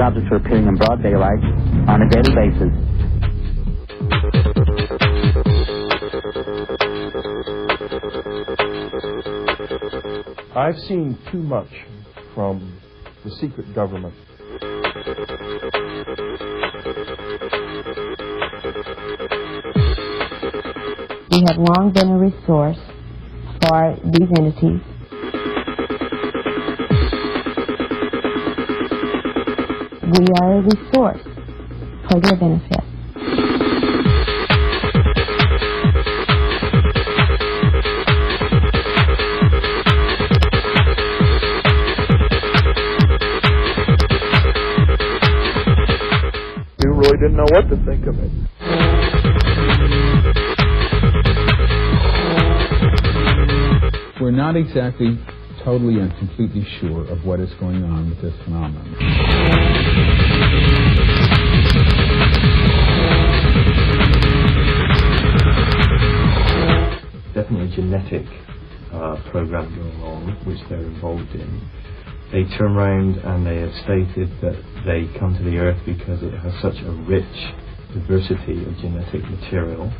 objects are appearing in broad daylight on a daily basis. I've seen too much from the secret government. We have long been a resource for these entities. We are a resource for their benefit. You really didn't know what to think of it. We're not exactly totally and completely sure of what is going on with this phenomenon. Definitely a genetic program going on, which they're involved in. They turn around and they have stated that they come to the Earth because it has such a rich diversity of genetic material.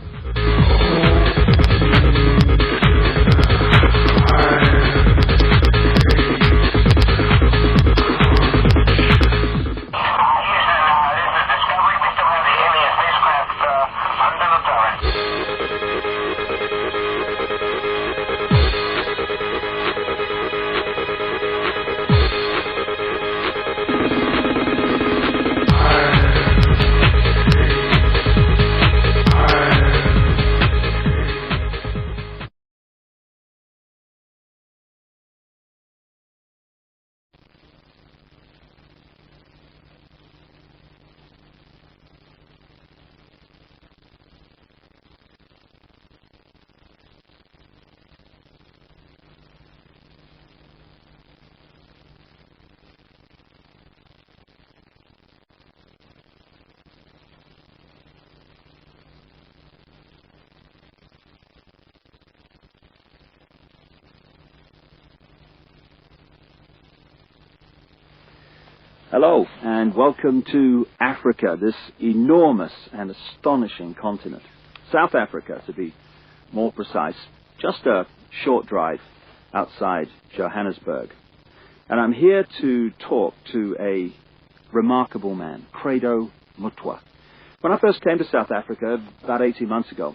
Hello, and welcome to Africa, this enormous and astonishing continent. South Africa, to be more precise, just a short drive outside Johannesburg. And I'm here to talk to a remarkable man, Credo Mutwa. When I first came to South Africa about 18 months ago,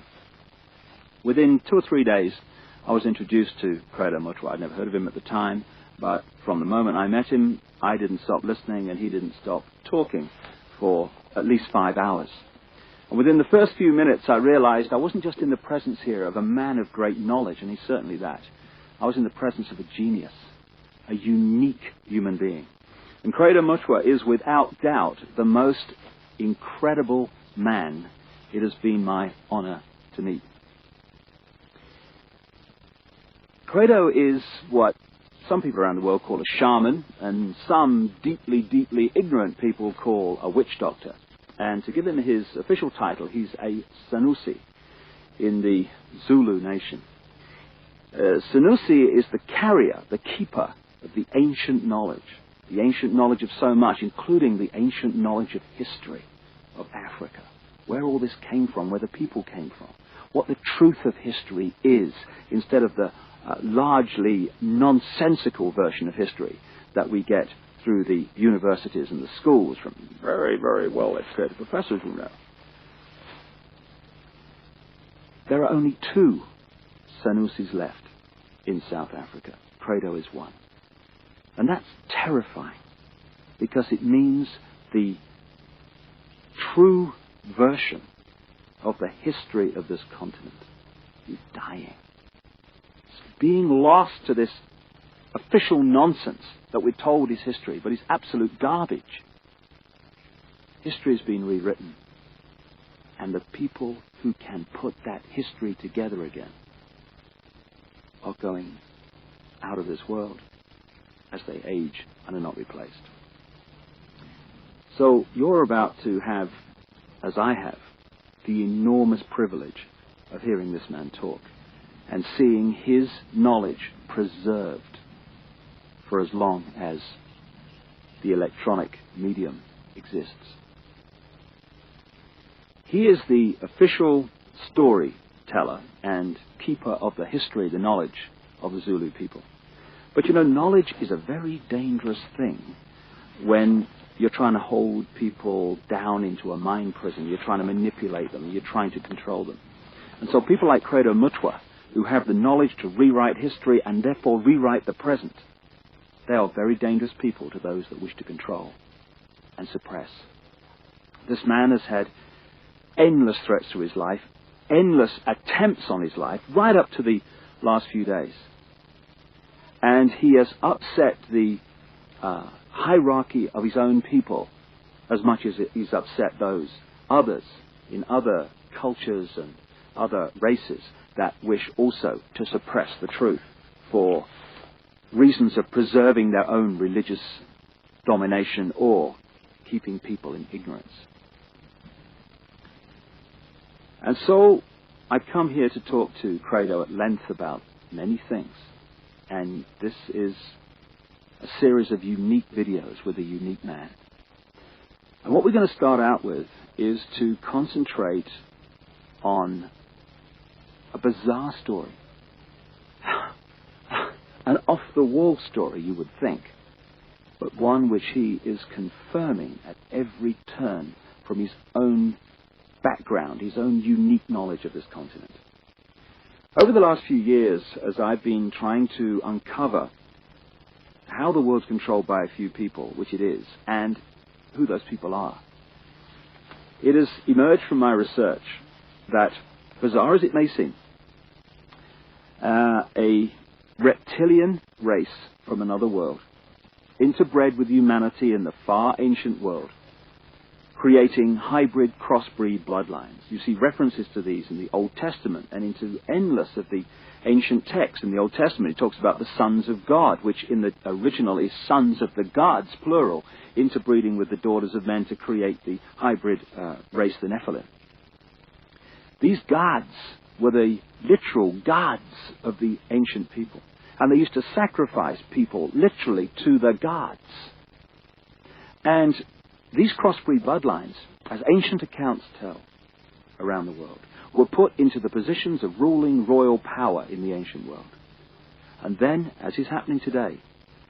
within 2 or 3 days, I was introduced to Credo Mutwa. I'd never heard of him at the time, but from the moment I met him, I didn't stop listening and he didn't stop talking for at least 5 hours. And within the first few minutes, I realized I wasn't just in the presence here of a man of great knowledge, and he's certainly that. I was in the presence of a genius, a unique human being. And Credo Mutwa is without doubt the most incredible man it has been my honor to meet. Credo is what some people around the world call a shaman, and some deeply, deeply ignorant people call a witch doctor. And to give him his official title, he's a Sanusi in the Zulu nation. Sanusi is the carrier, the keeper of the ancient knowledge of so much, including the ancient knowledge of history of Africa, where all this came from, where the people came from, what the truth of history is, instead of the largely nonsensical version of history that we get through the universities and the schools from very, very well-educated professors who know. There are only 2 Sanusis left in South Africa. Credo is one. And that's terrifying, because it means the true version of the history of this continent is dying. Being lost to this official nonsense that we're told is history, but is absolute garbage. History has been rewritten, and the people who can put that history together again are going out of this world as they age and are not replaced. So you're about to have, as I have, the enormous privilege of hearing this man talk and seeing his knowledge preserved for as long as the electronic medium exists. He is the official storyteller and keeper of the history, the knowledge of the Zulu people. But you know, knowledge is a very dangerous thing when you're trying to hold people down into a mind prison, you're trying to manipulate them, you're trying to control them. And so people like Credo Mutwa, who have the knowledge to rewrite history and therefore rewrite the present, they are very dangerous people to those that wish to control and suppress. This man has had endless threats to his life, endless attempts on his life, right up to the last few days. And he has upset the hierarchy of his own people as much as he's upset those others in other cultures and other races that wish also to suppress the truth for reasons of preserving their own religious domination or keeping people in ignorance. And so I've come here to talk to Credo at length about many things. And this is a series of unique videos with a unique man. And what we're going to start out with is to concentrate on a bizarre story. An off-the-wall story, you would think, but one which he is confirming at every turn from his own background, his own unique knowledge of this continent. Over the last few years, as I've been trying to uncover how the world's controlled by a few people, which it is, and who those people are, it has emerged from my research that, bizarre as it may seem, a reptilian race from another world, interbred with humanity in the far ancient world, creating hybrid crossbreed bloodlines. You see references to these in the Old Testament and into endless of the ancient texts. In the Old Testament it talks about the sons of God, which in the original is sons of the gods, plural, interbreeding with the daughters of men to create the hybrid race, the Nephilim. These gods were the literal gods of the ancient people. And they used to sacrifice people literally to the gods. And these crossbreed bloodlines, as ancient accounts tell around the world, were put into the positions of ruling royal power in the ancient world. And then, as is happening today,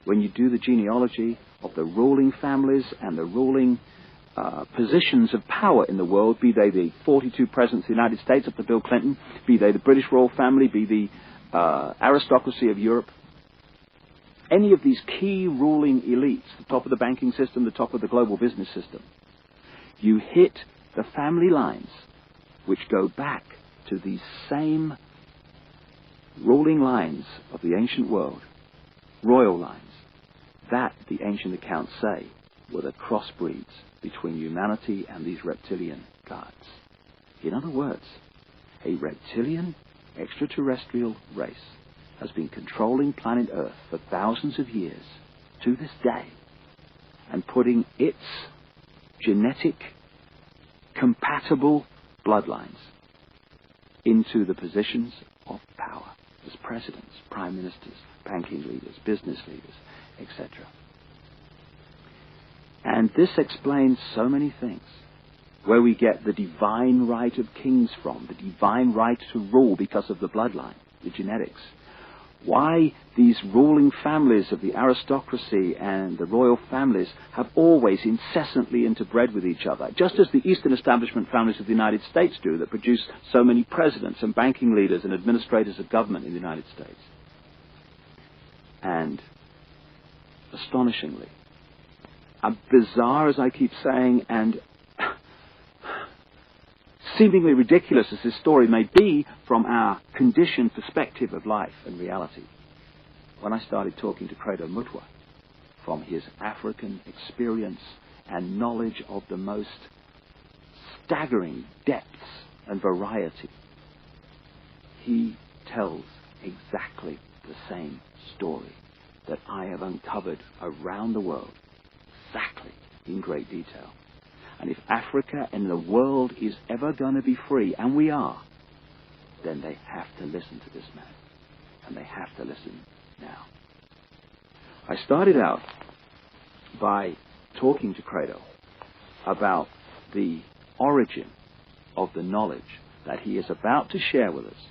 when you do the genealogy of the ruling families and the ruling positions of power in the world, be they the 42 presidents of the United States up to Bill Clinton, be they the British royal family, be the aristocracy of Europe, any of these key ruling elites, the top of the banking system, the top of the global business system, you hit the family lines which go back to these same ruling lines of the ancient world, royal lines, that the ancient accounts say were the crossbreeds between humanity and these reptilian gods. In other words, a reptilian extraterrestrial race has been controlling planet Earth for thousands of years to this day and putting its genetic compatible bloodlines into the positions of power as presidents, prime ministers, banking leaders, business leaders, etc. And this explains so many things. Where we get the divine right of kings from, the divine right to rule because of the bloodline, the genetics. Why these ruling families of the aristocracy and the royal families have always incessantly interbred with each other, just as the Eastern establishment families of the United States do, that produce so many presidents and banking leaders and administrators of government in the United States. And astonishingly, bizarre as I keep saying, and seemingly ridiculous as this story may be from our conditioned perspective of life and reality, when I started talking to Credo Mutwa from his African experience and knowledge of the most staggering depths and variety, he tells exactly the same story that I have uncovered around the world, exactly in great detail. And if Africa and the world is ever going to be free, and we are, then they have to listen to this man. And they have to listen now. I started out by talking to Credo about the origin of the knowledge that he is about to share with us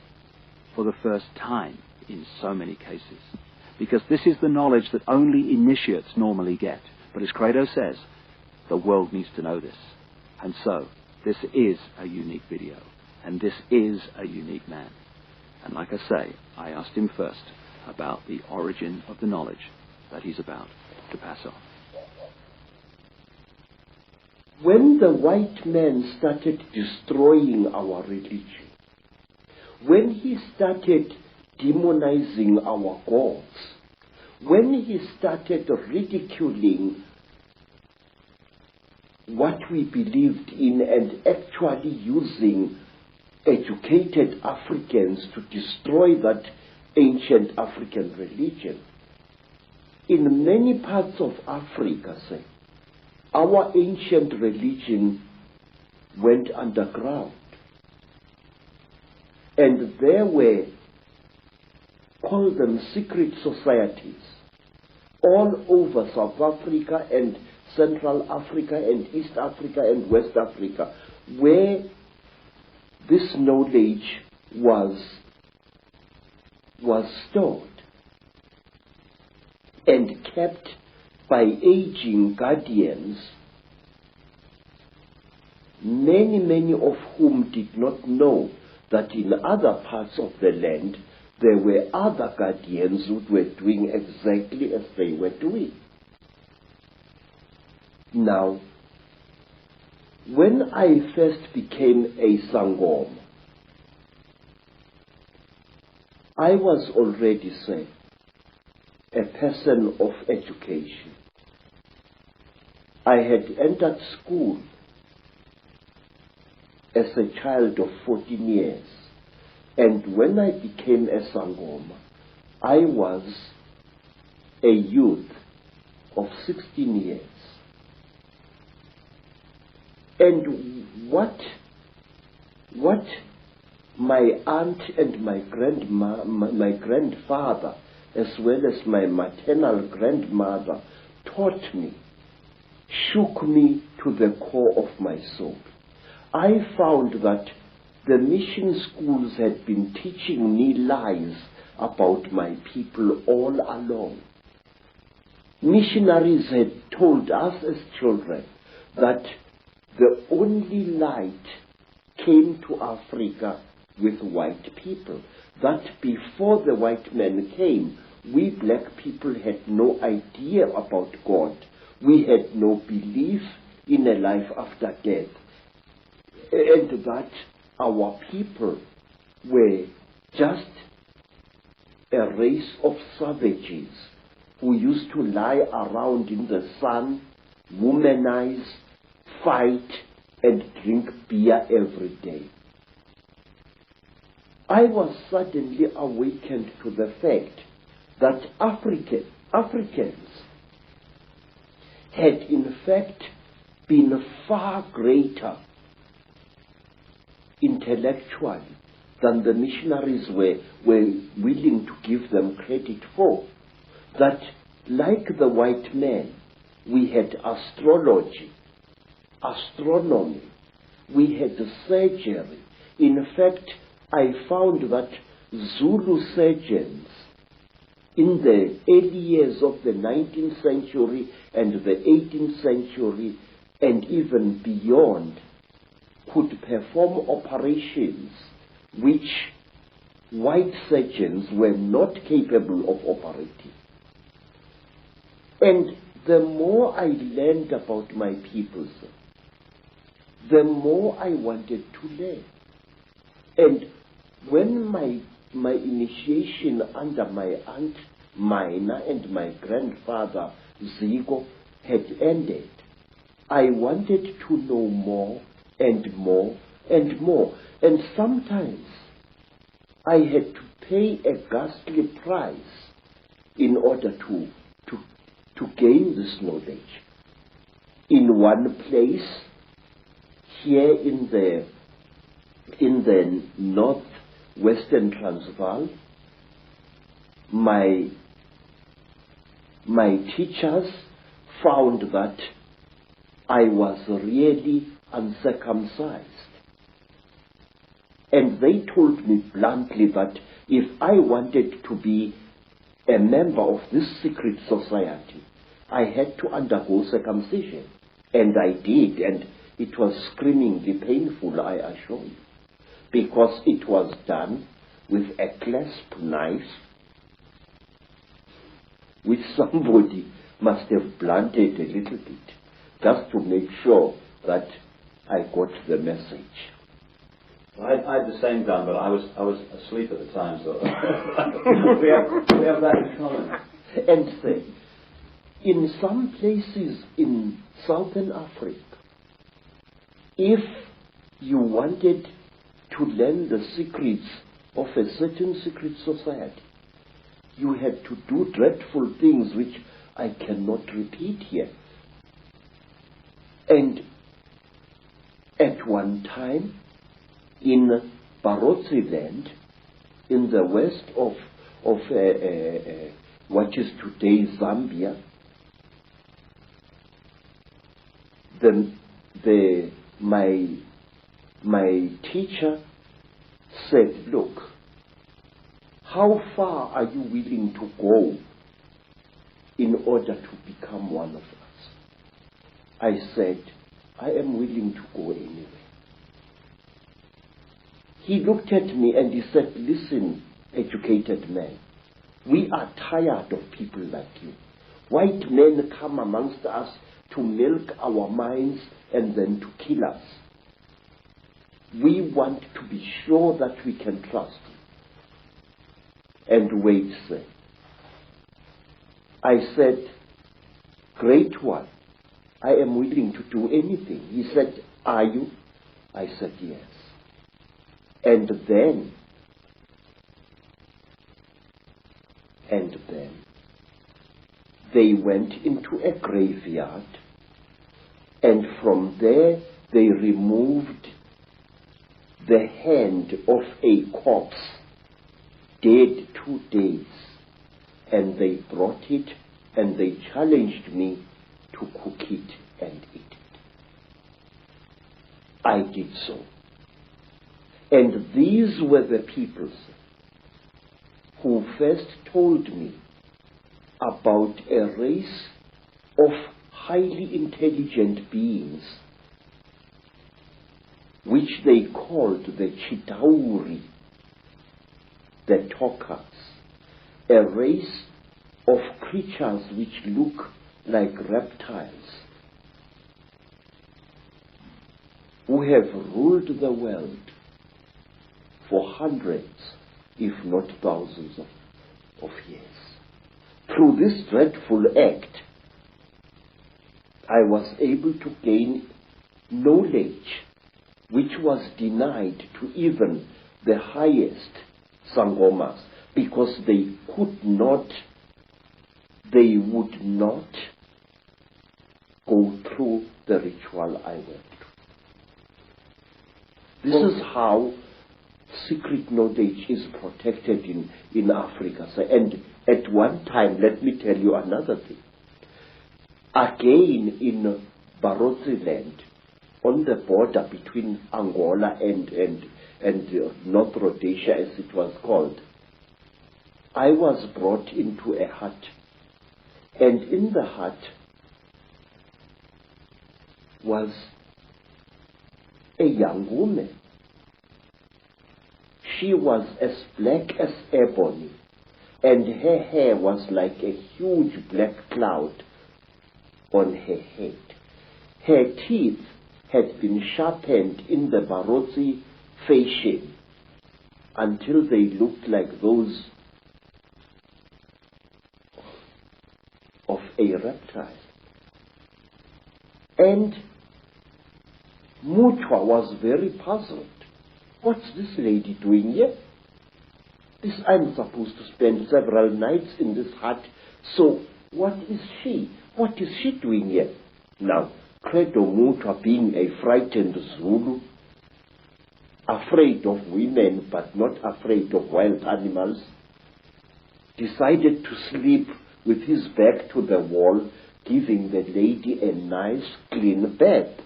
for the first time in so many cases. Because this is the knowledge that only initiates normally get. But as Credo says, the world needs to know this. And so, this is a unique video. And this is a unique man. And like I say, I asked him first about the origin of the knowledge that he's about to pass on. When the white man started destroying our religion, when he started demonizing our gods, when he started ridiculing what we believed in and actually using educated Africans to destroy that ancient African religion, in many parts of Africa, say, our ancient religion went underground. And there were, call them secret societies, all over South Africa and Central Africa and East Africa and West Africa, where this knowledge was stored and kept by aging guardians, many of whom did not know that in other parts of the land there were other guardians who were doing exactly as they were doing. Now, when I first became a Sangoma, I was already, say, a person of education. I had entered school as a child of 14 years. And when I became a Sangoma, I was a youth of 16 years. And what my aunt and my grandfather, as well as my maternal grandmother, taught me, shook me to the core of my soul. I found that the mission schools had been teaching me lies about my people all along. Missionaries had told us as children that the only light came to Africa with white people, that before the white men came, we black people had no idea about God. We had no belief in a life after death, and that our people were just a race of savages who used to lie around in the sun, womanize, fight, and drink beer every day. I was suddenly awakened to the fact that Africans had in fact been far greater intellectually than the missionaries were willing to give them credit for. That like the white man, we had astrology, astronomy, we had surgery. In fact, I found that Zulu surgeons in the early years of the 19th century and the 18th century and even beyond could perform operations which white surgeons were not capable of operating. And the more I learned about my people, the more I wanted to learn. And when my initiation under my aunt Mina and my grandfather Zigo had ended, I wanted to know more and more and more. And sometimes I had to pay a ghastly price in order to gain this knowledge. In one place, here in the northwestern Transvaal, my teachers found that I was really uncircumcised. And they told me bluntly that if I wanted to be a member of this secret society, I had to undergo circumcision. And I did, and it was screamingly painful, I assure you, because it was done with a clasp knife, which somebody must have blunted a little bit, just to make sure that I got the message. Well, I had the same done, but I was asleep at the time, so we have that in common. And say, in some places in southern Africa, if you wanted to learn the secrets of a certain secret society, you had to do dreadful things which I cannot repeat here. And at one time, in Barotse land, in the west of what is today Zambia, my teacher said, look, how far are you willing to go in order to become one of us? I said, I am willing to go anywhere. He looked at me and he said, listen, educated man, we are tired of people like you. White men come amongst us to milk our minds and then to kill us. We want to be sure that we can trust you. And wait, sir. I said, great one, I am willing to do anything. He said, are you? I said, yes. And then they went into a graveyard, and from there they removed the hand of a corpse, dead 2 days, and they brought it and they challenged me to cook it and eat it. I did so. And these were the peoples who first told me about a race of highly intelligent beings which they called the Chitauri, the talkers, a race of creatures which look like reptiles, who have ruled the world for hundreds, if not thousands of years. Through this dreadful act, I was able to gain knowledge which was denied to even the highest Sangomas, because they would not go through the ritual I went through. This is how secret knowledge is protected in Africa. And at one time, let me tell you another thing. Again, in Barotse land, on the border between Angola and North Rhodesia, as it was called, I was brought into a hut. And in the hut was a young woman. She was as black as ebony, and her hair was like a huge black cloud on her head. Her teeth had been sharpened in the Barotse fashion until they looked like those of a reptile. And Mutwa was very puzzled. What's this lady doing here? I'm supposed to spend several nights in this hut, so what is she? What is she doing here? Now, Credo Mutwa, being a frightened Zulu, afraid of women but not afraid of wild animals, decided to sleep with his back to the wall giving the lady a nice clean bath.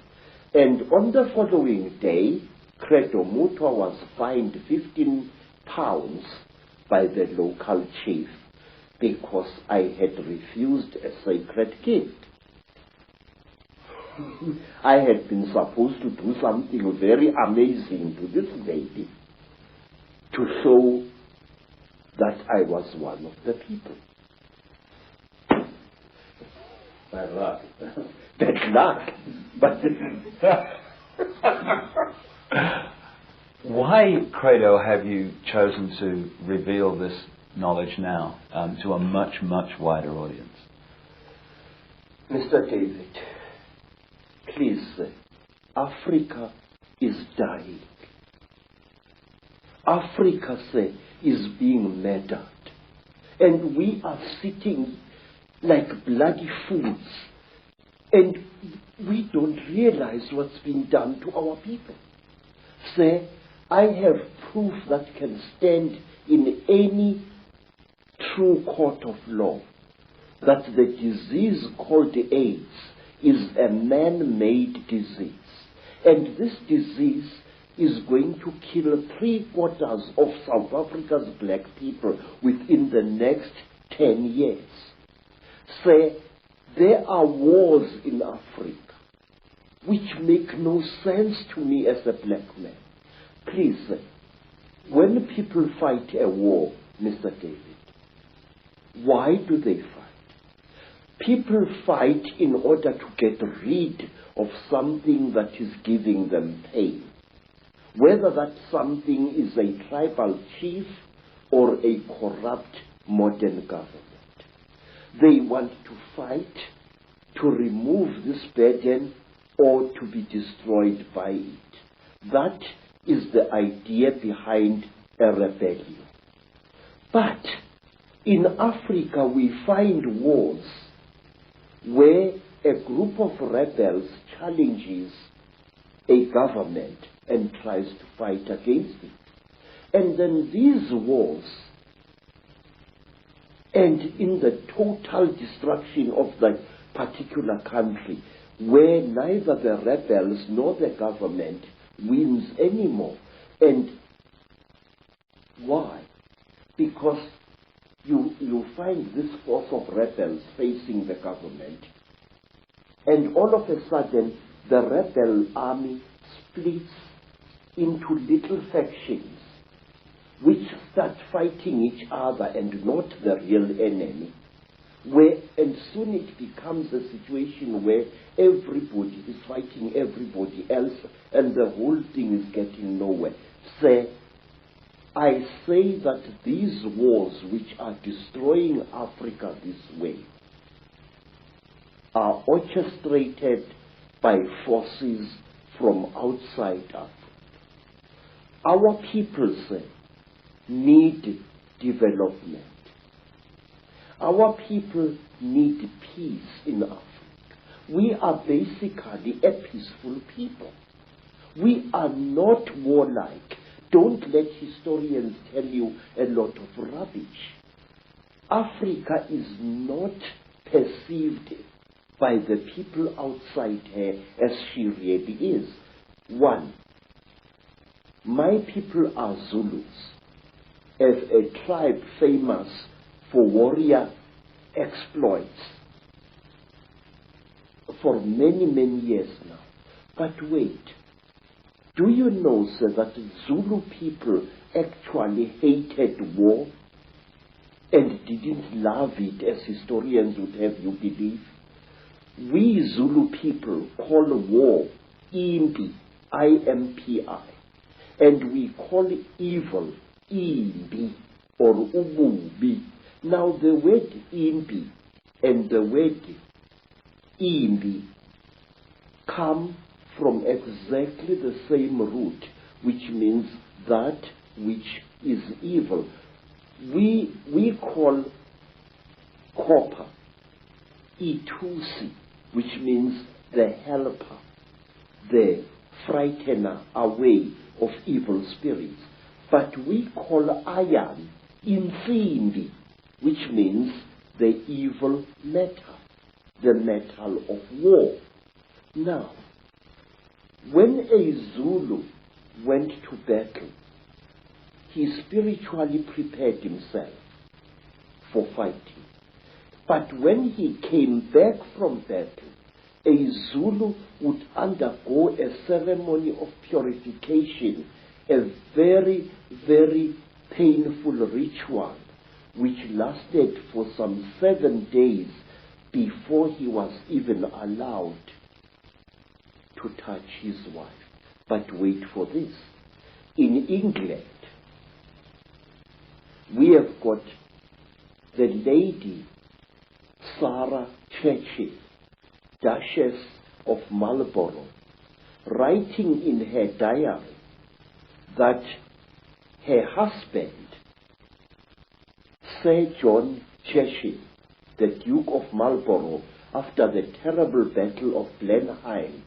And on the following day, Credo Mutwa was fined 15 pounds by the local chief because I had refused a sacred gift. I had been supposed to do something very amazing to this lady to show that I was one of the people. Bad luck. Bad luck. But why, Credo, have you chosen to reveal this knowledge now to a much, much wider audience? Mr. David, please, Africa is dying. Africa, is being murdered. And we are sitting like bloody fools. And we don't realize what's been done to our people. I have proof that can stand in any true court of law that the disease called AIDS is a man-made disease. And this disease is going to kill 3/4 of South Africa's black people within the next 10 years. There are wars in Africa which make no sense to me as a black man. Please, when people fight a war, Mr. David, why do they fight? People fight in order to get rid of something that is giving them pain. Whether that something is a tribal chief or a corrupt modern government. They want to fight to remove this burden or to be destroyed by it. That is the idea behind a rebellion. But in Africa we find wars where a group of rebels challenges a government and tries to fight against it. And then these wars end in the total destruction of that particular country, where neither the rebels nor the government wins anymore. And why? Because you find this force of rebels facing the government, and all of a sudden the rebel army splits into little factions which start fighting each other and not the real enemy, and soon it becomes a situation where everybody is fighting everybody else and the whole thing is getting nowhere. I say that these wars which are destroying Africa this way are orchestrated by forces from outside Africa. Our people need development. Our people need peace in Africa. We are basically a peaceful people. We are not warlike. Don't let historians tell you a lot of rubbish. Africa is not perceived by the people outside her as she really is. One, my people are Zulus, as a tribe famous for warrior exploits for many, many years now. But wait, do you know, sir, that Zulu people actually hated war and didn't love it as historians would have you believe? We Zulu people call war impi, I-M-P-I, and we call evil imbi or ububi. Now the word imbi and the word imbi come from exactly the same root, which means that which is evil. We call copper itusi, which means the helper, the frightener away of evil spirits. But we call iron insimbi, which means the evil metal. the metal of war. Now, when a Zulu went to battle, he spiritually prepared himself for fighting. But when he came back from battle, a Zulu would undergo a ceremony of purification, a very, very painful ritual, which lasted for some 7 days before he was even allowed to touch his wife. But wait for this. In England, we have got the Lady Sarah Churchill, Duchess of Marlborough, writing in her diary that her husband, Sir John Churchill, the Duke of Marlborough, after the terrible Battle of Blenheim,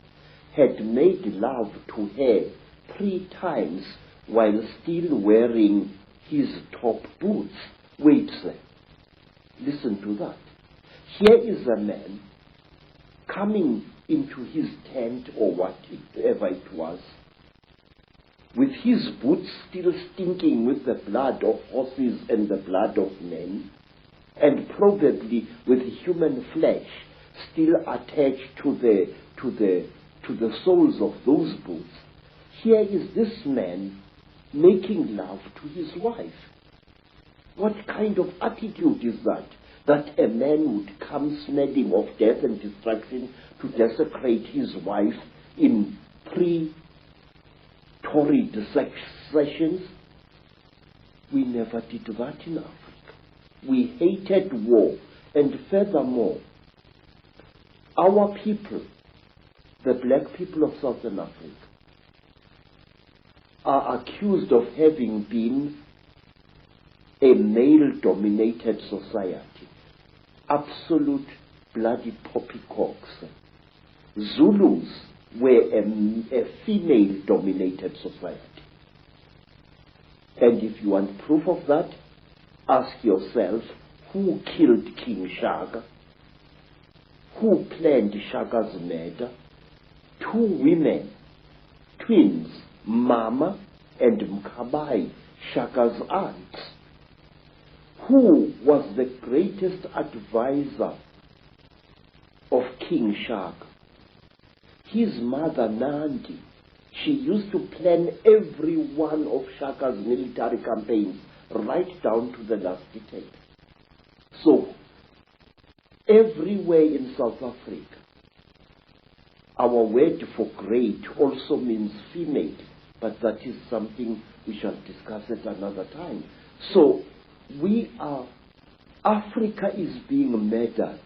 had made love to her 3 times while still wearing his top boots. Wait, sir. Listen to that. Here is a man coming into his tent or whatever it was, with his boots still stinking with the blood of horses and the blood of men, and probably with human flesh still attached to the soles of those boots. Here is this man making love to his wife. What kind of attitude is that? That a man would come smelling of death and destruction to desecrate his wife in 3 torrid sessions? We never did that in Africa. We hated war, and furthermore, our people, the black people of Southern Africa, are accused of having been a male-dominated society. Absolute bloody poppycocks. Zulus were a female-dominated society. And if you want proof of that, ask yourself, who killed King Shaka? Who planned Shaka's murder? 2 women, twins, Mama and Mkabai, Shaka's aunts. Who was the greatest advisor of King Shaka? His mother Nandi. She used to plan every one of Shaka's military campaigns right down to the last detail. So, everywhere in South Africa, our word for great also means female, but that is something we shall discuss at another time. So, Africa is being murdered.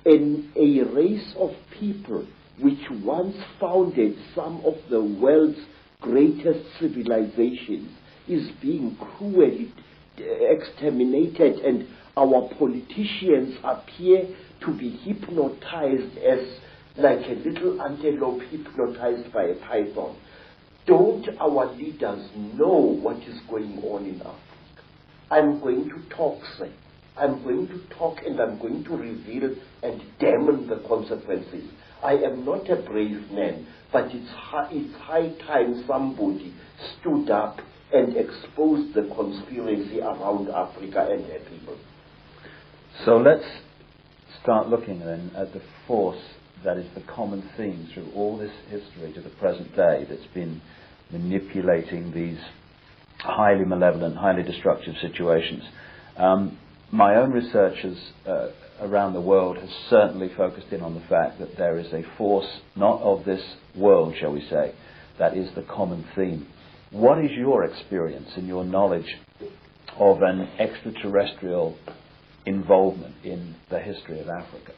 And a race of people which once founded some of the world's greatest civilizations is being cruelly exterminated, and our politicians appear to be hypnotized as like a little antelope hypnotized by a python. Don't our leaders know what is going on in Africa? I'm going to talk, sir. I'm going to talk, and I'm going to reveal and damn the consequences. I am not a brave man, but it's high time somebody stood up and exposed the conspiracy around Africa and her people. So let's start looking then at the force that is the common theme through all this history to the present day that's been manipulating these highly malevolent, highly destructive situations. My own researchers around the world has certainly focused in on the fact that there is a force not of this world, shall we say, that is the common theme. What is your experience and your knowledge of an extraterrestrial involvement in the history of Africa?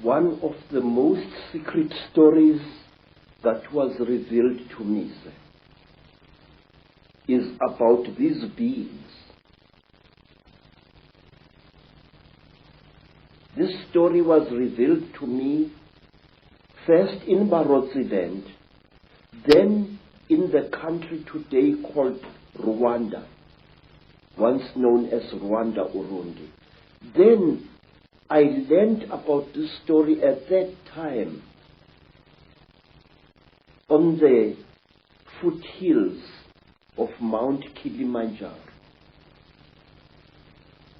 One of the most secret stories that was revealed to me, sir, is about these beings. This story was revealed to me first in Barotseland, then in the country today called Rwanda, once known as Rwanda Urundi. Then I learned about this story at that time on the foothills of Mount Kilimanjaro.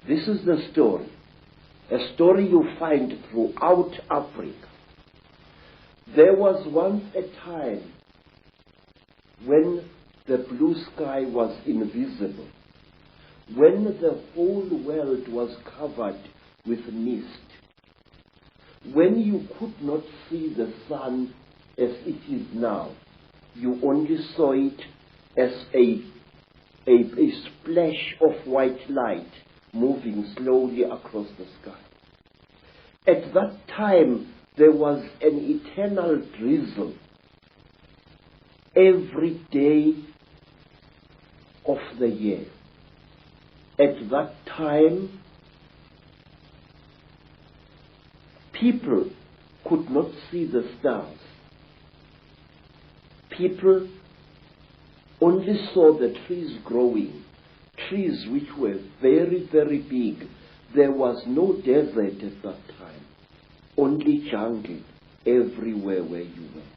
This is the story, a story you find throughout Africa. There was once a time when the blue sky was invisible, when the whole world was covered with mist, when you could not see the sun as it is now. You only saw it as a splash of white light moving slowly across the sky. At that time, there was an eternal drizzle every day of the year. At that time, people could not see the stars. People only saw the trees growing, trees which were very, very big. There was no desert at that time, only jungle everywhere where you went.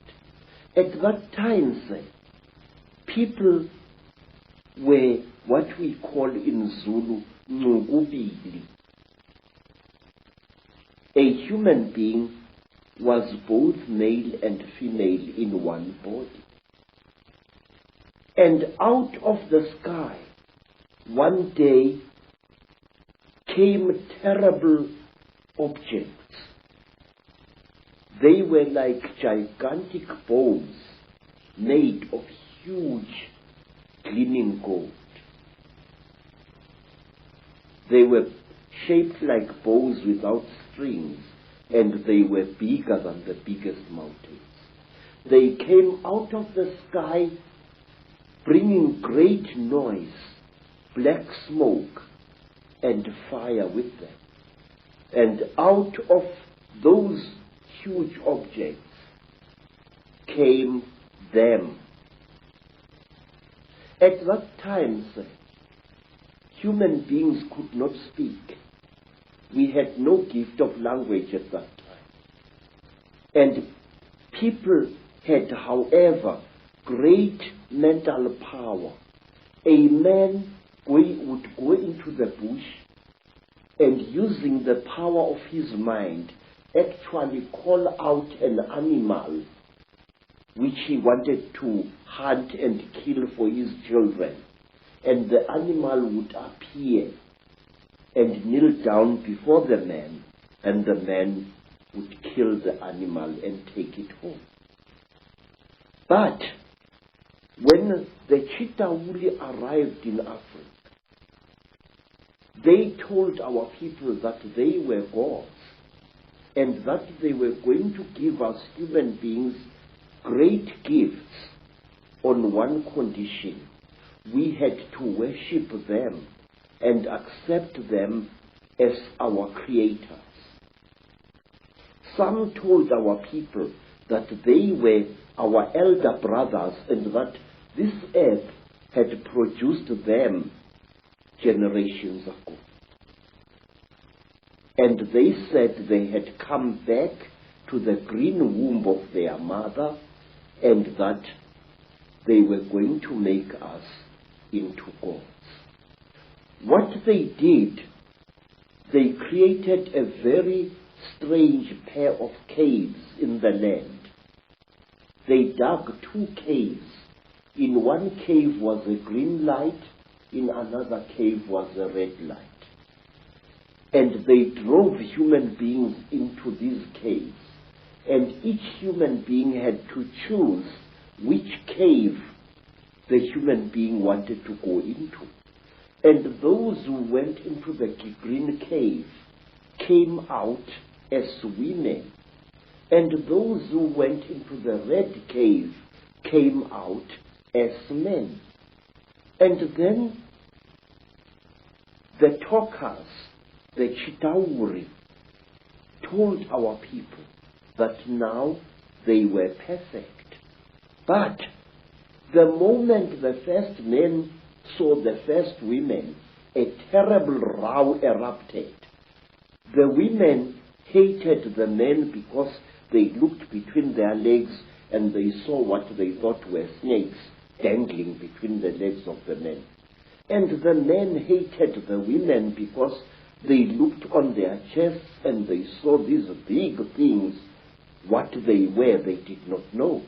At that time, sir, people were what we call in Zulu, ngubili. A human being was both male and female in one body. And out of the sky, one day, came terrible objects. They were like gigantic bows made of huge gleaming gold. They were shaped like bows without strings, and they were bigger than the biggest mountains. They came out of the sky bringing great noise, black smoke, and fire with them. And out of those huge objects came them. At that time, sir, human beings could not speak. We had no gift of language at that time. And people had, however, great mental power. A man would go into the bush and, using the power of his mind, actually call out an animal which he wanted to hunt and kill for his children. And the animal would appear and kneel down before the man, and the man would kill the animal and take it home. But when the Chitauri arrived in Africa, they told our people that they were gods and that they were going to give us human beings great gifts on one condition. We had to worship them and accept them as our creators. Some told our people that they were our elder brothers and that this earth had produced them generations ago. And they said they had come back to the green womb of their mother and that they were going to make us into gods. What they did, they created a very strange pair of caves in the land. They dug 2 caves. In one cave was a green light, in another cave was a red light. And they drove human beings into these caves. And each human being had to choose which cave the human being wanted to go into. And those who went into the green cave came out as women. And those who went into the red cave came out as men. And then the talkers, the Chitauri, told our people that now they were perfect. But the moment the first men saw the first women, a terrible row erupted. The women hated the men because they looked between their legs and they saw what they thought were snakes dangling between the legs of the men. And the men hated the women because they looked on their chests and they saw these big things. What they were, they did not know.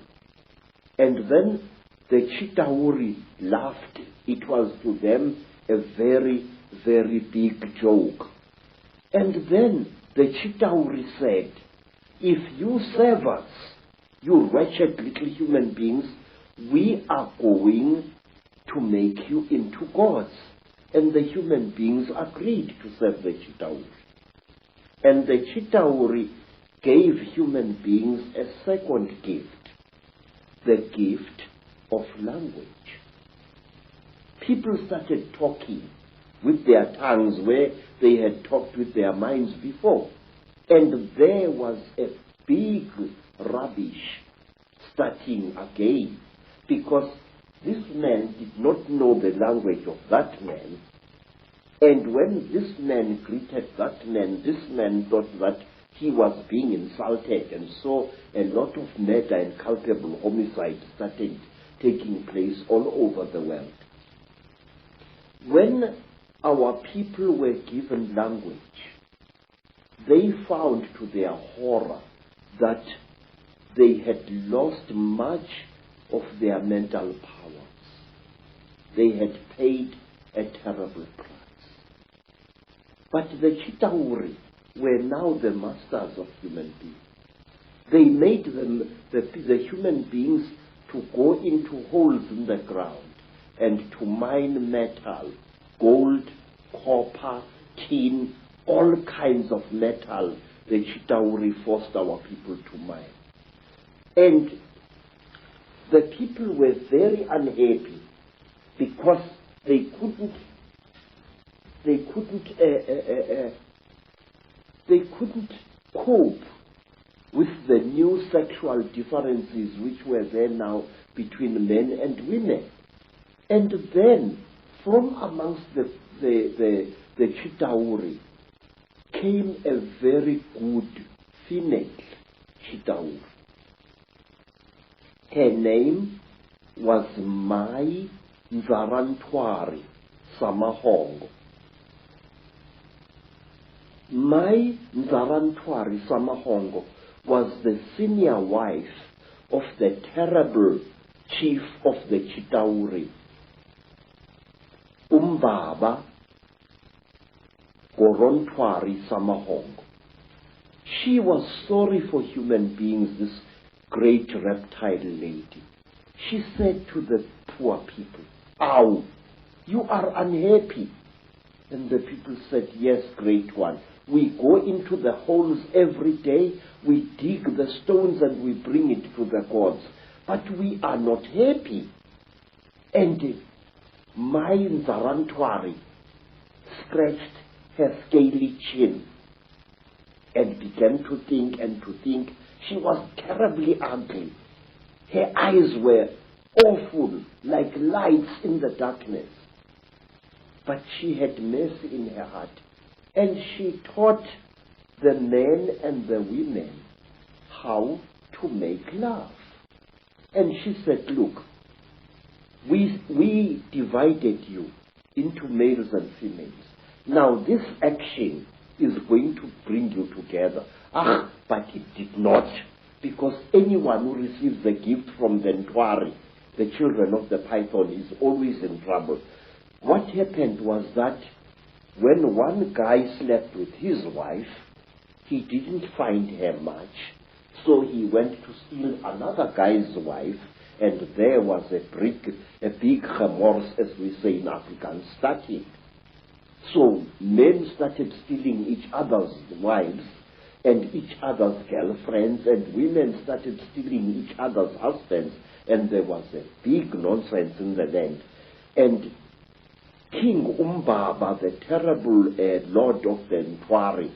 And then the Chitauri laughed. It was to them a very, very big joke. And then the Chitauri said, if you serve us, you wretched little human beings, we are going to make you into gods. And the human beings agreed to serve the Chitauri. And the Chitauri gave human beings a second gift, the gift of language. People started talking with their tongues where they had talked with their minds before. And there was a big rubbish starting again, because this man did not know the language of that man. And when this man greeted that man, this man thought that he was being insulted, and so a lot of murder and culpable homicide started taking place all over the world. When our people were given language, they found to their horror that they had lost much of their mental powers. They had paid a terrible price. But the Chitauri were now the masters of human beings. They made them, the human beings, to go into holes in the ground and to mine metal, gold, copper, tin, all kinds of metal. The Chitauri forced our people to mine. And the people were very unhappy because they couldn't cope with the new sexual differences which were there now between men and women. And then from amongst the Chitauri came a very good female Chitauri. Her name was Mai Nzarantwari Samahongo. Mai Nzarantwari Samahongo was the senior wife of the terrible chief of the Chitauri, Umbaba Gorontwari Samahongo. She was sorry for human beings, this great reptile lady. She said to the poor people, "Ow, you are unhappy." And the people said, "Yes, great one. We go into the holes every day, we dig the stones and we bring it to the gods, but we are not happy." And Mai Nzarantwari scratched her scaly chin and began to think and to think. She was terribly ugly. Her eyes were awful, like lights in the darkness. But she had mercy in her heart. And she taught the men and the women how to make love. And she said, "Look, we divided you into males and females. Now this action is going to bring you together." But it did not, because anyone who receives a gift from the Ntwari, the children of the python, is always in trouble. What happened was that when one guy slept with his wife, he didn't find her much, so he went to steal another guy's wife, and there was a big remorse, as we say in Afrikaans, starting. So men started stealing each other's wives and each other's girlfriends, and women started stealing each other's husbands, and there was a big nonsense in the land. And King Umbaba, the terrible lord of the Ntwari,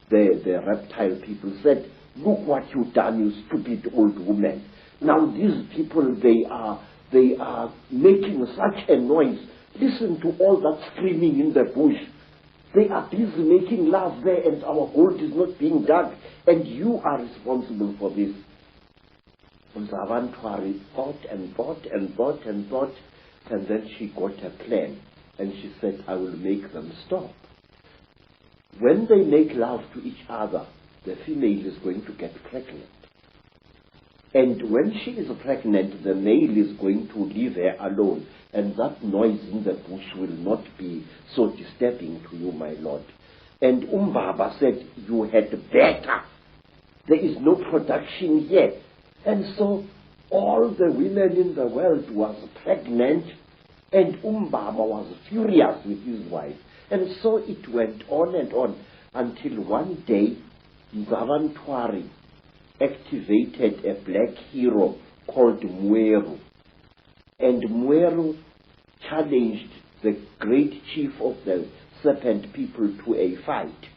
the reptile people, said, "Look what you've done, you stupid old woman. Now these people, they are making such a noise. Listen to all that screaming in the bush. They are busy making love there, and our gold is not being dug, and you are responsible for this. Zavantwari thought and thought and thought and thought, and then she got a plan, and she said, I will make them stop. When they make love to each other, the female is going to get pregnant. And when she is pregnant, the male is going to leave her alone, and that noise in the bush will not be so disturbing to you, my lord. And Baba said, you had better. There is no production here. And so all the women in the world was pregnant, and Baba was furious with his wife. And so it went on and on, until one day, Zavantwari activated a black hero called Mweru. And Mweru challenged the great chief of the serpent people to a fight.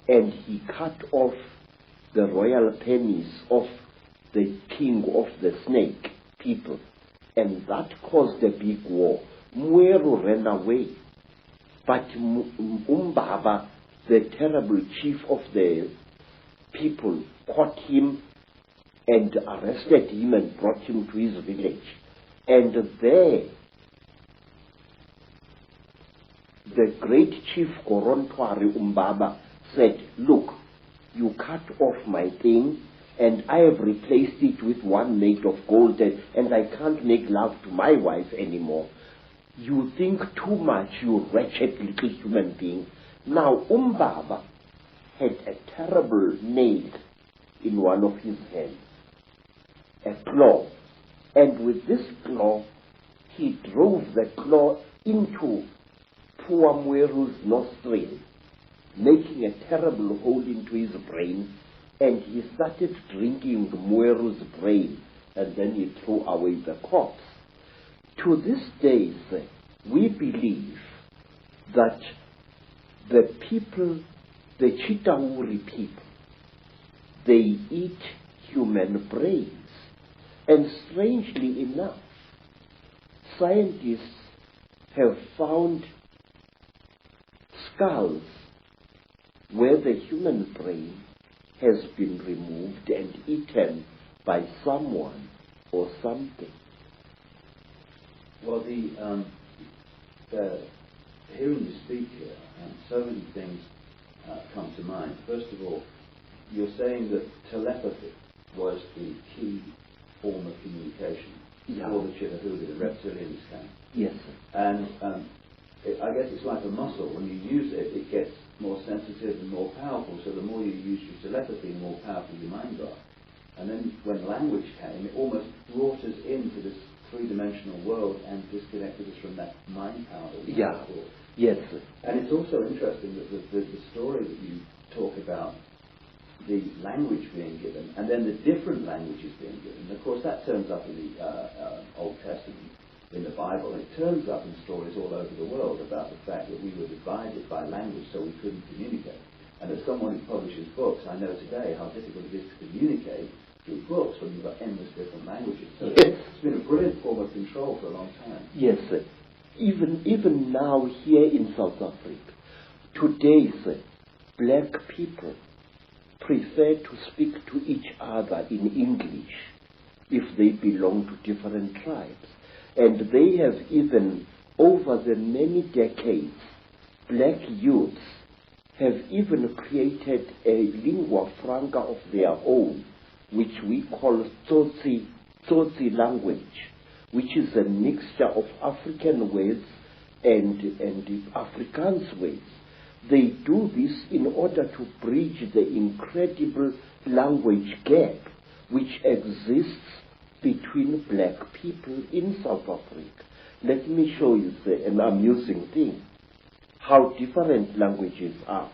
And he cut off the royal penis of the king of the snake people. And that caused a big war. Mweru ran away. But Baba, the terrible chief of the people, caught him and arrested him and brought him to his village. And there, the great chief Korontwari Baba said, look, you cut off my thing, and I have replaced it with one made of gold, and I can't make love to my wife anymore. You think too much, you wretched little human being. Now, Baba had a terrible nail in one of his hands, a claw. And with this claw, he drove the claw into poor Mweru's nostril, making a terrible hole into his brain, and he started drinking Mweru's brain, and then he threw away the corpse. To this day, we believe that the people, the Chitauri people, they eat human brains. And strangely enough, scientists have found skulls where the human brain has been removed and eaten by someone or something. Well, hearing you speak here, so many things come to mind. First of all, you're saying that telepathy was the key form of communication before the Chitauri, the reptilians came. Yes. And I guess it's like a muscle. When you use it, it gets more sensitive and more powerful. So the more you use your telepathy, the more powerful your mind got. And then when language came, it almost brought us into this three-dimensional world and disconnected us from that mind power that we had before. Yes. And it's also interesting that the story that you talk about, the language being given, and then the different languages being given. Of course, that turns up in the Old Testament, in the Bible. It turns up in stories all over the world about the fact that we were divided by language, so we couldn't communicate. And as someone who publishes books, I know today how difficult it is to communicate through books when you've got endless different languages. So it's been a brilliant form of control for a long time. Yes, sir. Even now here in South Africa, today, sir, black people prefer to speak to each other in English if they belong to different tribes. And they have even, over the many decades, black youths have even created a lingua franca of their own, which we call Tsotsi language, which is a mixture of African words and Afrikaans words. They do this in order to bridge the incredible language gap which exists between black people in South Africa. Let me show you an amusing thing, how different languages are.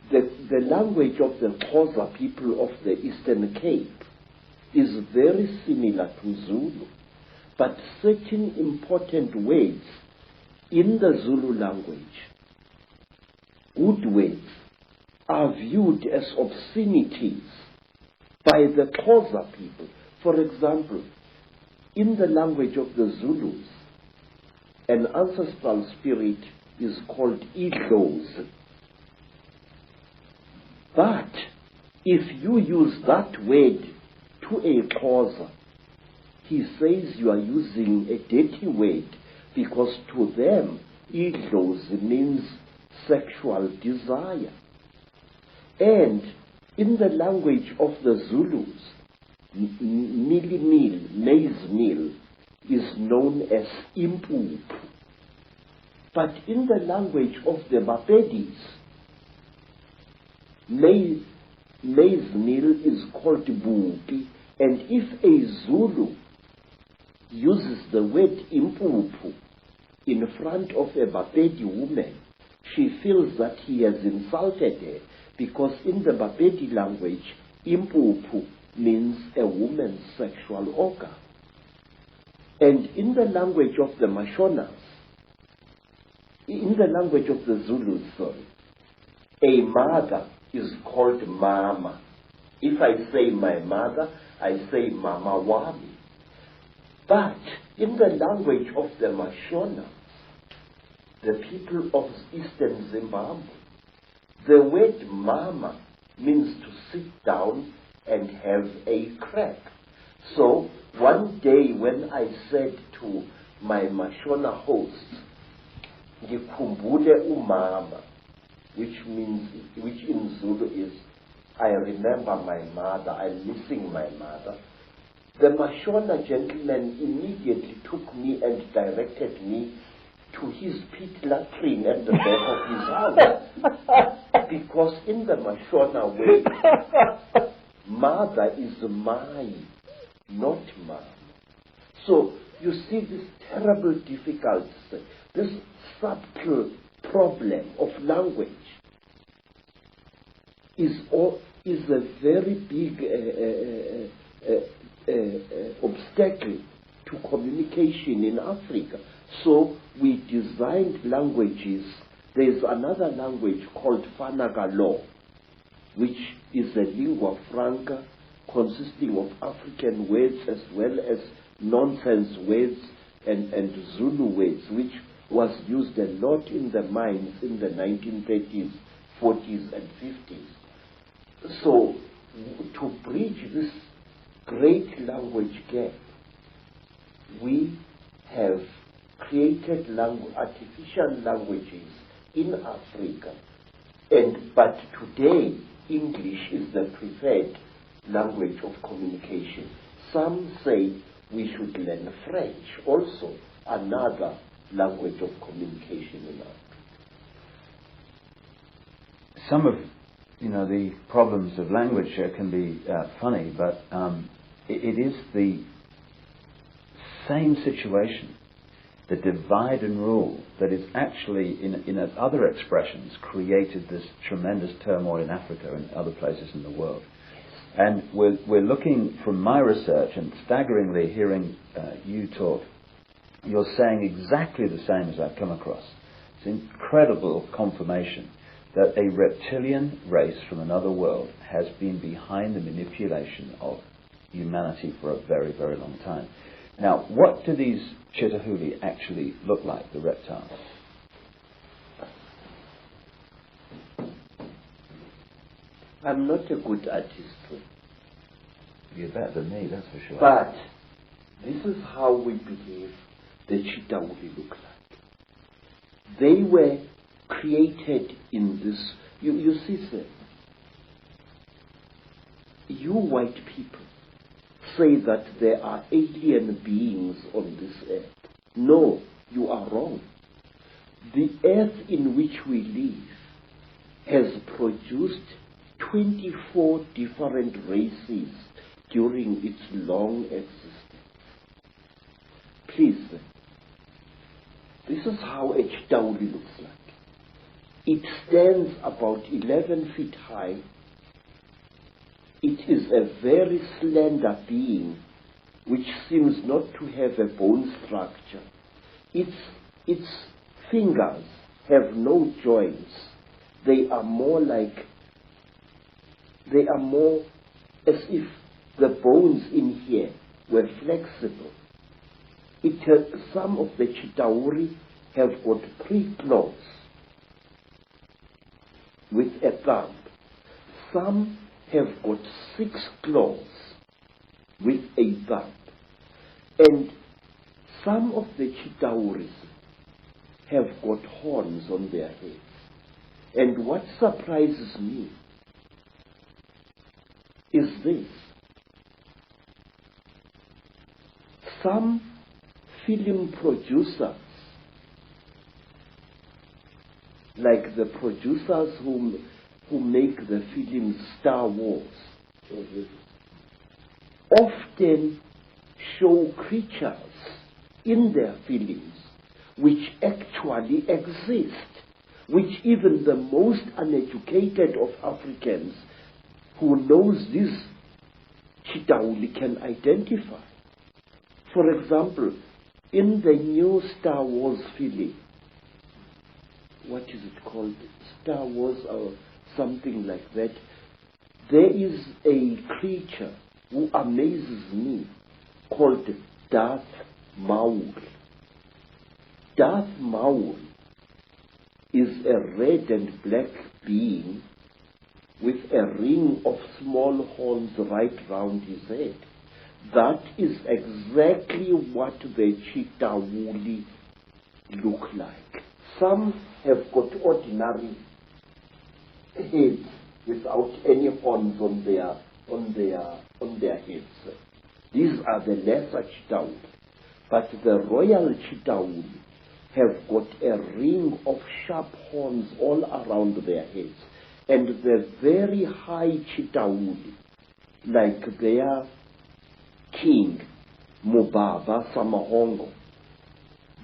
The language of the Xhosa people of the Eastern Cape is very similar to Zulu, but certain important words in the Zulu language, good words, are viewed as obscenities by the Xhosa people. For example, in the language of the Zulus, an ancestral spirit is called Idlos. But if you use that word to a Xhosa, he says you are using a dirty word, because to them, Idlos means sexual desire. And in the language of the Zulus, mili meal, maize meal, is known as impupu. But in the language of the Bapedis, maize meal is called bupi, and if a Zulu uses the word impupu in front of a Bapedi woman, she feels that he has insulted her, because in the Bapedi language, impupu means a woman's sexual organ. And in the language of the Mashonas, in the language of the Zulus, a mother is called mama. If I say my mother, I say mama wami. But in the language of the Mashonas, the people of Eastern Zimbabwe, the word mama means to sit down and have a crack. So one day when I said to my Mashona host, Ngikhumbule umama, which in Zulu is, I remember my mother, I'm missing my mother, the Mashona gentleman immediately took me and directed me to his pit latrine at the back of his house. Because in the Mashona way, mother is my, not mom. So you see this terrible difficulty, this subtle problem of language is a very big obstacle to communication in Africa. So we designed languages. There's another language called Fanagalo, which is a lingua franca consisting of African words as well as nonsense words and Zulu words, which was used a lot in the mines in the 1930s, 40s and 50s. So to bridge this great language gap, we have created artificial languages in Africa. But today, English is the preferred language of communication. Some say we should learn French, also another language of communication in Africa. Some of the problems of language can be funny, but it is the same situation, the divide and rule, that is actually, in other expressions, created this tremendous turmoil in Africa and other places in the world. And we're looking from my research, and staggeringly hearing you talk, you're saying exactly the same as I've come across. It's incredible confirmation that a reptilian race from another world has been behind the manipulation of humanity for a very, very long time. Now, what do these Chitauri actually look like, the reptiles? I'm not a good artist. You're better than me, that's for sure. But this is how we believe the Chitauri look like. They were created in this. You see, sir, you white people say that there are alien beings on this earth. No, you are wrong. The earth in which we live has produced 24 different races during its long existence. Please, sir, this is how a Chitauri looks like. It stands about 11 feet high. It is a very slender being which seems not to have a bone structure. Its fingers have no joints. They are more as if the bones in here were flexible. Some of the Chitauri have got 3 claws with a thumb. Some have got 6 claws with a thumb. And some of the Chitauris have got horns on their heads. And what surprises me is this. Some film producers, like the producers who make the film Star Wars, often show creatures in their films which actually exist, which even the most uneducated of Africans who knows this Chitauri can identify. For example, in the new Star Wars film, what is it called? Star Wars or something like that. There is a creature who amazes me called Darth Maul. Darth Maul is a red and black being with a ring of small horns right round his head. That is exactly what the Chitauri look like. Some have got ordinary heads without any horns on their heads. These are the lesser Chitauri. But the royal Chitauri have got a ring of sharp horns all around their heads. And the very high Chitauri, like their king, Mubaba Samahongo,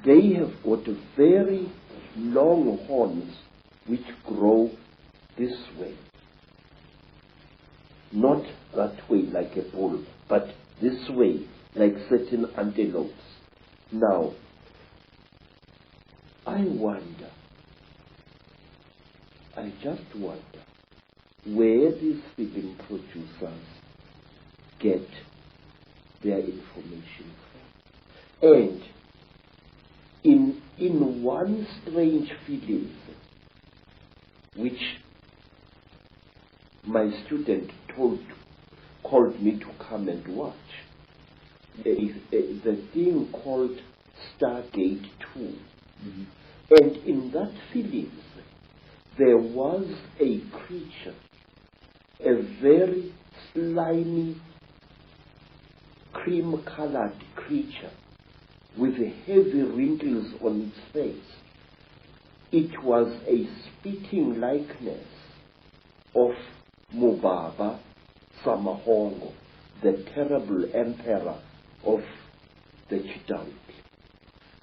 they have got very long horns which grow this way. Not that way like a bull, but this way like certain antelopes. Now, I just wonder where these film producers get their information from. And in one strange film, which my student called me to come and watch, the thing called Stargate 2. Mm-hmm. And in that film, there was a creature, a very slimy, cream-colored creature with heavy wrinkles on its face. It was a spitting likeness of Mubaba Samahongo, the terrible emperor of the Chitauri.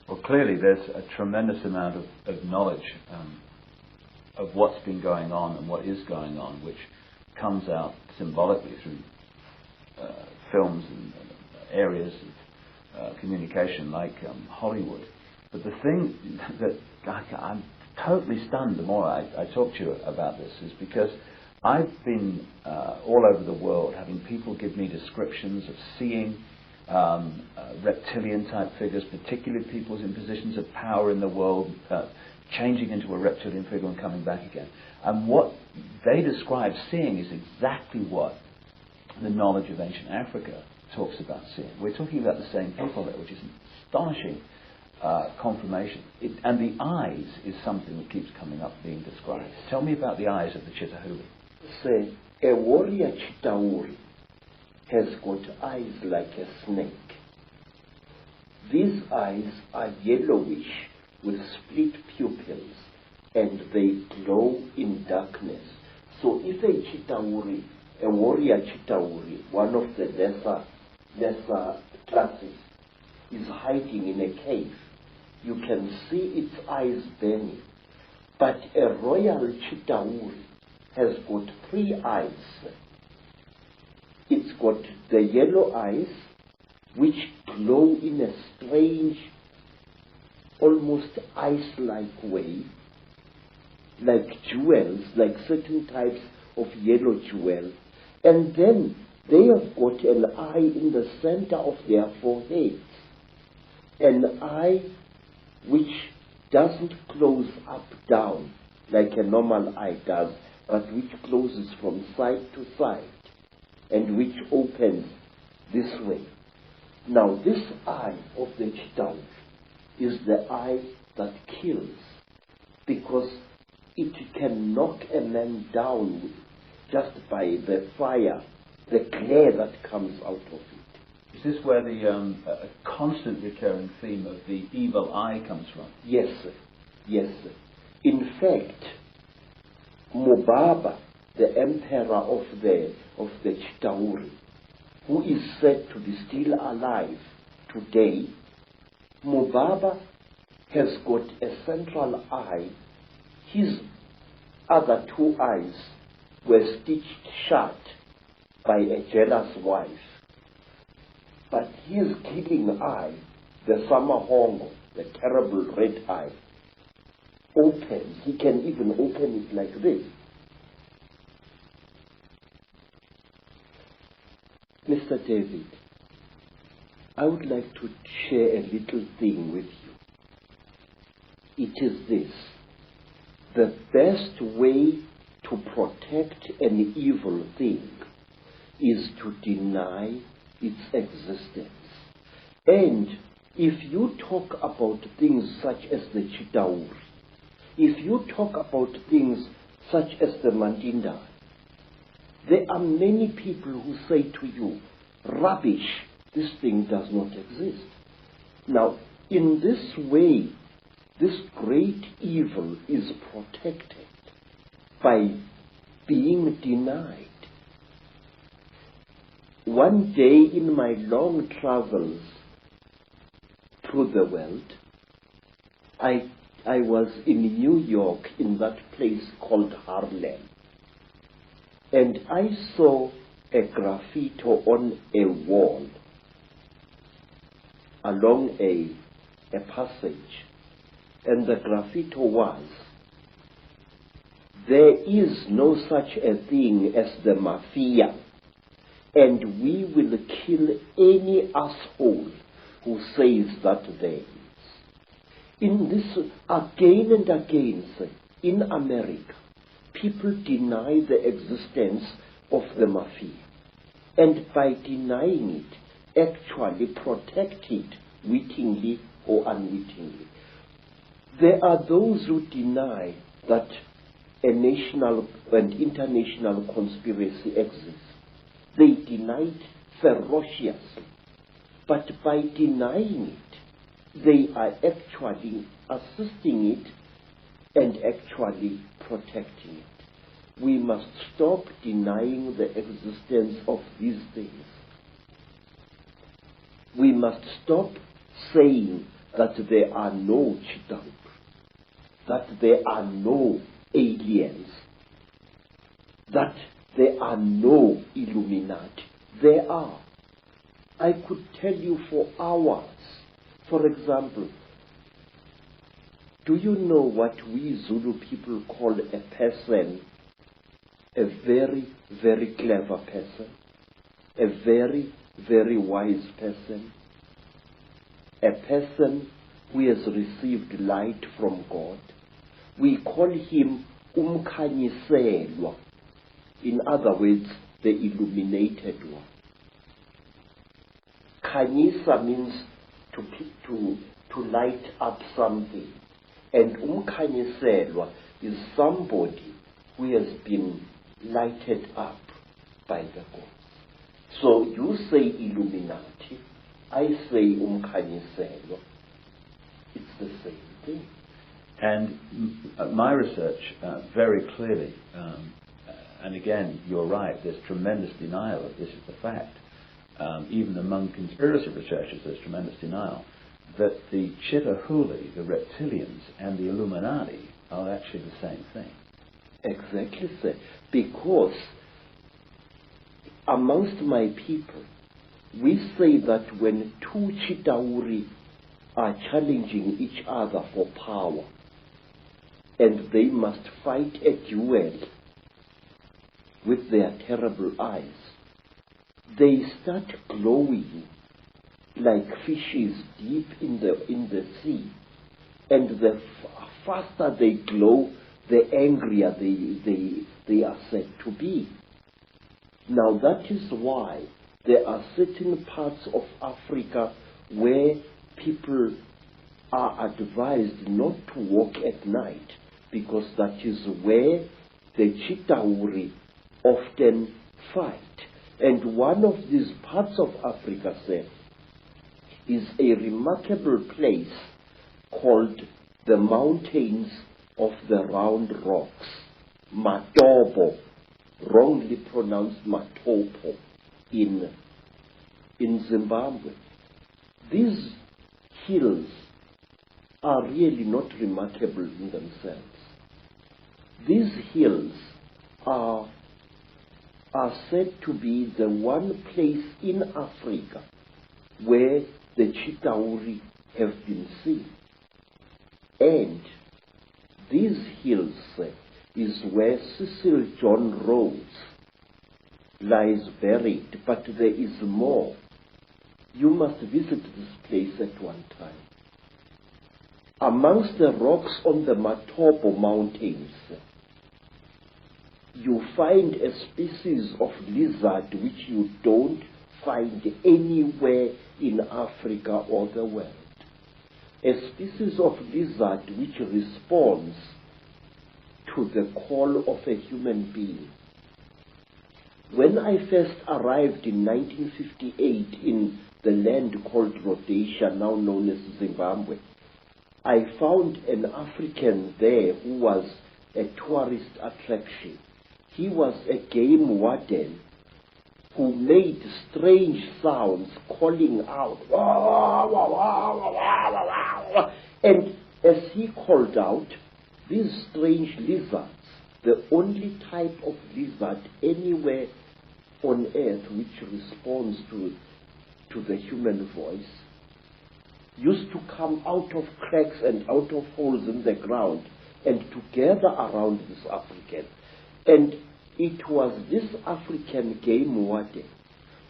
Well, clearly there's a tremendous amount of knowledge of what's been going on and what is going on, which comes out symbolically through films and areas of communication like Hollywood. But the thing that I'm totally stunned the more I talk to you about this is because I've been all over the world having people give me descriptions of seeing reptilian type figures, particularly people in positions of power in the world, changing into a reptilian figure and coming back again. And what they describe seeing is exactly what the knowledge of ancient Africa talks about seeing. We're talking about the same people there, which is an astonishing confirmation. And the eyes is something that keeps coming up being described. Tell me about the eyes of the Chitauri. Say, a warrior Chitauri has got eyes like a snake. These eyes are yellowish with split pupils and they glow in darkness. So if a warrior Chitauri, one of the lesser classes, is hiding in a cave, you can see its eyes burning. But a royal Chitauri has got 3 eyes. It's got the yellow eyes, which glow in a strange, almost ice-like way, like jewels, like certain types of yellow jewel. And then They have got an eye in the center of their foreheads, an eye which doesn't close up down like a normal eye does, but which closes from side to side and which opens this way. Now this eye of the Chitauri is the eye that kills, because it can knock a man down just by the fire, the glare that comes out of it. Is this where the constant recurring theme of the evil eye comes from? Yes, sir. Yes, sir. In fact, Mubaba, the emperor of the Chitauri, who is said to be still alive today, Mubaba has got a central eye. His other two eyes were stitched shut by a jealous wife. But his killing eye, the Samahongo, the terrible red eye, opens. He can even open it like this. Mr. David, I would like to share a little thing with you. It is this: the best way to protect an evil thing is to deny its existence. And if you talk about things such as the Chitauri, if you talk about things such as the Mandinda, there are many people who say to you, rubbish, this thing does not exist. Now, in this way, this great evil is protected by being denied. One day in my long travels through the world, I was in New York, in that place called Harlem, and I saw a graffiti on a wall along a passage, and the graffiti was, "There is no such a thing as the mafia, and we will kill any asshole who says that there is." In this, again and again, in America, people deny the existence of the mafia, and by denying it, actually protect it wittingly or unwittingly. There are those who deny that a national and international conspiracy exists. They deny it ferociously, but by denying it, they are actually assisting it and actually protecting it. We must stop denying the existence of these things. We must stop saying that there are no Chitauri, that there are no aliens, that there are no Illuminati. There are. I could tell you for hours. For example, do you know what we Zulu people call a person? A very, very clever person. A very, very wise person. A person who has received light from God. We call him Umkhanyiselwa. In other words, the illuminated one. Khanyisa means to light up something. And Umkhanyiselwa is somebody who has been lighted up by the gods. So you say Illuminati, I say Umkhanyiselwa. It's the same thing. And my research very clearly, and again, you're right, there's tremendous denial of this is the fact. Even among conspiracy researchers, there's tremendous denial that the Chitauri, the reptilians, and the Illuminati are actually the same thing. Exactly, sir. Because amongst my people, we say that when two Chitauri are challenging each other for power, and they must fight a duel with their terrible eyes, they start glowing like fishes deep in the sea. And the faster they glow, the angrier they are said to be. Now that is why there are certain parts of Africa where people are advised not to walk at night, because that is where the Chitauri often fight. And one of these parts of Africa, sir, is a remarkable place called the Mountains of the Round Rocks, Matopo, wrongly pronounced Matopo, in Zimbabwe. These hills are really not remarkable in themselves. These hills are said to be the one place in Africa where the Chitauri have been seen. And these hills is where Cecil John Rhodes lies buried, but there is more. You must visit this place at one time. Amongst the rocks on the Matopo Mountains, you find a species of lizard which you don't find anywhere in Africa or the world. A species of lizard which responds to the call of a human being. When I first arrived in 1958 in the land called Rhodesia, now known as Zimbabwe, I found an African there who was a tourist attraction. He was a game warden who made strange sounds calling out. And as he called out, these strange lizards, the only type of lizard anywhere on earth which responds to the human voice, used to come out of cracks and out of holes in the ground and to gather around this African. And it was this African game warden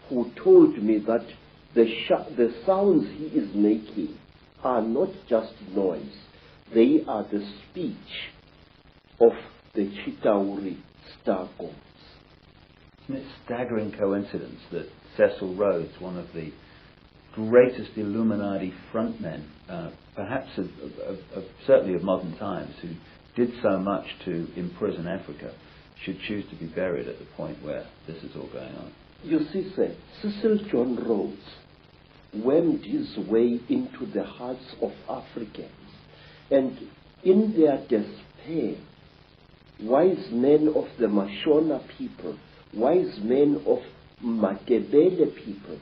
who told me that the sounds he is making are not just noise. They are the speech of the Chitauri star gods. Isn't it a staggering coincidence that Cecil Rhodes, one of the greatest Illuminati frontmen, perhaps certainly of modern times, who did so much to imprison Africa, should choose to be buried at the point where this is all going on? You see, sir, Cecil John Rhodes wormed his way into the hearts of Africans, and in their despair, wise men of the Mashona people, wise men of Matebele people,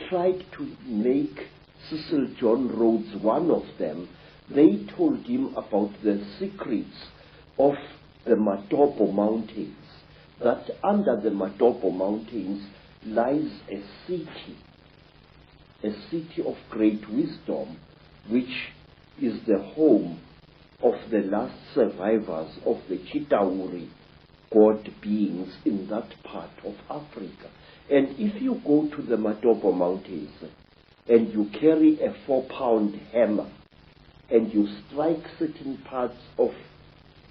tried to make Cecil John Rhodes one of them. They told him about the secrets of the Matopo Mountains, that under the Matopo Mountains lies a city of great wisdom, which is the home of the last survivors of the Chitauri god beings in that part of Africa. And if you go to the Matopo Mountains and you carry a 4-pound hammer and you strike certain parts of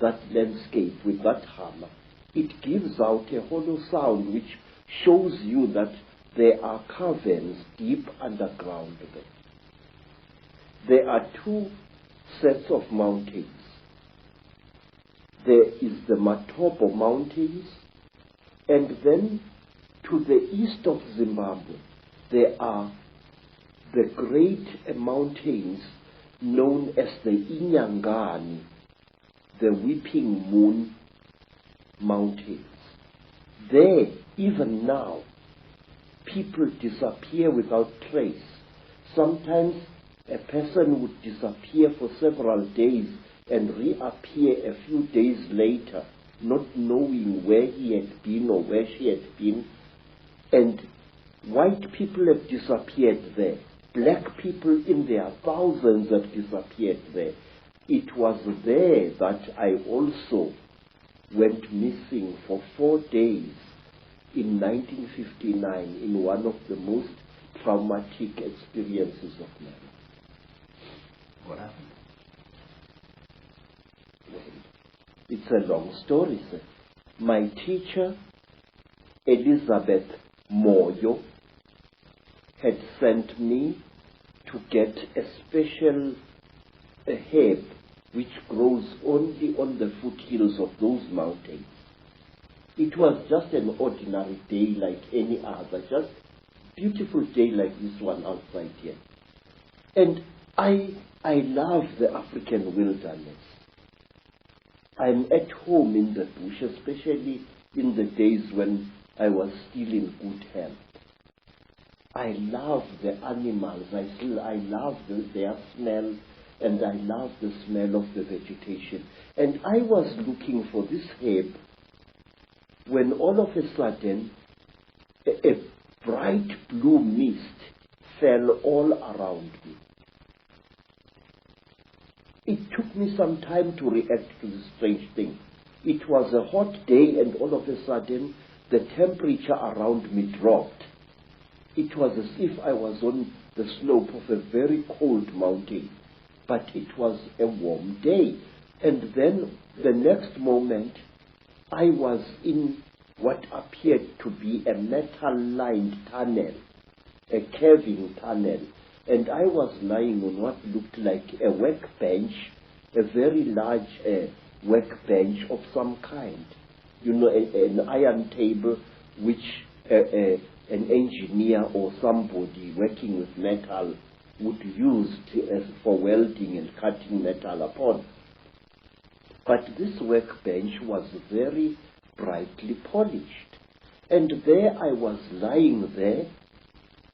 that landscape with that hammer, it gives out a hollow sound which shows you that there are caverns deep underground there. There are two sets of mountains. There is the Matopo Mountains, and then to the east of Zimbabwe, there are the great mountains known as the Inyangani, the Weeping Moon Mountains. There, even now, people disappear without trace. Sometimes a person would disappear for several days and reappear a few days later, not knowing where he had been or where she had been. And white people have disappeared there. Black people in their thousands have disappeared there. It was there that I also went missing for 4 days in 1959 in one of the most traumatic experiences of my life. What happened? Well, it's a long story, sir. My teacher, Elizabeth Moyo, had sent me to get a special herb which grows only on the foothills of those mountains. It was just an ordinary day like any other, just beautiful day like this one outside here. And I love the African wilderness. I'm at home in the bush, especially in the days when I was still in good health. I love the animals. I love their smell, and I love the smell of the vegetation. And I was looking for this herb when all of a sudden a bright blue mist fell all around me. It took me some time to react to this strange thing. It was a hot day, and all of a sudden the temperature around me dropped. It was as if I was on the slope of a very cold mountain, but it was a warm day. And then the next moment, I was in what appeared to be a metal-lined tunnel, a caving tunnel, and I was lying on what looked like a workbench, a very large workbench of some kind. You know, an iron table which an engineer or somebody working with metal would use for welding and cutting metal upon. But this workbench was very brightly polished. And there I was lying there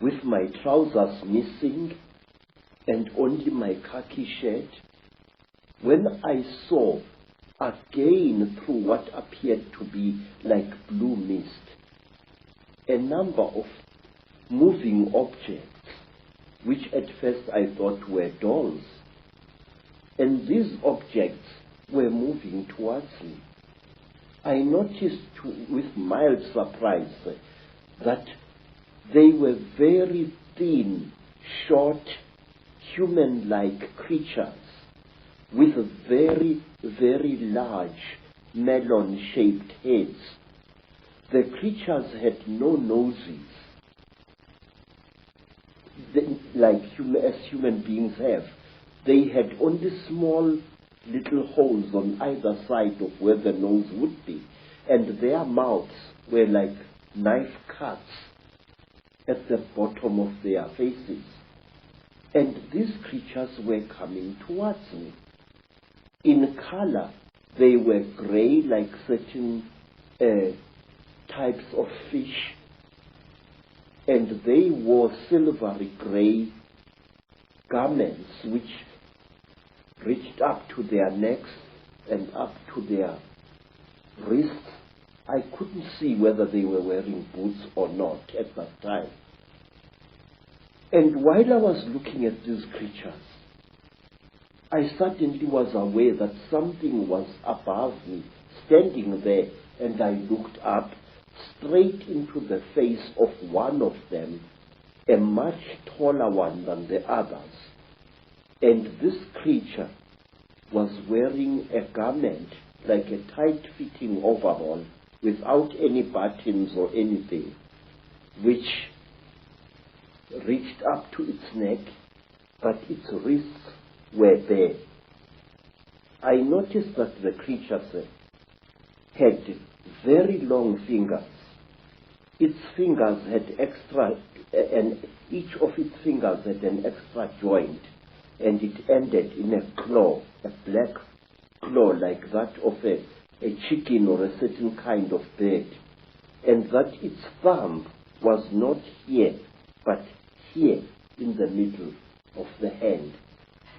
with my trousers missing and only my khaki shirt, when I saw again through what appeared to be like blue mist a number of moving objects, which at first I thought were dolls. And these objects were moving towards me. I noticed with mild surprise that they were very thin, short, human-like creatures with very, very large melon-shaped heads. The creatures had no noses, as human beings have. They had only small little holes on either side of where the nose would be, and their mouths were like knife cuts at the bottom of their faces. And these creatures were coming towards me. In color, they were gray, like certain types of fish, and they wore silvery gray garments which reached up to their necks and up to their wrists. I couldn't see whether they were wearing boots or not at that time. And while I was looking at these creatures, I suddenly was aware that something was above me, standing there, and I looked up straight into the face of one of them, a much taller one than the others. And this creature was wearing a garment like a tight-fitting overall without any buttons or anything, which reached up to its neck, but its wrists were bare. I noticed that the creatures had very long fingers. Its fingers had and each of its fingers had an extra joint, and it ended in a claw, a black claw like that of a chicken or a certain kind of bird, and that its thumb was not here, but here in the middle of the hand.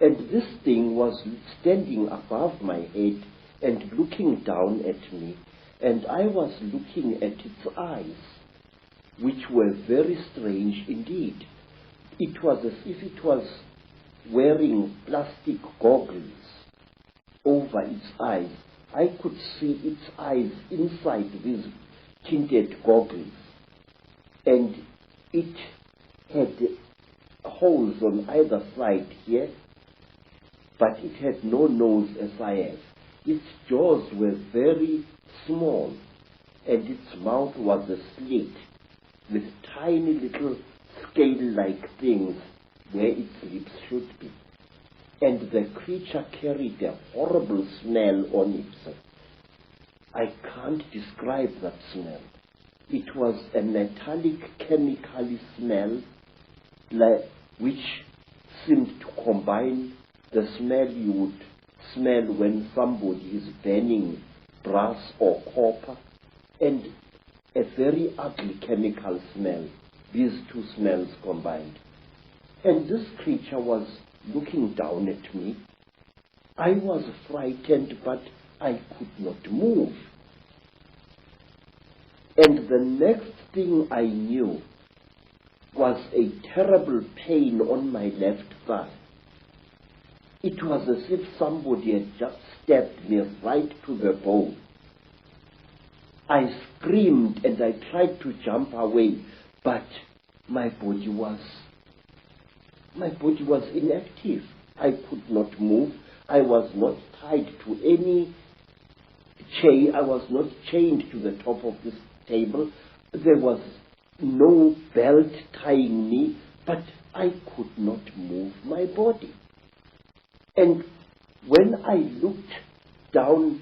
And this thing was standing above my head and looking down at me, and I was looking at its eyes, which were very strange indeed. It was as if it was wearing plastic goggles over its eyes. I could see its eyes inside these tinted goggles. and it had holes on either side here, but it had no nose as I have. Its jaws were very small, and its mouth was a slit with tiny little scale-like things where its lips should be. And the creature carried a horrible smell on it. I can't describe that smell. It was a metallic chemical smell which seemed to combine the smell you would smell when somebody is burning brass or copper and a very ugly chemical smell, these two smells combined. And this creature was looking down at me. I was frightened, but I could not move. And the next thing I knew was a terrible pain on my left thigh. It was as if somebody had just stabbed me right to the bone. I screamed and I tried to jump away, but my body was inactive. I could not move. I was not tied to any chain. I was not chained to the top of this table. There was no belt tying me, but I could not move my body. And when I looked down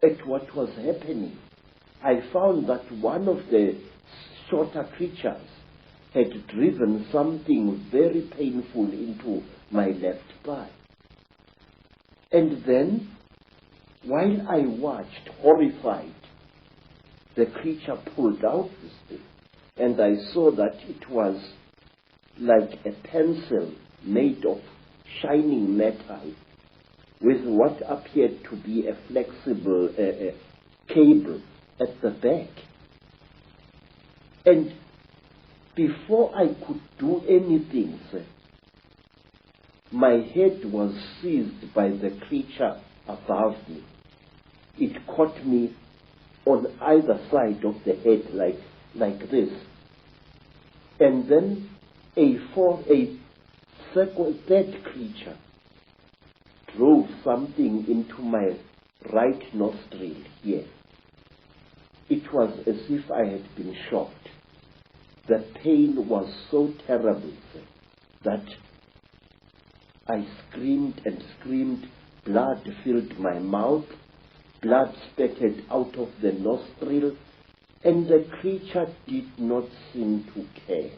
at what was happening, I found that one of the shorter creatures had driven something very painful into my left thigh. And then, while I watched, horrified, the creature pulled out this thing, and I saw that it was like a pencil made of shining metal with what appeared to be a flexible cable at the back. And before I could do anything, sir, my head was seized by the creature above me. It caught me on either side of the head like this. And then a third creature drove something into my right nostril here. It was as if I had been shot. The pain was so terrible, sir, that I screamed and screamed. Blood filled my mouth. Blood spattered out of the nostril, and the creature did not seem to care.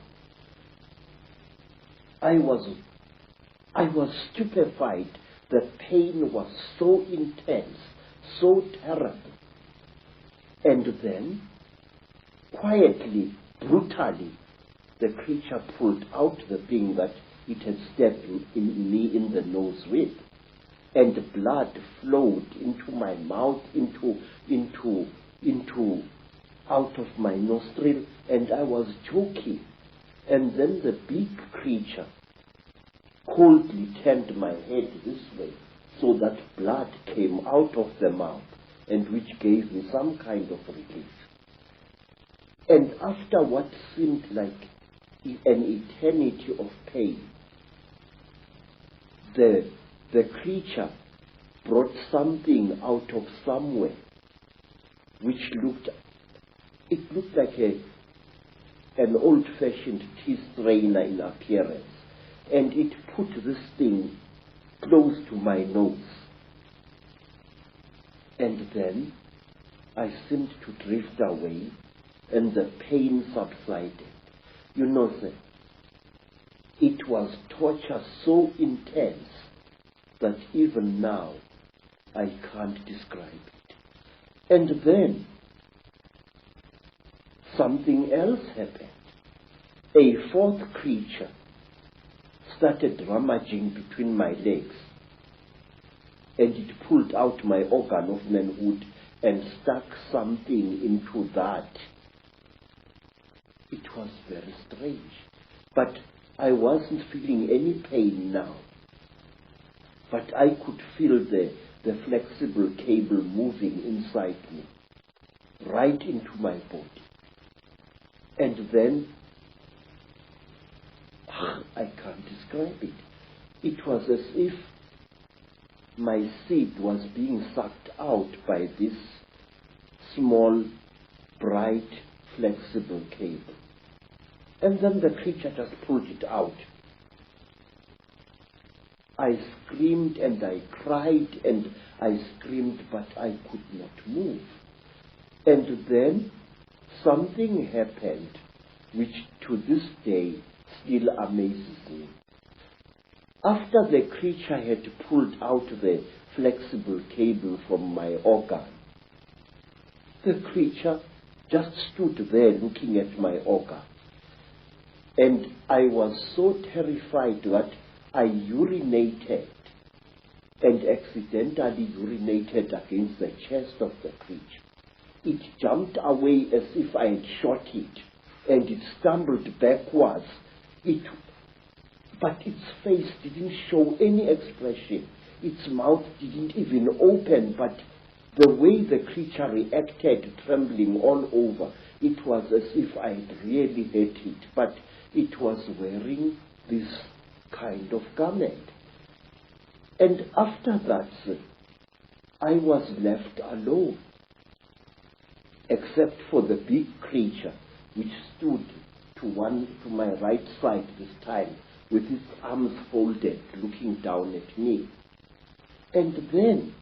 I was stupefied. The pain was so intense, so terrible. And then, quietly, brutally, the creature pulled out the thing that it had stabbed me in the nose with, and blood flowed into my mouth, out of my nostril, and I was choking. And then the big creature coldly turned my head this way, so that blood came out of the mouth, and which gave me some kind of relief. And after what seemed like an eternity of pain, the creature brought something out of somewhere, which looked like an old-fashioned tea strainer in appearance, and it put this thing close to my nose. And then I seemed to drift away, and the pain subsided. You know, sir, it was torture so intense that even now I can't describe it. And then something else happened. A fourth creature started rummaging between my legs, and it pulled out my organ of manhood and stuck something into that. It was very strange, but I wasn't feeling any pain now. But I could feel the flexible cable moving inside me, right into my body. And then I can't describe it. It was as if my seed was being sucked out by this small, bright, flexible cable. And then the creature just pulled it out. I screamed and I cried and I screamed, but I could not move. And then something happened which to this day still amazes me. After the creature had pulled out the flexible cable from my organ, the creature just stood there looking at my organ. And I was so terrified that I urinated and accidentally urinated against the chest of the creature. It jumped away as if I had shot it, and it stumbled backwards. But its face didn't show any expression. Its mouth didn't even open, but the way the creature reacted, trembling all over, it was as if I had really hurt it, but it was wearing this kind of garment. And after that, I was left alone, except for the big creature, which stood to my right side this time, with his arms folded, looking down at me. And then,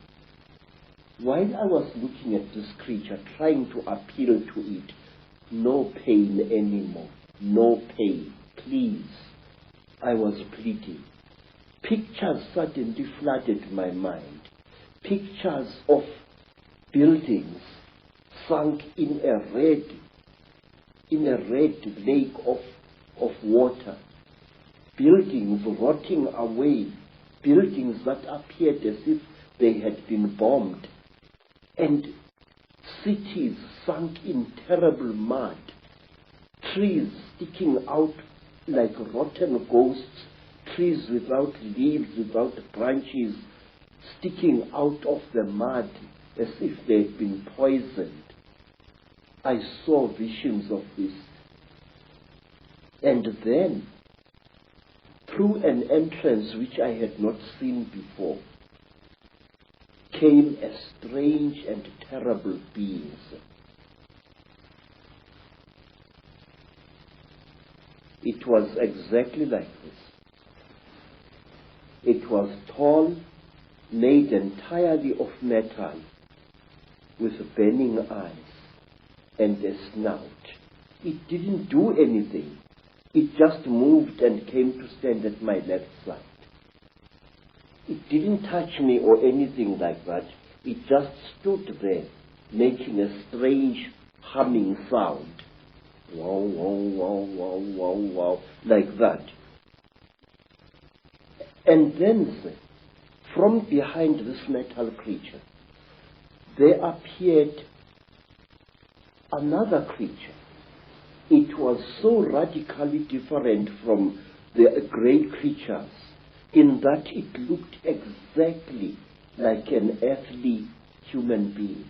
while I was looking at this creature, trying to appeal to it, no pain anymore, no pain, please, I was pleading. Pictures suddenly flooded my mind. Pictures of buildings sunk in a red lake of water. Buildings rotting away. Buildings that appeared as if they had been bombed. And cities sunk in terrible mud. Trees sticking out like rotten ghosts, trees without leaves, without branches, sticking out of the mud as if they had been poisoned. I saw visions of this. And then, through an entrance which I had not seen before, came a strange and terrible being. It was exactly like this. It was tall, made entirely of metal, with burning eyes and a snout. It didn't do anything. It just moved and came to stand at my left side. It didn't touch me or anything like that. It just stood there, making a strange humming sound. Wow, wow, wow, wow, wow, wow, like that. And then, from behind this metal creature, there appeared another creature. It was so radically different from the great creatures in that it looked exactly like an earthly human being.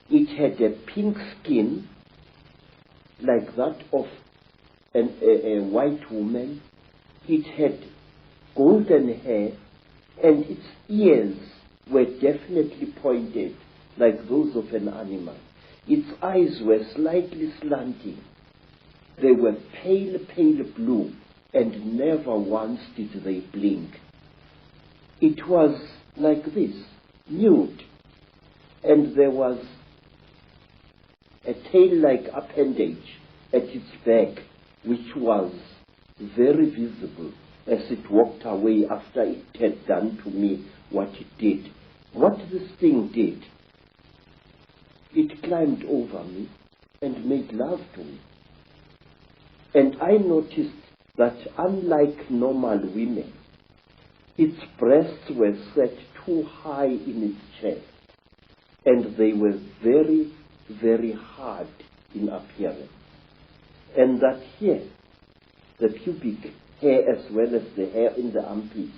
It had a pink skin, like that of a white woman. It had golden hair, and its ears were definitely pointed like those of an animal. Its eyes were slightly slanting. They were pale, pale blue, and never once did they blink. It was like this, nude, and there was a tail-like appendage at its back, which was very visible as it walked away after it had done to me what it did. What this thing did, it climbed over me and made love to me. And I noticed that unlike normal women, its breasts were set too high in its chest, and they were very, very hard in appearance. And that here, the pubic hair as well as the hair in the armpits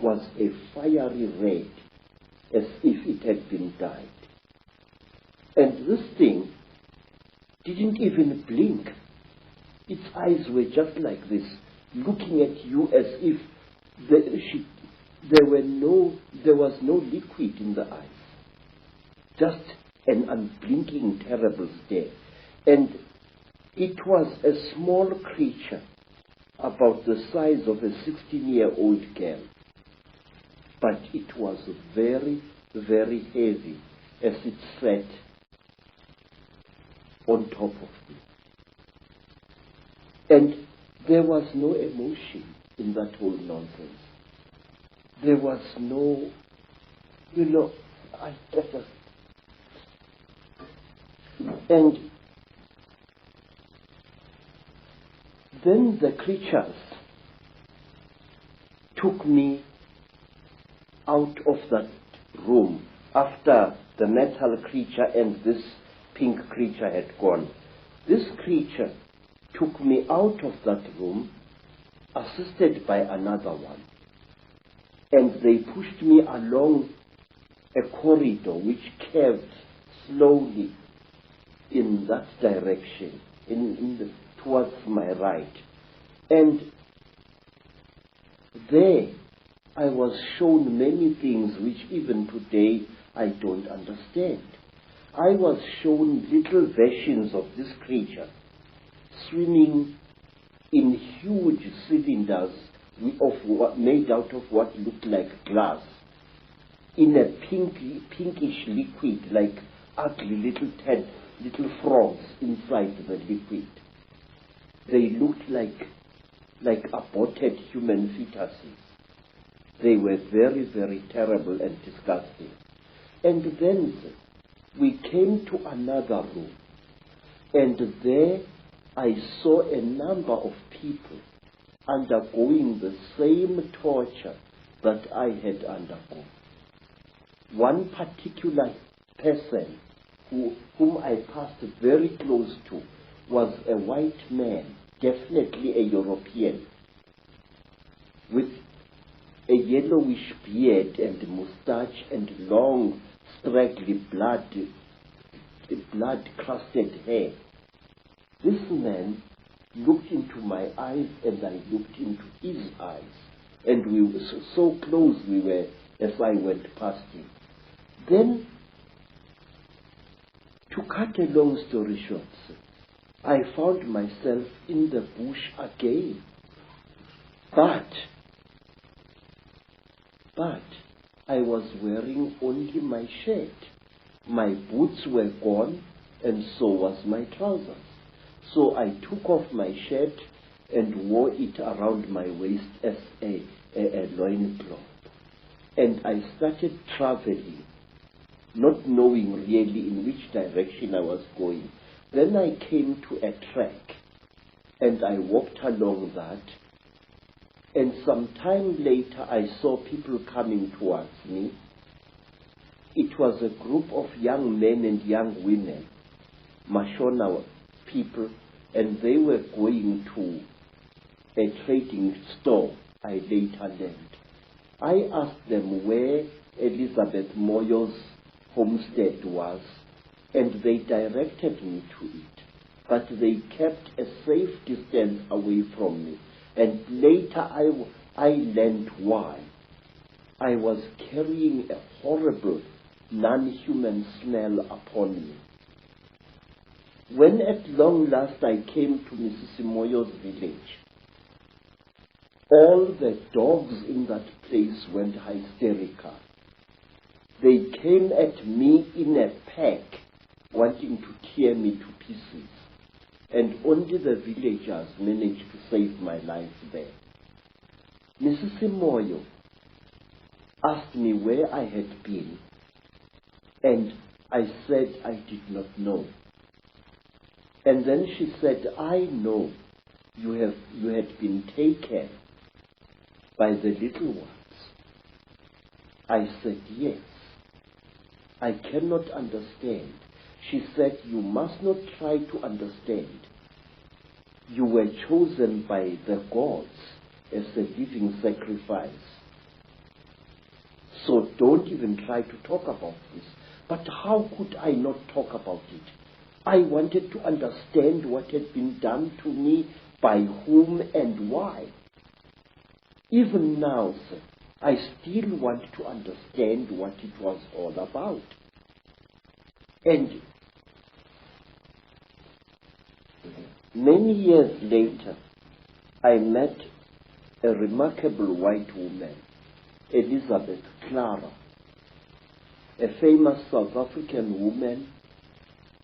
was a fiery red, as if it had been dyed. And this thing didn't even blink. Its eyes were just like this, looking at you as if there was no liquid in the eyes. Just an unblinking, terrible stare. And it was a small creature, about the size of a 16-year-old girl. But it was very, very heavy as it sat on top of me. And there was no emotion in that whole nonsense. There was no, and then the creatures took me out of that room after the metal creature and this pink creature had gone. This creature took me out of that room, assisted by another one. And they pushed me along a corridor which curved slowly in that direction, towards my right. And there I was shown many things which even today I don't understand. I was shown little versions of this creature swimming in huge cylinders made out of what looked like glass, in a pinkish liquid, like ugly little frogs inside the liquid. They looked like aborted human fetuses. They were very, very terrible and disgusting. And then we came to another room, and there I saw a number of people undergoing the same torture that I had undergone. One particular person whom I passed very close to was a white man, definitely a European, with a yellowish beard and moustache and long, straggly blood-crusted hair. This man looked into my eyes and I looked into his eyes, and we were so close we were as I went past him. Then, to cut a long story short, I found myself in the bush again. But I was wearing only my shirt. My boots were gone, and so was my trousers. So I took off my shirt and wore it around my waist as a loincloth. And I started traveling, not knowing really in which direction I was going. Then I came to a track, and I walked along that. And some time later, I saw people coming towards me. It was a group of young men and young women, Mashona people, and they were going to a trading store I later learned. I asked them where Elizabeth Moyo's homestead was, and they directed me to it. But they kept a safe distance away from me. And later I learned why. I was carrying a horrible, non-human smell upon me. When at long last I came to Mrs. Moyo's village, all the dogs in that place went hysterical. They came at me in a pack, wanting to tear me to pieces. And only the villagers managed to save my life there. Mrs. Moyo asked me where I had been, and I said I did not know. And then she said, I know you had been taken by the little ones. I said, yes. I cannot understand. She said, you must not try to understand. You were chosen by the gods as a living sacrifice. So don't even try to talk about this. But how could I not talk about it? I wanted to understand what had been done to me, by whom and why. Even now, sir, I still want to understand what it was all about. And many years later, I met a remarkable white woman, Elizabeth Clara, a famous South African woman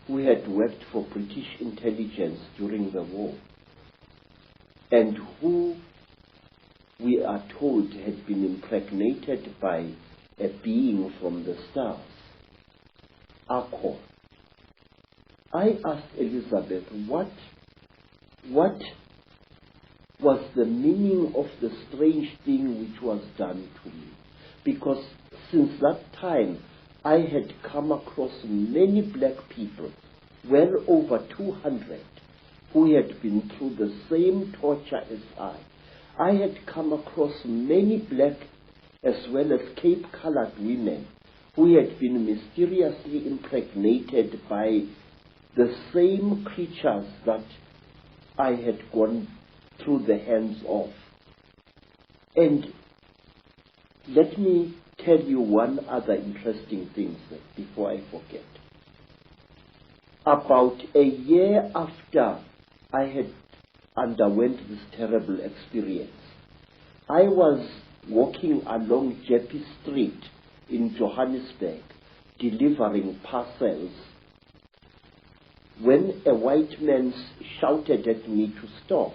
who had worked for British intelligence during the war, and who, we are told, had been impregnated by a being from the stars, Akon. I asked Elizabeth what was the meaning of the strange thing which was done to me, because since that time I had come across many black people, well over 200, who had been through the same torture as I. I had come across many black as well as Cape-colored women who had been mysteriously impregnated by the same creatures that I had gone through the hands of. And let me tell you one other interesting thing, sir, before I forget. About a year after I had underwent this terrible experience, I was walking along Jeppe Street in Johannesburg, delivering parcels, when a white man shouted at me to stop.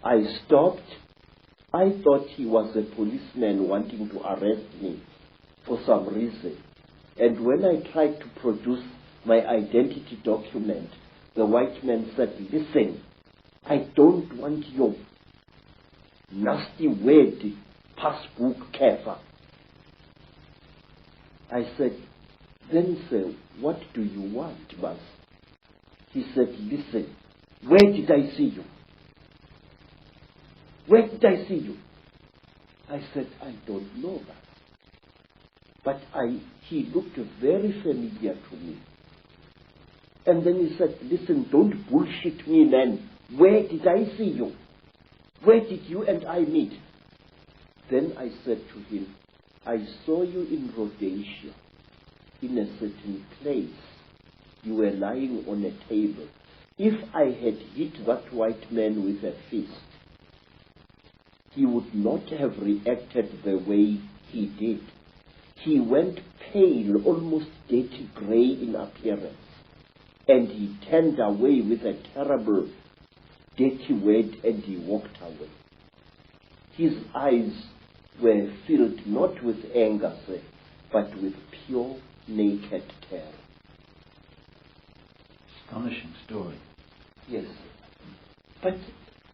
I stopped. I thought he was a policeman wanting to arrest me for some reason. And when I tried to produce my identity document, the white man said, "Listen, I don't want your nasty word, passbook kefa." I said, "Then, sir, what do you want, boss?" He said, "Listen, where did I see you? Where did I see you?" I said, "I don't know that." But he looked very familiar to me. And then he said, "Listen, don't bullshit me, man. Where did I see you? Where did you and I meet?" Then I said to him, "I saw you in Rhodesia, in a certain place. You were lying on a table. If I had hit that white man with a fist, he would not have reacted the way he did. He went pale, almost dirty grey in appearance, and he turned away with a terrible, dirty word, and he walked away. His eyes were filled not with anger, sir, but with pure, naked terror." Astonishing story. Yes, but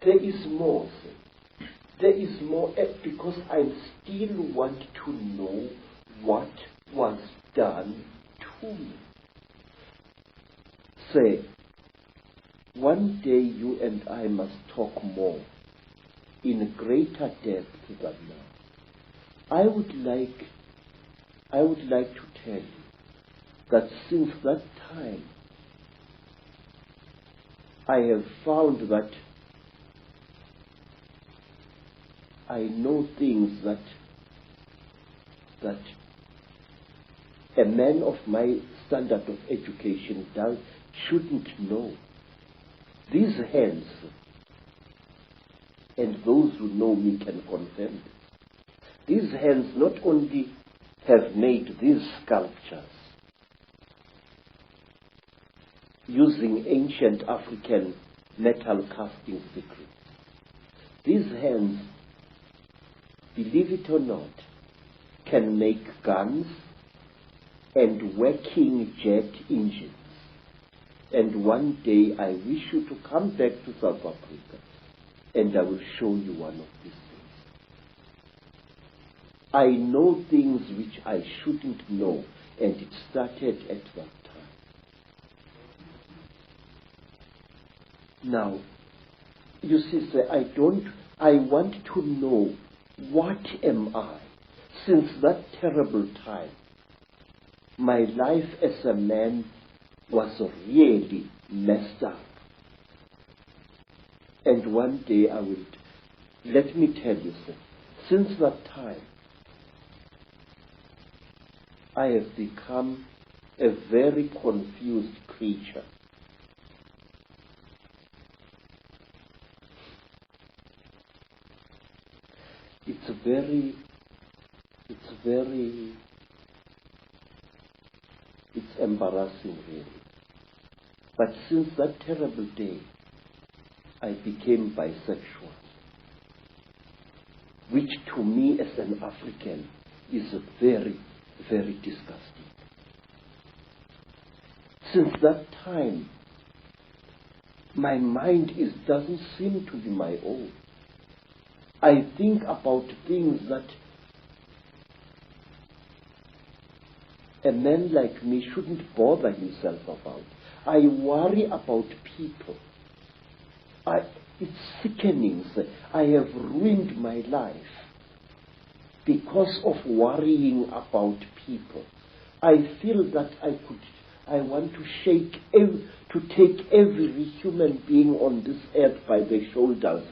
there is more, sir. There is more, because I still want to know what was done to me. Say, one day you and I must talk more, in greater depth than now. I would like to tell you that since that time, I have found that I know things that a man of my standard of education shouldn't know. These hands, and those who know me can confirm this, these hands not only have made these sculptures using ancient African metal casting secrets. These hands, believe it or not, can make guns and working jet engines. And one day I wish you to come back to South Africa and I will show you one of these things. I know things which I shouldn't know, and it started at that time. Now, you see, sir, I want to know, what am I? Since that terrible time, my life as a man was really messed up. And one day let me tell you, sir, Since that time, I have become a very confused creature. It's embarrassing, really. But since that terrible day, I became bisexual, which to me as an African is very, very disgusting. Since that time, my mind doesn't seem to be my own. I think about things that a man like me shouldn't bother himself about. I worry about people. It's sickening. I have ruined my life because of worrying about people. I feel that I want to take every human being on this earth by the shoulders,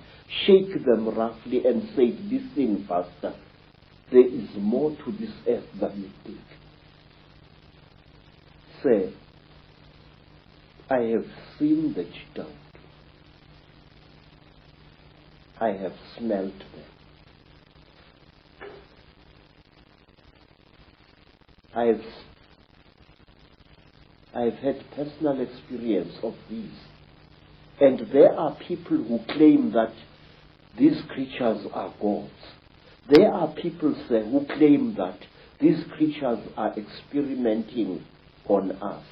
shake them roughly and say, listen, Pastor, there is more to this earth than you think. Say, I have seen the Chitauri. I have smelt them. I have had personal experience of these. And there are people who claim that these creatures are gods. There are people who claim that these creatures are experimenting on us.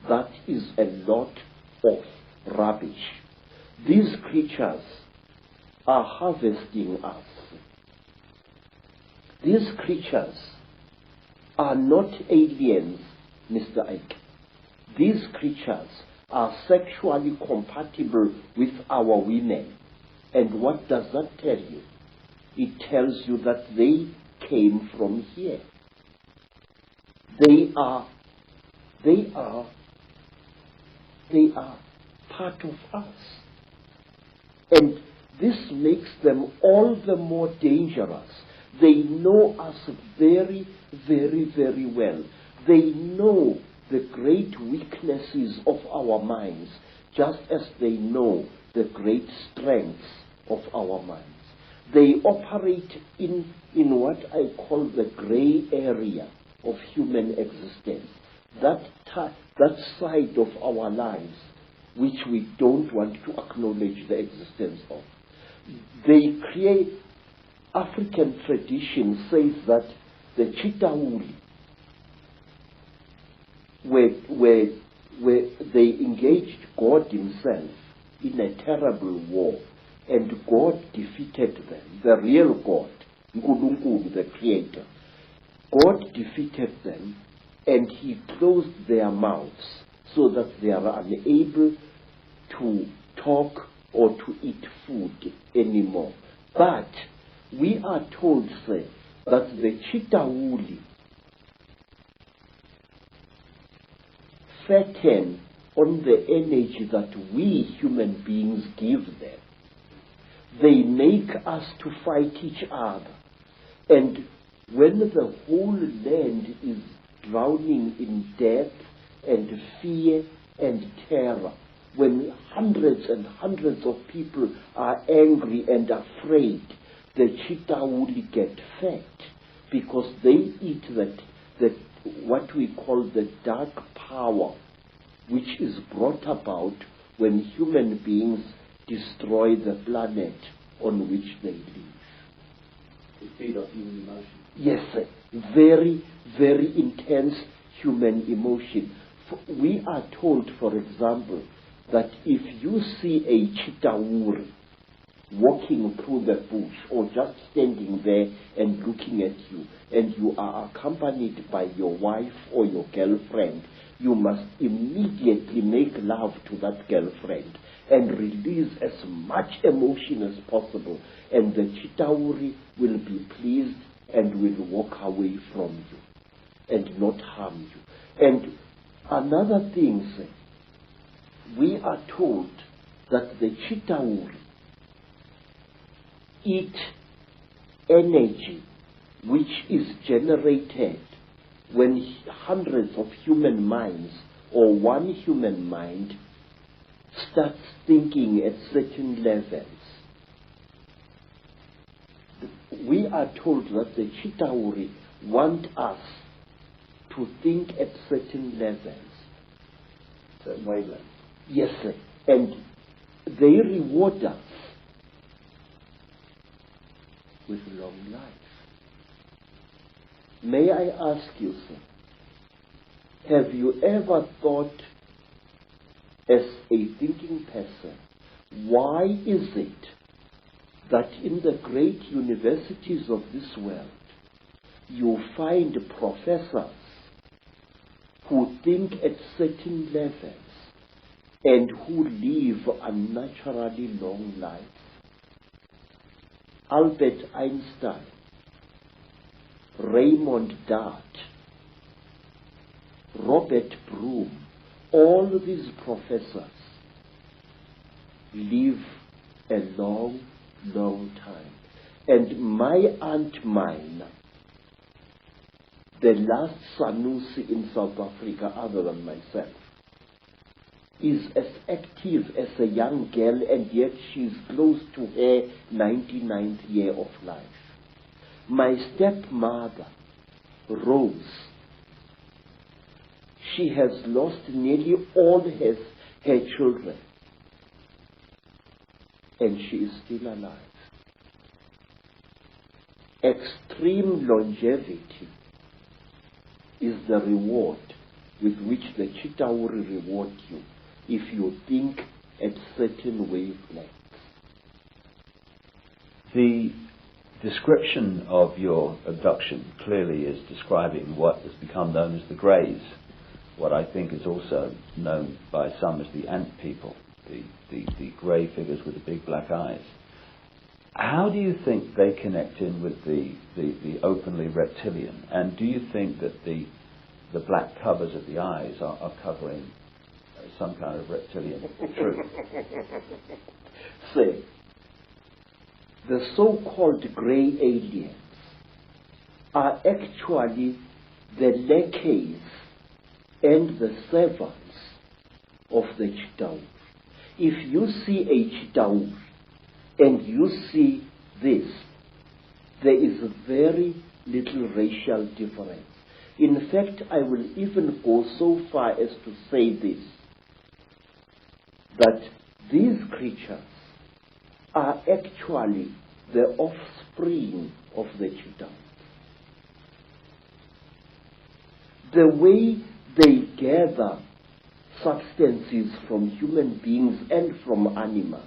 That is a lot of rubbish. These creatures are harvesting us. These creatures are not aliens, Mr. Icke. These creatures are sexually compatible with our women. And what does that tell you? It tells you that they came from here. They are part of us. And this makes them all the more dangerous. They know us very, very, very well. They know the great weaknesses of our minds, just as they know the great strengths of our minds. They operate in what I call the gray area of human existence, that side of our lives which we don't want to acknowledge the existence of. They create, African tradition says that the Chitauri, where they engaged God himself in a terrible war, and God defeated them, the real God, Nkulunkulu, the creator. God defeated them, and he closed their mouths so that they are unable to talk or to eat food anymore. But we are told, sir, that the Chitauri fatten on the energy that we human beings give them. They make us to fight each other. And when the whole land is drowning in death and fear and terror, when hundreds and hundreds of people are angry and afraid, the Chitauri get fat because they eat that what we call the dark power, which is brought about when human beings destroy the planet on which they live. They feed off human emotion. Yes, sir. Very, very intense human emotion. We are told, for example, that if you see a Chitauri walking through the bush or just standing there and looking at you, and you are accompanied by your wife or your girlfriend, you must immediately make love to that girlfriend and release as much emotion as possible, and the Chitauri will be pleased and will walk away from you and not harm you. And another thing, sir, we are told that the Chitauri eat energy which is generated when hundreds of human minds or one human mind starts thinking at certain levels. We are told that the Chitauri want us to think at certain levels. Certain wavelengths. Yes, sir. And they reward us with long life. May I ask you, sir, have you ever thought as a thinking person, why is it that in the great universities of this world you find professors who think at certain levels and who live unnaturally long lives? Albert Einstein, Raymond Dart, Robert Broom, all these professors live a long, long time. And my Aunt Mine, the last Sanusi in South Africa other than myself, is as active as a young girl, and yet she's close to her 99th year of life. My stepmother, Rose, she has lost nearly all her children, and she is still alive. Extreme longevity is the reward with which the Chitauri reward you if you think at certain wavelengths. The description of your abduction clearly is describing what has become known as the Greys, what I think is also known by some as the ant people, the grey figures with the big black eyes. How do you think they connect in with the openly reptilian? And do you think that the black covers of the eyes are covering some kind of reptilian truth? Say, the so-called grey aliens are actually the lackeys and the servants of the Chitauri. If you see a Chitauri and you see this, there is very little racial difference. In fact, I will even go so far as to say this, that these creatures are actually the offspring of the Chitauri. The way they gather substances from human beings and from animals,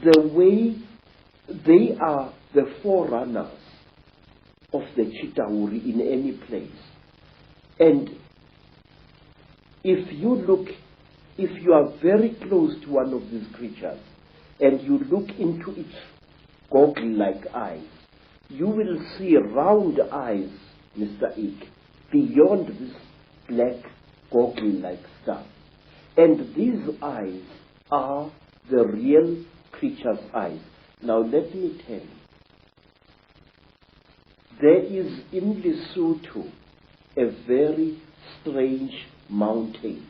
the way they are the forerunners of the Chitauri in any place. And if you are very close to one of these creatures and you look into its goggle-like eyes, you will see round eyes, Mr. Icke, beyond this black goggle-like stuff. And these eyes are the real creature's eyes. Now let me tell you, there is in Lesotho a very strange mountain,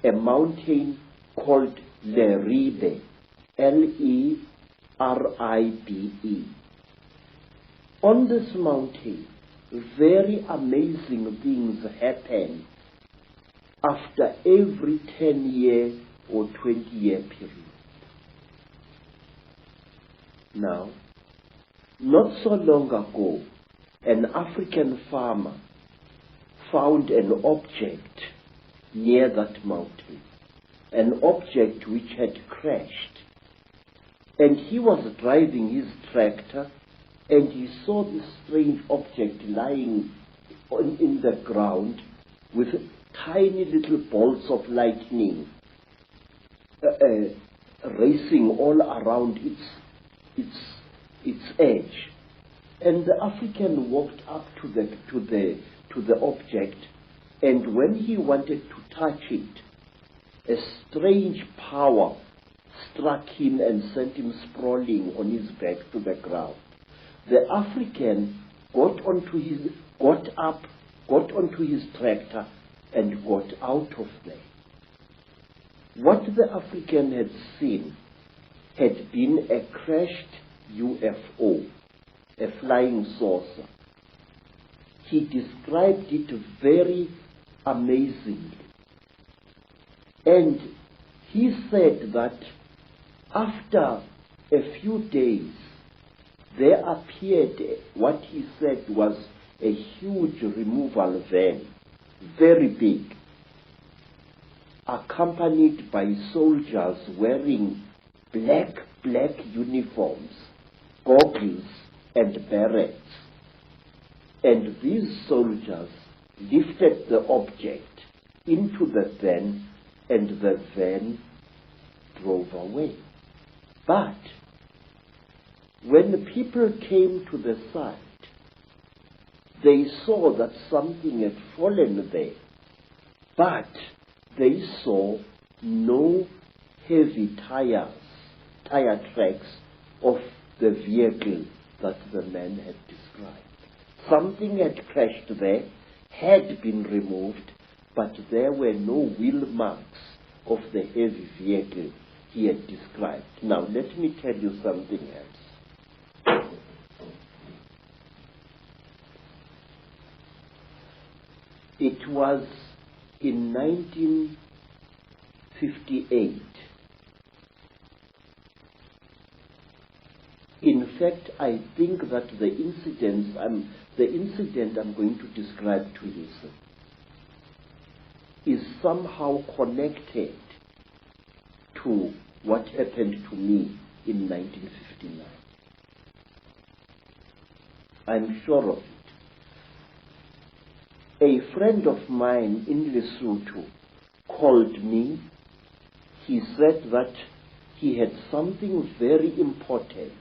a mountain called Leribe, Leribe. On this mountain, very amazing things happen after every 10-year or 20-year period. Now, not so long ago, an African farmer found an object near that mountain, an object which had crashed. And he was driving his tractor, and he saw this strange object lying in the ground with tiny little bolts of lightning racing all around its edge. And the African walked up to the object, and when he wanted to touch it, a strange power struck him and sent him sprawling on his back to the ground. The African got onto his tractor and got out of there. What the African had seen had been a crashed UFO, a flying saucer. He described it very amazingly. And he said that after a few days, there appeared what he said was a huge removal van, very big, accompanied by soldiers wearing black uniforms, goggles and berets. And these soldiers lifted the object into the van, and the van drove away. But when the people came to the side, they saw that something had fallen there, but they saw no heavy tire tracks of the vehicle that the man had described. Something had crashed there, had been removed, but there were no wheel marks of the heavy vehicle he had described. Now, let me tell you something else. It was in 1958. In fact, I think that the incident I'm going to describe to you is somehow connected to what happened to me in 1959. I'm sure of it. A friend of mine in Lesotho called me. He said that he had something very important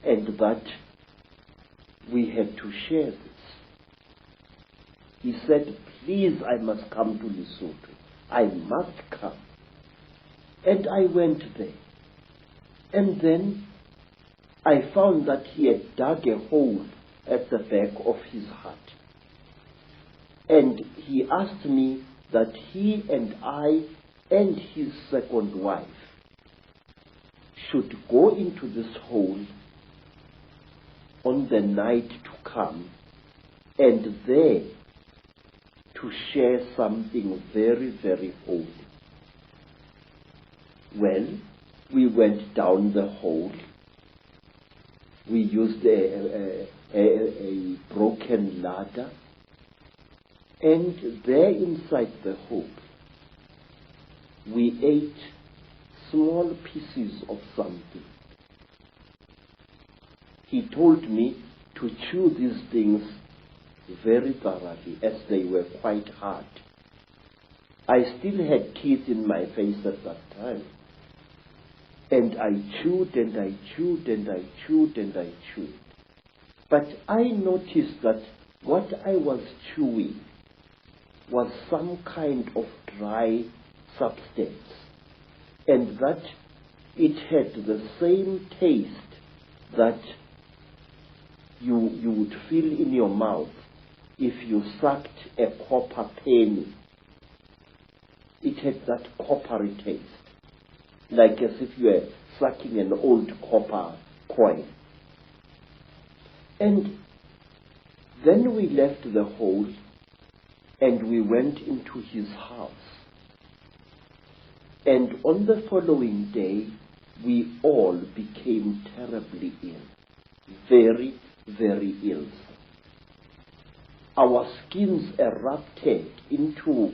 and that we had to share this. He said, please, I must come to Lesotho. I must come. And I went there. And then I found that he had dug a hole at the back of his hut. And he asked me that he and I and his second wife should go into this hole on the night to come and there to share something very, very holy. Well, we went down the hole. We used a broken ladder. And there inside the hole, we ate small pieces of something. He told me to chew these things very thoroughly, as they were quite hard. I still had teeth in my face at that time. And I chewed and I chewed and I chewed and I chewed. But I noticed that what I was chewing was some kind of dry substance, and that it had the same taste that you would feel in your mouth if you sucked a copper penny. It had that coppery taste, like as if you were sucking an old copper coin. And then we left the hole and we went into his house. And on the following day, we all became terribly ill. Very, very ill. Our skins erupted into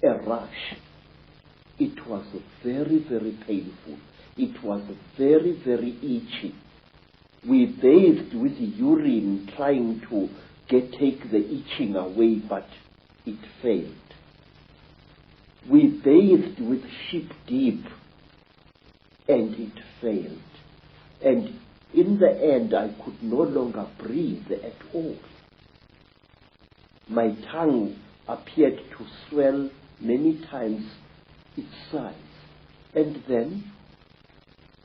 a rash. It was very, very painful. It was very, very itchy. We bathed with urine trying to take the itching away, but it failed. We bathed with sheep dip, and it failed. And in the end, I could no longer breathe at all. My tongue appeared to swell many times its size. And then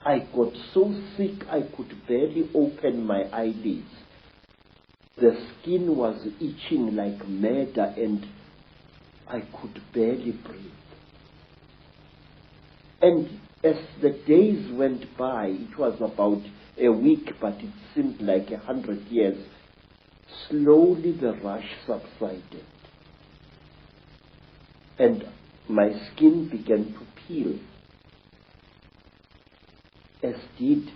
I got so sick I could barely open my eyelids. The skin was itching like mad and I could barely breathe. And as the days went by, it was about a week, but it seemed like 100 years, slowly the rush subsided. And my skin began to peel, as did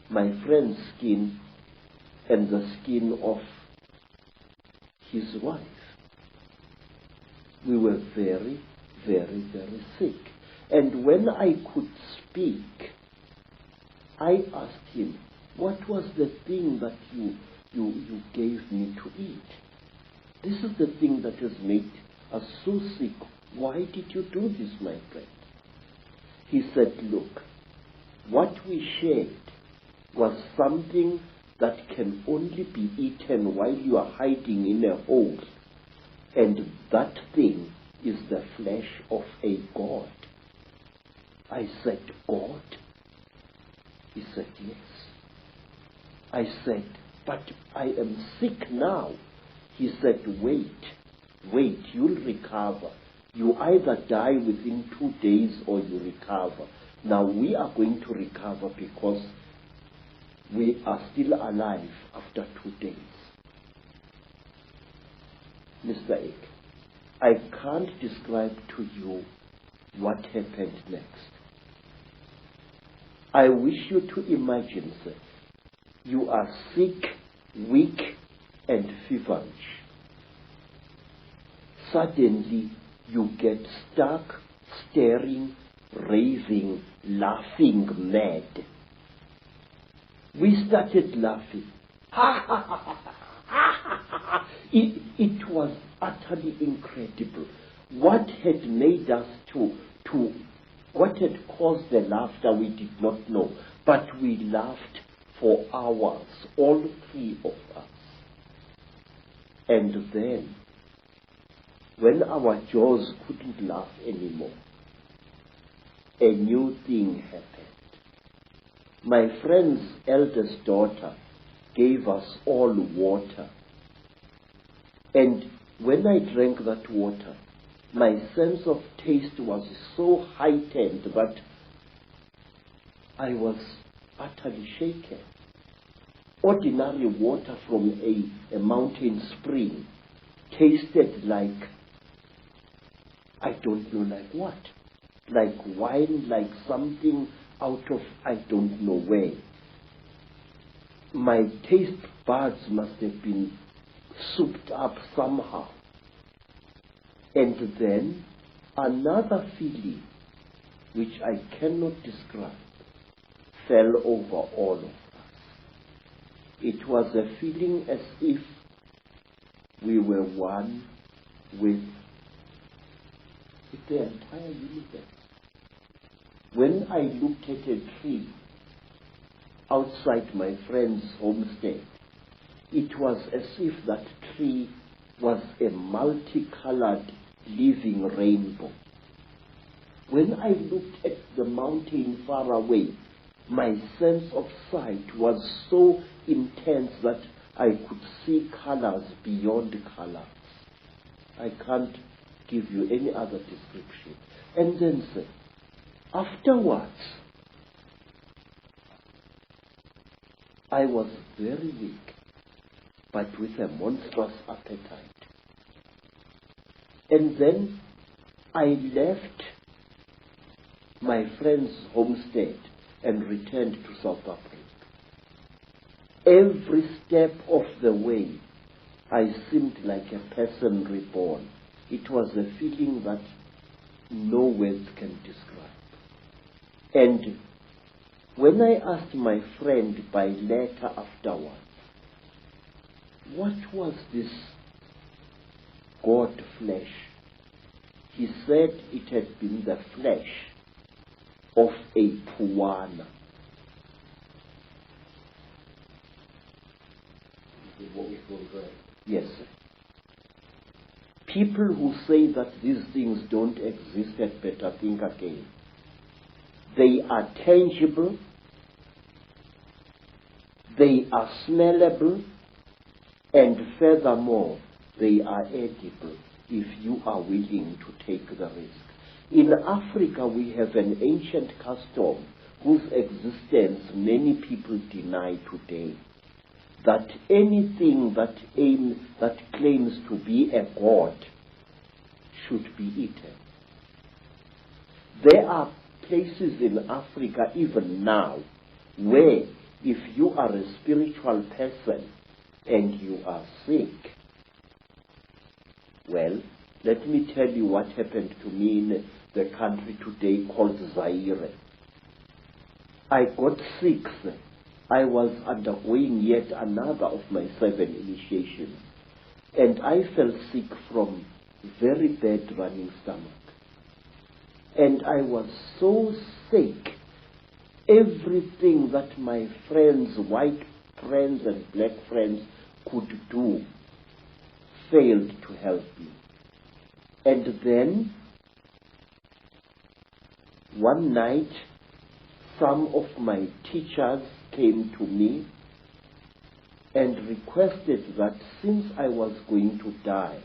my friend's skin and the skin of his wife. We were very, very, very sick. And when I could speak, I asked him, what was the thing that you gave me to eat? This is the thing that has made us so sick. Why did you do this, my friend? He said, look, what we shared was something that can only be eaten while you are hiding in a hole. And that thing is the flesh of a god. I said, God? He said, yes. I said, but I am sick now. He said, wait, you'll recover. You either die within 2 days or you recover. Now we are going to recover because we are still alive after 2 days. Mr. Icke, I can't describe to you what happened next. I wish you to imagine, sir, you are sick, weak, and feverish. Suddenly, you get stuck, staring, raving, laughing mad. We started laughing. It was utterly incredible. What had made us what had caused the laughter we did not know, but we laughed for hours, all three of us. And then, when our jaws couldn't laugh anymore, a new thing happened. My friend's eldest daughter gave us all water. And when I drank that water, my sense of taste was so heightened that I was utterly shaken. Ordinary water from a mountain spring tasted like, I don't know like what, like wine, like something out of I don't know where. My taste buds must have been souped up somehow. And then another feeling, which I cannot describe, fell over all of us. It was a feeling as if we were one with the entire universe. When I looked at a tree outside my friend's homestead, it was as if that tree was a multicolored living rainbow. When I looked at the mountain far away, my sense of sight was so intense that I could see colors beyond colors. I can't give you any other description. And then, sir, afterwards, I was very weak, but with a monstrous appetite. And then I left my friend's homestead and returned to South Africa. Every step of the way, I seemed like a person reborn. It was a feeling that no words can describe. And when I asked my friend by letter afterwards, what was this God flesh? He said it had been the flesh of a puana. What we call grave. Yes, sir. People who say that these things don't exist had better think again. They are tangible, They are smellable, and furthermore, they are edible if you are willing to take the risk. In Africa, we have an ancient custom whose existence many people deny today, that anything that claims to be a god should be eaten. There are places in Africa even now where if you are a spiritual person and you are sick, well, let me tell you what happened to me in the country today called Zaire. I got sick. I was undergoing yet another of my 7 initiations, and I fell sick from very bad running stomach. And I was so sick, everything that my friends, white friends and black friends could do failed to help me. And then, one night, some of my teachers came to me and requested that since I was going to die,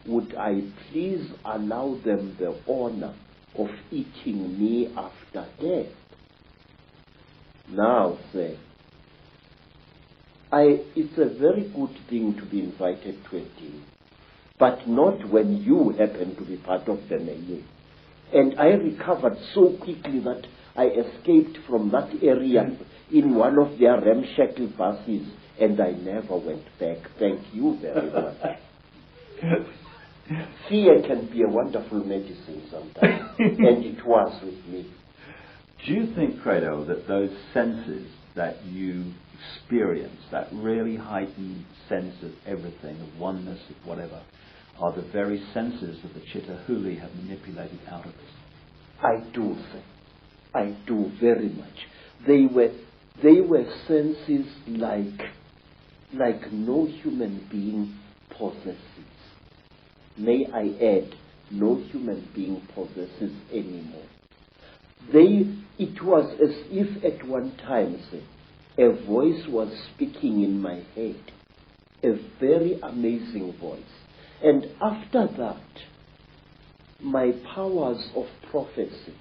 would I please allow them the honor of eating me after death? Now, sir, it's a very good thing to be invited to a dinner, but not when you happen to be part of the menu. And I recovered so quickly that I escaped from that area in one of their ramshackle buses, and I never went back. Thank you very much. Fear can be a wonderful medicine sometimes, and it was with me. Do you think, Credo, that those senses that you experience, that really heightened sense of everything, of oneness, of whatever, are the very senses that the Chitauri have manipulated out of us? I do, sir. I do very much. They were senses like no human being possesses. May I add, no human being possesses anymore. It was as if at one time, sir, a voice was speaking in my head, a very amazing voice. And after that, my powers of prophecy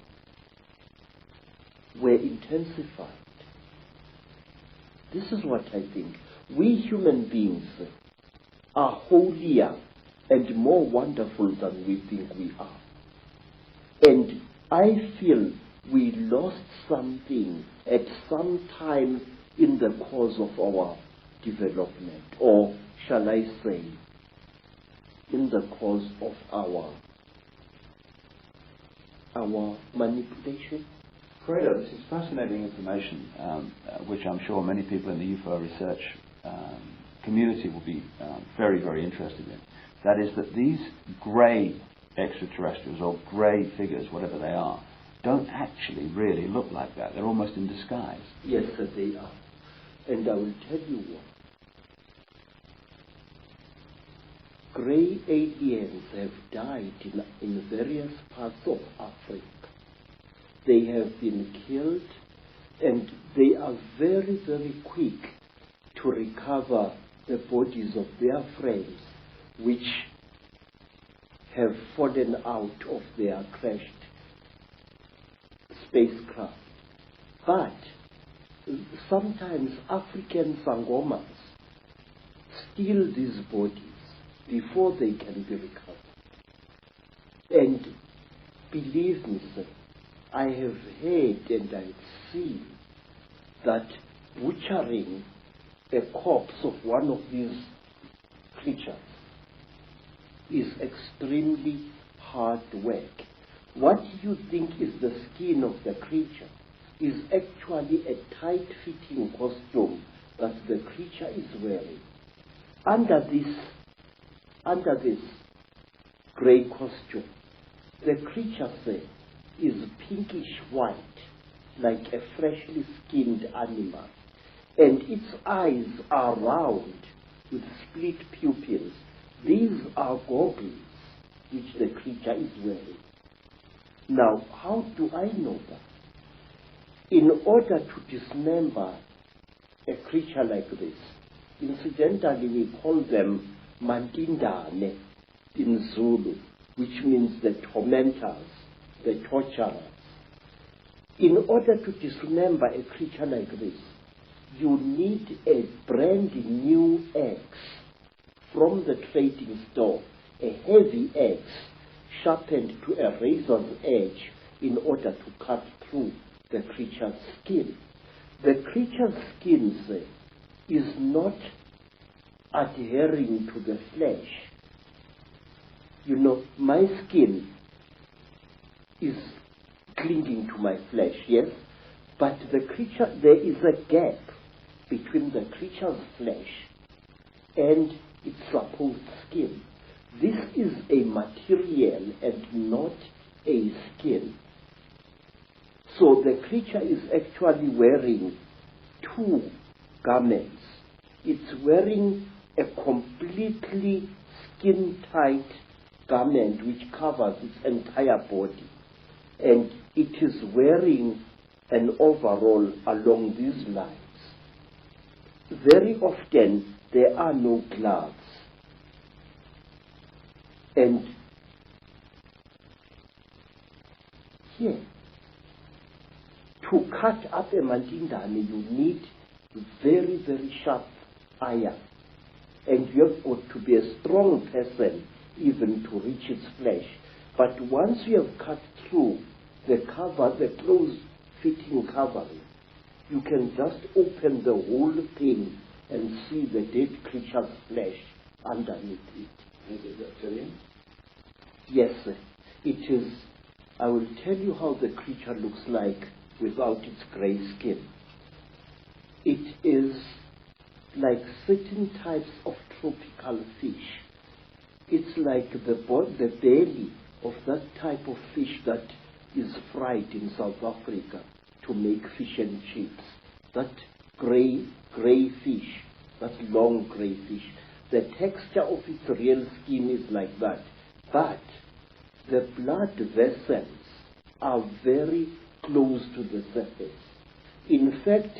were intensified. This is what I think. We human beings are holier and more wonderful than we think we are. And I feel we lost something at some time in the course of our development, or shall I say, in the course of our manipulation. Credo, this is fascinating information, which I'm sure many people in the UFO research community will be very, very interested in. That is that these grey extraterrestrials, or grey figures, whatever they are, don't actually really look like that. They're almost in disguise. Yes, sir, they are. And I will tell you what. Grey aliens have died in various parts of Africa. They have been killed, and they are very, very quick to recover the bodies of their friends, which have fallen out of their crashed spacecraft. But sometimes African sangomas steal these bodies before they can be recovered. And believe me, sir, I have heard and I've seen that butchering a corpse of one of these creatures is extremely hard work. What you think is the skin of the creature is actually a tight-fitting costume that the creature is wearing. Under this grey costume, the creature, say, is pinkish white, like a freshly skinned animal, and its eyes are round with split pupils. These are goggles which the creature is wearing. Now, how do I know that? In order to dismember a creature like this. Incidentally, we call them Mandindane in Zulu, which means the tormentors, the torturers. In order to dismember a creature like this, you need a brand new axe from the trading store, a heavy axe sharpened to a razor's edge in order to cut through the creature's skin. The creature's skin is not adhering to the flesh. You know, my skin is clinging to my flesh, yes? But the creature, there is a gap between the creature's flesh and its supposed skin. This is a material and not a skin. So the creature is actually wearing two garments. It's wearing a completely skin-tight garment which covers its entire body. And it is wearing an overall along these lines. Very often there are no gloves. And here, to cut up a mandindane, you need very, very sharp iron. And you have got to be a strong person even to reach its flesh. But once you have cut through the cover, the close-fitting covering, you can just open the whole thing and see the dead creature's flesh underneath it. Is it reptilian? Yes, sir. It is. I will tell you how the creature looks like without its grey skin. It is like certain types of tropical fish. It's like the belly of that type of fish that is fried in South Africa to make fish and chips. That grey fish, that long grey fish. The texture of its real skin is like that. But the blood vessels are very close to the surface. In fact,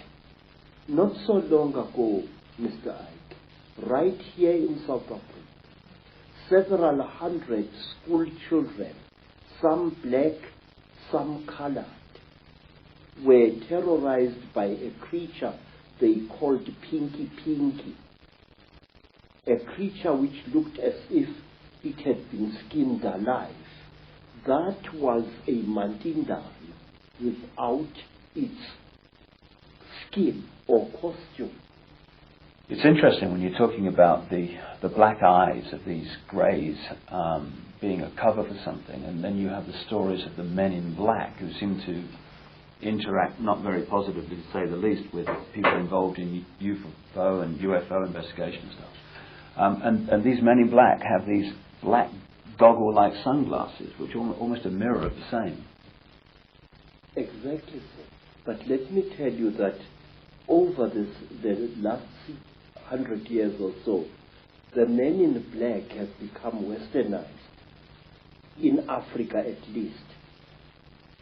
not so long ago, Mr. Icke, right here in South Africa, several hundred school children, some black, some colored, were terrorized by a creature they called Pinky Pinky, a creature which looked as if it had been skinned alive. That was a mandindane without its skin or costume. It's interesting when you're talking about the black eyes of these greys being a cover for something, and then you have the stories of the men in black who seem to interact not very positively, to say the least, with people involved in UFO and UFO investigation and stuff. And these men in black have these black goggle-like sunglasses, which are almost a mirror of the same. Exactly, sir. But let me tell you that over the last 100 years or so, the men in black have become westernized, in Africa at least.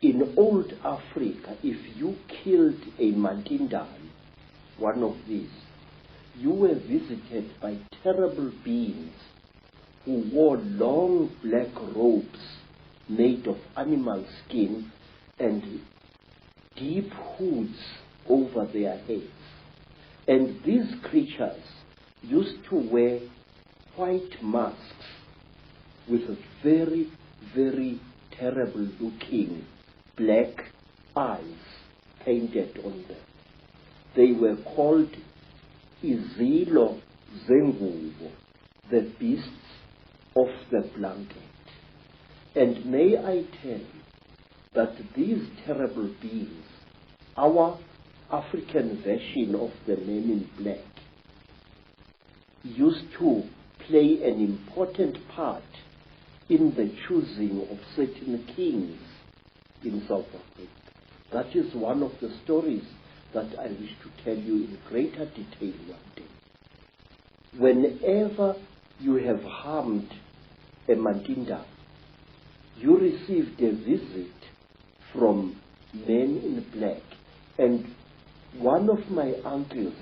In old Africa, if you killed a mandindane, one of these, you were visited by terrible beings who wore long black robes made of animal skin and deep hoods over their heads. And these creatures used to wear white masks with very, very terrible looking black eyes painted on them. They were called Izilo Zengubo, the beasts of the blanket. And may I tell you that these terrible beings, our African version of the men in black, used to play an important part in the choosing of certain kings in South Africa. That is one of the stories that I wish to tell you in greater detail one day. Whenever you have harmed a mandindane, you received a visit from men in black, and one of my uncles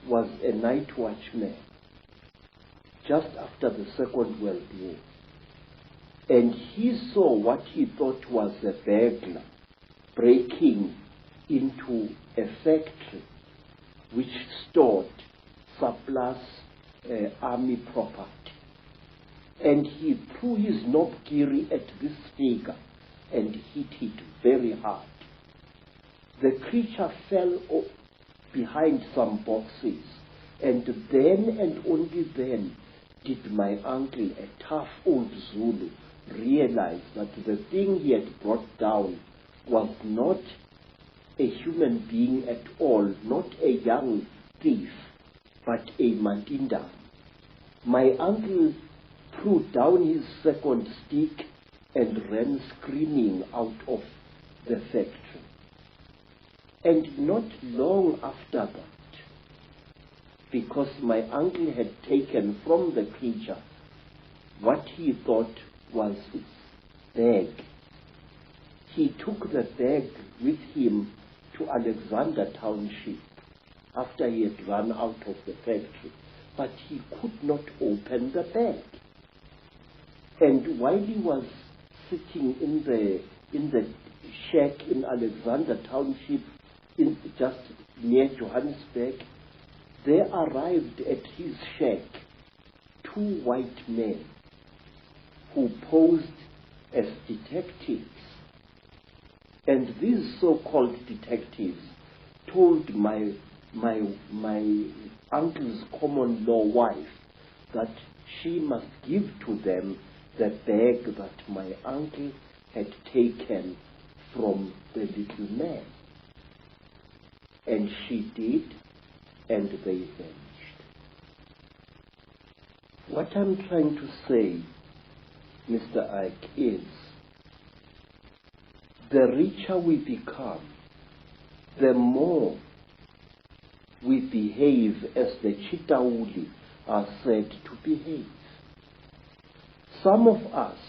was a night watchman just after the Second World War. And he saw what he thought was a burglar breaking into a factory which stored surplus army property. And he threw his knobkiri at this figure and hit it very hard. The creature fell behind some boxes, and then and only then did my uncle, a tough old Zulu, realize that the thing he had brought down was not a human being at all, not a young thief, but a Mandinda. My uncle threw down his second stick and ran screaming out of the factory. And not long after that, because my uncle had taken from the creature what he thought was its bag, he took the bag with him to Alexander Township after he had run out of the factory, but he could not open the bag. And while he was sitting in the shack in Alexander Township, just near Johannesburg, there arrived at his shack 2 white men who posed as detectives. And these so-called detectives told my uncle's common law wife that she must give to them the bag that my uncle had taken from the little man. And she did, and they vanished. What I'm trying to say, Mr. Icke, is the richer we become, the more we behave as the Chitauri are said to behave. Some of us,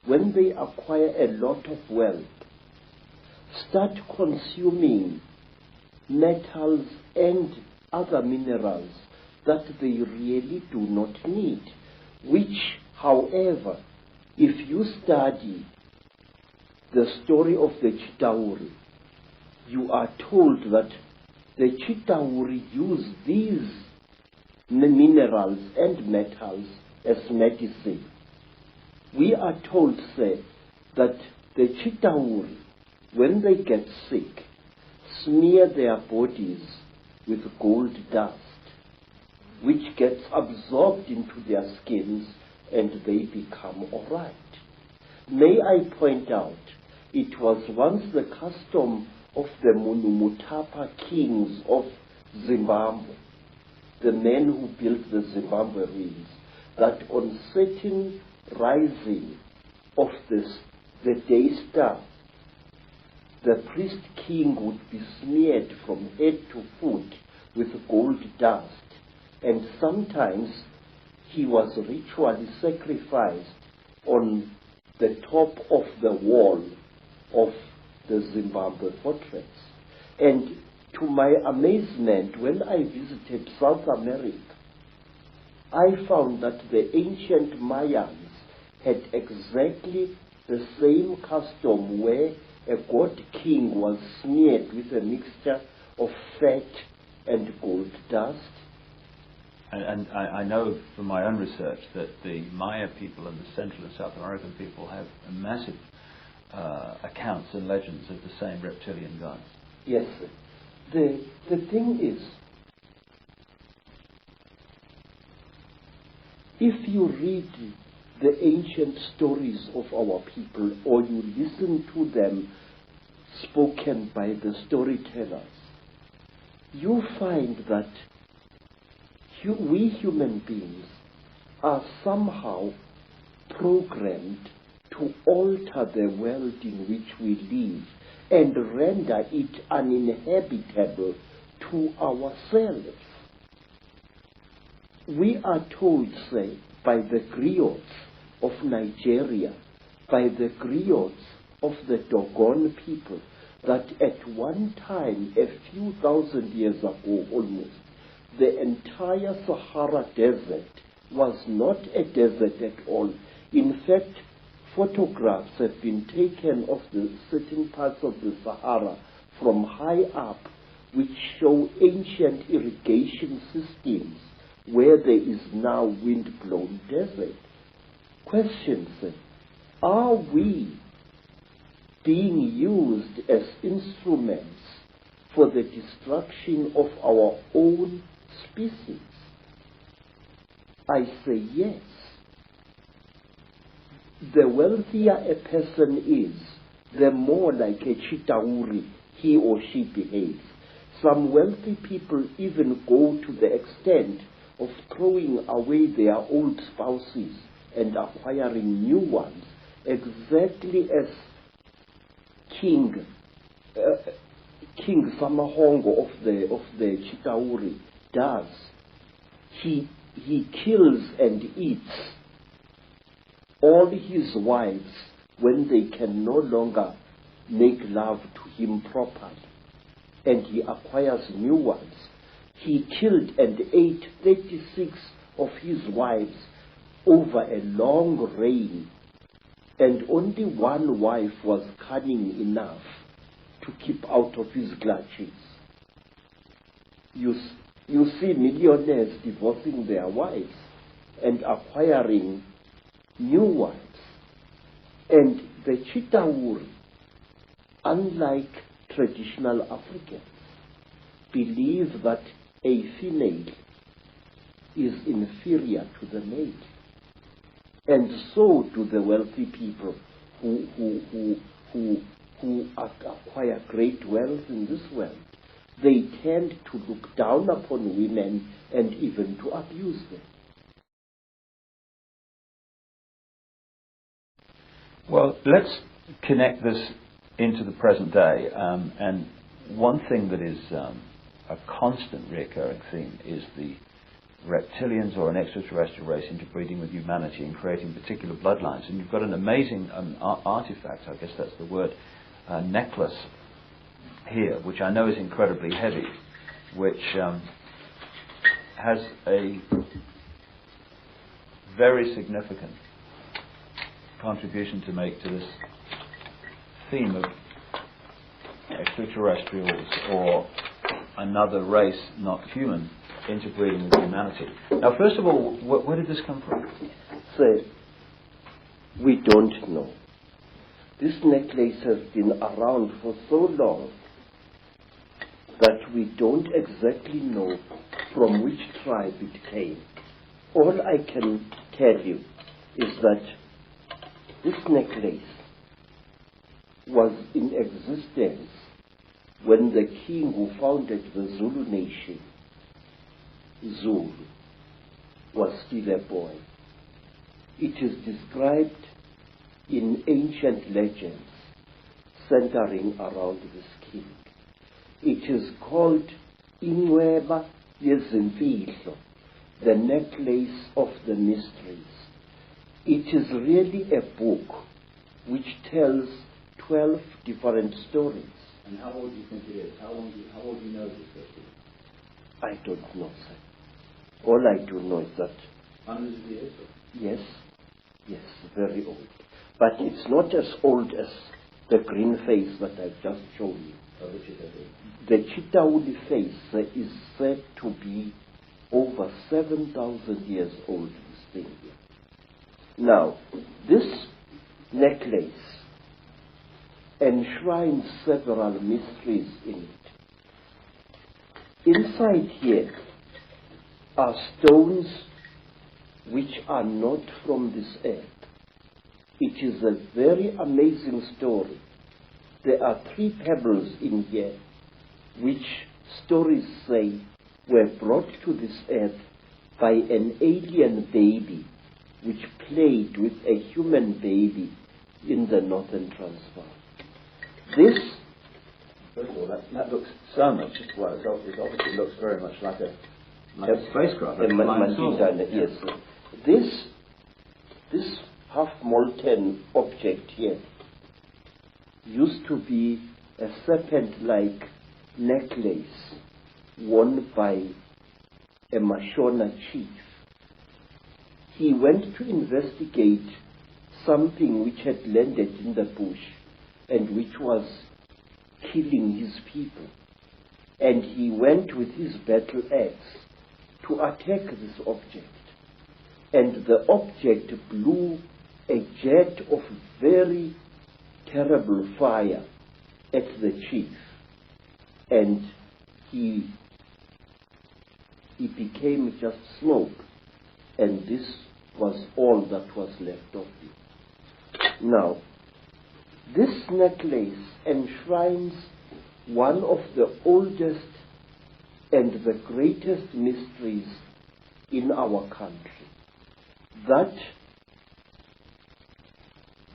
when they acquire a lot of wealth, start consuming metals and other minerals that they really do not need, which, however, if you study the story of the Chitauri, you are told that the Chitauri use these minerals and metals as medicine. We are told, say, that the Chitauri, when they get sick, smear their bodies with gold dust, which gets absorbed into their skins and they become all right. May I point out, it was once the custom of the Munumutapa kings of Zimbabwe, the men who built the Zimbabwe reeds, that on certain rising of the day star, the priest king would be smeared from head to foot with gold dust, and sometimes he was ritually sacrificed on the top of the wall of the Zimbabwe fortress. And to my amazement, when I visited South America, I found that the ancient Mayans had exactly the same custom where a god king was smeared with a mixture of fat and gold dust. And I know from my own research that the Maya people and the Central and South American people have massive accounts and legends of the same reptilian gods. Yes, sir. The thing is, if you read the ancient stories of our people, or you listen to them spoken by the storytellers, you find that we human beings are somehow programmed to alter the world in which we live and render it uninhabitable to ourselves. We are told, say, by the griots of Nigeria, by the griots of the Dogon people, that at one time, a few thousand years ago almost, the entire Sahara Desert was not a desert at all. In fact, photographs have been taken of the certain parts of the Sahara from high up, which show ancient irrigation systems where there is now wind-blown desert. Questions: are we being used as instruments for the destruction of our own species? I say yes. The wealthier a person is, the more like a Chitauri he or she behaves. Some wealthy people even go to the extent of throwing away their old spouses and acquiring new ones, exactly as King Samahongo of the Chitauri does. He kills and eats all his wives when they can no longer make love to him properly, and he acquires new ones. He killed and ate 36 of his wives over a long reign, and only one wife was cunning enough to keep out of his clutches. You see millionaires divorcing their wives and acquiring new wives. And the Chitauri, unlike traditional Africans, believe that a female is inferior to the male. And so do the wealthy people who acquire great wealth in this world. They tend to look down upon women and even to abuse them. Well, let's connect this into the present day. And one thing that is a constant recurring theme is the reptilians or an extraterrestrial race interbreeding with humanity and creating particular bloodlines. And you've got an amazing artifact, I guess that's the word, necklace here, which I know is incredibly heavy, which has a very significant contribution to make to this theme of extraterrestrials or another race, not human, interbreeding with humanity. Now, first of all, where did this come from? So, we don't know. This necklace has been around for so long that we don't exactly know from which tribe it came. All I can tell you is that this necklace was in existence when the king who founded the Zulu nation, Zulu, was still a boy. It is described in ancient legends centering around this king. It is called Inweba Yezimfihlo, the necklace of the mysteries. It is really a book which tells 12 different stories. And how old do you think it is? How old do you know this history? I don't know, sir. All I do know is that... Hundreds of years? Yes, very old. But it's not as old as the green face that I've just shown you. Oh, which is it? The Chitauri face is said to be over 7,000 years old, this thing here. Now, this necklace enshrines several mysteries in it. Inside here are stones which are not from this earth. It is a very amazing story. There are 3 pebbles in here which stories say were brought to this earth by an alien baby which played with a human baby in the northern Transvaal. This... First of all, that looks so much, well, it obviously looks very much like a spacecraft. Yes. This half-molten object here used to be a serpent-like necklace worn by a Mashona chief. He went to investigate something which had landed in the bush and which was killing his people. And he went with his battle axe to attack this object. And the object blew a jet of very terrible fire at the chief. And he became just smoke. And this was all that was left of him. Now, this necklace enshrines one of the oldest and the greatest mysteries in our country. That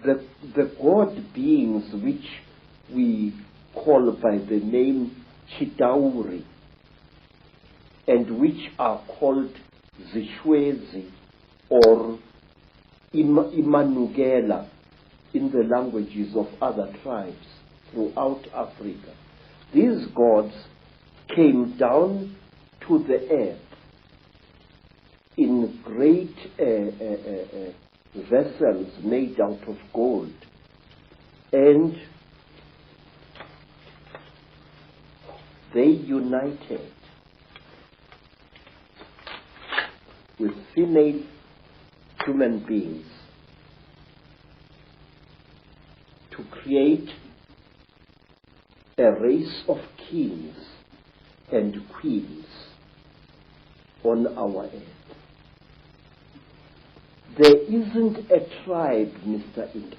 the god beings which we call by the name Chitauri and which are called Zishwezi or Imanugela in the languages of other tribes throughout Africa. These gods came down to the earth in great vessels made out of gold, and they united with female human beings to create a race of kings and queens on our earth. There isn't a tribe, Mr. Icke,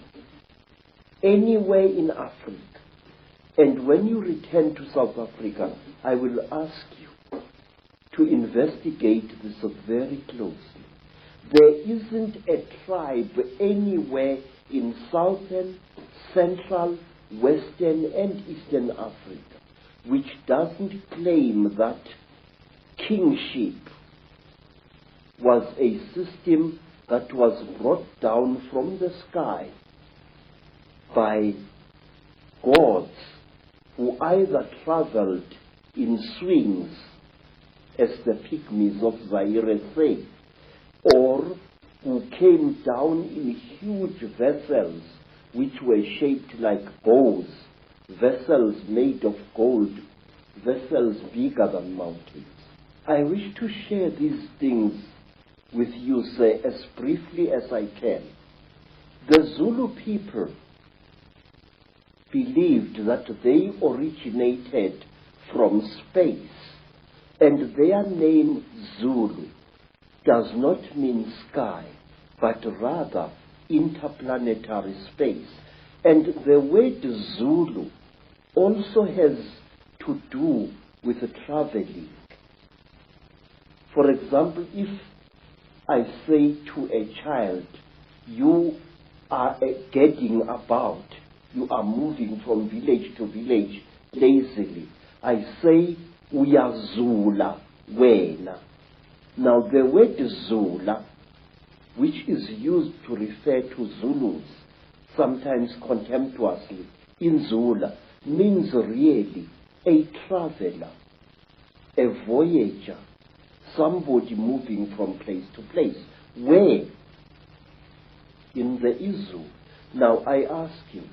anywhere in Africa. And when you return to South Africa, I will ask you to investigate this very closely. There isn't a tribe anywhere in southern, central, western, and eastern Africa which doesn't claim that kingship was a system that was brought down from the sky by gods who either traveled in swings, as the pygmies of Zaire say, or who came down in huge vessels which were shaped like bows, vessels made of gold, vessels bigger than mountains. I wish to share these things with you, sir, as briefly as I can. The Zulu people believed that they originated from space, and their name Zulu does not mean sky, but rather interplanetary space. And the word Zulu also has to do with traveling. For example, if I say to a child, you are getting about, you are moving from village to village lazily, I say, uyazula wena. Now the word Zula, which is used to refer to Zulus, sometimes contemptuously, in Zula, means really a traveler, a voyager, somebody moving from place to place. Where? In the Izu. Now I ask you,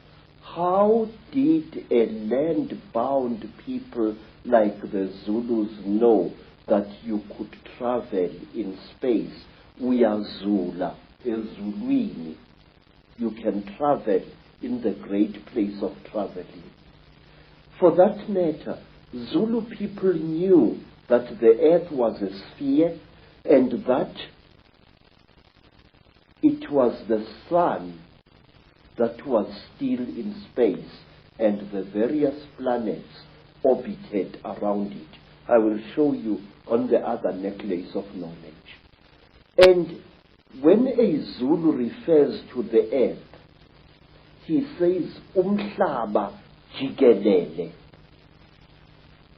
how did a land-bound people like the Zulus know that you could travel in space? We are Zula, Ezulwini. You can travel in the great place of traveling. For that matter, Zulu people knew that the earth was a sphere and that it was the sun that was still in space and the various planets orbited around it. I will show you on the other necklace of knowledge. And when a Zulu refers to the earth, he says, Umhlaba jikelele.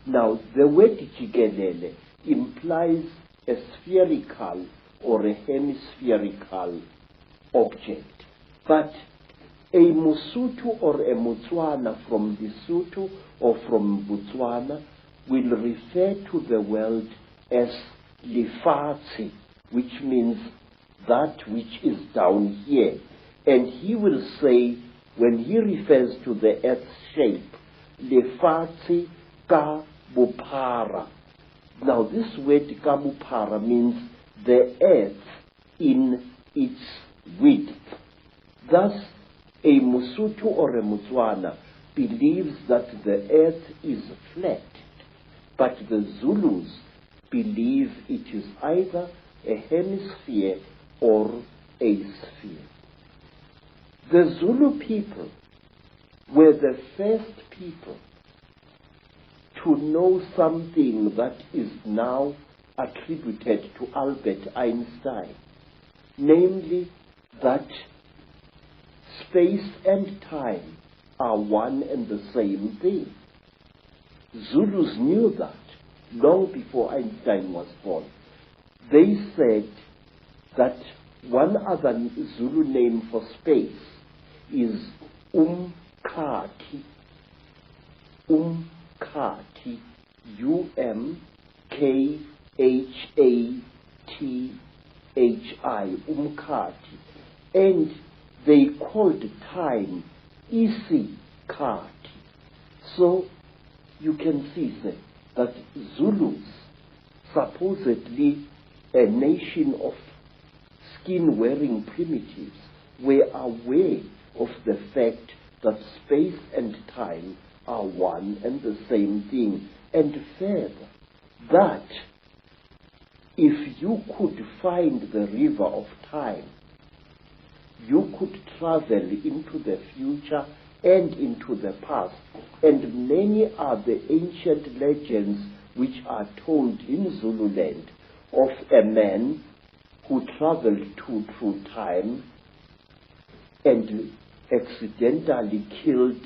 Now, the word jikelele implies a spherical or a hemispherical object. But A Mosotho or a Motswana from Lesotho or from Botswana will refer to the world as Lefatshe, which means that which is down here. And he will say, when he refers to the earth's shape, Lefatshe ka bophara. Now this word ka bophara means the earth in its width. Thus, a Mosotho or a Motswana believes that the earth is flat, but the Zulus believe it is either a hemisphere or a sphere. The Zulu people were the first people to know something that is now attributed to Albert Einstein, namely that space and time are one and the same thing. Zulus knew that long before Einstein was born. They said that one other Zulu name for space is Umkhati. Umkhati. U-M-K-H-A-T-H-I. Umkhati. And they called time Isikati. So you can see that Zulus, supposedly a nation of skin-wearing primitives, were aware of the fact that space and time are one and the same thing. And further, that if you could find the river of time, you could travel into the future and into the past. And many are the ancient legends which are told in Zululand of a man who traveled through time and accidentally killed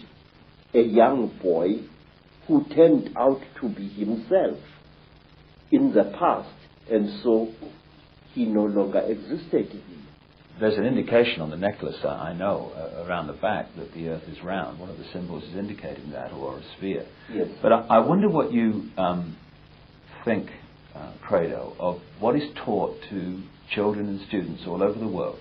a young boy who turned out to be himself in the past, and so he no longer existed. There's an indication on the necklace, I know, around the back that the Earth is round. One of the symbols is indicating that, or a sphere. Yes. But I wonder what you think, Credo, of what is taught to children and students all over the world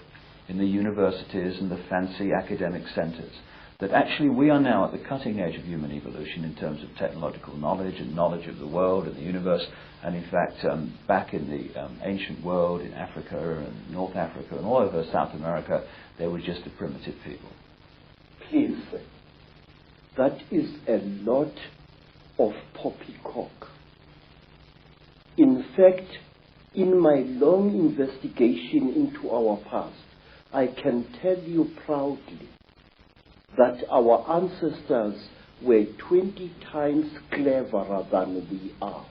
in the universities and the fancy academic centres, that actually we are now at the cutting edge of human evolution in terms of technological knowledge and knowledge of the world and the universe, and in fact back in the ancient world, in Africa and North Africa and all over South America, they were just a primitive people. Please, that is a lot of poppycock. In fact, in my long investigation into our past, I can tell you proudly that our ancestors were 20 times cleverer than we are.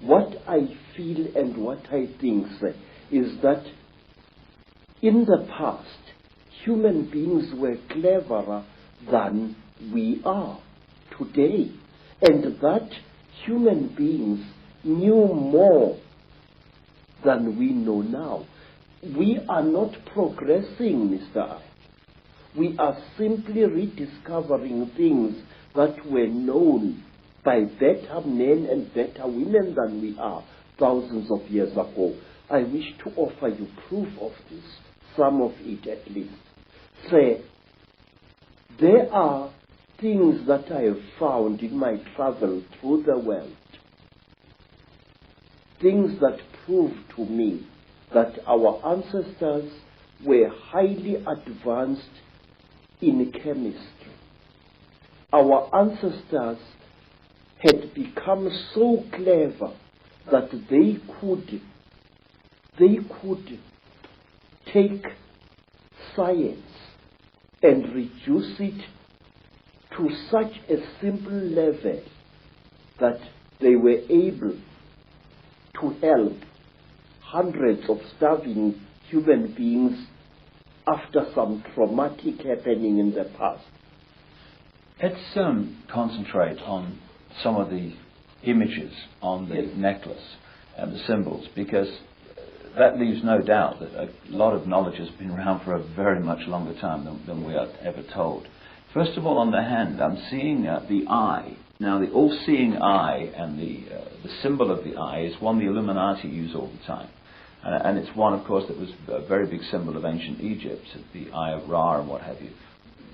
What I feel and what I think is that in the past, human beings were cleverer than we are today, and that human beings knew more than we know now. We are not progressing, Mr. I. We are simply rediscovering things that were known by better men and better women than we are thousands of years ago. I wish to offer you proof of this, some of it at least. Say, there are things that I have found in my travel through the world, things that prove to me that our ancestors were highly advanced in chemistry. Our ancestors had become so clever that they could take science and reduce it to such a simple level that they were able to help hundreds of starving human beings after some traumatic happening in the past. Let's concentrate on some of the images on the necklace and the symbols, because that leaves no doubt that a lot of knowledge has been around for a very much longer time than we are ever told. First of all, on the hand, I'm seeing the eye. Now, the all-seeing eye and the symbol of the eye is one the Illuminati use all the time. And it's one, of course, that was a very big symbol of ancient Egypt, the eye of Ra and what have you.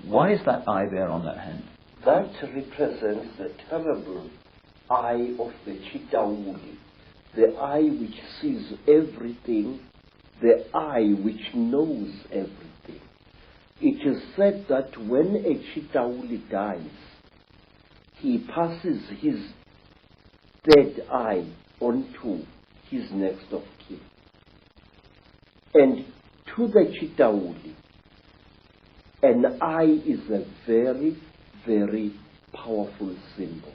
Why is that eye there on that hand? That represents the terrible eye of the Chitauri, the eye which sees everything, the eye which knows everything. It is said that when a Chitauri dies, he passes his third eye onto his next of kin. And to the Chitauri, an eye is a very, very powerful symbol.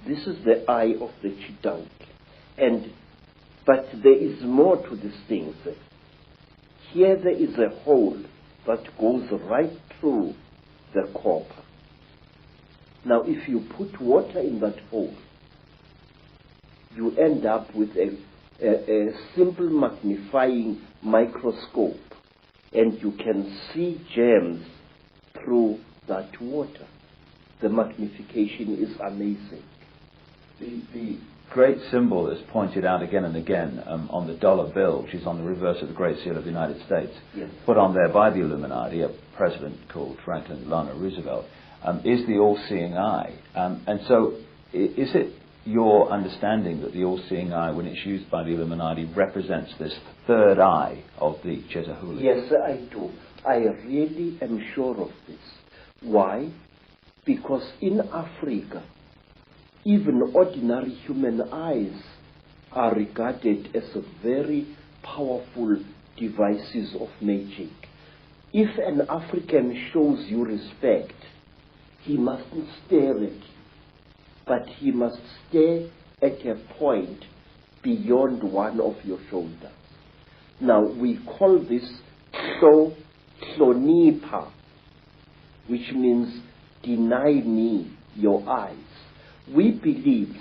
This is the eye of the Chitauri. But there is more to this thing. Here there is a hole that goes right through the copper. Now, if you put water in that hole, you end up with a simple magnifying microscope, and you can see germs through that water. The magnification is amazing. The great symbol that's pointed out again and again on the dollar bill, which is on the reverse of the Great Seal of the United States, yes, put on there by the Illuminati, a president called Franklin Delano Roosevelt, is the all-seeing eye. And so is it your understanding that the all-seeing eye, when it's used by the Illuminati, represents this third eye of the Chitauri? Yes, I do. I really am sure of this. Why? Because in Africa, even ordinary human eyes are regarded as very powerful devices of magic. If an African shows you respect, he mustn't stare at you, but he must stare at a point beyond one of your shoulders. Now, we call this hlonipa, which means deny me your eyes. We believe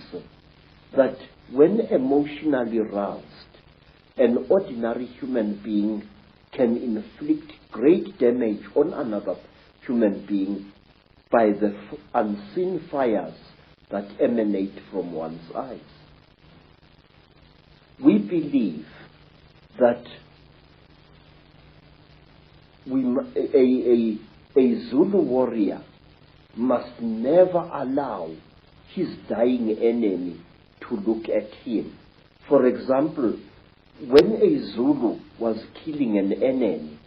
that when emotionally roused, an ordinary human being can inflict great damage on another human being by the unseen fires that emanate from one's eyes. We believe that a Zulu warrior must never allow his dying enemy to look at him. For example, when a Zulu was killing an enemy,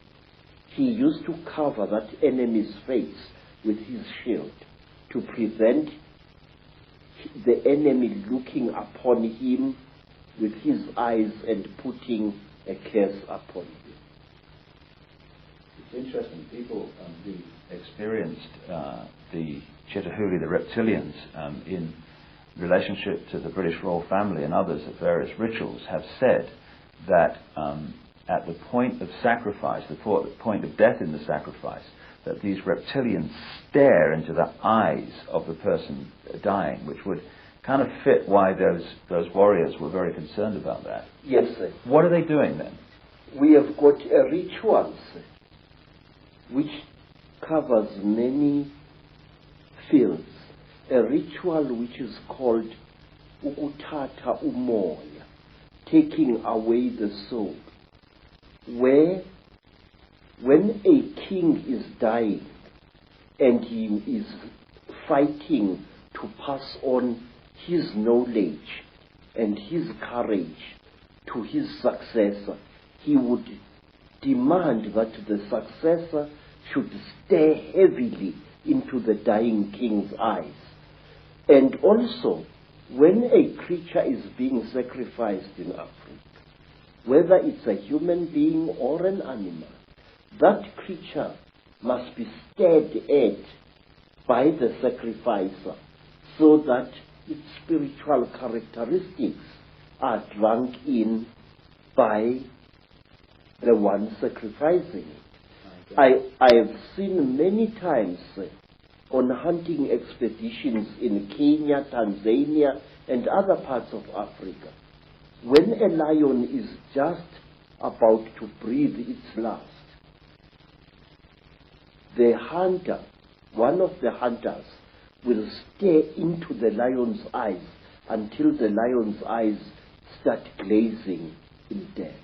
he used to cover that enemy's face with his shield to prevent the enemy looking upon him with his eyes and putting a curse upon him. It's interesting. People who experienced the Chitauri, the reptilians, in relationship to the British royal family and others at various rituals, have said that at the point of sacrifice, the point of death in the sacrifice, that these reptilians stare into the eyes of the person dying, which would kind of fit why those warriors were very concerned about that. Yes, sir. What are they doing then? We have got a ritual, sir, which covers many fields. A ritual which is called ukuthatha umoya, taking away the soul, where when a king is dying and he is fighting to pass on his knowledge and his courage to his successor, he would demand that the successor should stare heavily into the dying king's eyes. And also, when a creature is being sacrificed in Africa, whether it's a human being or an animal, that creature must be stared at by the sacrificer so that its spiritual characteristics are drunk in by the one sacrificing it. I have seen many times on hunting expeditions in Kenya, Tanzania, and other parts of Africa, when a lion is just about to breathe its last, the hunter, one of the hunters, will stare into the lion's eyes until the lion's eyes start glazing in death.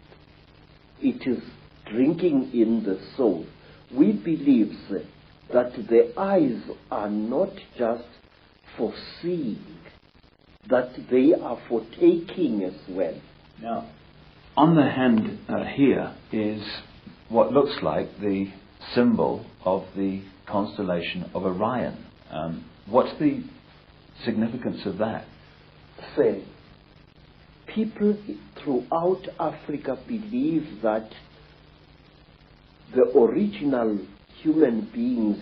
It is drinking in the soul. We believe that the eyes are not just for seeing, that they are for taking as well. Now, on the hand here is what looks like the symbol of the constellation of Orion. What's the significance of that? Say, people throughout Africa believe that the original human beings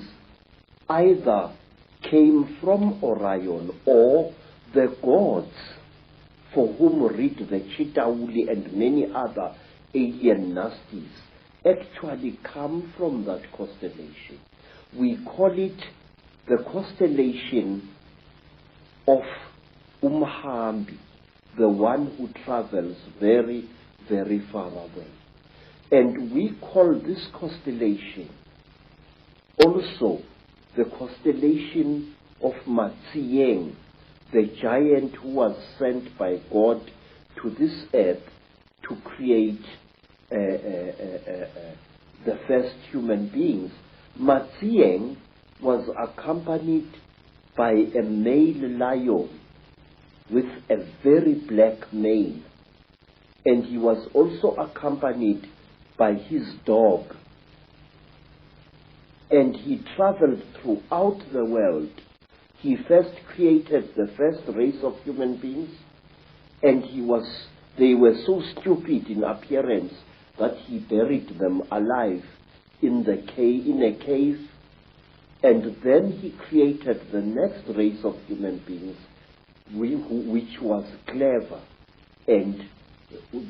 either came from Orion or the gods for whom read the Chitauri and many other alien nasties actually come from that constellation. We call it the constellation of Umhambi, the one who travels very, very far away. And we call this constellation also the constellation of Matsieng, the giant who was sent by God to this earth to create the first human beings. Matsieng was accompanied by a male lion with a very black mane, and he was also accompanied by his dog. And he traveled throughout the world. He first created the first race of human beings, and they were so stupid in appearance that he buried them alive in a cave, and then he created the next race of human beings, which was clever, and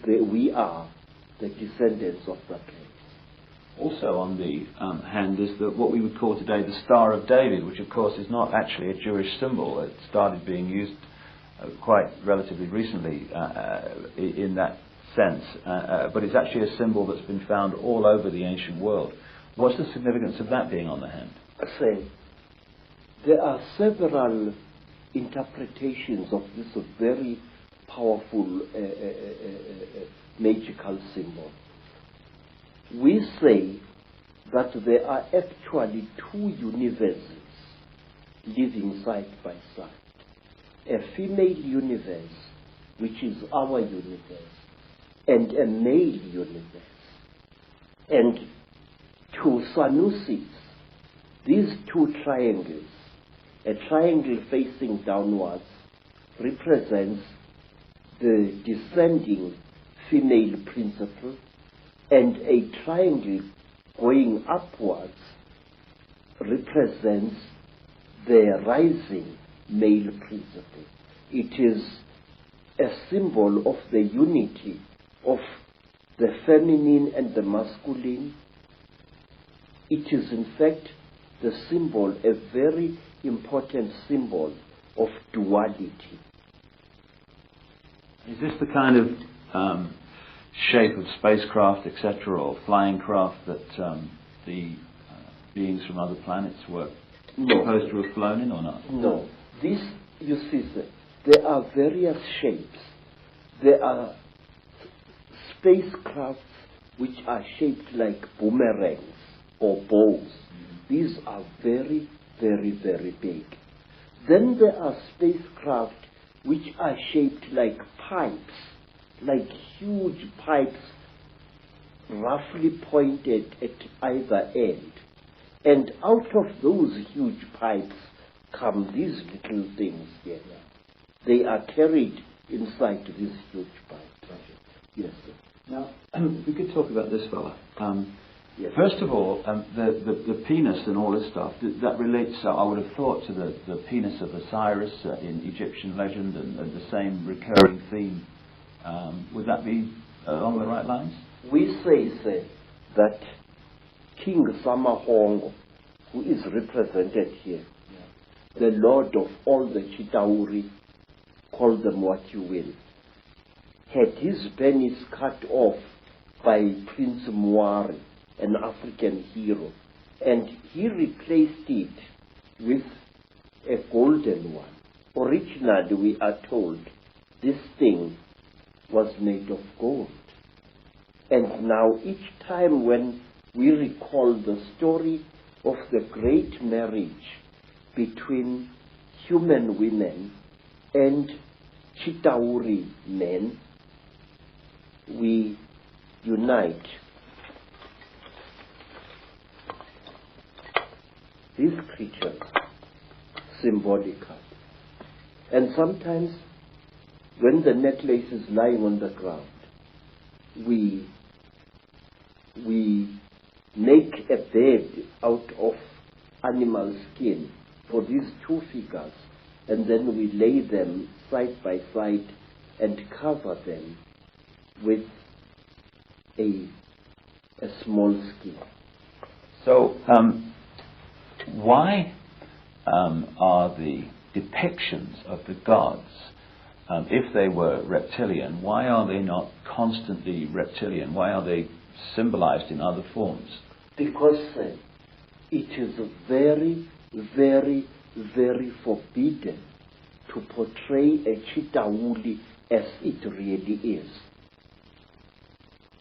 we are the descendants of that race. Also on the hand is what we would call today the Star of David, which of course is not actually a Jewish symbol. It started being used quite relatively recently in that sense, but it's actually a symbol that's been found all over the ancient world. What's the significance of that being on the hand? There are several interpretations of this very powerful magical symbol. We say that there are actually two universes living side by side. A female universe, which is our universe, and a male universe. And to Sanusis, these two triangles, a triangle facing downwards, represents the descending female principle, and a triangle going upwards represents the rising male principle. It is a symbol of the unity of the feminine and the masculine. It is in fact the symbol, a very important symbol of duality. Is this the kind of shape of spacecraft, etc., or flying craft that the beings from other planets were supposed to have flown in, or not? No. This, you see, there are various shapes. There are spacecrafts which are shaped like boomerangs or bows. These are very, very, very big. Then there are spacecraft which are shaped like pipes, like huge pipes roughly pointed at either end. And out of those huge pipes come these little things here. They are carried inside these huge pipes. Yes, sir. Now, if we could talk about this fella. Yes. First of all, the penis and all this stuff, that relates, I would have thought, to the penis of Osiris in Egyptian legend, and the same recurring theme. Would that be along the right lines? We say that King Samahongo, who is represented here, the lord of all the Chitauri, call them what you will, had his penis cut off by Prince Mwari, an African hero, and he replaced it with a golden one. Originally, we are told, this thing was made of gold. And now each time when we recall the story of the great marriage between human women and Chitauri men, we unite these creatures symbolically. And sometimes when the necklace is lying on the ground, we make a bed out of animal skin for these two figures, and then we lay them side by side and cover them with a small skin. So, why are the depictions of the gods, if they were reptilian, why are they not constantly reptilian? Why are they symbolized in other forms? Because it is very, very, very forbidden to portray a Chitauri as it really is.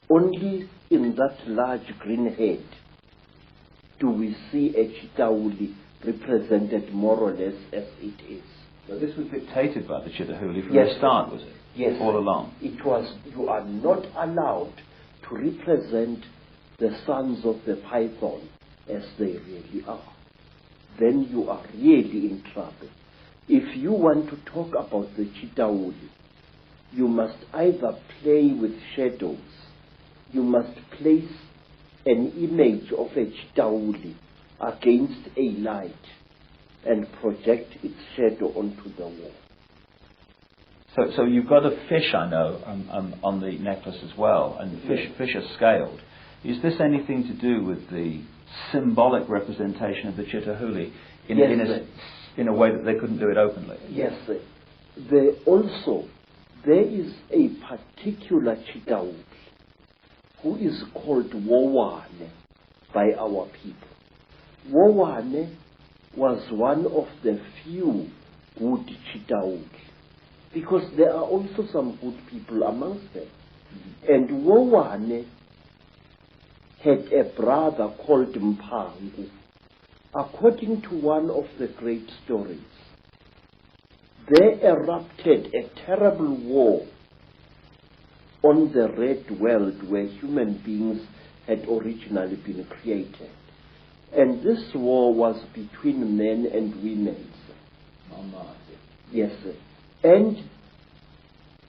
Only in that large green head do we see a Chitauri represented more or less as it is. So this was dictated by the Chitauri from Yes. the start, was it? Yes. All along. It was. You are not allowed to represent the sons of the python as they really are. Then you are really in trouble. If you want to talk about the Chitauri, you must either play with shadows, you must place an image of a Chitauri against a light and project its shadow onto the wall. So you've got a fish, I know, on the necklace as well, and fish are scaled. Is this anything to do with the symbolic representation of the Chitauri in a way that they couldn't do it openly? Yes. There is a particular Chitauri who is called Wowane by our people. Wowane was one of the few good Chitauri, because there are also some good people amongst them. And Wowane had a brother called Mpangu. According to one of the great stories, there erupted a terrible war on the red world where human beings had originally been created. And this war was between men and women. Yes, sir. And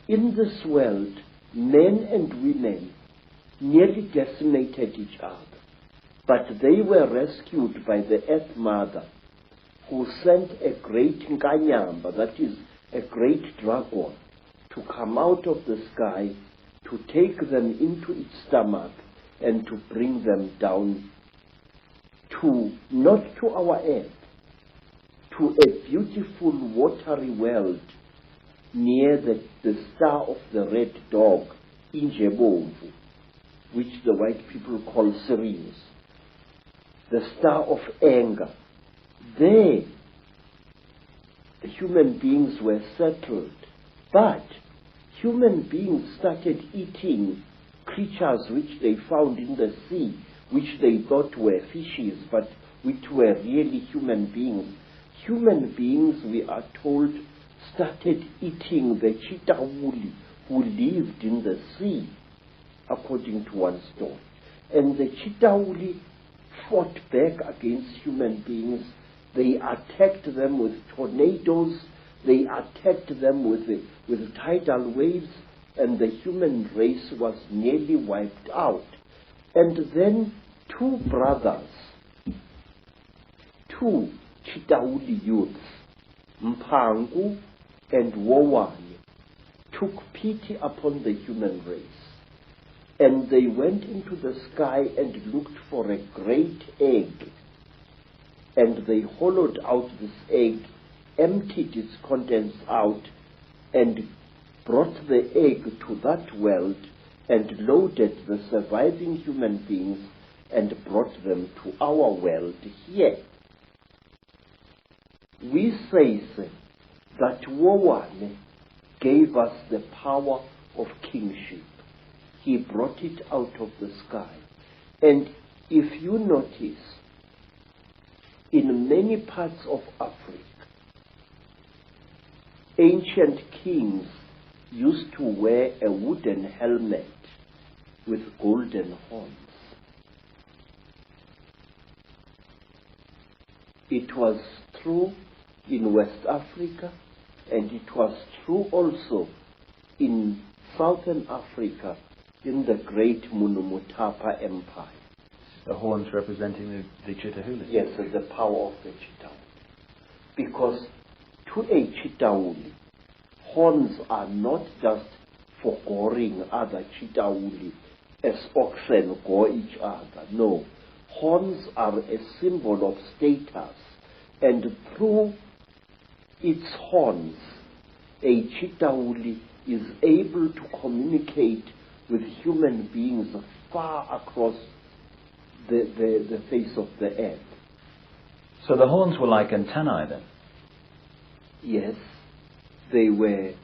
in this world, men and women nearly decimated each other. But they were rescued by the Earth Mother, who sent a great Nganyamba, that is, a great dragon, to come out of the sky, to take them into its stomach, and to bring them down to, not to our earth, to a beautiful watery world near the star of the red dog, Injebomvu, which the white people call Sirius, the star of anger. There, human beings were settled, but human beings started eating creatures which they found in the sea, which they thought were fishes, but which were really human beings. Human beings, we are told, started eating the Chitauri who lived in the sea, according to one story. And the Chitauri fought back against human beings. They attacked them with tornadoes, they attacked them with tidal waves, and the human race was nearly wiped out. And then two brothers, two Chitauri youths, Mpangu and Wowane, took pity upon the human race. And they went into the sky and looked for a great egg. And they hollowed out this egg, emptied its contents out, and brought the egg to that world and loaded the surviving human beings and brought them to our world here. We say that Wowane gave us the power of kingship. He brought it out of the sky. And if you notice, in many parts of Africa, ancient kings used to wear a wooden helmet with golden horns. It was true in West Africa, and it was true also in Southern Africa in the great Munumutapa Empire. The horns representing the Chitauri. Yes, the power of the Chitauri. Because to a Chitauri, horns are not just for goring other Chitauri as oxen gore each other. No. Horns are a symbol of status, and through its horns, a Chitauri is able to communicate with human beings far across the face of the earth. So the horns were like antennae then? Yes, they were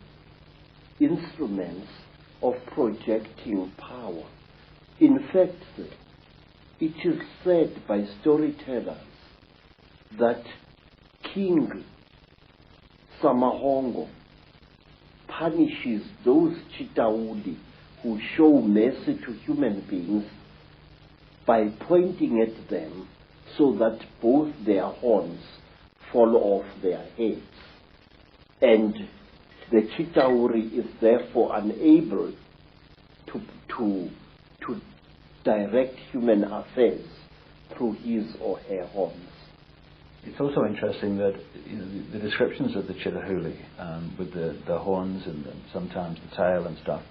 instruments of projecting power. In fact, it is said by storytellers that King Samahongo punishes those Chitauri who show mercy to human beings by pointing at them so that both their horns fall off their heads. And the Chitauri is therefore unable to direct human affairs through his or her horns. It's also interesting that the descriptions of the Chitauri with the horns and sometimes the tail and stuff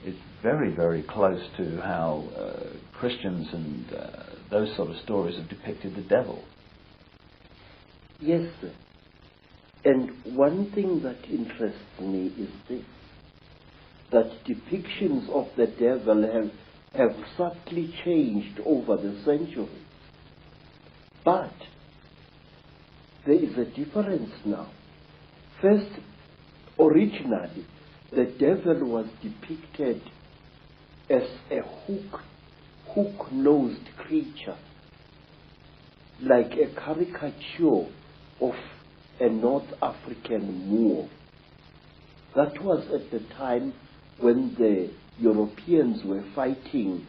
is very, very close to how Christians and those sort of stories have depicted the devil. Yes, sir. And one thing that interests me is this, that depictions of the devil have subtly changed over the centuries. But there is a difference now. First, originally, the devil was depicted as a hook-nosed creature, like a caricature of a North African Moor. That was at the time when the Europeans were fighting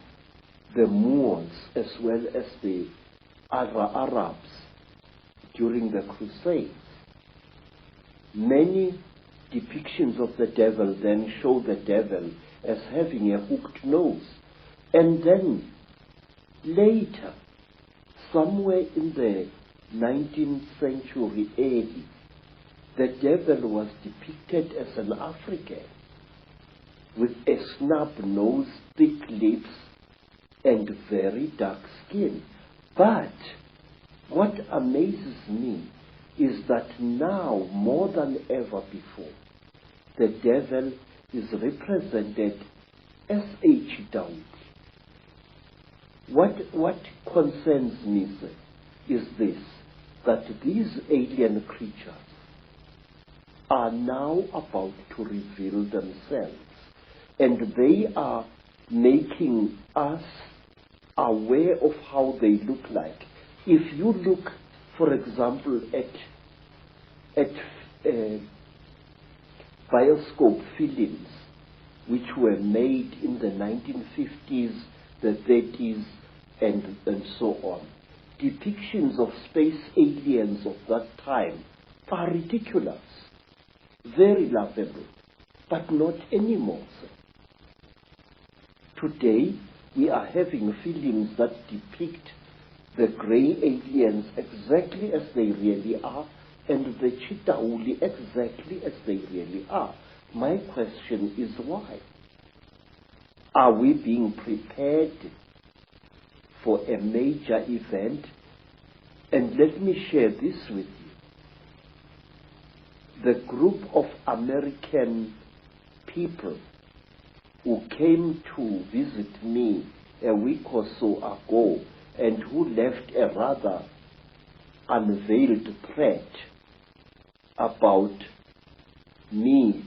the Moors as well as the other Arabs during the Crusades. Many depictions of the devil then show the devil as having a hooked nose. And then later, somewhere in the 19th century AD, the devil was depicted as an African with a snub nose, thick lips, and very dark skin. But what amazes me is that now, more than ever before, the devil is represented as a Chitauri. What concerns me, sir, is this, that these alien creatures are now about to reveal themselves, and they are making us aware of how they look like. If you look, for example, at bioscope films which were made in the 1950s, the 30s, and so on, depictions of space aliens of that time are ridiculous, very laughable, but not anymore, sir. Today, we are having films that depict the grey aliens exactly as they really are, and the Chitauri exactly as they really are. My question is why? Are we being prepared for a major event? And let me share this with you. The group of American people who came to visit me a week or so ago and who left a rather unveiled threat about me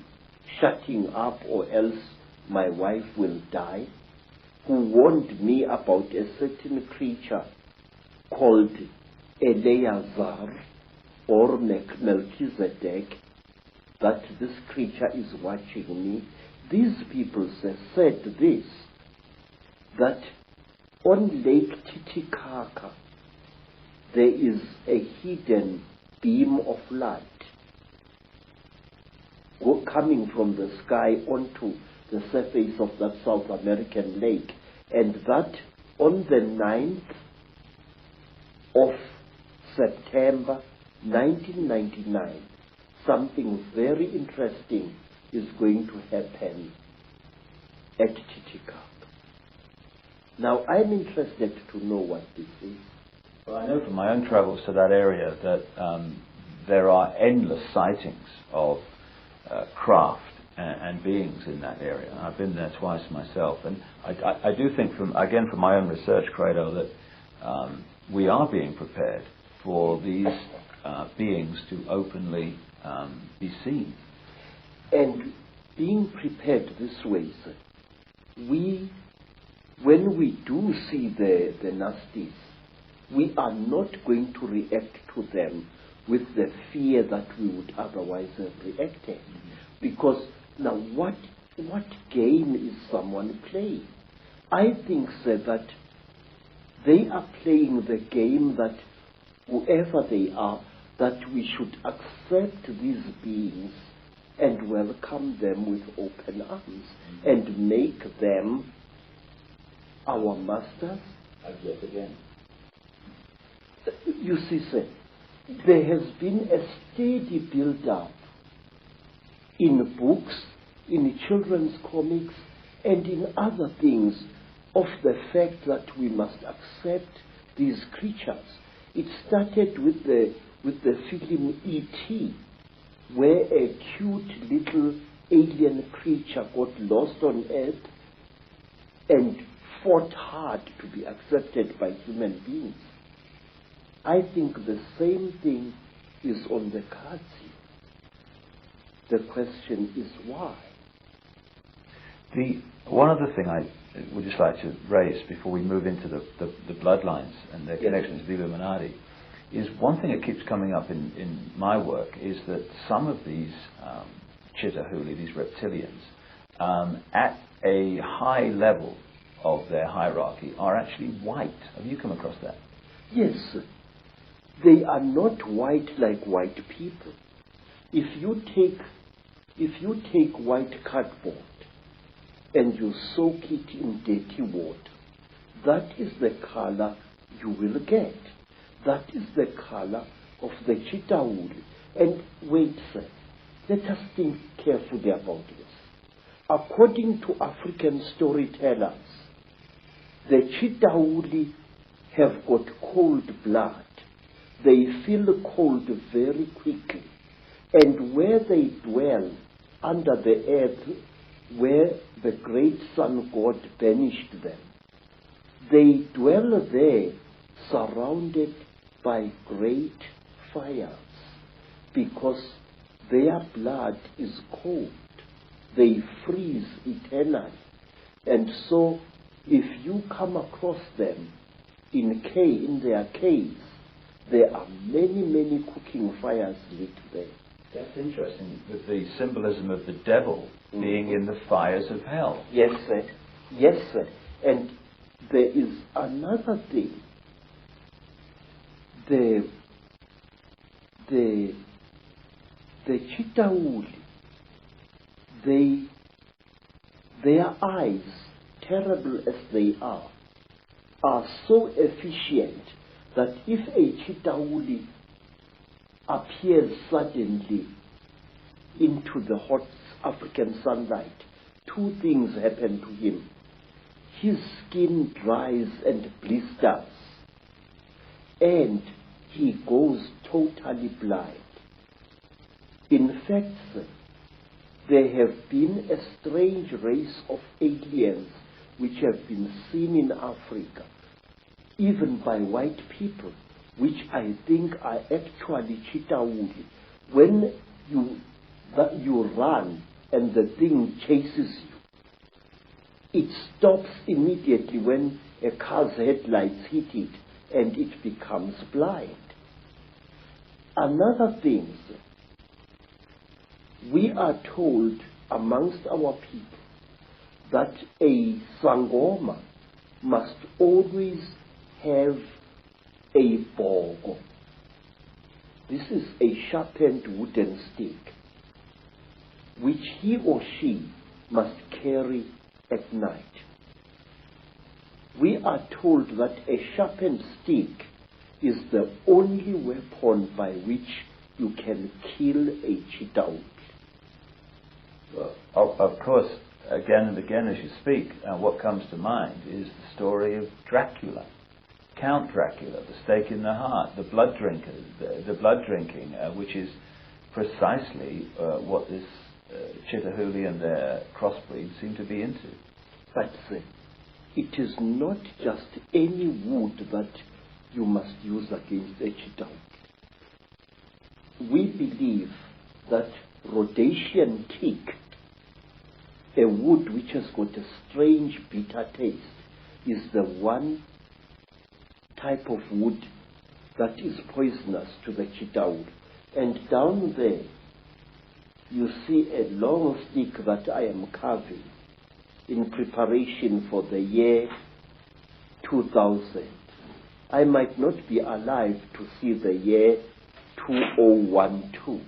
shutting up or else my wife will die, who warned me about a certain creature called Eleazar or Melchizedek, that this creature is watching me. These people said this, that on Lake Titicaca there is a hidden beam of light coming from the sky onto the surface of that South American lake, and that on the 9th of September 1999, something very interesting is going to happen at Titicaca. Now, I'm interested to know what this is. Well, I know from my own travels to that area that there are endless sightings of craft and beings in that area. I've been there twice myself, and I do think, from my own research, Credo, that we are being prepared for these beings to openly be seen. And being prepared this way, sir, when we do see the nasties, we are not going to react to them with the fear that we would otherwise have reacted. Because now what game is someone playing? I think, sir, that they are playing the game that whoever they are, that we should accept these beings and welcome them with open arms and make them our masters. Yet again. You see, sir, there has been a steady build-up in books, in children's comics, and in other things of the fact that we must accept these creatures. It started with the film E.T., where a cute little alien creature got lost on Earth and fought hard to be accepted by human beings. I think the same thing is on the cards here. The question is why? One other thing I would just like to raise before we move into the bloodlines and their connections to the Illuminati is one thing that keeps coming up in my work is that some of these Chitauri, these reptilians, at a high level of their hierarchy are actually white. Have you come across that? Yes. They are not white like white people. If you take white cardboard and you soak it in dirty water, that is the color you will get. That is the color of the Chitauri. And wait, sir, let us think carefully about this. According to African storytellers, the Chitauri have got cold blood. They feel cold very quickly. And where they dwell under the earth, where the great sun god banished them, they dwell there surrounded by great fires because their blood is cold. They freeze eternally. And so if you come across them in their caves, there are many, many cooking fires lit there. That's interesting, with the symbolism of the devil being in the fires of hell. Yes, sir. Yes, sir. And there is another thing. The Chitauri, their eyes, terrible as they are so efficient that if a Chitauri appears suddenly into the hot African sunlight, two things happen to him. His skin dries and blisters, and he goes totally blind. In fact, sir, there have been a strange race of aliens which have been seen in Africa, even by white people, which I think are actually Chitauri. When you run and the thing chases you, it stops immediately when a car's headlights hit it and it becomes blind. Another thing, we are told amongst our people that a Sangoma must always have a bogo. This is a sharpened wooden stick which he or she must carry at night. We are told that a sharpened stick is the only weapon by which you can kill a Chitauri. Well, of course, again and again as you speak, what comes to mind is the story of Dracula. Count Dracula, the stake in the heart, the blood drinkers, the blood drinking, which is precisely what this Chitauri and their crossbreeds seem to be into. But it is not just any wood that you must use against a Chitauri. We believe that Rhodesian teak, a wood which has got a strange bitter taste, is the one type of wood that is poisonous to the Chitauri. And down there, you see a long stick that I am carving in preparation for the year 2000. I might not be alive to see the year 2012.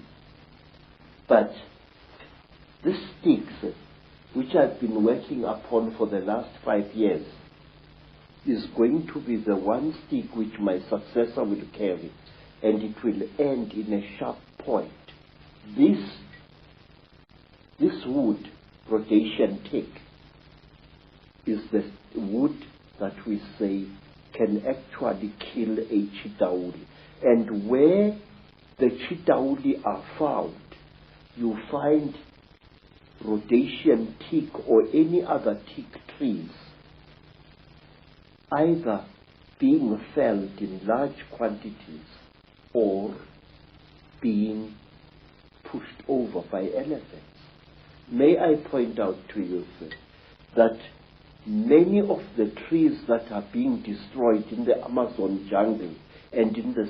But this sticks, which I've been working upon for the last 5 years, is going to be the one stick which my successor will carry, and it will end in a sharp point. This wood, Rhodesian teak, is the wood that we say can actually kill a Chitauri. And where the Chitauri are found, you find Rhodesian teak or any other teak trees either being felled in large quantities or being pushed over by elephants. May I point out to you, sir, that many of the trees that are being destroyed in the Amazon jungle and in the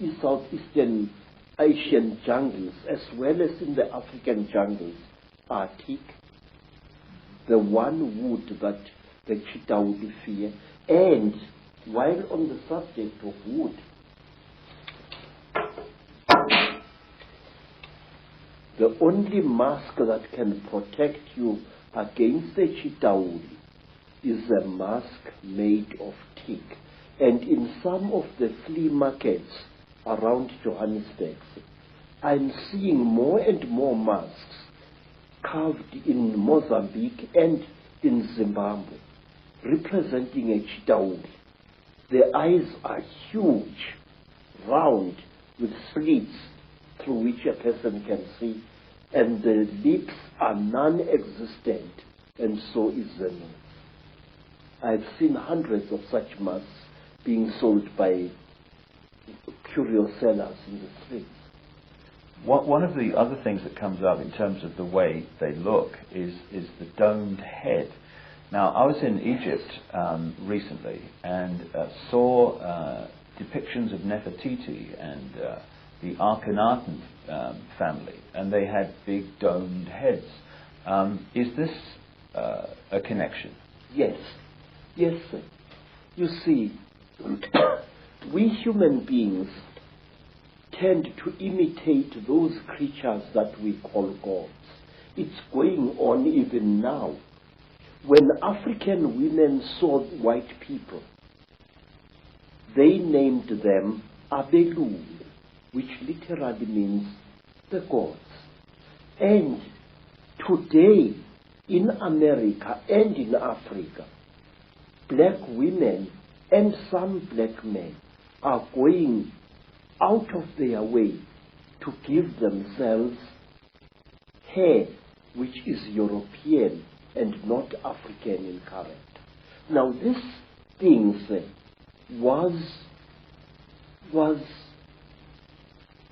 southeastern Asian jungles, as well as in the African jungles, are teak, the one wood that the Chitauri fear. And while on the subject of wood, the only mask that can protect you against the Chitauri is a mask made of teak. And in some of the flea markets around Johannesburg, I'm seeing more and more masks carved in Mozambique and in Zimbabwe, representing a Chitauri. The eyes are huge, round, with slits through which a person can see, and the lips are non-existent, and so is the nose. I've seen hundreds of such masks being sold by curio sellers in the streets. One of the other things that comes up in terms of the way they look is the domed head. Now, I was in Egypt recently and saw depictions of Nefertiti and the Akhenaten family, and they had big domed heads. Is this a connection? Yes, sir. You see, we human beings tend to imitate those creatures that we call gods. It's going on even now. When African women saw white people, they named them Abelul, which literally means the gods. And today, in America and in Africa, black women and some black men are going out of their way to give themselves hair which is European and not African in current. Now this thing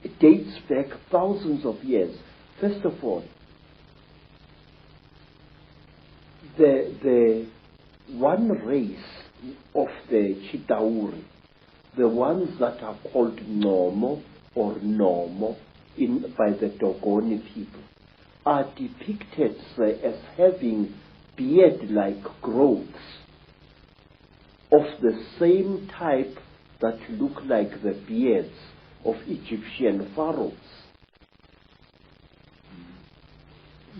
it dates back thousands of years. First of all, the one race of the Chitauri, the ones that are called Nomo or Nomo by the Dogoni people, are depicted as having beard-like growths of the same type that look like the beards of Egyptian pharaohs.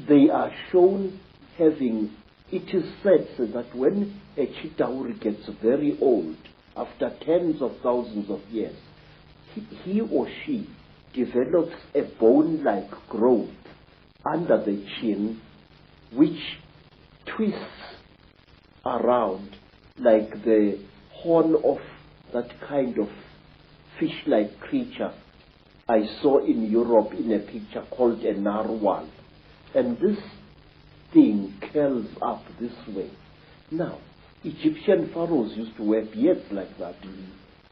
They are shown having, it is said that when a Chitauri gets very old, after tens of thousands of years, he or she develops a bone-like growth under the chin which twists around like the horn of that kind of fish-like creature I saw in Europe in a picture called a narwhal. And this thing curls up this way. Now, Egyptian pharaohs used to wear beards like that.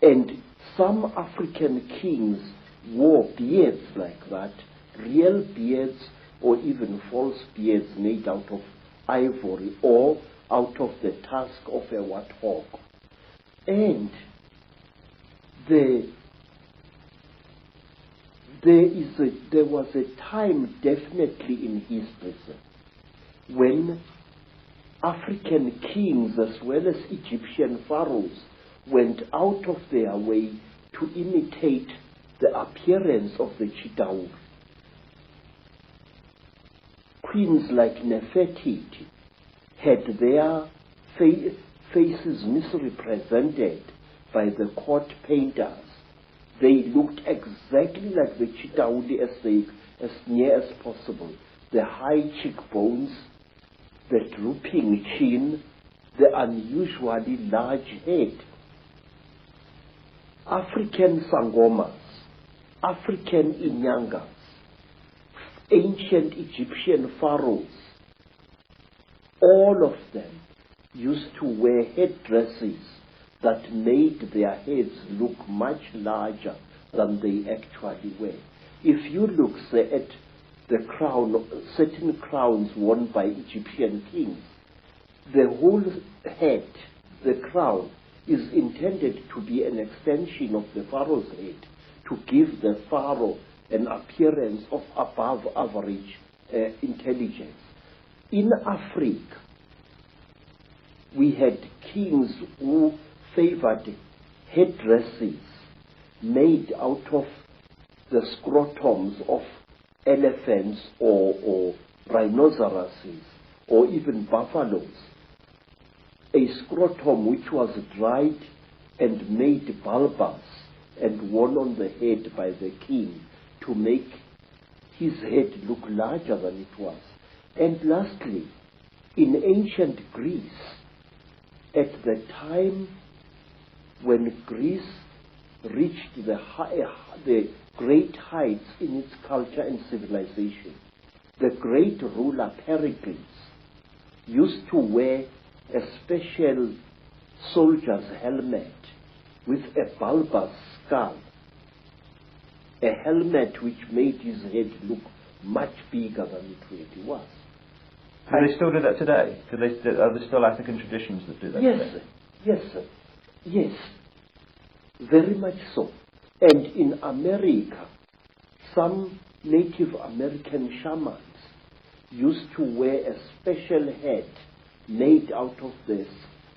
And some African kings wore beards like that, real beards or even false beards made out of ivory or out of the tusk of a warthog. And there was a time definitely in history when African kings as well as Egyptian pharaohs went out of their way to imitate the appearance of the Chitauri. Queens like Nefertiti had their faces misrepresented by the court painters. They looked exactly like the Chitauri as near as possible. The high cheekbones, the drooping chin, the unusually large head. African sangomas, African inyangas, ancient Egyptian pharaohs, all of them used to wear headdresses that made their heads look much larger than they actually were. If you look, say, at the crown, certain crowns worn by Egyptian kings, the whole head, the crown, is intended to be an extension of the pharaoh's head to give the pharaoh an appearance of above average intelligence. In Africa, we had kings who favored headdresses made out of the scrotums of elephants or rhinoceroses or even buffaloes. A scrotum which was dried and made bulbous and worn on the head by the king to make his head look larger than it was. And lastly, in ancient Greece, at the time when Greece reached the great heights in its culture and civilization, the great ruler Pericles used to wear a special soldier's helmet with a bulbous skull, a helmet which made his head look much bigger than it really was. Do they still do that today? Are there still African traditions that do that today? Yes, sir. Yes, very much so. And in America, some Native American shamans used to wear a special head made out of the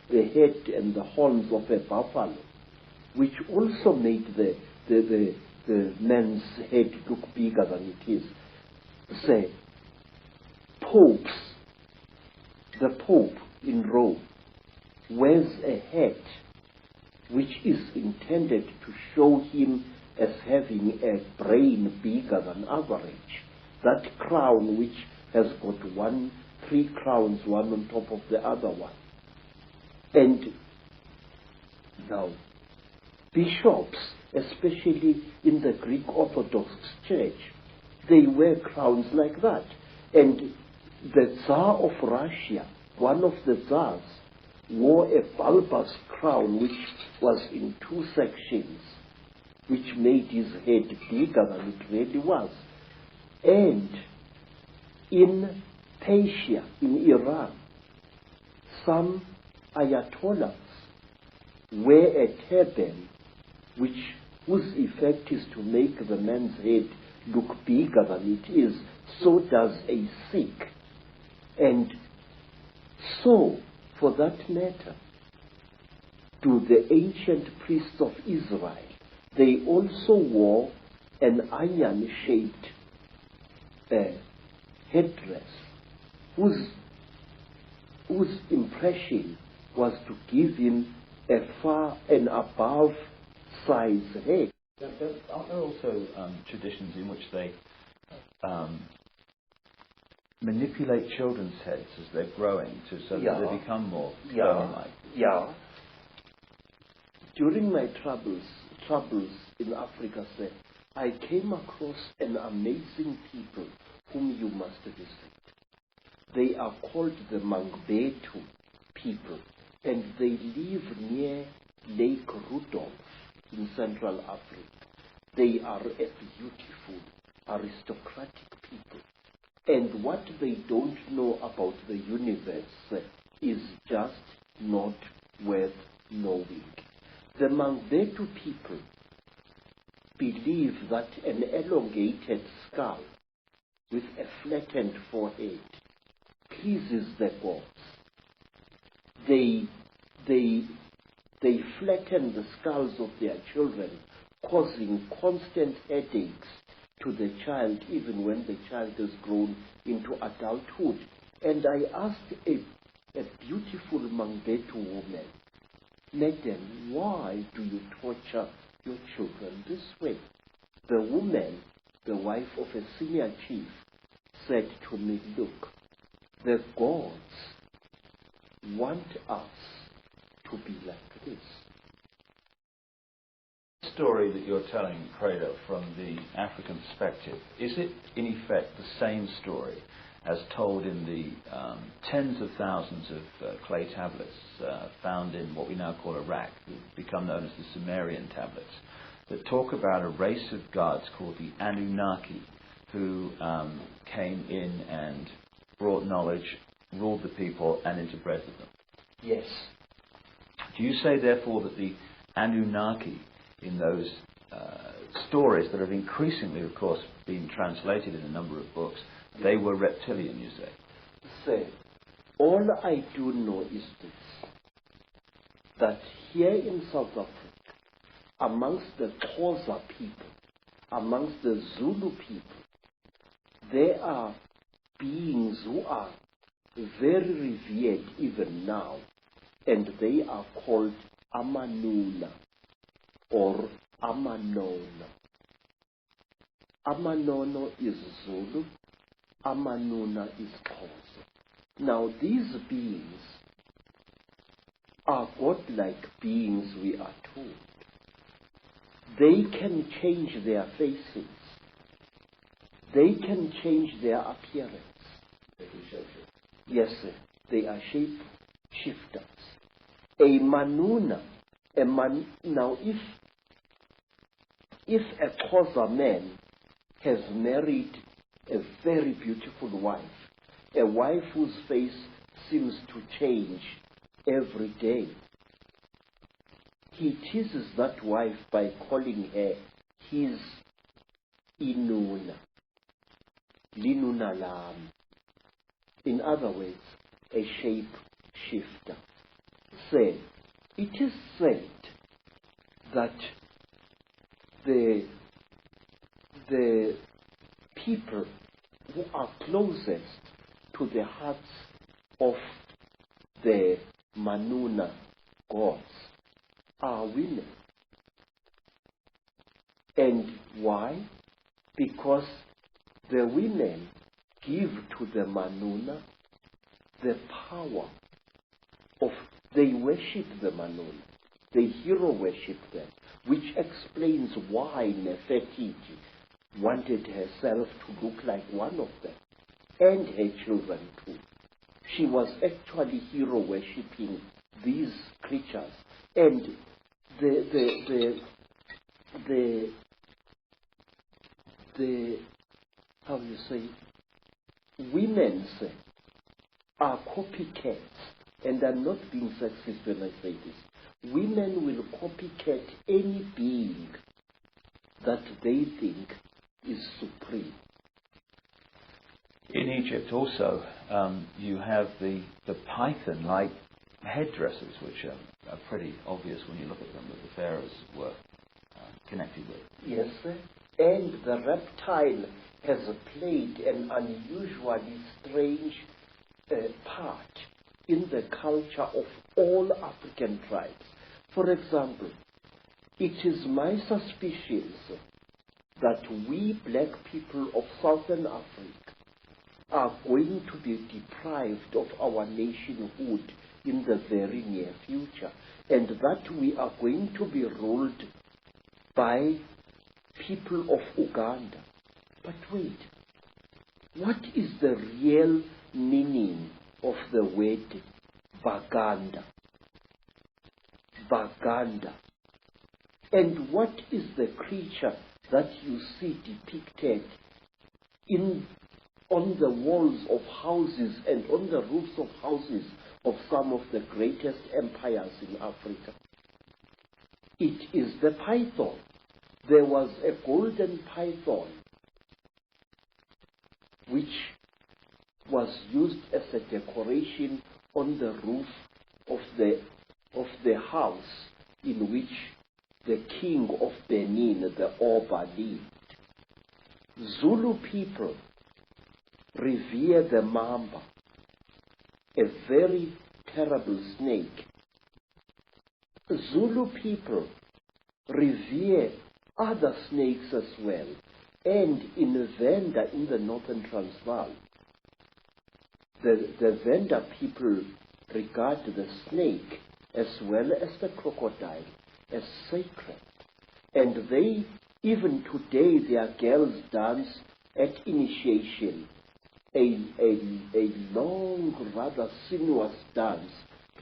head and the horns of a buffalo, which also made the man's head look bigger than it is. Say, the Pope in Rome wears a hat which is intended to show him as having a brain bigger than average. That crown which has got three crowns, one on top of the other one. And now, bishops, especially in the Greek Orthodox Church, they wear crowns like that. And the Tsar of Russia, one of the Tsars, wore a bulbous crown which was in two sections, which made his head bigger than it really was. And in Persia, in Iran, some ayatollahs wear a turban whose effect is to make the man's head look bigger than it is. So does a Sikh. And so, for that matter, to the ancient priests of Israel, they also wore an iron-shaped headdress, whose impression was to give him a far and above size head. Aren't there also traditions in which they manipulate children's heads as they're growing so that they become more stone-like? Yeah. During my travels in Africa, sir, I came across an amazing people whom you must visit. They are called the Mangbetu people, and they live near Lake Rudolph in Central Africa. They are a beautiful, aristocratic people. And what they don't know about the universe is just not worth knowing. The Mangbetu people believe that an elongated skull with a flattened forehead pleases the gods. They flatten the skulls of their children, causing constant headaches to the child, even when the child has grown into adulthood. And I asked a beautiful Mangbetu woman, "Madam, why do you torture your children this way?" The woman, the wife of a senior chief, said to me, "Look, the gods want us to be like this." The story that you're telling, Credo, from the African perspective, is it in effect the same story as told in the tens of thousands of clay tablets found in what we now call Iraq, become known as the Sumerian tablets, that talk about a race of gods called the Anunaki, who came in and brought knowledge, ruled the people, and interbred them? Yes. Do you say, therefore, that the Anunaki in those stories that have increasingly, of course, been translated in a number of books, they were reptilian, you say? Sir, all I do know is this, that here in South Africa, amongst the Xhosa people, amongst the Zulu people, there are beings who are very revered even now, and they are called Amanuna or Amanono. Amanono is Zulu, Amanuna is Xhosa. Now these beings are godlike beings, we are told. They can change their faces. They can change their appearance. Yes, sir. They are shape shifters. A manuna, now if a Xhosa man has married a very beautiful wife, a wife whose face seems to change every day, he teases that wife by calling her his inuna, linuna lam. In other words, a shape shifter. It is said that the people who are closest to the hearts of the Manuna gods are women. And why? Because the women give to the Manuna the power of, they worship the Manuna, they hero worship them, which explains why Nefertiti wanted herself to look like one of them. and her children too. She was actually hero worshipping these creatures, and the how do you say, women are copycats, and I'm not being sexist when I say this. Women will copycat any being that they think is supreme. In Egypt also, you have the python-like headdresses, which are pretty obvious when you look at them, that the pharaohs were connected with. Yes, sir. And the reptile has played an unusually strange part in the culture of all African tribes. For example, it is my suspicion that we black people of Southern Africa are going to be deprived of our nationhood in the very near future, and that we are going to be ruled by people of Uganda. But wait, what is the real meaning of the word Baganda? Baganda. And what is the creature that you see depicted on the walls of houses and on the roofs of houses of some of the greatest empires in Africa? It is the python. There was a golden python which was used as a decoration on the roof of the house in which the king of Benin, the Oba, lived. Zulu people revere the mamba, a very terrible snake. Zulu people revere other snakes as well. And in Venda, in the northern Transvaal, the Venda people regard the snake as well as the crocodile as sacred. And they, even today, their girls dance at initiation, a long, rather sinuous dance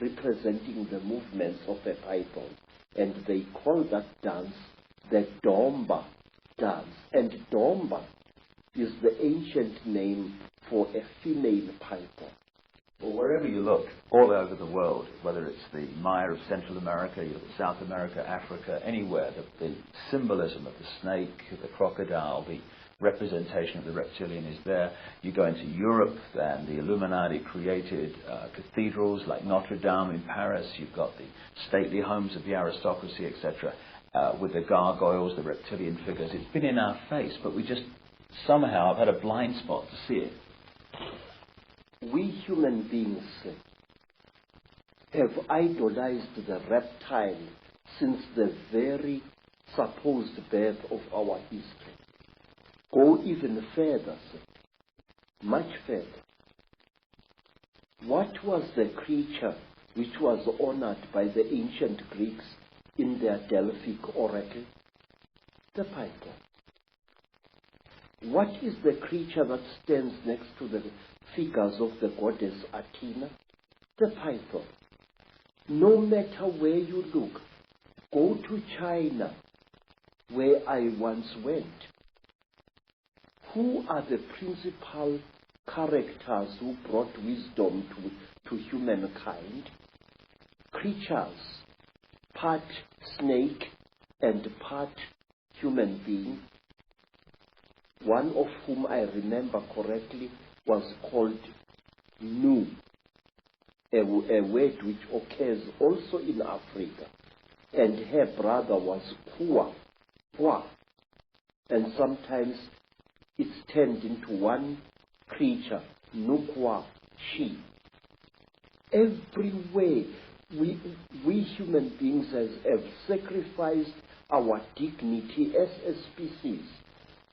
representing the movements of a python. And they call that dance the Domba dance. And Domba is the ancient name for a female python. Well, wherever you look, all over the world, whether it's the Maya of Central America, you look at South America, Africa, anywhere, the symbolism of the snake, the crocodile, the representation of the reptilian is there. You go into Europe, and the Illuminati created cathedrals like Notre Dame in Paris. You've got the stately homes of the aristocracy, etc., with the gargoyles, the reptilian figures. It's been in our face, but we just somehow have had a blind spot to see it. We human beings have idolized the reptile since the very supposed birth of our history. Go even further, much further. What was the creature which was honored by the ancient Greeks in their Delphic oracle? The python. What is the creature that stands next to the figures of the goddess Athena? The python. No matter where you look, go to China, where I once went. Who are the principal characters who brought wisdom to humankind? Creatures, part snake and part human being, one of whom I remember correctly was called Nu, a word which occurs also in Africa, and her brother was Kwa, and sometimes it's turned into one creature, Nukwa, she. Everywhere we human beings have sacrificed our dignity as a species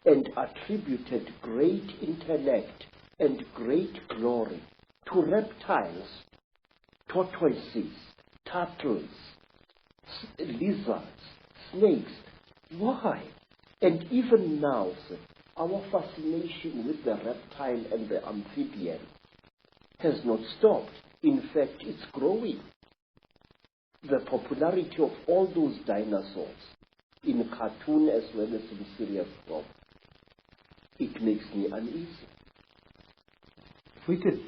and attributed great intellect and great glory to reptiles, tortoises, turtles, lizards, snakes. Why? And even now, our fascination with the reptile and the amphibian has not stopped. In fact, it's growing. The popularity of all those dinosaurs in cartoon as well as in serious form, it makes me uneasy. If we could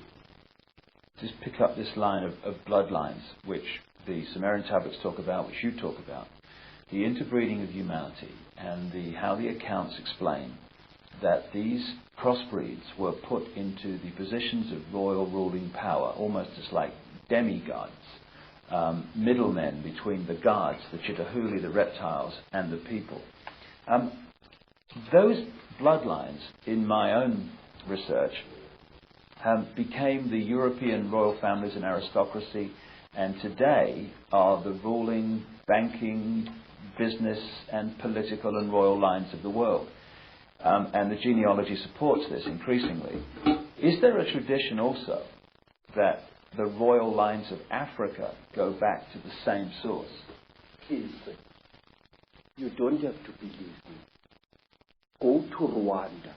just pick up this line of bloodlines, which the Sumerian tablets talk about, which you talk about, the interbreeding of humanity, and how the accounts explain that these crossbreeds were put into the positions of royal ruling power, almost as like demigods, middlemen between the gods, the Chitauri, the reptiles, and the people. Those bloodlines, in my own research, became the European royal families and aristocracy, and today are the ruling, banking, business, and political and royal lines of the world. And the genealogy supports this increasingly. Is there a tradition also that the royal lines of Africa go back to the same source? Please, you don't have to believe me. Go to Rwanda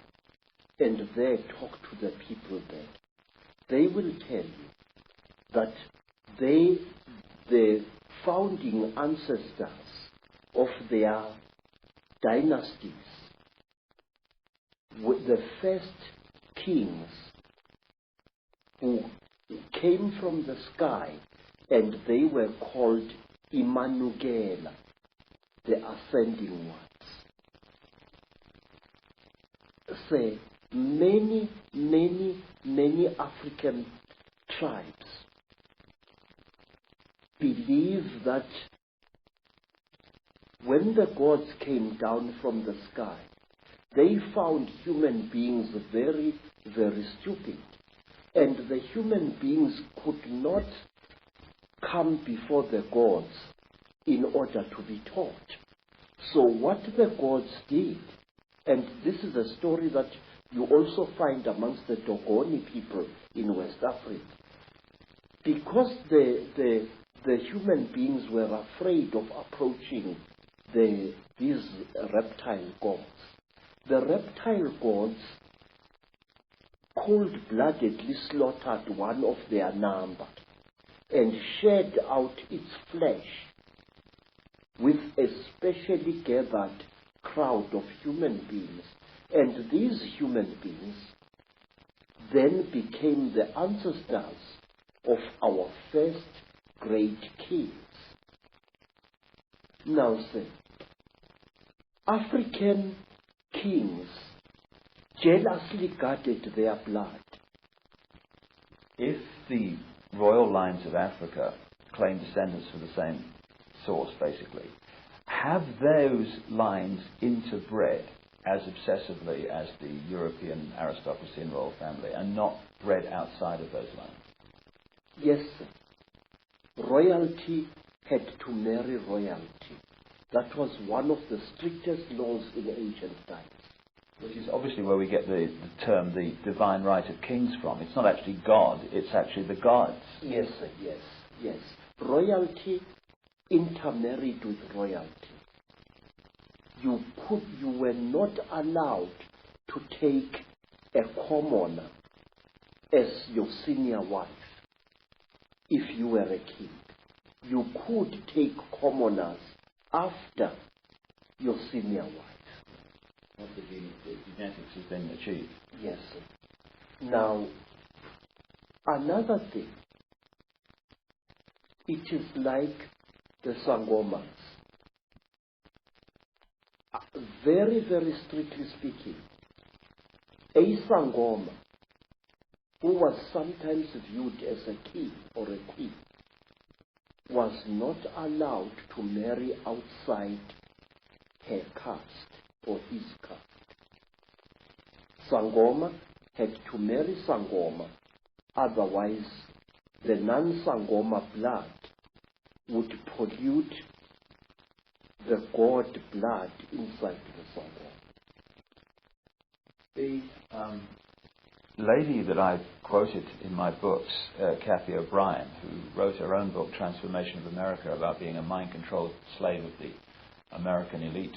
and there talk to the people there. They will tell you that the founding ancestors of their dynasties were the first kings who came from the sky, and they were called Imanugela, the ascending ones. Say, many African tribes believe that when the gods came down from the sky, they found human beings very, very stupid. And the human beings could not come before the gods in order to be taught. So what the gods did, and this is a story that you also find amongst the Dogoni people in West Africa, because the human beings were afraid of approaching these reptile gods. The reptile gods cold-bloodedly slaughtered one of their number and shed out its flesh with a specially gathered crowd of human beings. And these human beings then became the ancestors of our first great kings. Now, say, African kings jealously guarded their blood. If the royal lines of Africa claim descendants from the same source, basically, have those lines interbred as obsessively as the European aristocracy and royal family, and not bred outside of those lines? Yes, sir. Royalty had to marry royalty. That was one of the strictest laws in ancient times. Which is obviously where we get the term the divine right of kings from. It's not actually God, it's actually the gods. Yes, sir, yes. Royalty intermarried with royalty. You were not allowed to take a commoner as your senior wife if you were a king. You could take commoners after your senior wife. Once the genetics has been achieved. Yes, sir. Now, another thing, it is like the Sangomas. Very, very strictly speaking, a Sangoma who was sometimes viewed as a king or a queen was not allowed to marry outside her caste or his caste. Sangoma had to marry Sangoma, otherwise the non-Sangoma blood would pollute the god blood inside the Sangoma. The lady that I quoted in my books, Kathy O'Brien, who wrote her own book, Transformation of America, about being a mind-controlled slave of the American elite,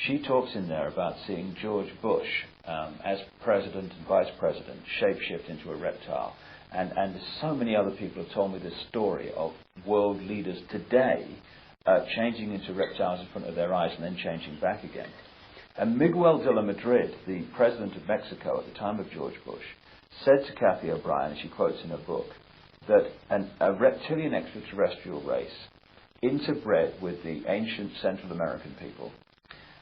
She talks in there about seeing George Bush as president and vice president shapeshift into a reptile. And so many other people have told me this story of world leaders today changing into reptiles in front of their eyes and then changing back again. And Miguel de la Madrid, the president of Mexico at the time of George Bush, said to Kathy O'Brien, as she quotes in her book, that a reptilian extraterrestrial race interbred with the ancient Central American people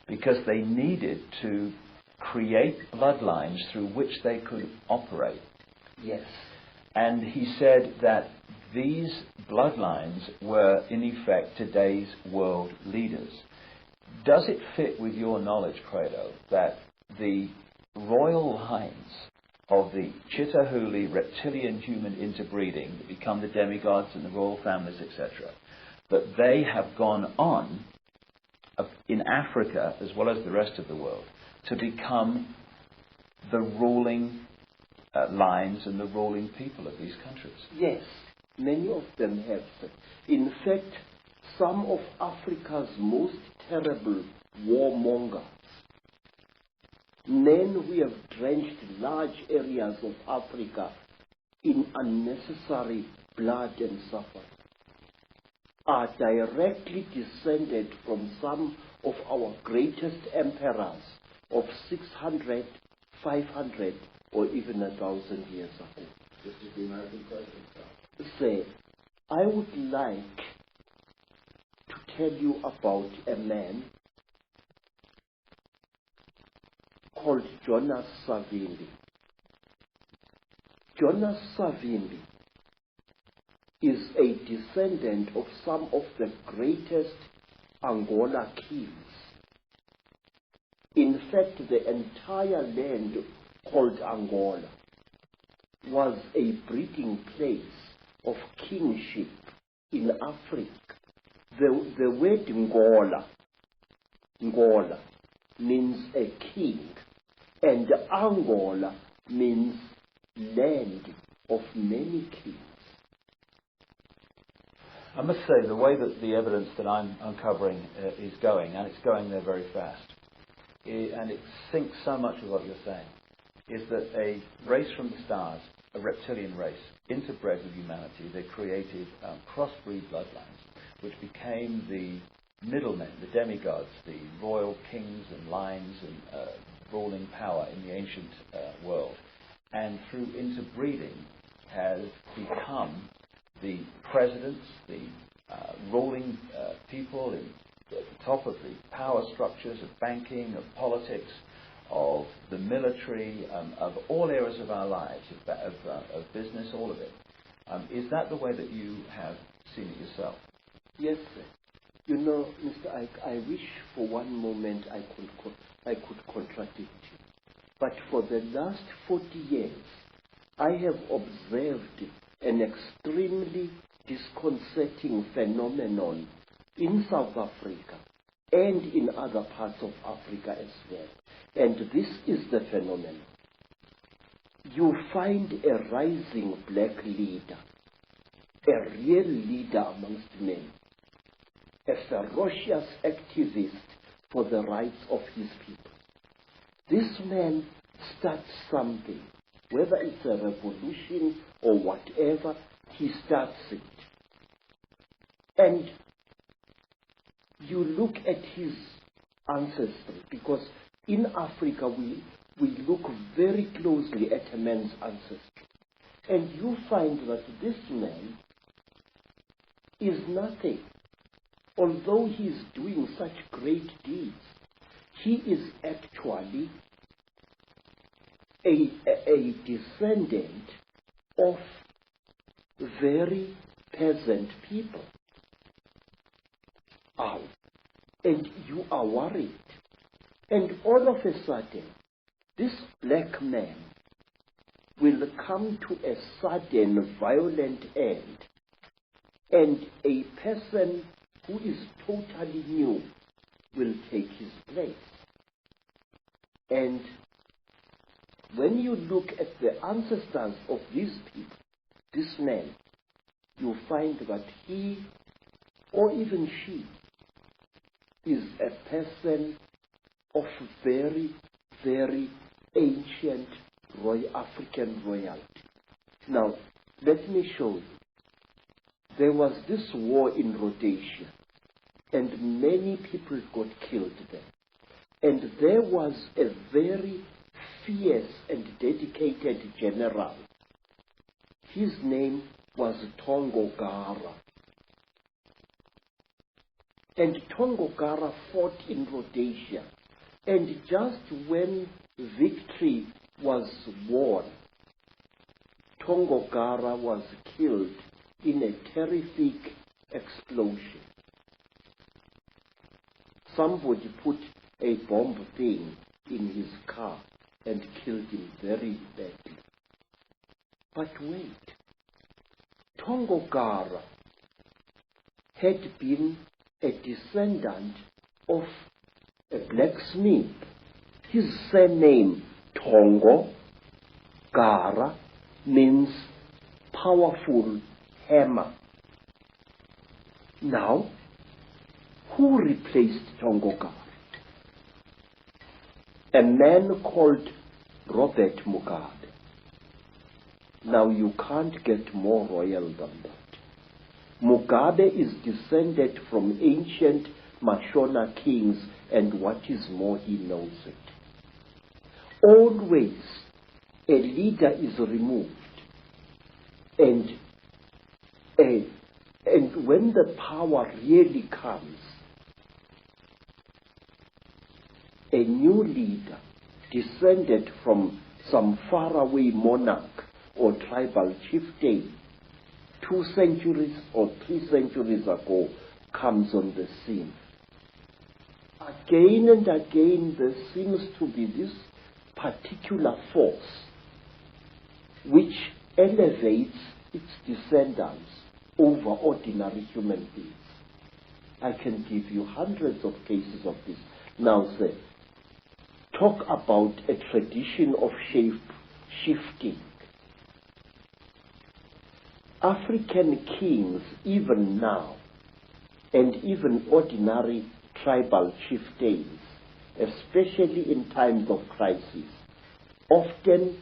because they needed to create bloodlines through which they could operate. Yes. And he said that these bloodlines were, in effect, today's world leaders. Does it fit with your knowledge, Credo, that the royal lines of the Chitauri reptilian human interbreeding that become the demigods and the royal families, etc., that they have gone on in Africa, as well as the rest of the world, to become the ruling lines and the ruling people of these countries? Yes, many of them have. In fact, some of Africa's most terrible warmongers, men who have drenched large areas of Africa in unnecessary blood and suffering, are directly descended from some of our greatest emperors of 600, 500, or even 1,000 years ago. This is the American president. Say, I would like to tell you about a man called Jonas Savimbi. Jonas Savimbi is a descendant of some of the greatest Angola kings. In fact, the entire land called Angola was a breeding place of kingship in Africa. The word Ngola means a king, and Angola means land of many kings. I must say, the way that the evidence that I'm uncovering is going, and it's going there very fast, and it syncs so much with what you're saying, is that a race from the stars, a reptilian race, interbred with humanity, they created crossbreed bloodlines, which became the middlemen, the demigods, the royal kings and lines and ruling power in the ancient world. And through interbreeding has become the presidents, the ruling people at the top of the power structures of banking, of politics, of the military, of all areas of our lives, of business, all of it. Is that the way that you have seen it yourself? Yes, sir. You know, Mr. Ike, I wish for one moment I could contradict you. But for the last 40 years, I have observed an extremely disconcerting phenomenon in South Africa and in other parts of Africa as well. And this is the phenomenon. You find a rising black leader, a real leader amongst men, a ferocious activist for the rights of his people. This man starts something, whether it's a revolution or whatever, he starts it. And you look at his ancestry, because in Africa we look very closely at a man's ancestry. And you find that this man is nothing. Although he is doing such great deeds, he is actually a descendant of very peasant people. And you are worried. And all of a sudden, this black man will come to a sudden violent end, and a person who is totally new will take his place. And when you look at the ancestors of these people, this man, you find that he, or even she, is a person of very, very ancient African royalty. Now, let me show you. There was this war in Rhodesia, and many people got killed there. And there was a very fierce and dedicated general. His name was Tongogara. And Tongogara fought in Rhodesia. And just when victory was won, Tongogara was killed in a terrific explosion. Somebody put a bomb thing in his car and killed him very badly. But wait, Tongogara had been a descendant of a blacksmith. His surname, Tongo Gara, means powerful hammer. Now, who replaced Tongogara? A man called Robert Mugabe. Now, you can't get more royal than that. Mugabe is descended from ancient Mashona kings, and what is more, he knows it. Always, a leader is removed, and when the power really comes, a new leader descended from some faraway monarch or tribal chieftain 2 centuries or 3 centuries ago comes on the scene. Again and again there seems to be this particular force which elevates its descendants over ordinary human beings. I can give you hundreds of cases of this. Now, say, talk about a tradition of shape-shifting. African kings, even now, and even ordinary tribal chieftains, especially in times of crisis, often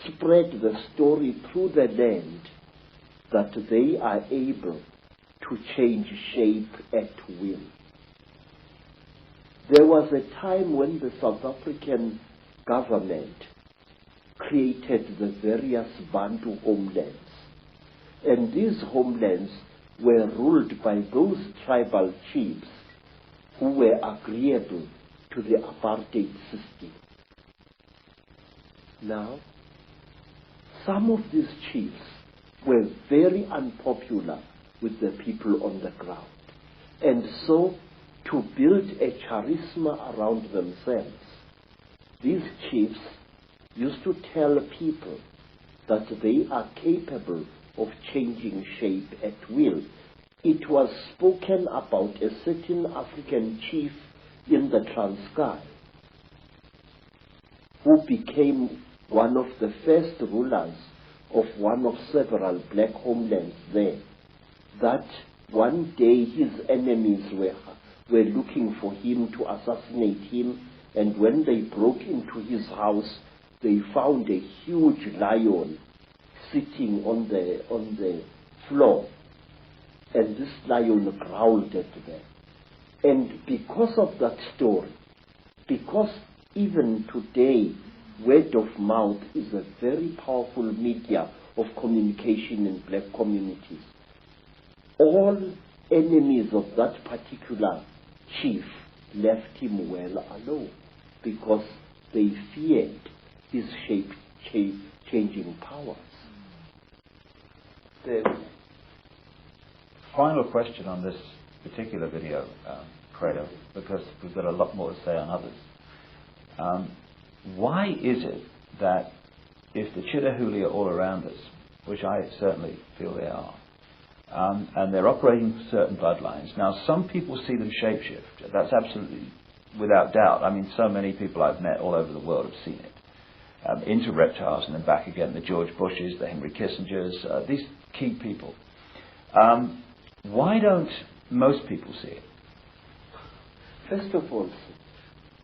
spread the story through the land that they are able to change shape at will. There was a time when the South African government created the various Bantu homelands. And these homelands were ruled by those tribal chiefs who were agreeable to the apartheid system. Now, some of these chiefs were very unpopular with the people on the ground. And so, to build a charisma around themselves, these chiefs used to tell people that they are capable of changing shape at will. It was spoken about a certain African chief in the Transkei who became one of the first rulers of one of several black homelands there, that one day his enemies were looking for him to assassinate him, and when they broke into his house, they found a huge lion sitting on the floor, and this lion growled at them. And because of that story, because even today word of mouth is a very powerful media of communication in black communities, all enemies of that particular chief left him well alone because they feared his shape-changing powers. The final question on this particular video, Credo, because we've got a lot more to say on others. Why is it that if the Chitauri are all around us, which I certainly feel they are, and they're operating certain bloodlines, now some people see them shapeshift. That's absolutely without doubt. I mean, so many people I've met all over the world have seen it. Into reptiles and then back again, the George Bushes, the Henry Kissingers, these key people. Why don't most people see it? First of all,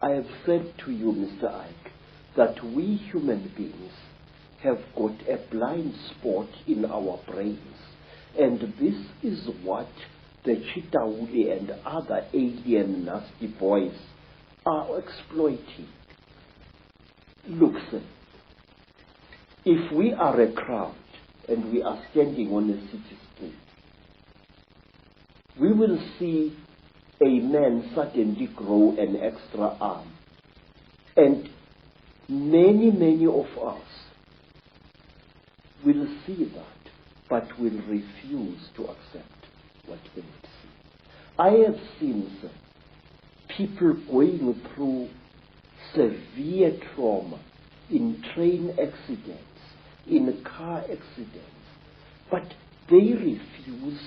I have said to you, Mr. Icke, that we human beings have got a blind spot in our brains, and this is what the Chitauri and other alien nasty boys are exploiting. Look, sir, if we are a crowd and we are standing on a city street, we will see a man suddenly grow an extra arm, and many of us will see that, but will refuse to accept what they will see. I have seen, sir, people going through severe trauma in train accidents, in car accidents, but they refuse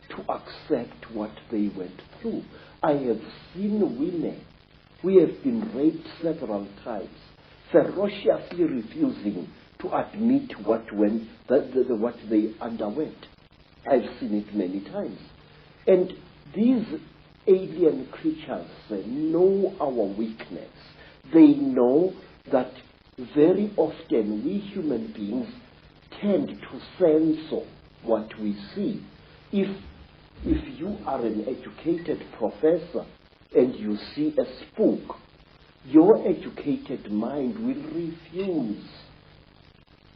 to accept what they went through. I have seen women who have been raped several times, ferociously refusing to admit what they underwent. I've seen it many times. And these alien creatures know our weakness. They know that very often we human beings tend to censor what we see. If you are an educated professor and you see a spook, your educated mind will refuse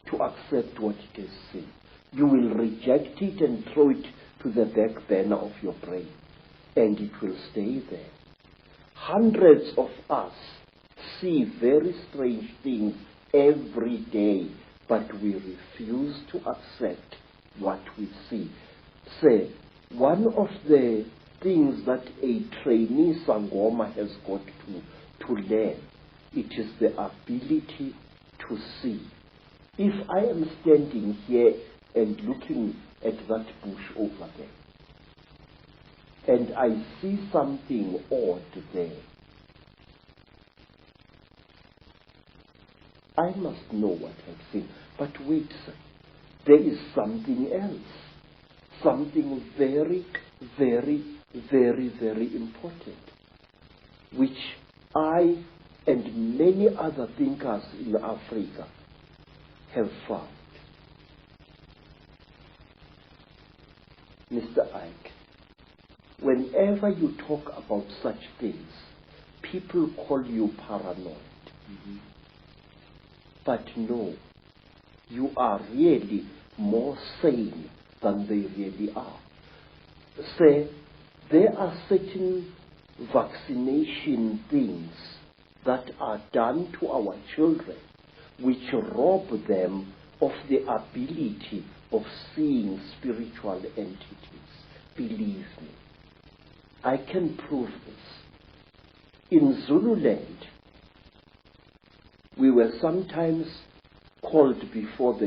to accept what it has seen. You will reject it and throw it to the back burner of your brain, and it will stay there. Hundreds of us see very strange things every day, but we refuse to accept what we see. Say, one of the things that a trainee Sangoma has got to learn, it is the ability to see. If I am standing here and looking at that bush over there, and I see something odd there, I must know what I've seen. But wait, sir, there is something else. Something very, very, very, very important, which I and many other thinkers in Africa have found. Mr. Icke, whenever you talk about such things, people call you paranoid. Mm-hmm. But no, you are really more sane than they really are. Say, there are certain vaccination things that are done to our children which rob them of the ability of seeing spiritual entities. Believe me, I can prove this. In Zululand, we were sometimes called before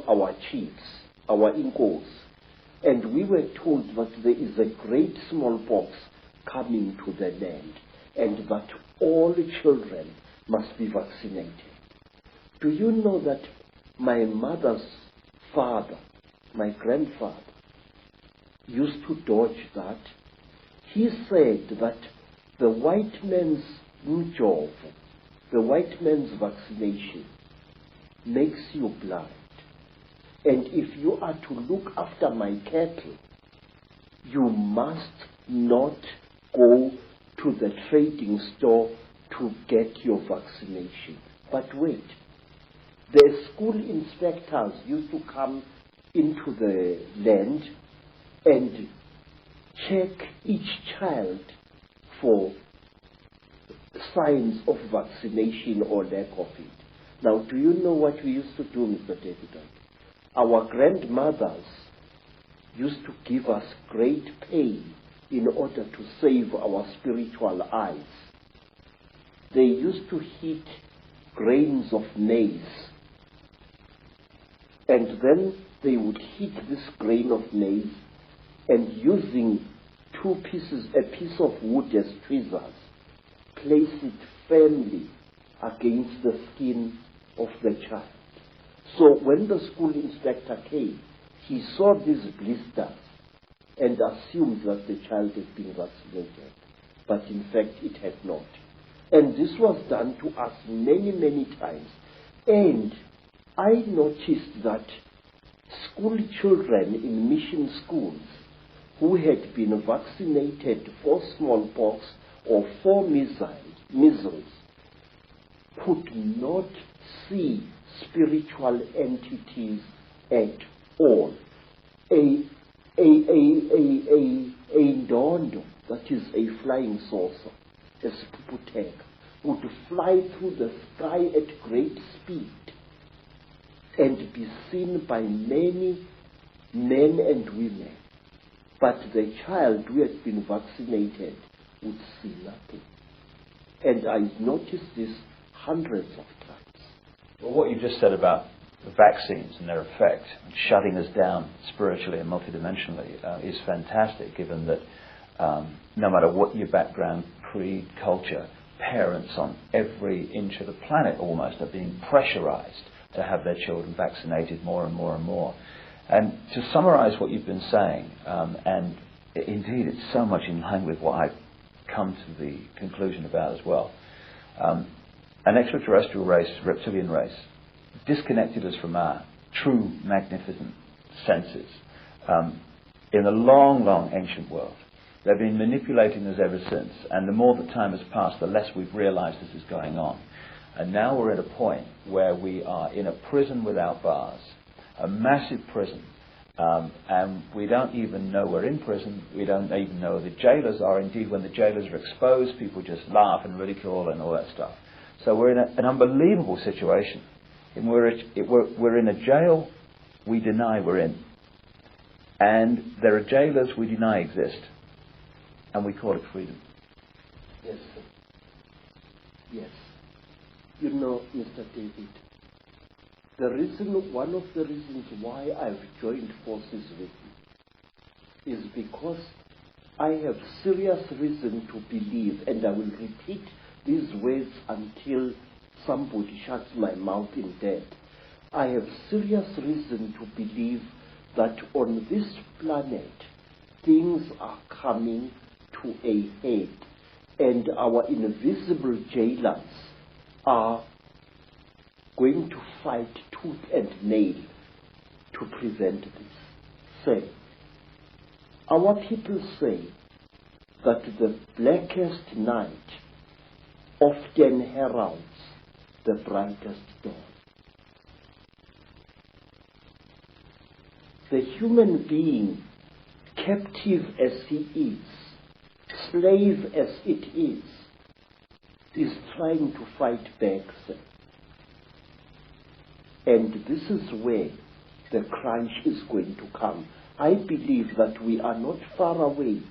our chiefs, our Inkos, and we were told that there is a great smallpox coming to the land and that all children must be vaccinated. Do you know that my mother's father, my grandfather, used to dodge that? He said that the white man's job, the white man's vaccination, makes you blind. And if you are to look after my cattle, you must not go to the trading store to get your vaccination. But wait, the school inspectors used to come into the land and check each child for signs of vaccination or lack of it. Now, do you know what we used to do, Mr. David? Our grandmothers used to give us great pain in order to save our spiritual eyes. They used to heat grains of maize, and then they would heat this grain of maize, and using a piece of wood as tweezers, place it firmly against the skin of the child. So when the school inspector came, he saw these blisters and assumed that the child had been vaccinated. but in fact it had not. And this was done to us many, many times. And I noticed that school children in mission schools who had been vaccinated for smallpox or for measles could not see spiritual entities at all. A ndondo, that is a flying saucer, a sputnik, would fly through the sky at great speed and be seen by many men and women. But the child who had been vaccinated would see nothing. And I noticed this hundreds of times. Well, what you just said about the vaccines and their effect, shutting us down spiritually and multidimensionally, is fantastic, given that no matter what your background, creed, culture, parents on every inch of the planet almost are being pressurized to have their children vaccinated more and more and more. And to summarize what you've been saying, and indeed it's so much in line with what I've come to the conclusion about as well, an extraterrestrial race, reptilian race, disconnected us from our true magnificent senses in a long, long ancient world. They've been manipulating us ever since, and the more that time has passed, the less we've realized this is going on. And now we're at a point where we are in a prison without bars, a massive prison, and we don't even know we're in prison. We don't even know who the jailers are. Indeed, when the jailers are exposed, people just laugh and ridicule and all that stuff. So we're in an unbelievable situation. And we're in a jail we deny we're in. And there are jailers we deny exist. And we call it freedom. Yes, sir. Yes. You know, Mr. David, one of the reasons why I've joined forces with you is because I have serious reason to believe, and I will repeat these words until somebody shuts my mouth in death. I have serious reason to believe that on this planet things are coming to a head, and our invisible jailers are going to fight tooth and nail to prevent this. Say, our people say that the blackest night often heralds the brightest dawn. The human being, captive as he is, slave as it is trying to fight back. And this is where the crunch is going to come. I believe that we are not far away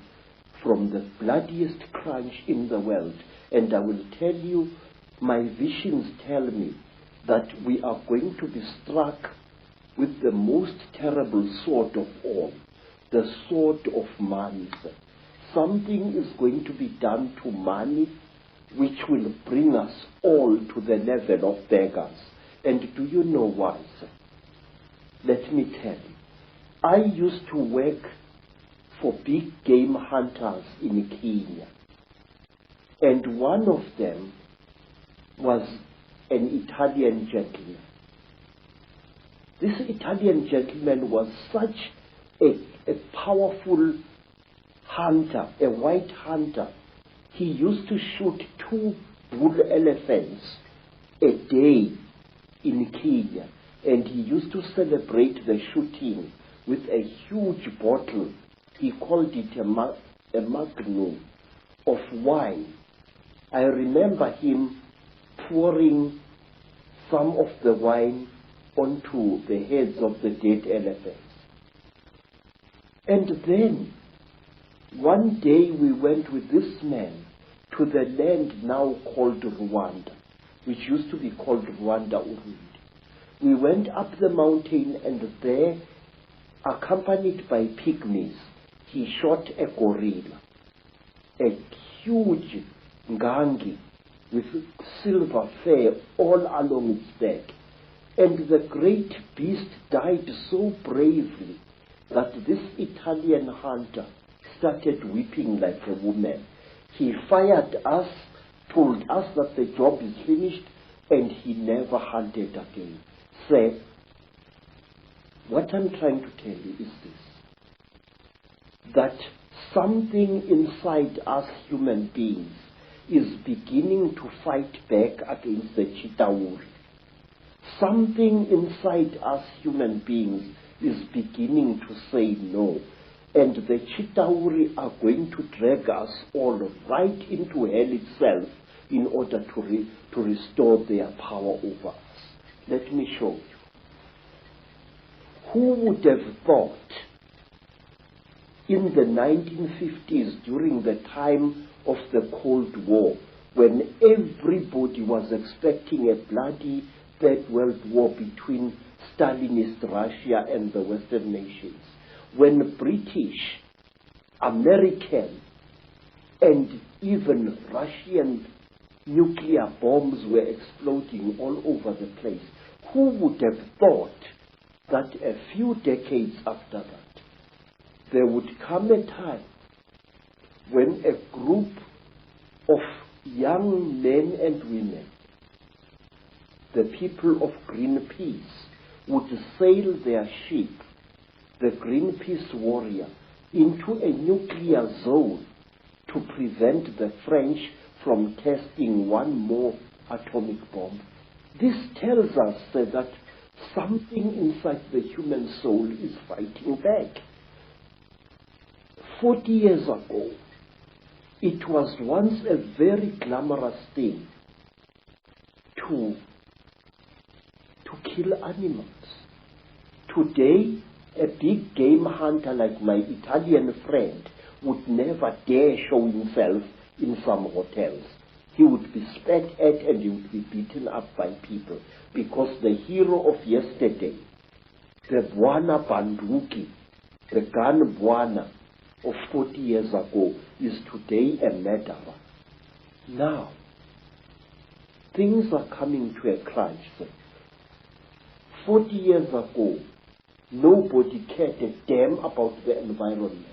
from the bloodiest crunch in the world. And I will tell you, my visions tell me that we are going to be struck with the most terrible sword of all, the sword of money. Something is going to be done to money which will bring us all to the level of beggars. And do you know why, sir? Let me tell you. I used to work for big game hunters in Kenya. And one of them was an Italian gentleman. This Italian gentleman was such a powerful hunter, a white hunter. He used to shoot 2 bull elephants a day in Kenya, and he used to celebrate the shooting with a huge bottle. He called it a magnum of wine. I remember him pouring some of the wine onto the heads of the dead elephants. And then, one day we went with this man to the land now called Rwanda, which used to be called Rwanda Urundi. We went up the mountain, and there, accompanied by pygmies, he shot a gorilla, a huge ngangi with silver fur all along its back. And the great beast died so bravely that this Italian hunter started weeping like a woman. He fired us, told us that the job is finished, and he never hunted again. Sir, what I'm trying to tell you is this, that something inside us human beings is beginning to fight back against the Chitauri. Something inside us human beings is beginning to say no. And the Chitauri are going to drag us all right into hell itself in order to restore their power over us. Let me show you. Who would have thought in the 1950s, during the time of the Cold War, when everybody was expecting a bloody Third World War between Stalinist Russia and the Western nations, when British, American, and even Russian nuclear bombs were exploding all over the place, who would have thought that a few decades after that, there would come a time when a group of young men and women, the people of Greenpeace, would sail their ship, the Greenpeace Warrior, into a nuclear zone to prevent the French from testing one more atomic bomb. This tells us that something inside the human soul is fighting back. 40 years ago, it was once a very glamorous thing to kill animals. Today, a big game hunter like my Italian friend would never dare show himself in some hotels. He would be spat at and he would be beaten up by people because the hero of yesterday, the Bwana Banduki, the gun Bwana of 40 years ago, is today a murderer. Now, things are coming to a crunch. 40 years ago, nobody cared a damn about the environment.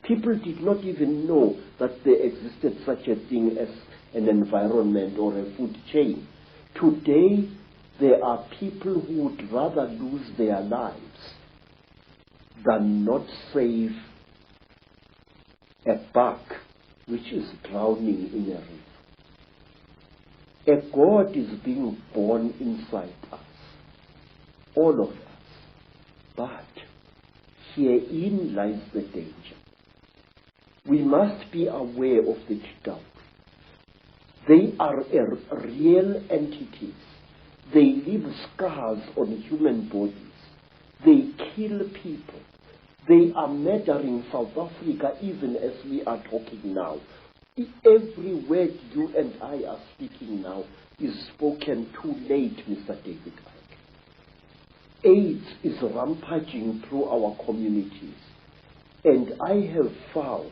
People did not even know that there existed such a thing as an environment or a food chain. Today, there are people who would rather lose their lives than not save a buck which is drowning in a river. A God is being born inside us, all of us. But herein lies the danger. We must be aware of the Chitauri. They are real entities. They leave scars on human bodies. They kill people. They are murdering South Africa even as we are talking now. Every word you and I are speaking now is spoken too late, Mr. David Icke. AIDS is rampaging through our communities. And I have found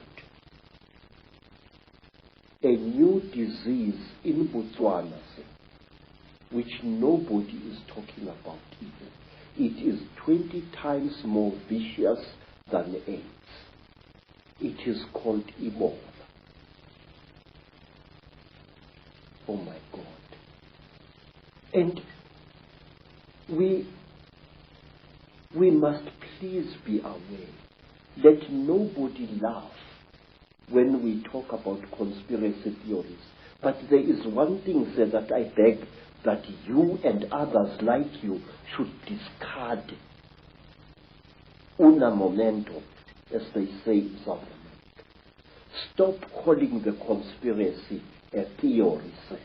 a new disease in Botswana, which nobody is talking about even. It is 20 times more vicious than AIDS. It is called Ebola. Oh my God. And we must please be aware. Let nobody laugh when we talk about conspiracy theories. But there is one thing, sir, that I beg that you and others like you should discard. Una momento, as they say in South America. Stop calling the conspiracy a theory, sir.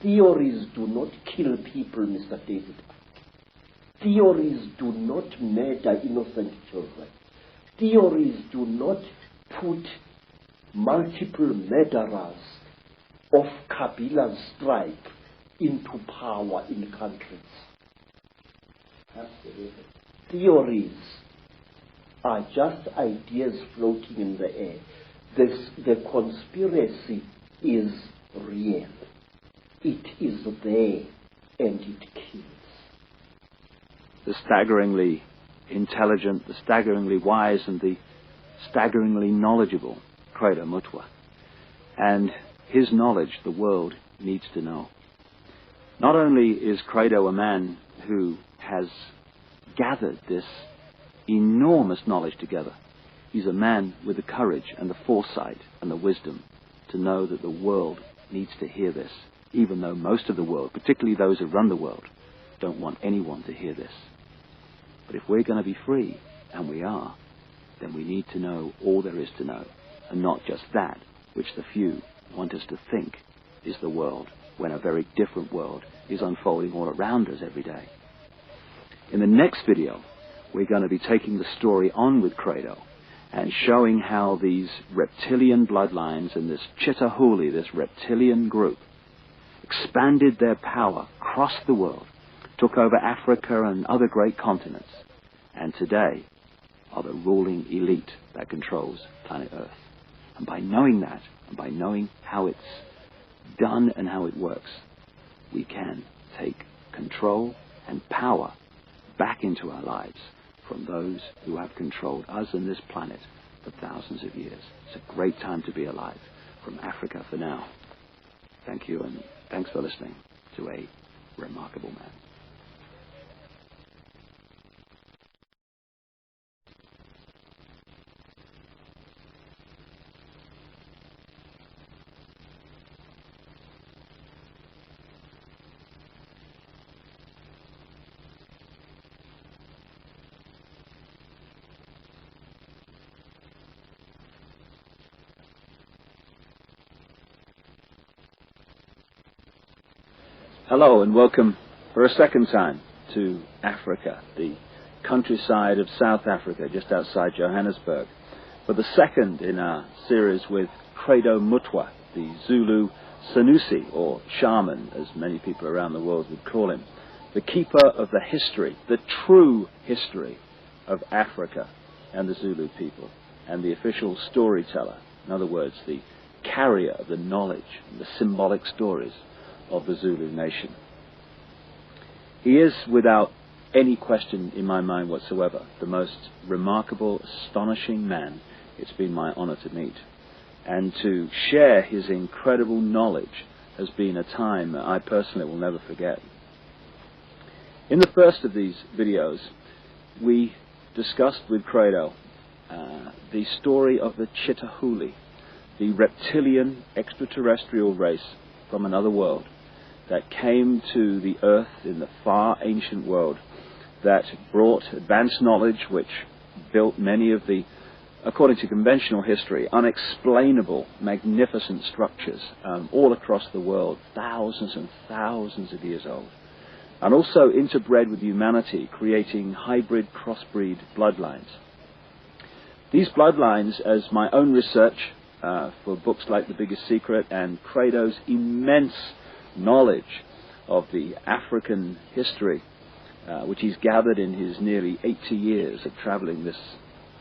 Theories do not kill people, Mr. David. Theories do not murder innocent children. Theories do not put multiple murderers of Kabila's stripe into power in countries. Absolutely. Theories are just ideas floating in the air. The conspiracy is real. It is there and it kills. The staggeringly intelligent, the staggeringly wise, and the staggeringly knowledgeable Credo Mutwa. and his knowledge the world needs to know. Not only is Credo a man who has gathered this enormous knowledge together, he's a man with the courage and the foresight and the wisdom to know that the world needs to hear this, even though most of the world, particularly those who run the world, don't want anyone to hear this. But if we're going to be free, and we are, then we need to know all there is to know, and not just that which the few want us to think is the world, when a very different world is unfolding all around us every day. In the next video, we're going to be taking the story on with Credo and showing how these reptilian bloodlines and this Chitauri, this reptilian group, expanded their power across the world, took over Africa and other great continents, and today are the ruling elite that controls planet Earth. And by knowing that, and by knowing how it's done and how it works, we can take control and power back into our lives from those who have controlled us and this planet for thousands of years. It's a great time to be alive. From Africa for now. Thank you, and thanks for listening to a remarkable man. Hello and welcome for a second time to Africa, the countryside of South Africa, just outside Johannesburg, for the second in our series with Credo Mutwa, the Zulu Sanusi, or Shaman, as many people around the world would call him, the keeper of the history, the true history of Africa and the Zulu people, and the official storyteller, in other words, the carrier of the knowledge and the symbolic stories of the Zulu nation. He is, without any question in my mind whatsoever, the most remarkable, astonishing man it's been my honor to meet. And to share his incredible knowledge has been a time I personally will never forget. In the first of these videos, we discussed with Credo the story of the Chitauri, the reptilian extraterrestrial race from another world that came to the earth in the far ancient world, that brought advanced knowledge which built many of the, according to conventional history, unexplainable, magnificent structures all across the world, thousands and thousands of years old, and also interbred with humanity, creating hybrid crossbreed bloodlines. These bloodlines, as my own research for books like The Biggest Secret and Credo's immense knowledge of the African history, which he's gathered in his nearly 80 years of traveling this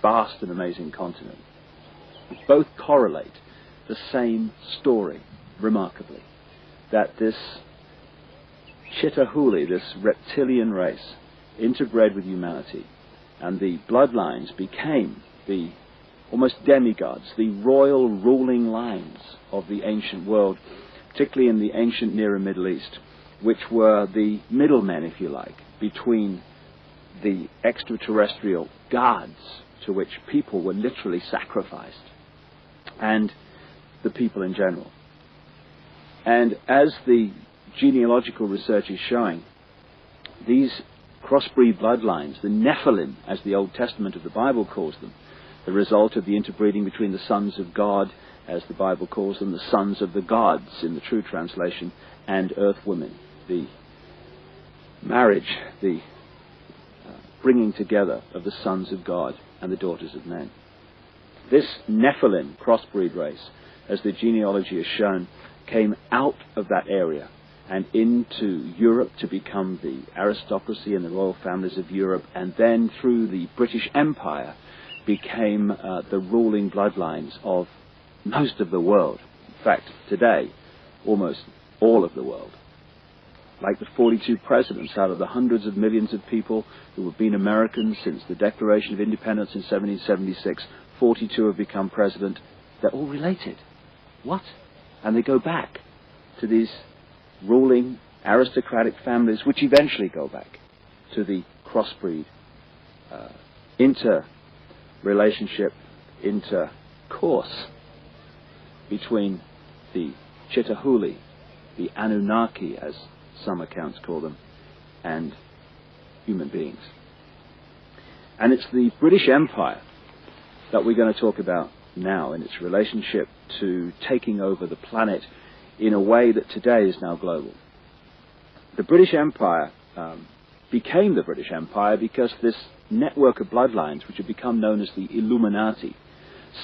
vast and amazing continent, both correlate the same story, remarkably, that this Chitauri, this reptilian race, interbred with humanity, and the bloodlines became the almost demigods, the royal ruling lines of the ancient world, particularly in the ancient Near and Middle East, which were the middlemen, if you like, between the extraterrestrial gods to which people were literally sacrificed and the people in general. And as the genealogical research is showing, these crossbreed bloodlines, the Nephilim, as the Old Testament of the Bible calls them, the result of the interbreeding between the sons of God, as the Bible calls them, the sons of the gods in the true translation, and earth women, the marriage, the bringing together of the sons of God and the daughters of men. This Nephilim crossbreed race, as the genealogy has shown, came out of that area and into Europe to become the aristocracy and the royal families of Europe, and then through the British Empire became the ruling bloodlines of most of the world. In fact, today, almost all of the world. Like the 42 presidents out of the hundreds of millions of people who have been Americans since the Declaration of Independence in 1776, 42 have become president. They're all related. What? And they go back to these ruling aristocratic families, which eventually go back to the crossbreed, interrelationship, intercourse between the Chitauri, the Anunaki, as some accounts call them, and human beings. And it's the British Empire that we're going to talk about now in its relationship to taking over the planet in a way that today is now global. The British Empire became the British Empire because this network of bloodlines, which had become known as the Illuminati,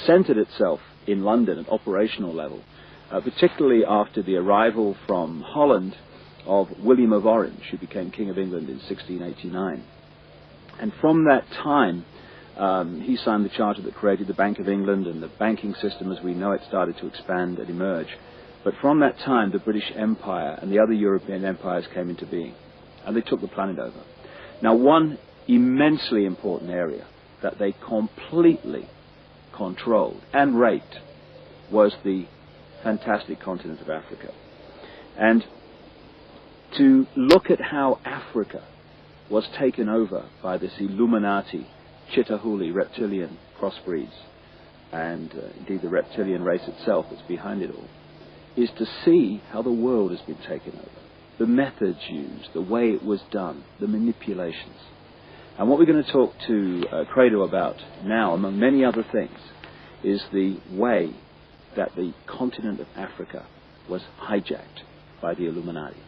centered itself in London at operational level, particularly after the arrival from Holland of William of Orange, who became King of England in 1689. And from that time, he signed the charter that created the Bank of England, and the banking system as we know it started to expand and emerge. But from that time, the British Empire and the other European empires came into being, and they took the planet over. Now, one immensely important area that they completely controlled and raped was the fantastic continent of Africa. And to look at how Africa was taken over by this Illuminati, Chitauri, reptilian crossbreeds, and indeed the reptilian race itself that's behind it all, is to see how the world has been taken over, the methods used, the way it was done, the manipulations. And what we're going to talk to Credo about now, among many other things, is the way that the continent of Africa was hijacked by the Illuminati.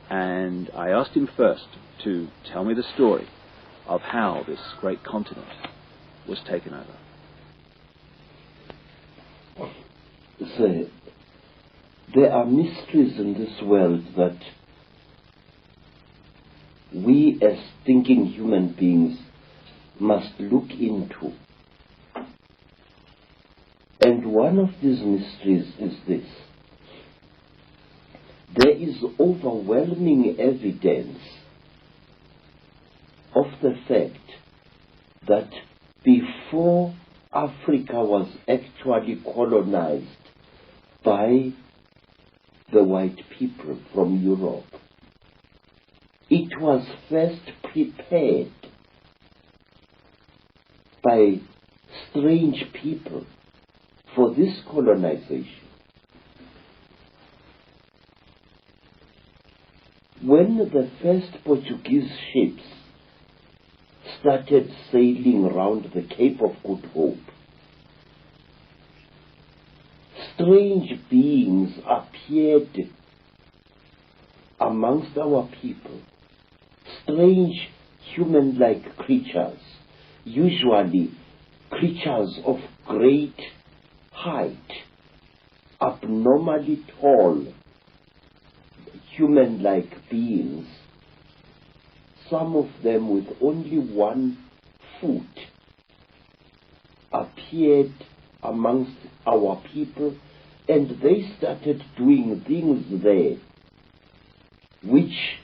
And I asked him first to tell me the story of how this great continent was taken over. There are mysteries in this world that we as thinking human beings must look into. And one of these mysteries is this. There is overwhelming evidence of the fact that before Africa was actually colonized by the white people from Europe, it was first prepared by strange people for this colonization. When the first Portuguese ships started sailing around the Cape of Good Hope, strange beings appeared amongst our people, strange human-like creatures, usually creatures of great height, abnormally tall, human-like beings, some of them with only 1 foot, appeared amongst our people, and they started doing things there which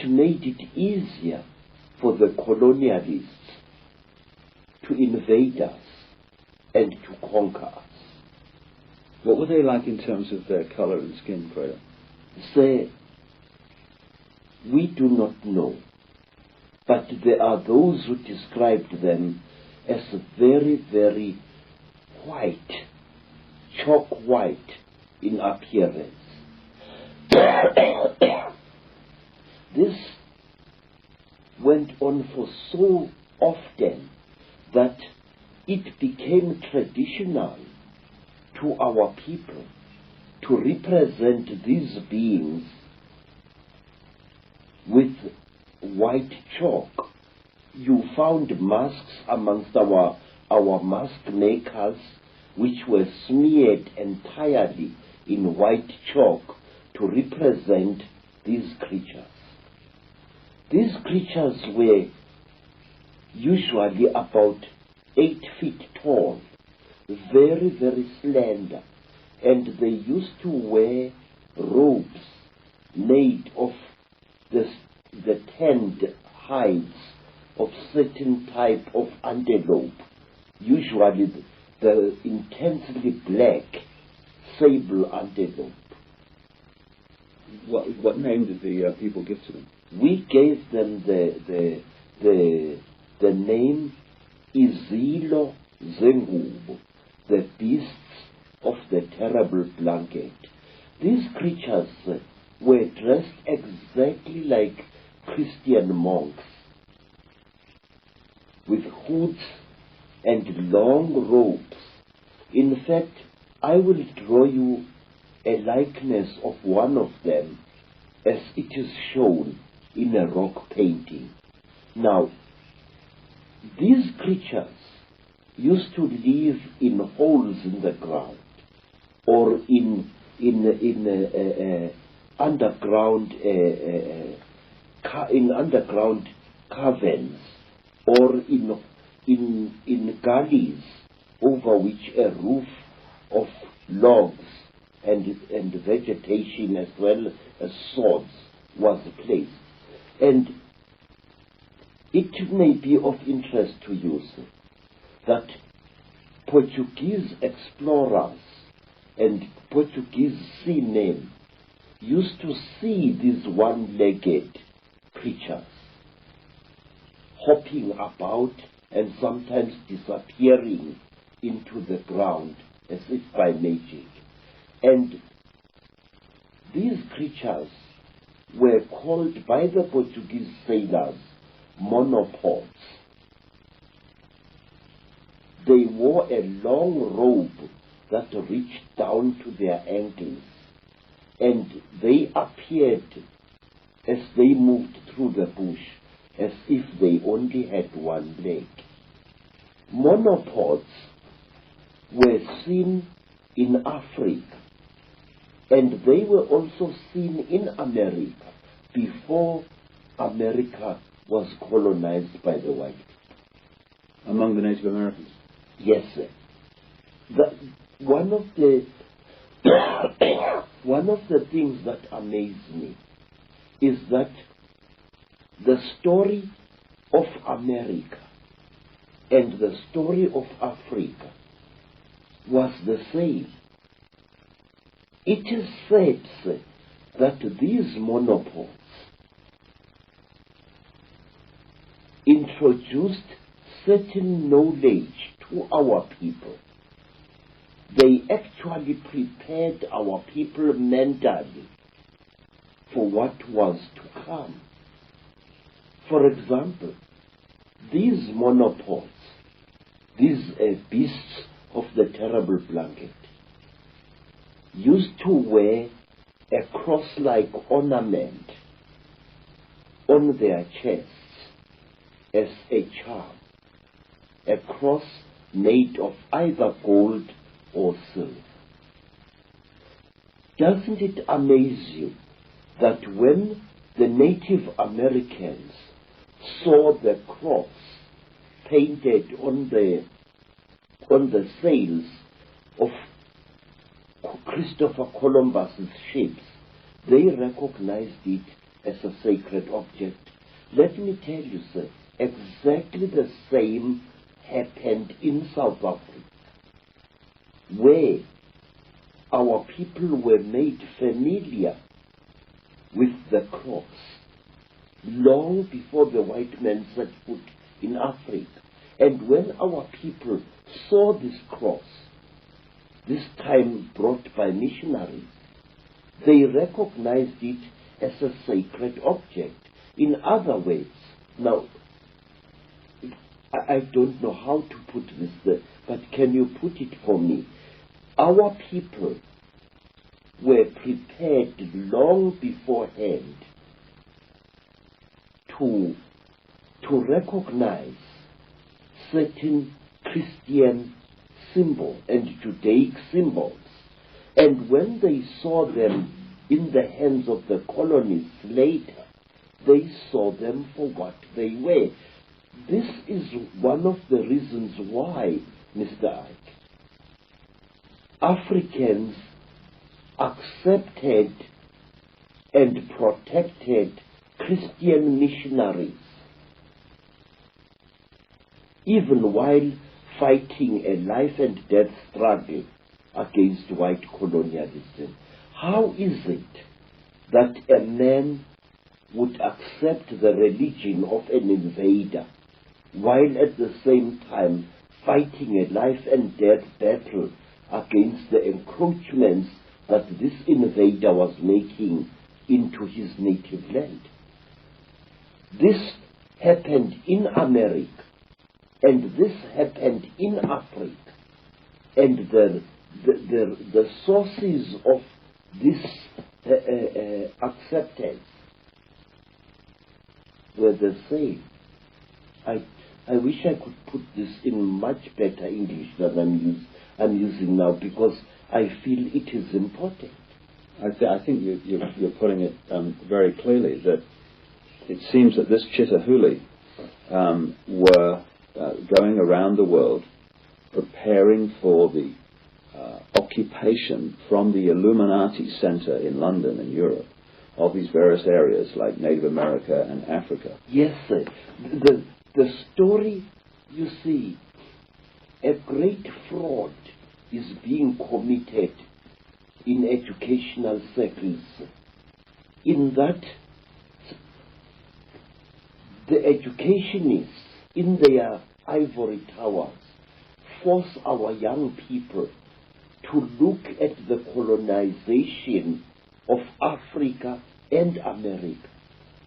made it easier for the colonialists to invade us and to conquer us. What were they like in terms of their color and skin, Credo? We do not know, but there are those who described them as very, very white, chalk white in appearance. This went on for so often that it became traditional to our people to represent these beings with white chalk. You found masks amongst our mask makers which were smeared entirely in white chalk to represent these creatures. These creatures were usually about 8 feet tall, very, very slender, and they used to wear robes made of the tanned hides of certain type of antelope, usually the intensely black sable antelope. What name did the people give to them? We gave them the name Izilo Zengubo, the beasts of the terrible blanket. These creatures were dressed exactly like Christian monks, with hoods and long robes. In fact, I will draw you a likeness of one of them as it is shown in a rock painting. Now, these creatures used to live in holes in the ground, or in underground caverns, or in gullies over which a roof of logs and vegetation as well as sods was placed. And it may be of interest to you, sir, that Portuguese explorers and Portuguese seamen used to see these one-legged creatures hopping about and sometimes disappearing into the ground as if by magic. And these creatures were called by the Portuguese sailors monopods. They wore a long robe that reached down to their ankles, and they appeared as they moved through the bush as if they only had one leg. Monopods were seen in Africa, and they were also seen in America before America was colonized by the white people. Among the Native Americans? Yes, sir. One of the things that amaze me is that the story of America and the story of Africa was the same. It is said, sir, that these monopods introduced certain knowledge to our people. They actually prepared our people mentally for what was to come. For example, these monopods, these beasts of the terrible blanket, used to wear a cross-like ornament on their chests as a charm, a cross made of either gold or silver. Doesn't it amaze you that when the Native Americans saw the cross painted on the sails of Christopher Columbus's ships, they recognized it as a sacred object? Let me tell you, sir, exactly the same happened in South Africa, where our people were made familiar with the cross long before the white man set foot in Africa. And when our people saw this cross, this time brought by missionaries, they recognized it as a sacred object. In other words, now, I don't know how to put this, but can you put it for me? Our people were prepared long beforehand to recognize certain Christian symbols and Judaic symbols. And when they saw them in the hands of the colonists later, they saw them for what they were. This is one of the reasons why, Mr. Ike, Africans accepted and protected Christian missionaries, even while fighting a life and death struggle against white colonialism. How is it that a man would accept the religion of an invader while at the same time fighting a life and death battle against the encroachments that this invader was making into his native land? This happened in America, and this happened in Africa, and the sources of this acceptance were the same. I wish I could put this in much better English than I'm using now, because I feel it is important. I think you're putting it very clearly, that it seems that this Chitauri were going around the world preparing for the occupation from the Illuminati Center in London and Europe of these various areas like Native America and Africa. Yes, sir. The story, you see, a great fraud is being committed in educational circles, in that the educationists in their ivory towers force our young people to look at the colonization of Africa and America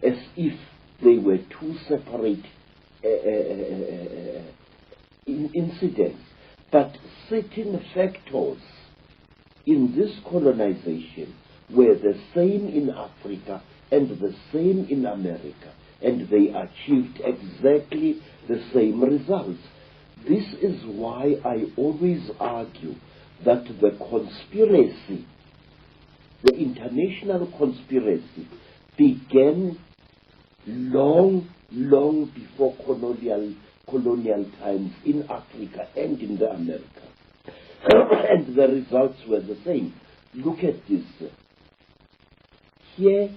as if they were two separate incidents. But certain factors in this colonization were the same in Africa and the same in America, and they achieved exactly the same results. This is why I always argue that the conspiracy, the international conspiracy, began long before colonial times in Africa and in the America. And the results were the same. Look at this. Here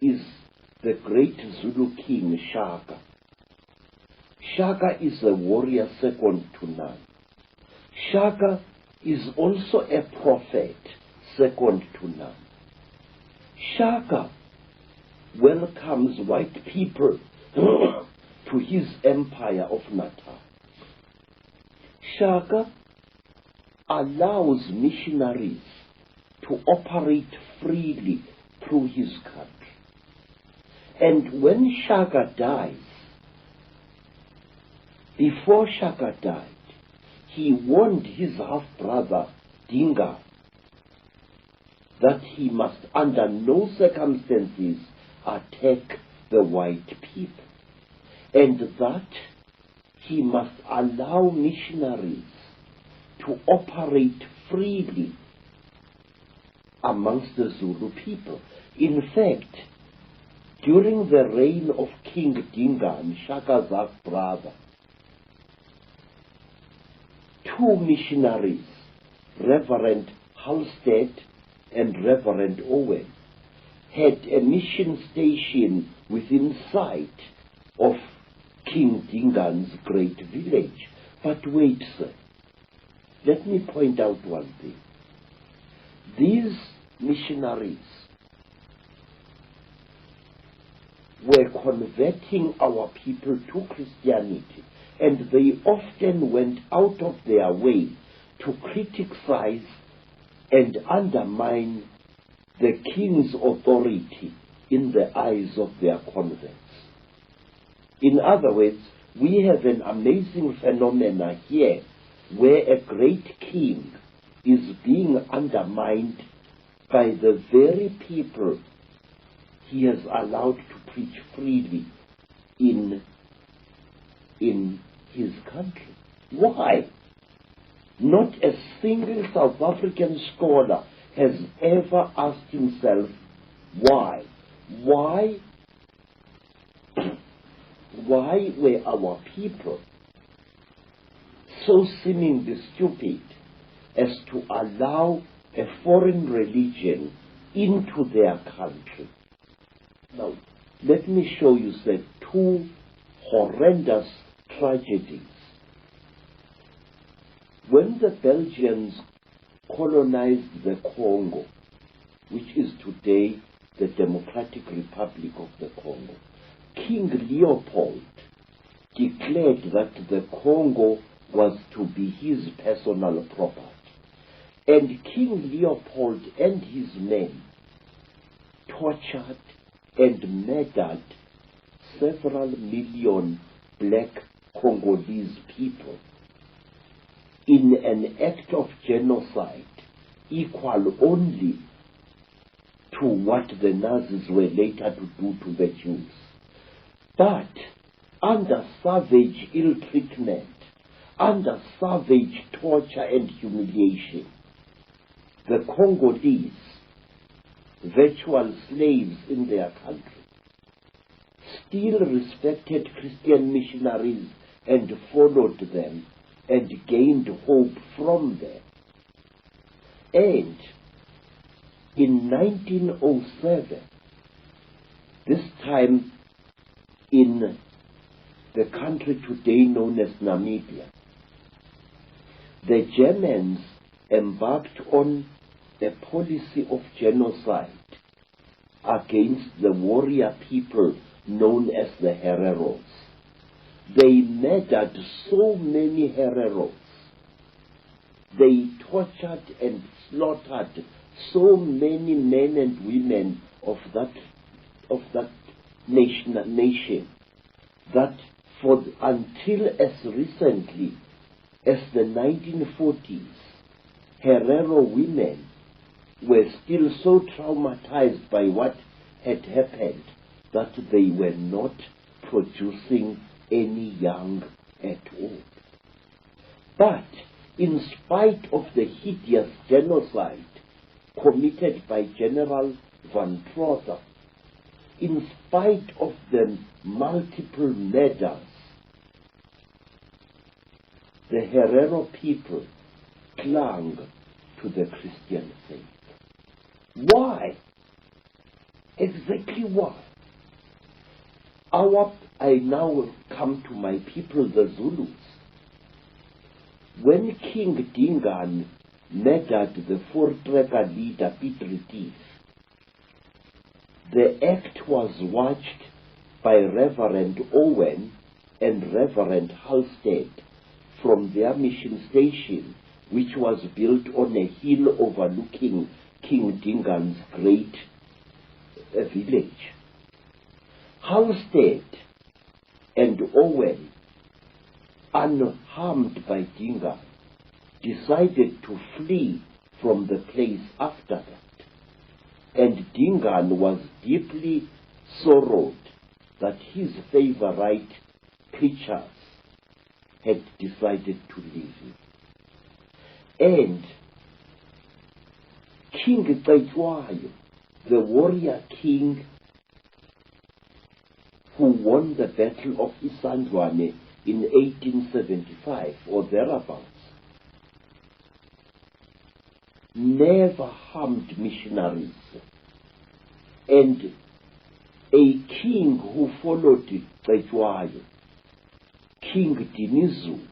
is the great Zulu king, Shaka. Shaka is a warrior second to none. Shaka is also a prophet second to none. Shaka welcomes white people to his empire of Natal. Shaka allows missionaries to operate freely through his country. And when Shaka dies, before Shaka died, he warned his half-brother Dinga that he must under no circumstances attack the white people, and that he must allow missionaries to operate freely amongst the Zulu people. In fact, during the reign of King Dinga and Shaka's half-brother, two missionaries, Reverend Halstead and Reverend Owen, had a mission station within sight of King Dinga's great village. But wait, sir, let me point out one thing. These missionaries were converting our people to Christianity, and they often went out of their way to criticize and undermine the king's authority in the eyes of their converts. In other words, we have an amazing phenomena here where a great king is being undermined by the very people he has allowed to preach freely in his country. Why? Not a single South African scholar has ever asked himself why. Why were our people so seemingly stupid as to allow a foreign religion into their country? Now, let me show you the two horrendous tragedies when the Belgians colonized the Congo, which is today the Democratic Republic of the Congo, King Leopold declared that the Congo was to be his personal property. And King Leopold and his men tortured and murdered several million black Congolese people in an act of genocide equal only to what the Nazis were later to do to the Jews. But under savage ill treatment, under savage torture and humiliation, the Congolese, virtual slaves in their country, still respected Christian missionaries and followed them and gained hope from them. And in 1907, this time in the country today known as Namibia, the Germans embarked on a policy of genocide against the warrior people known as the Hereros. They murdered so many Hereros. They tortured and slaughtered so many men and women of that nation that until as recently as the 1940s, Herero women were still so traumatized by what had happened that they were not producing any young at all. But in spite of the hideous genocide committed by General von Trotha, in spite of the multiple murders, the Herero people clung to the Christian faith. Why? Exactly why? I now come to my people, the Zulus. When King Dingaan murdered the four-tracker leader Piet Retief, the act was watched by Reverend Owen and Reverend Halstead from their mission station, which was built on a hill overlooking King Dingaan's great village. Halstead and Owen, unharmed by Dingaan, decided to flee from the place after that. And Dingaan was deeply sorrowed that his favorite preachers had decided to leave him. And King Cecil, the warrior king who won the Battle of Isandlwane in 1875 or thereabouts, never harmed missionaries. And a king who followed Cecil, King Dinizulu,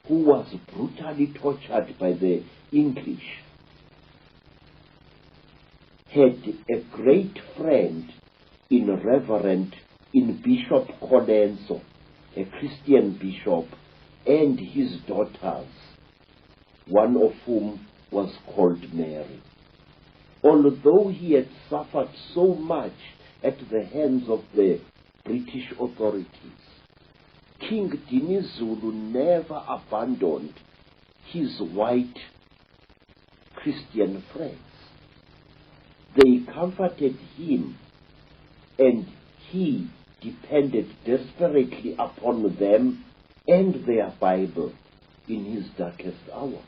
who was brutally tortured by the English, had a great friend in Bishop Colenso, a Christian bishop, and his daughters, one of whom was called Mary. Although he had suffered so much at the hands of the British authorities, King Dinizulu never abandoned his white Christian friends. They comforted him, and he depended desperately upon them and their Bible in his darkest hours.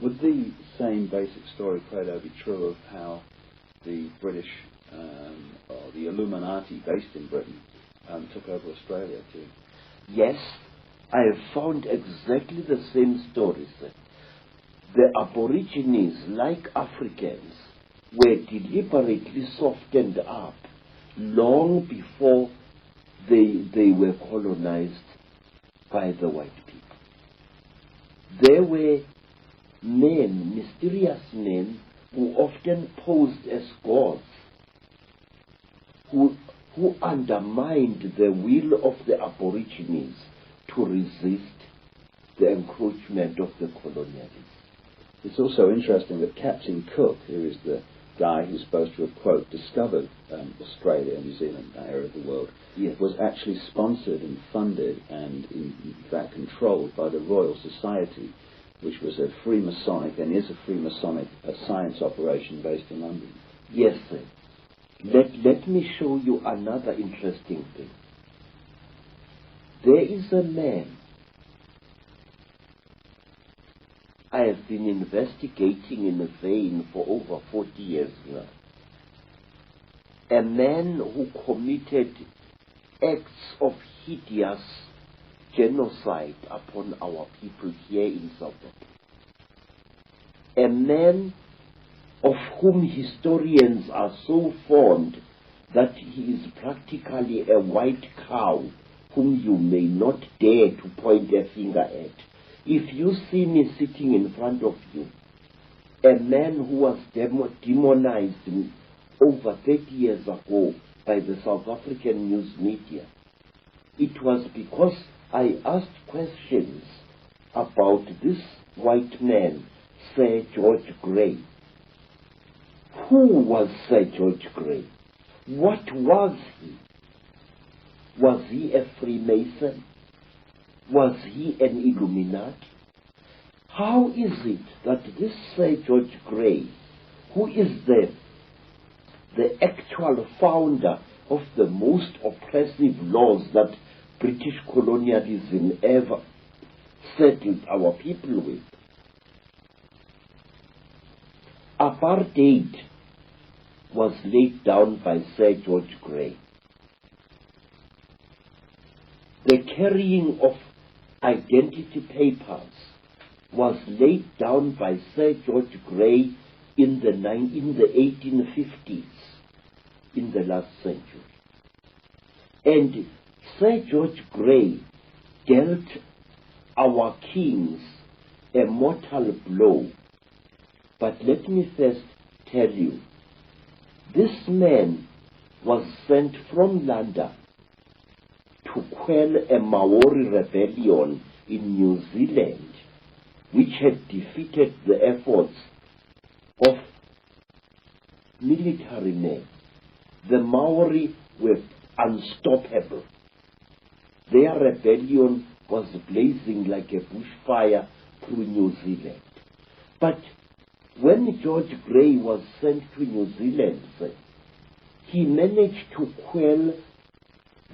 Would the same basic story, Credo, be true of how the British, or the Illuminati based in Britain, took over Australia too? Yes, I have found exactly the same stories. The Aborigines, like Africans, were deliberately softened up long before they were colonized by the white people. there were men, mysterious men, who often posed as gods, who undermined the will of the Aborigines to resist the encroachment of the colonialists. It's also interesting that Captain Cook, who is the guy who's supposed to have, quote, discovered Australia and New Zealand, that area of the world, yes, was actually sponsored and funded and in fact controlled by the Royal Society, which was a Freemasonic and is a Freemasonic science operation based in London. Yes, sir. Let me show you another interesting thing. There is a man I have been investigating in a vein for over 40 years now. A man who committed acts of hideous genocide upon our people here in South Africa. A man of whom historians are so fond that he is practically a white cow whom you may not dare to point a finger at. If you see me sitting in front of you, a man who was demonized over 30 years ago by the South African news media, it was because I asked questions about this white man, Sir George Grey. Who was Sir George Grey? What was he? Was he a Freemason? Was he an Illuminati? How is it that this Sir George Grey, who is the actual founder of the most oppressive laws that British colonialism ever settled our people with, apartheid was laid down by Sir George Grey. The carrying of identity papers was laid down by Sir George Grey in the 1850s, in the last century. And Sir George Grey dealt our kings a mortal blow. But let me first tell you, this man was sent from London to quell a Maori rebellion in New Zealand, which had defeated the efforts of military men. The Maori were unstoppable. Their rebellion was blazing like a bushfire through New Zealand. But when George Grey was sent to New Zealand, he managed to quell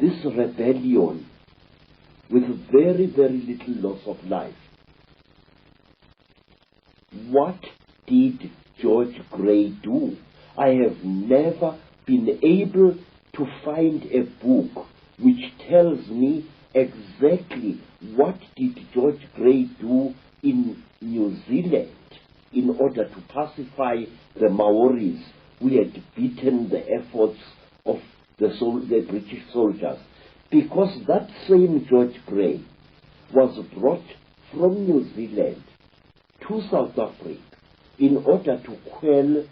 this rebellion with very, very little loss of life. What did George Grey do? I have never been able to find a book which tells me exactly what did George Grey do in New Zealand in order to pacify the Maoris who had beaten the efforts of the British soldiers. Because that same George Grey was brought from New Zealand to South Africa in order to quell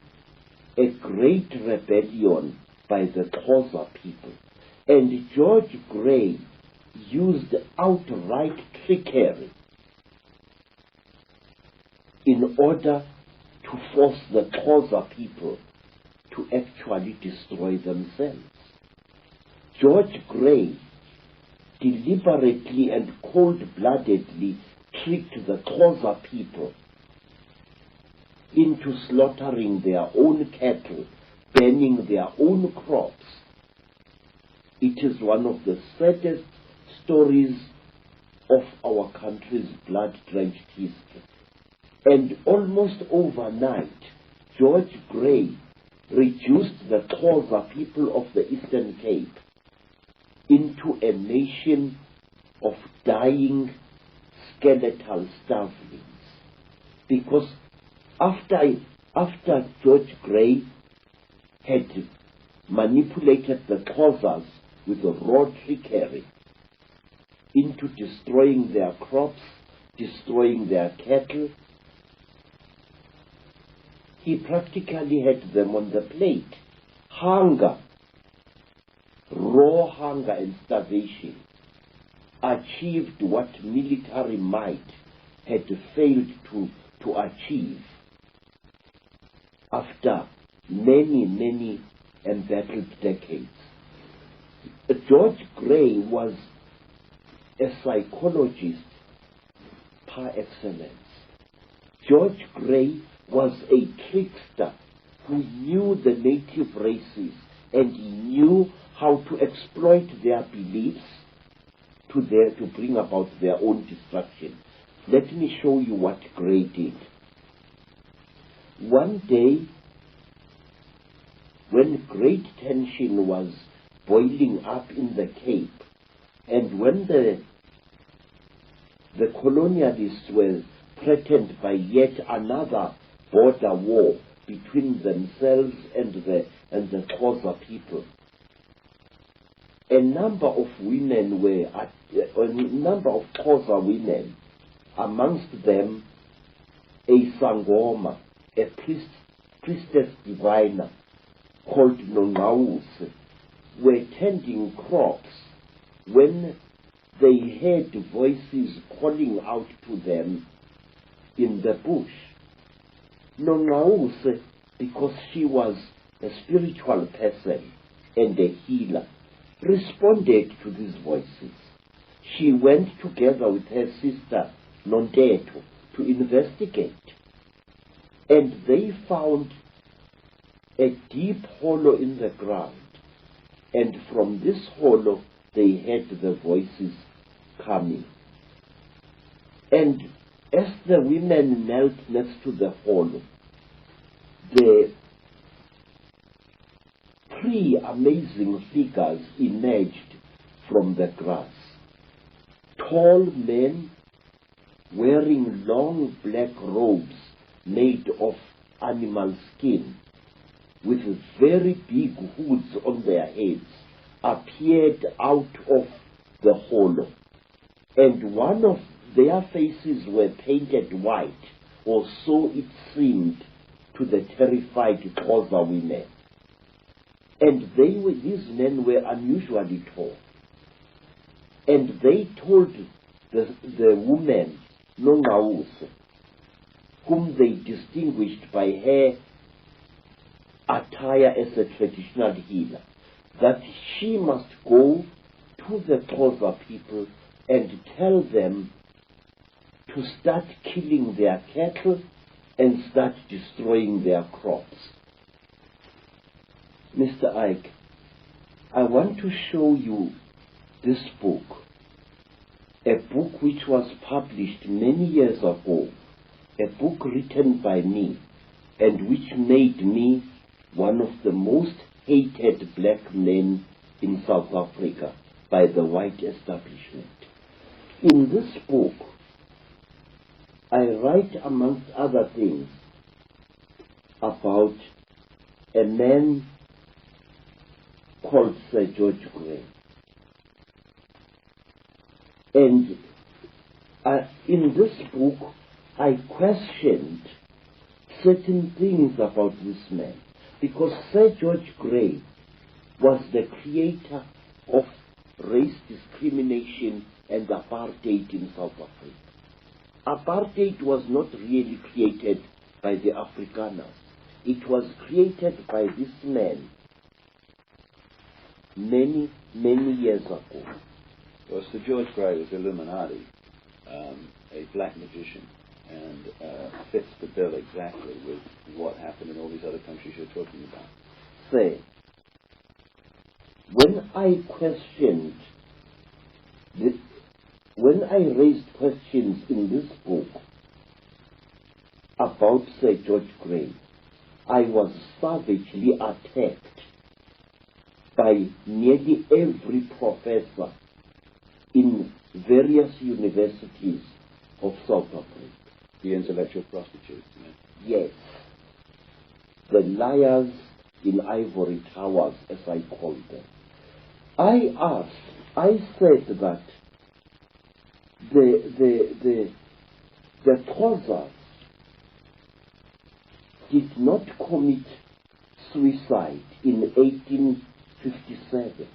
a great rebellion by the Xhosa people. And George Grey used outright trickery in order to force the Xhosa people to actually destroy themselves. George Grey deliberately and cold-bloodedly tricked the Xhosa people into slaughtering their own cattle, burning their own crops. It is one of the saddest stories of our country's blood-drenched history. And almost overnight, George Grey reduced the Xhosa people of the Eastern Cape into a nation of dying skeletal starvelings. Because after George Grey had manipulated the Xhosas with raw trickery into destroying their crops destroying their cattle. He practically had them on the plate. Hunger, raw hunger and starvation, achieved what military might had failed to achieve after many embattled decades. George Gray was a psychologist par excellence. George Gray was a trickster who knew the native races, and he knew how to exploit their beliefs to bring about their own destruction. Let me show you what Gray did. One day, when great tension was boiling up in the Cape, and when the colonialists were threatened by yet another border war between themselves and the Xhosa people, a number of Xhosa women, amongst them a Sangoma, a priestess diviner called Nongaus, were tending crops when they heard voices calling out to them in the bush. Nongaus, because she was a spiritual person and a healer, responded to these voices. She went together with her sister Nonteto to investigate, and they found a deep hollow in the ground, and from this hollow they heard the voices coming. And as the women knelt next to the hollow, the three amazing figures emerged from the grass. Tall men wearing long black robes made of animal skin, with very big hoods on their heads, appeared out of the hollow. And one of their faces were painted white, or so it seemed to the terrified Xhosa women. And these men were unusually tall. And they told the woman, Nongaus, whom they distinguished by her attire as a traditional healer, that she must go to the Xhosa people and tell them to start killing their cattle and start destroying their crops. Mr. Icke, I want to show you this book, a book which was published many years ago, a book written by me, and which made me one of the most hated black men in South Africa by the white establishment. In this book, I write, amongst other things, about a man called Sir George Gray. And in this book, I questioned certain things about this man, because Sir George Gray was the creator of race discrimination and apartheid in South Africa. Apartheid was not really created by the Afrikaners. It was created by this man many years ago. Well, Sir George Gray was Illuminati, a black magician, and fits the bill exactly with what happened in all these other countries you're talking about. Say, when I raised questions in this book about Sir George Gray, I was savagely attacked by nearly every professor in various universities of South Africa. The intellectual prostitutes. Yes. The liars in ivory towers, as I call them. I said that the the Xhosas did not commit suicide in 1857.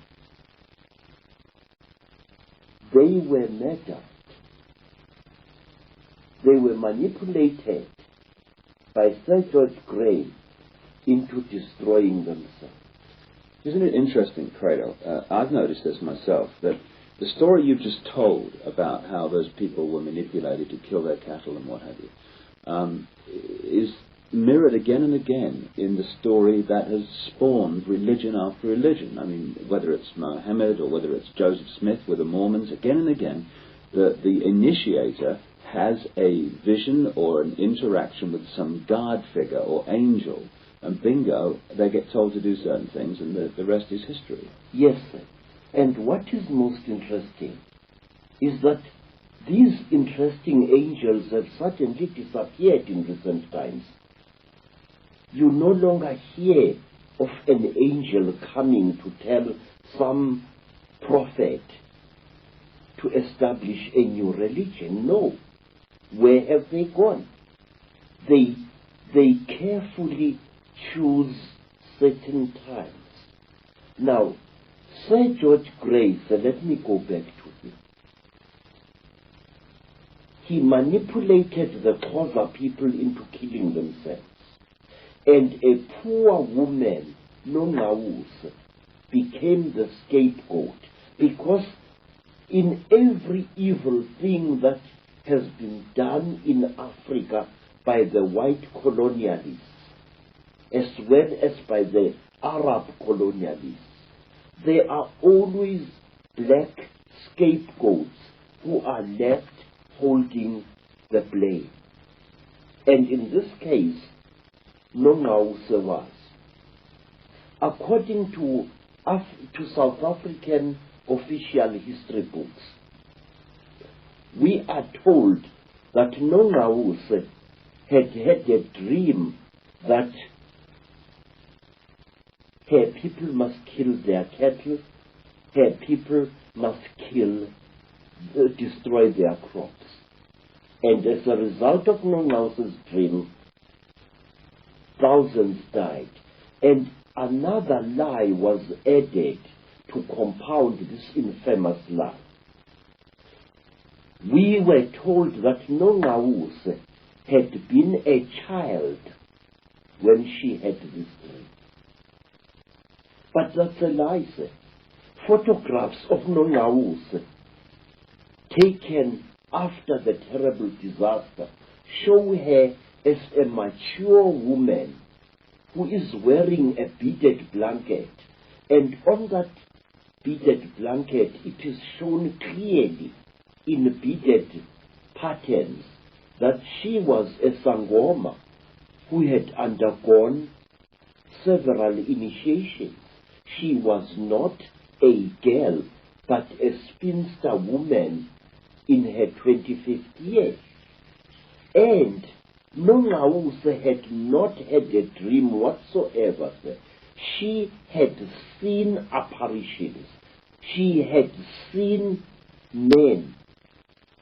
They were murdered. They were manipulated by Sir George Grey into destroying themselves. Isn't it interesting, Credo? I've noticed this myself, that the story you've just told about how those people were manipulated to kill their cattle and what have you, is mirrored again and again in the story that has spawned religion after religion. I mean, whether it's Mohammed or whether it's Joseph Smith with the Mormons, again and again, the initiator has a vision or an interaction with some guard figure or angel, and bingo, they get told to do certain things, and the rest is history. Yes, sir. And what is most interesting is that these interesting angels have suddenly disappeared in recent times. You no longer hear of an angel coming to tell some prophet to establish a new religion. No. Where have they gone? They carefully choose certain times. Now, Sir George Grey, so let me go back to him. He manipulated the Xhosa people into killing themselves. And a poor woman, Nongaus, became the scapegoat, because in every evil thing that has been done in Africa by the white colonialists, as well as by the Arab colonialists, there are always black scapegoats who are left holding the blame. And in this case, Nongaus was. According to South African official history books, we are told that Nongaus had a dream that her people must kill their cattle, her people must destroy their crops. And as a result of Nongaus's dream, thousands died. And another lie was added to compound this infamous lie. We were told that Nongaus had been a child when she had this dream. But that's a lie, sir. Photographs of Nongaus taken after the terrible disaster show her as a mature woman who is wearing a beaded blanket, and on that beaded blanket it is shown clearly in beaded patterns that she was a Sangoma who had undergone several initiations. She was not a girl, but a spinster woman in her 25th year. And Nongaus had not had a dream whatsoever. She had seen apparitions. She had seen men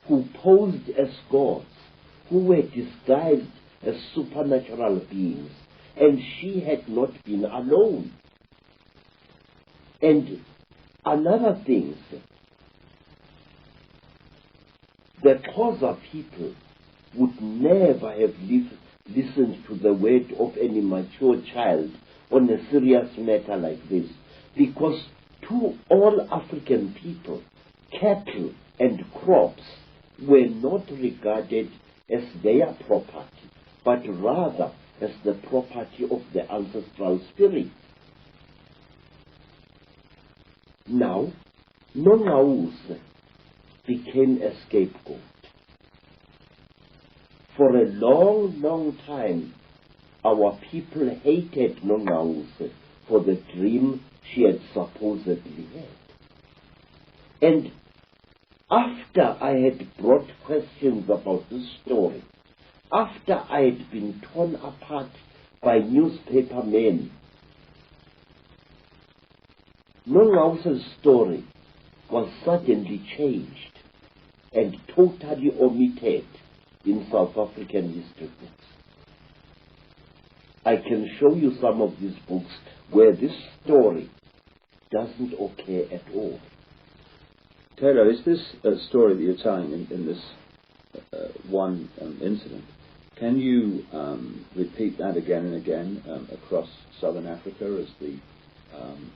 who posed as gods, who were disguised as supernatural beings, and she had not been alone. And another thing, the Xhosa people would never have listened to the word of any mature child on a serious matter like this, because to all African people, cattle and crops were not regarded as their property, but rather as the property of the ancestral spirits. Now, Nongaus became a scapegoat. For a long, long time, our people hated Nongaus for the dream she had supposedly had. And after I had brought questions about this story, after I had been torn apart by newspaper men, Nongaus's story was suddenly changed and totally omitted in South African history books. I can show you some of these books where this story doesn't occur at all. Taylor, is this a story that you're telling in this one incident? Can you repeat that again and again across southern Africa as the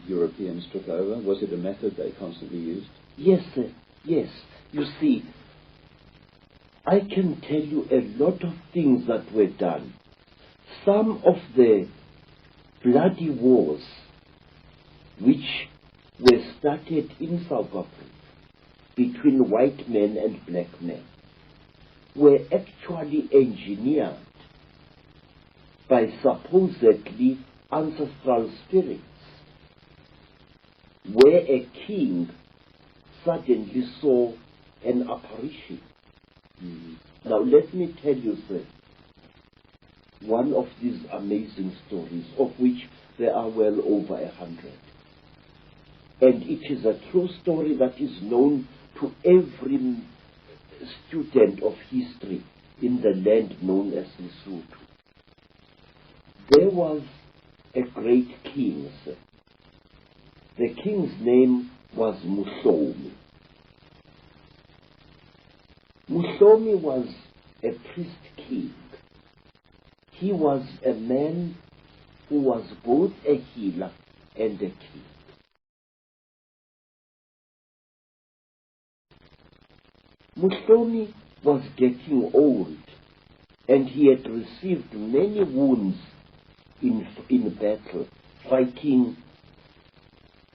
Europeans took over? Was it a method they constantly used? Yes, sir. Yes. You see, I can tell you a lot of things that were done. Some of the bloody wars which were started in South Africa between white men and black men were actually engineered by supposedly ancestral spirits, where a king suddenly saw an apparition. Now let me tell you, sir, one of these amazing stories, of which there are well over 100. And it is a true story that is known to every student of history in the land known as Lesotho. There was a great king, sir. The king's name was Muhlomi. Muhlomi was a priest king. He was a man who was both a healer and a king. Muhlomi was getting old, and he had received many wounds in battle, fighting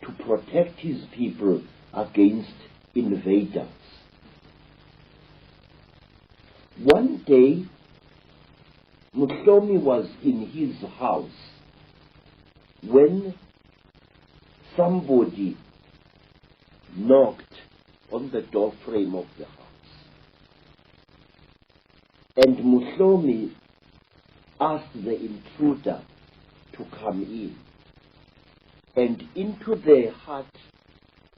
to protect his people against invaders. One day, Muhlomi was in his house when somebody knocked on the door frame of the house. And Muhlomi asked the intruder to come in. And into their hut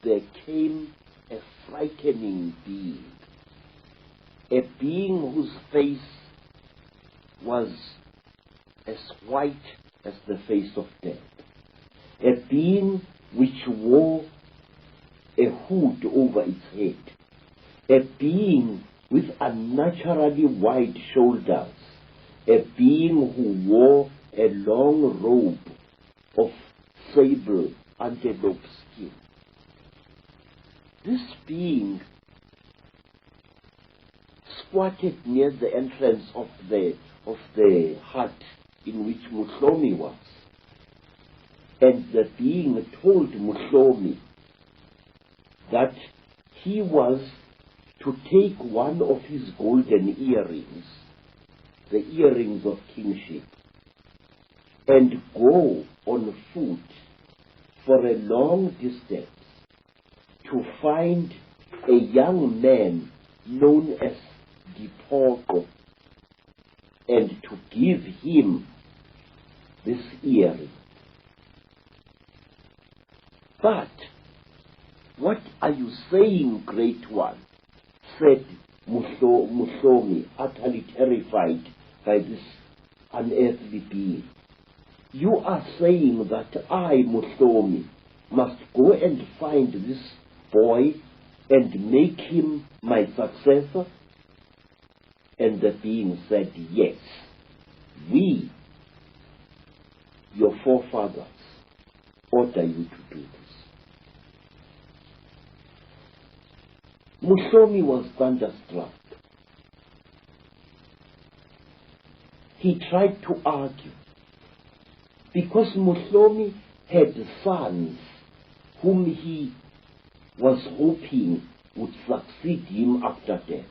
there came a frightening being. A being whose face was as white as the face of death. A being which wore a hood over its head. A being with unnaturally wide shoulders. A being who wore a long robe of sable antelope skin. This being squatted near the entrance of the hut in which Muhlomi was. And the being told Muhlomi that he was to take one of his golden earrings, the earrings of kingship, and go on foot for a long distance to find a young man known as Depopulation, and to give him this earring. But what are you saying, great one? Said Muhlomi, utterly terrified by this unearthly being. You are saying that I, Muhlomi, must go and find this boy and make him my successor? And the being said, yes, we, your forefathers, order you to do this. Muhlomi was thunderstruck. He tried to argue, because Muhlomi had sons whom he was hoping would succeed him after death.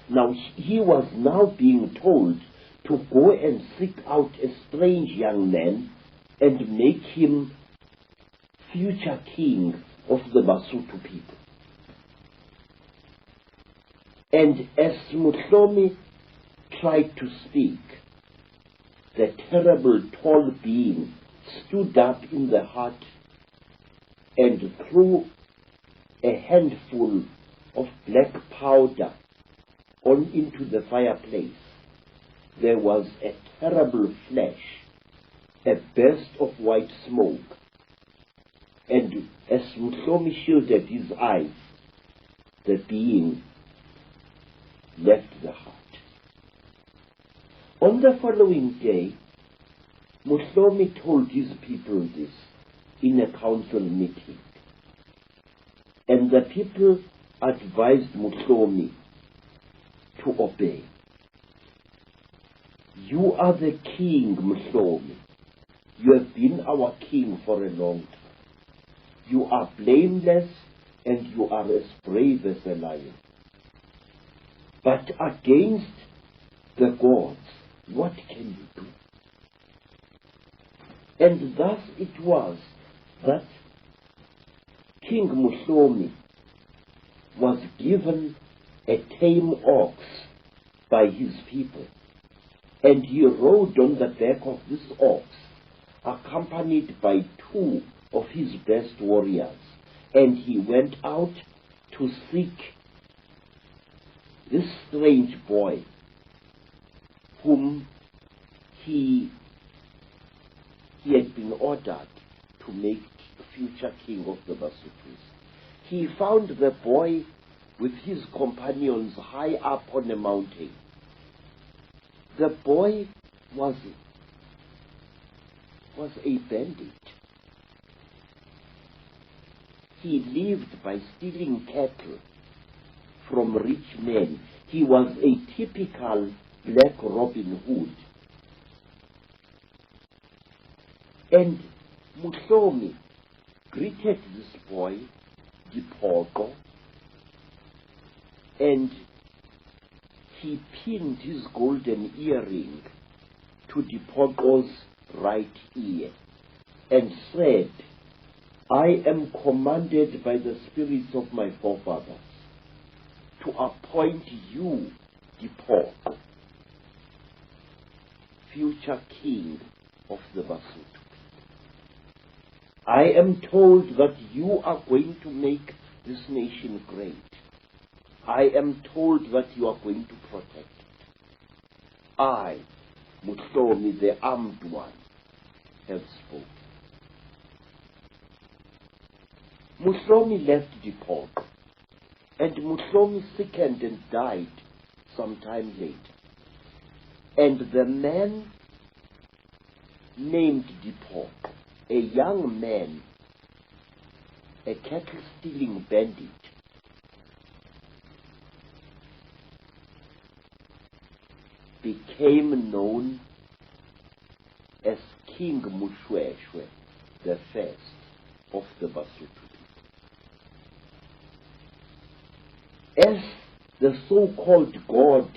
Now he was now being told to go and seek out a strange young man and make him future king of the Basotho people. And as Muhlomi tried to speak, the terrible tall being stood up in the hut and threw a handful of black powder on into the fireplace, there was a terrible flash, a burst of white smoke, and as Mhlomi shielded his eyes, the being left the hut. On the following day, Mhlomi told his people this in a council meeting, and the people advised Mhlomi to obey. You are the king, Mhlomi. You have been our king for a long time. You are blameless and you are as brave as a lion. But against the gods, what can you do? And thus it was that King Mhlomi was given a tame ox by his people, and he rode on the back of this ox, accompanied by 2 of his best warriors, and he went out to seek this strange boy whom he had been ordered to make the future king of the Basutus. He found the boy with his companions high up on a mountain. The boy was a bandit. He lived by stealing cattle from rich men. He was a typical black Robin Hood. And Mhlomi greeted this boy, Depopulation, and he pinned his golden earring to Depopulation's right ear and said, I am commanded by the spirits of my forefathers to appoint you, Depopulation, future king of the Basutu. I am told that you are going to make this nation great. I am told that you are going to protect it. I, Mhlomi, the armed one, have spoken. Mhlomi left Depopulation, and Mhlomi sickened and died some time later. And the man named Depopulation, a young man, a cattle-stealing bandit, became known as King Mhloshwe, the first of the Basutu. As the so-called God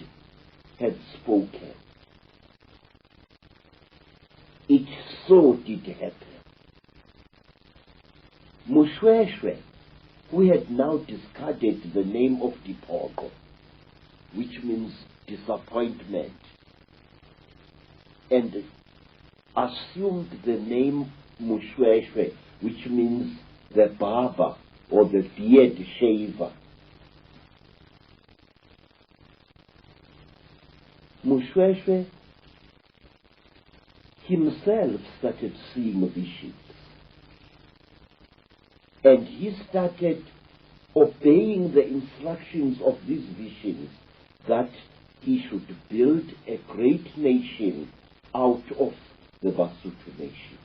had spoken, it so did happen. Mhloshwe, who had now discarded the name of Depopulation, which means disappointment, and assumed the name Mhloshwe, which means the barber or the beard shaver. Mhloshwe himself started seeing visions, and he started obeying the instructions of these visions that he should build a great nation out of the Basutu nation.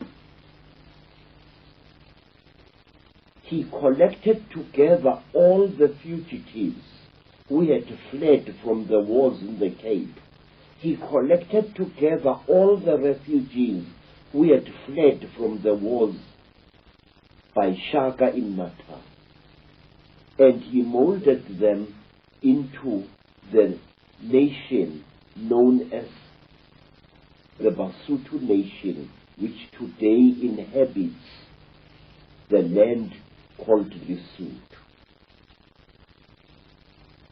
He collected together all the fugitives who had fled from the wars in the Cape. He collected together all the refugees who had fled from the wars by Shaka in Natal, and he molded them into the nation known as the Basutu nation, which today inhabits the land called Lesotho.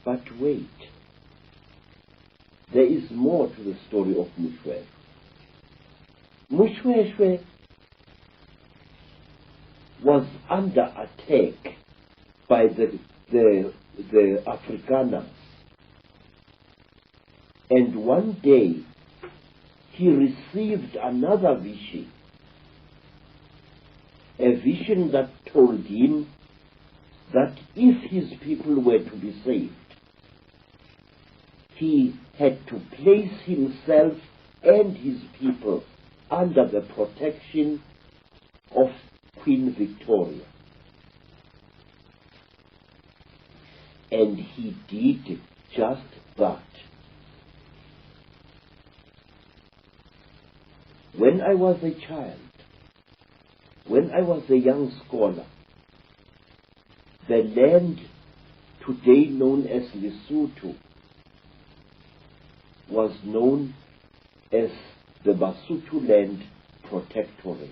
But wait, there is more to the story of Mhloshwe. Mhloshwe was under attack by the Afrikaners, And one day he received another vision, a vision that told him that if his people were to be saved, he had to place himself and his people under the protection of Queen Victoria. And he did just that. When I was a child, when I was a young scholar, the land today known as Lesotho was known as the Basotho Land Protectorate.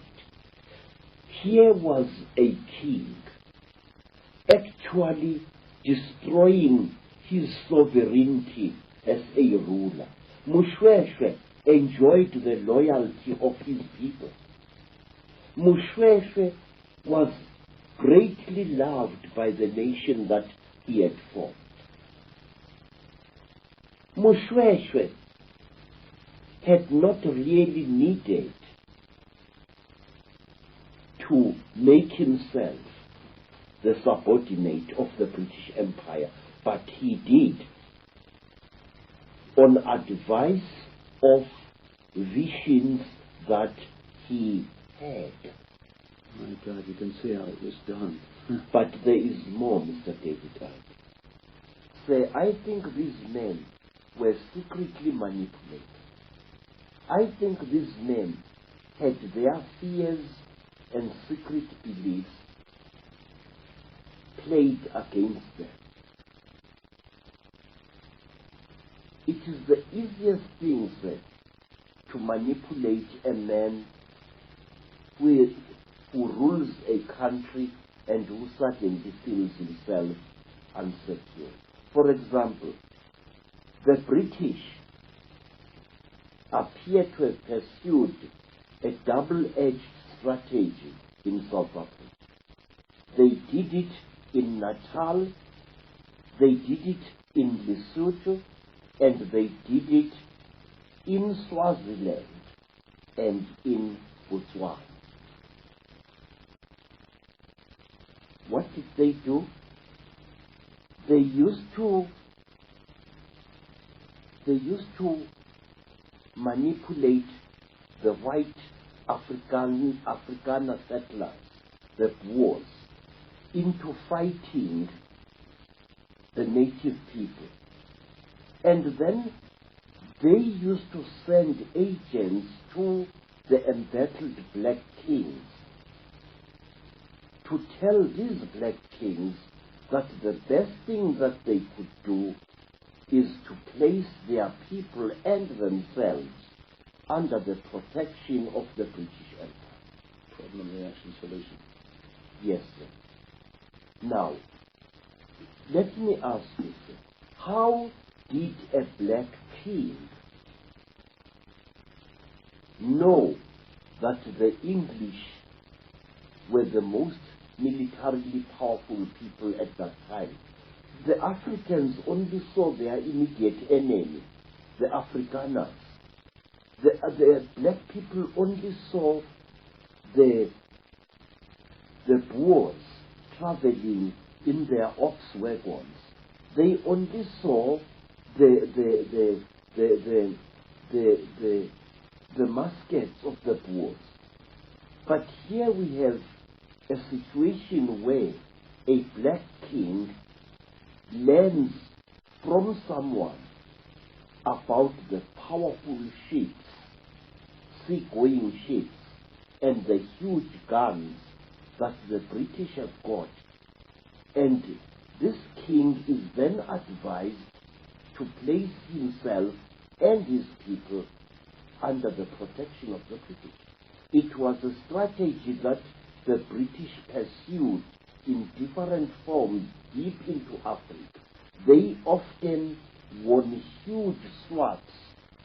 Here was a king actually destroying his sovereignty as a ruler. Mushweshwe enjoyed the loyalty of his people. Mushweshwe was greatly loved by the nation that he had formed. Mushweshwe had not really needed to make himself the subordinate of the British Empire, but he did on advice of visions that he had. My God, you can see how it was done. But there is more, Mr. David Icke. Say, I think these men were secretly manipulated. I think these men had their fears and secret beliefs played against them. It is the easiest thing, sir, to manipulate a man who rules a country and who suddenly feels himself unsecure. For example, the British appear to have pursued a double-edged strategy in South Africa. They did it in Natal, they did it in Lesotho, and they did it in Swaziland and in Botswana. What did they do? They used to manipulate the white Afrikaner settlers, the Boers, into fighting the native people. And then they used to send agents to the embattled black kings to tell these black kings that the best thing that they could do is to place their people and themselves under the protection of the British Empire. Problem, reaction, solution. Yes, sir. Now, let me ask you, sir, how did a black king know that the English were the most militarily powerful people at that time? The Africans only saw their immediate enemy, the Afrikaners. The black people only saw the Boers traveling in their ox wagons. They only saw the muskets of the Boers. But here we have a situation where a black king learns from someone about the powerful ships, sea-going ships, and the huge guns that the British have got. And this king is then advised to place himself and his people under the protection of the British. It was a strategy that the British pursued in different forms deep into Africa. They often won huge swaths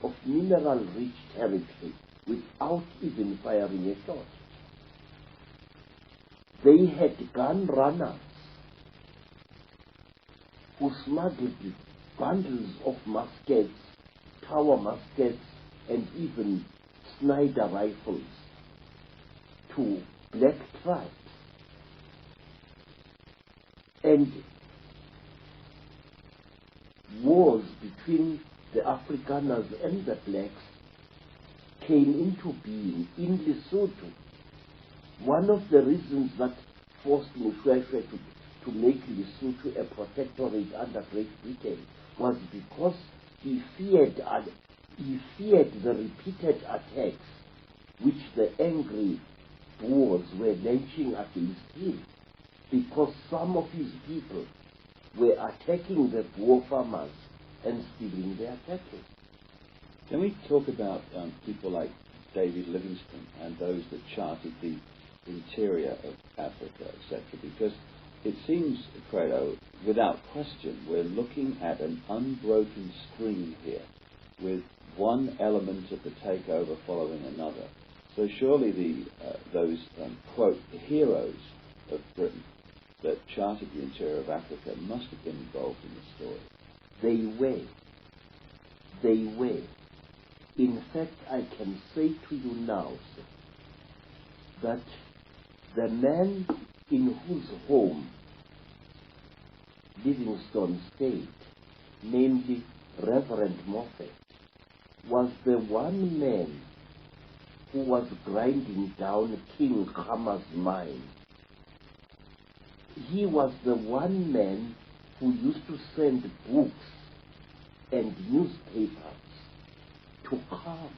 of mineral-rich territory without even firing a shot. They had gun runners who smuggled bundles of muskets tower muskets and even Sniper rifles to black tribes. And wars between the Afrikaners and the blacks came into being in Lesotho. One of the reasons that forced Moshoeshoe to make Lesotho a protectorate under Great Britain was because he feared the repeated attacks which the angry Boers were launching against him, because some of his people were attacking the Boer farmers and stealing their cattle. Can we talk about people like David Livingstone and those that charted the interior of Africa, etc.? Because it seems, Credo, without question, we're looking at an unbroken screen here, with one element of the takeover following another. So surely those, quote, heroes of Britain that charted the interior of Africa must have been involved in the story. They were. In fact, I can say to you now, sir, that the man in whose home Livingstone stayed, namely Reverend Moffat, was the one man who was grinding down King Khama's mind. He was the one man who used to send books and newspapers to Khama.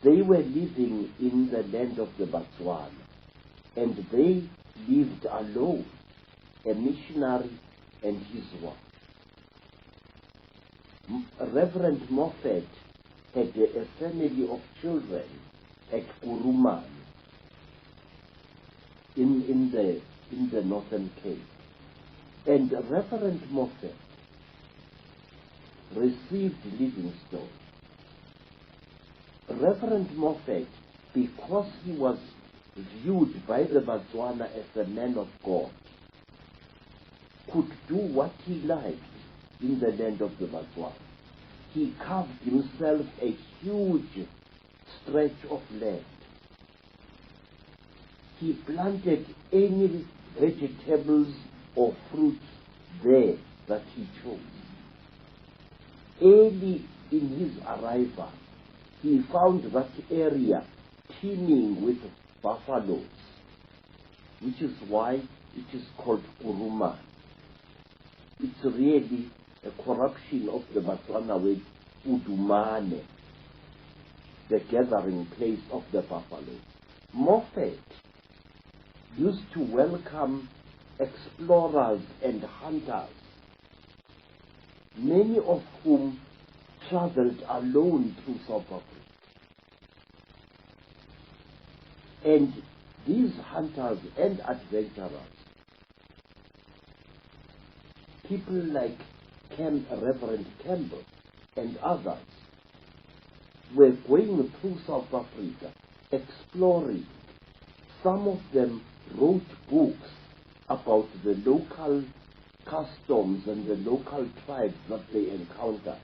They were living in the land of the Botswana, and they lived alone, a missionary and his wife. Reverend Moffat had a family of children at Kuruman in the Northern Cape. And Reverend Moffat received Livingstone. Reverend Moffat, because he was viewed by the Botswana as a man of God, could do what he liked in the land of the Botswana. He carved himself a huge stretch of land. He planted any vegetables or fruits there that he chose. Early in his arrival, he found that area teeming with buffaloes, which is why it is called Kuruma. It's really a corruption of the Botswana word Udumane, the gathering place of the buffalo. Moffat used to welcome explorers and hunters, many of whom traveled alone through South Africa. And these hunters and adventurers, people like Reverend Campbell and others, were going through South Africa, exploring. Some of them wrote books about the local customs and the local tribes that they encountered.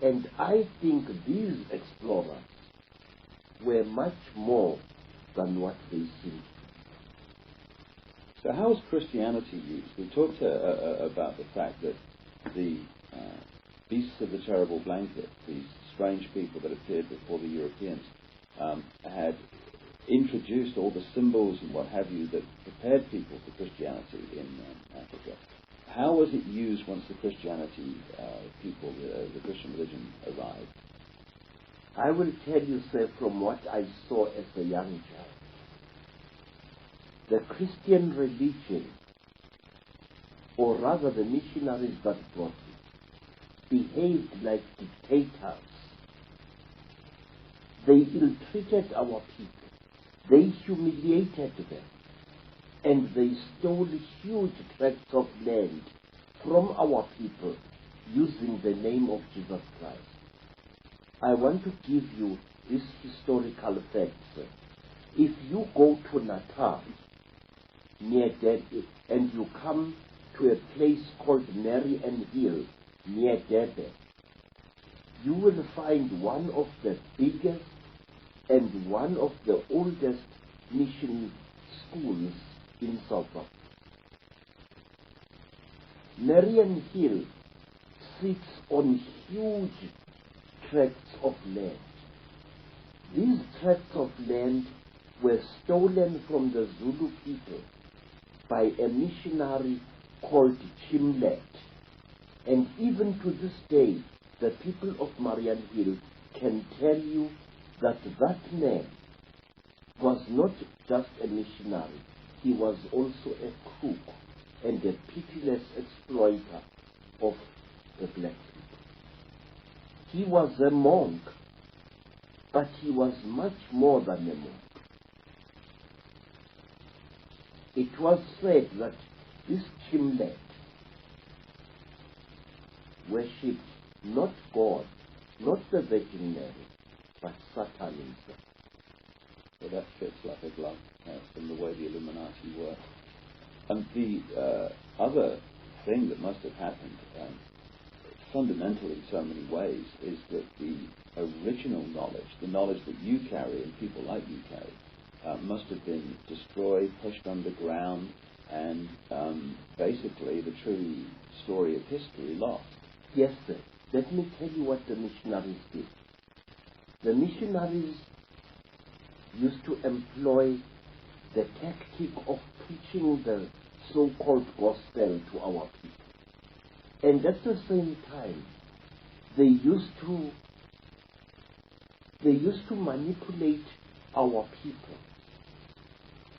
And I think these explorers were much more than what they seemed. So how was Christianity used? We talked about the fact that the beasts of the terrible blanket, these strange people that appeared before the Europeans, had introduced all the symbols and what have you that prepared people for Christianity in Africa. How was it used once the Christianity people, the Christian religion, arrived? I will tell you, sir, from what I saw as a young child. The Christian religion, or rather the missionaries that brought it, behaved like dictators. They ill-treated our people. They humiliated them. And they stole huge tracts of land from our people using the name of Jesus Christ. I want to give you this historical fact, sir. If you go to Natal, near Dead, and you come to a place called Marian Hill near Durban, you will find one of the biggest and one of the oldest mission schools in South Africa. Marian Hill sits on huge tracts of land. These tracts of land were stolen from the Zulu people by a missionary called Chimlet. And even to this day, the people of Marian Hill can tell you that that man was not just a missionary, he was also a crook and a pitiless exploiter of the black people. He was a monk, but he was much more than a monk. It was said that this Chimlet worshipped not God, not the Virgin Mary, but Satan himself. So that fits like a glove from the way the Illuminati work. And the other thing that must have happened, fundamentally in so many ways, is that the original knowledge, the knowledge that you carry and people like you carry, must have been destroyed, pushed underground, and basically the true story of history lost. Yes, sir. Let me tell you what the missionaries did. The missionaries used to employ the tactic of preaching the so-called gospel to our people. And at the same time, they used to manipulate our people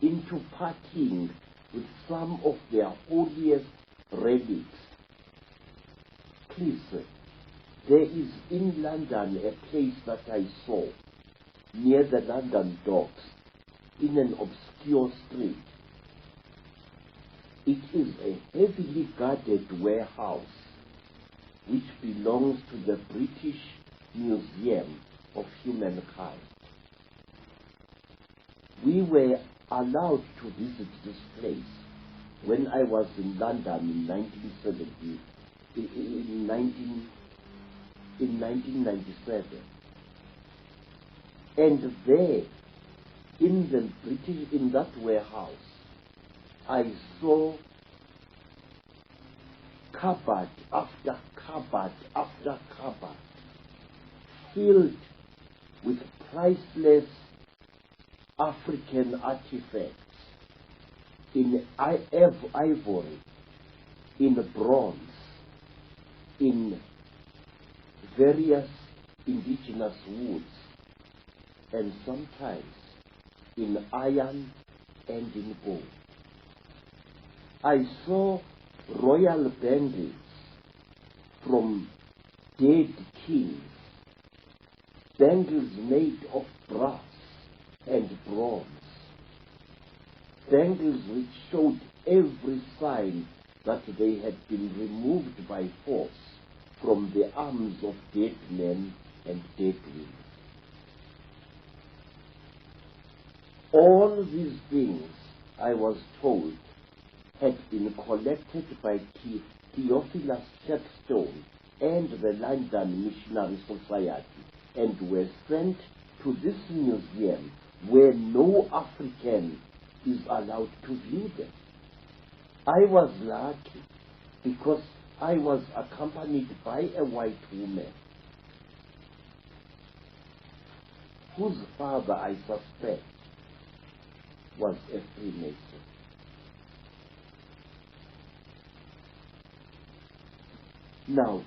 into partying with some of their holiest relics. Please, sir, there is in London a place that I saw near the London Docks in an obscure street. It is a heavily guarded warehouse which belongs to the British Museum of Humankind. We were allowed to visit this place when I was in London in 1970, in 1997. And there, in that warehouse, I saw cupboard after cupboard after cupboard filled with priceless African artifacts in ivory, in bronze, in various indigenous woods, and sometimes in iron and in gold. I saw royal bangles from dead kings, bangles made of brass and bronze, bangles which showed every sign that they had been removed by force from the arms of dead men and dead women. All these things, I was told, had been collected by Theophilus Chepstone and the London Missionary Society and were sent to this museum where no African is allowed to view them. I was lucky because I was accompanied by a white woman whose father, I suspect, was a Freemason. Now,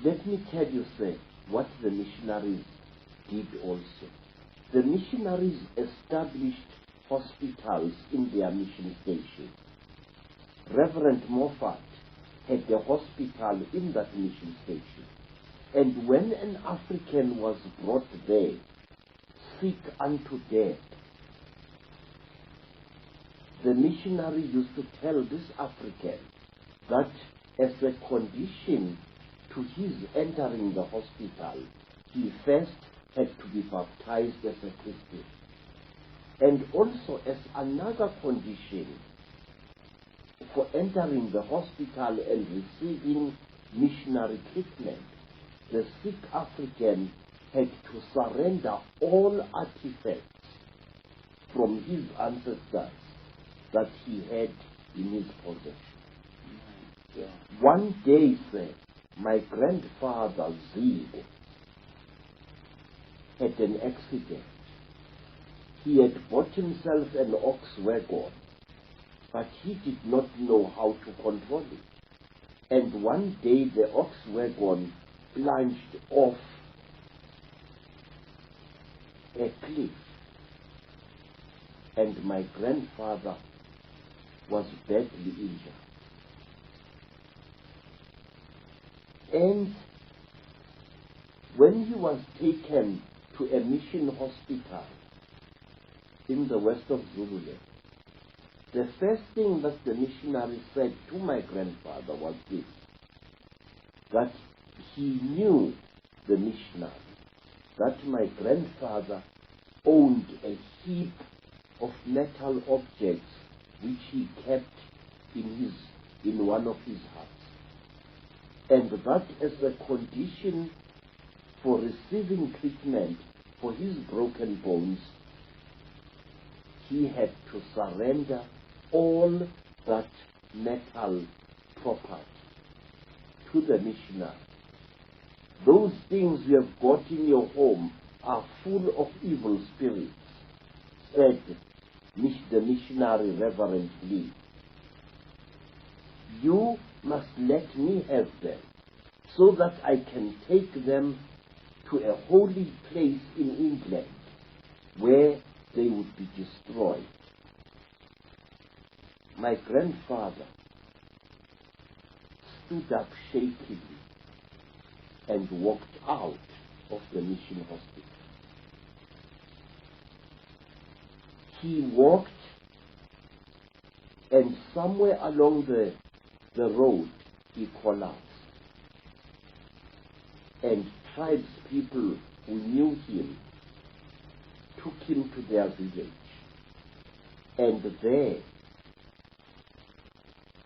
let me tell you, sir, what the missionaries did also. The missionaries established hospitals in their mission station. Reverend Moffat had a hospital in that mission station. And when an African was brought there, sick unto death, the missionary used to tell this African that as a condition to his entering the hospital, he first had to be baptized as a Christian. And also as another condition for entering the hospital and receiving missionary treatment, the sick African had to surrender all artifacts from his ancestors that he had in his possession. Yeah. One day, sir, my grandfather Zig had an accident. He had bought himself an ox wagon, but he did not know how to control it. And one day the ox wagon plunged off a cliff, and my grandfather was badly injured. And when he was taken to a mission hospital in the west of Zululand, the first thing that the missionary said to my grandfather was this, that he knew the missionary, that my grandfather owned a heap of metal objects which he kept in one of his huts, and that as a condition for receiving treatment for his broken bones, he had to surrender all that metal property to the missionary. Those things you have got in your home are full of evil spirits, said the missionary reverently. You must let me have them so that I can take them to a holy place in England where they would be destroyed. My grandfather stood up shakily and walked out of the mission hospital. He walked, and somewhere along the road he collapsed, and tribespeople who knew him took him to their village. And there,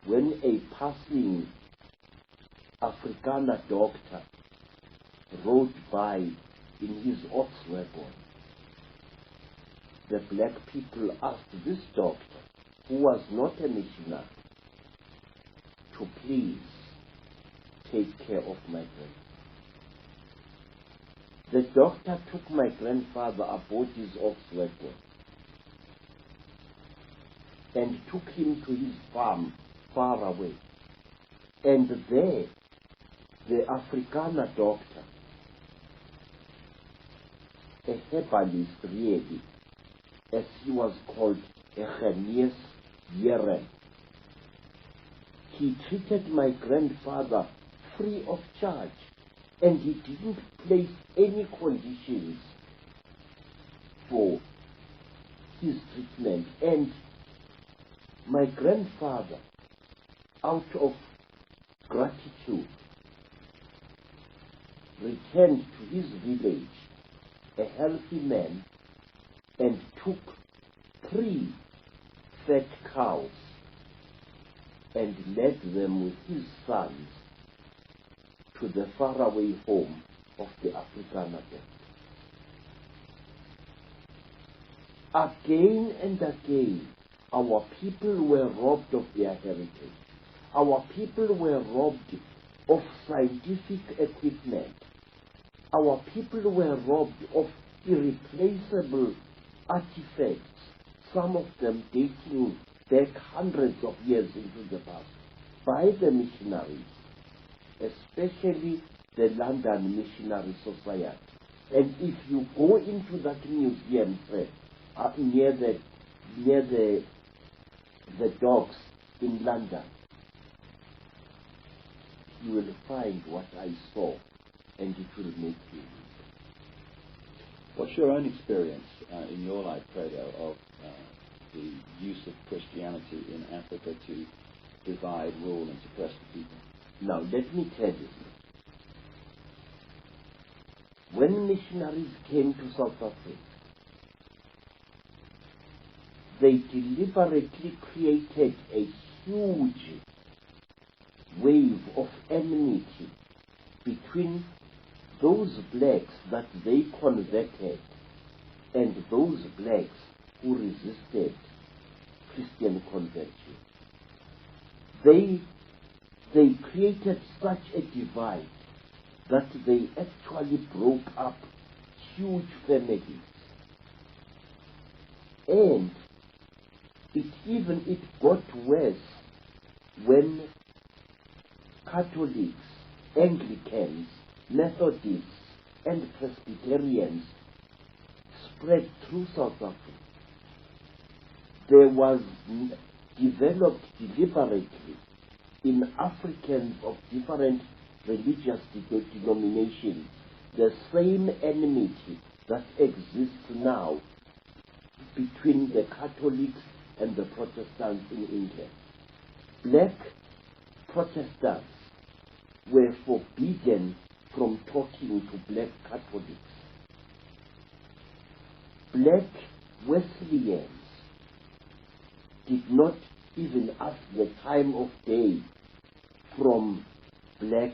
when a passing Afrikaner doctor rode by in his ox wagon, the black people asked this doctor, who was not a missionary, to please take care of my grandfather. The doctor took my grandfather aboard his ox wagon and took him to his farm far away. And there, the Afrikaner doctor, a herbalist really, as he was called, a Genees Jeren, he treated my grandfather free of charge, and he didn't place any conditions for his treatment. And my grandfather, out of gratitude, returned to his village a healthy man and took 3 fat cows and led them with his sons to the faraway home of the Afrikaner doctor. Again and again, our people were robbed of their heritage. Our people were robbed of scientific equipment. Our people were robbed of irreplaceable artifacts, some of them dating back hundreds of years into the past, by the missionaries, especially the London Missionary Society. And if you go into that museum, sir, near the docks in London, you will find what I saw, and it will make you. What's your own experience in your life, Credo, of the use of Christianity in Africa to divide, rule, and suppress the people? Now, let me tell you. When missionaries came to South Africa, they deliberately created a huge wave of enmity between those blacks that they converted and those blacks who resisted Christian conversion. They created such a divide that they actually broke up huge families. And it got worse when Catholics, Anglicans, Methodists, and Presbyterians spread through South Africa. There was developed deliberately in Africans of different religious denominations the same enmity that exists now between the Catholics and the Protestants in England. Black Protestants were forbidden from talking to black Catholics. Black Wesleyans did not even ask the time of day from black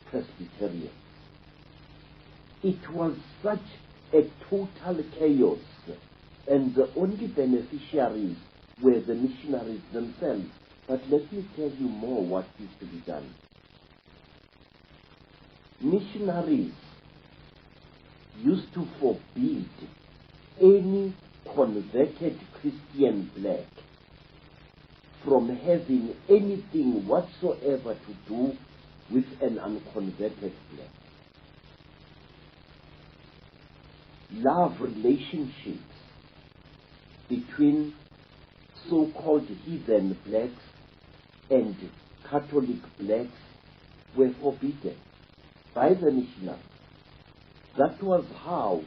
Presbyterians. It was such a total chaos, and the only beneficiaries were the missionaries themselves. But let me tell you more what used to be done. Missionaries used to forbid any converted Christian black from having anything whatsoever to do with an unconverted black. Love relationships between so-called heathen blacks and Catholic blacks were forbidden by the missionaries. That was how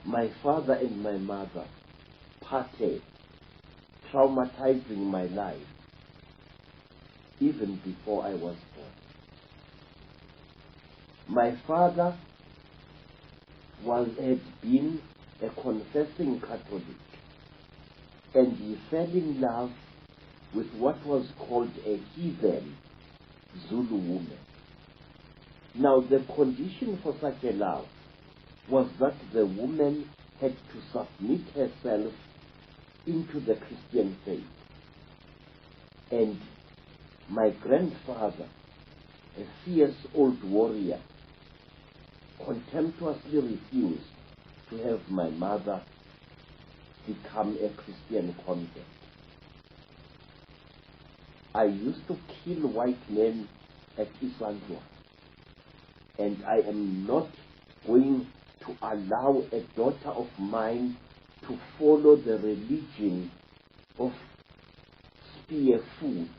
my father and my mother parted, traumatizing my life even before I was born. My father had been a confessing Catholic, and he fell in love with what was called a heathen Zulu woman. Now, the condition for such a love was that the woman had to submit herself into the Christian faith. And my grandfather, a fierce old warrior, contemptuously refused to have my mother become a Christian convert. I used to kill white men at Isandlwa, and I am not going to allow a daughter of mine to follow the religion of spear food.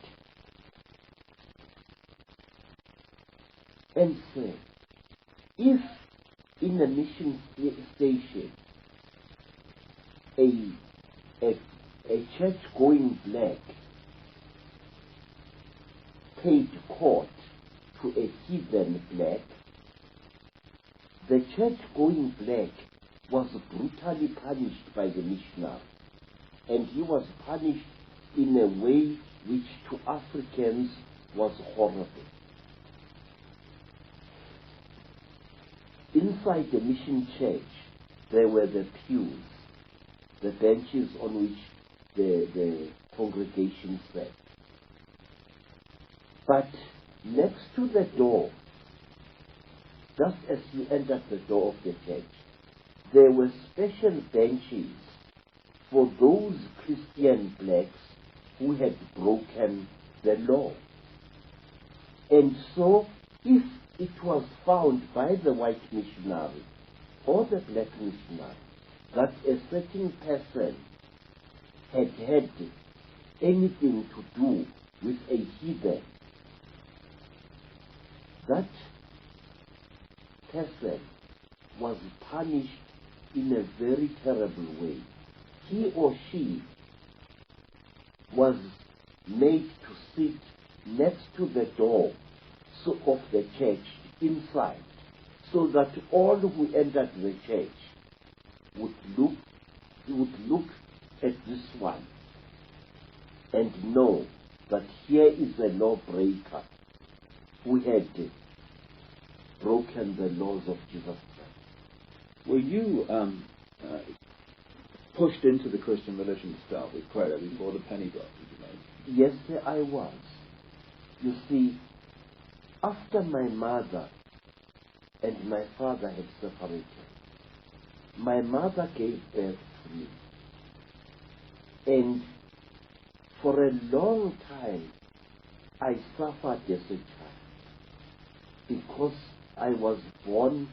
And say, if in a mission station a church-going black paid court to a heathen black, the church-going black was brutally punished by the missionary, and he was punished in a way which to Africans was horrible. Inside the mission church, there were the pews, the benches on which the congregation sat. But next to the door, just as you entered the door of the church, there were special benches for those Christian blacks who had broken the law. And so, if it was found by the white missionary or the black missionary that a certain person had had anything to do with a heathen, that person was punished in a very terrible way. He or she was made to sit next to the door of the church inside, so that all who entered the church would look at this one and know that here is a lawbreaker who had broken the laws of Jesus Christ. Were you pushed into the Christian religion to start with, Credo, before the penny dropped, did you know? Yes, sir, I was. You see, after my mother and my father had separated, my mother gave birth to me. And for a long time, I suffered as a child because I was born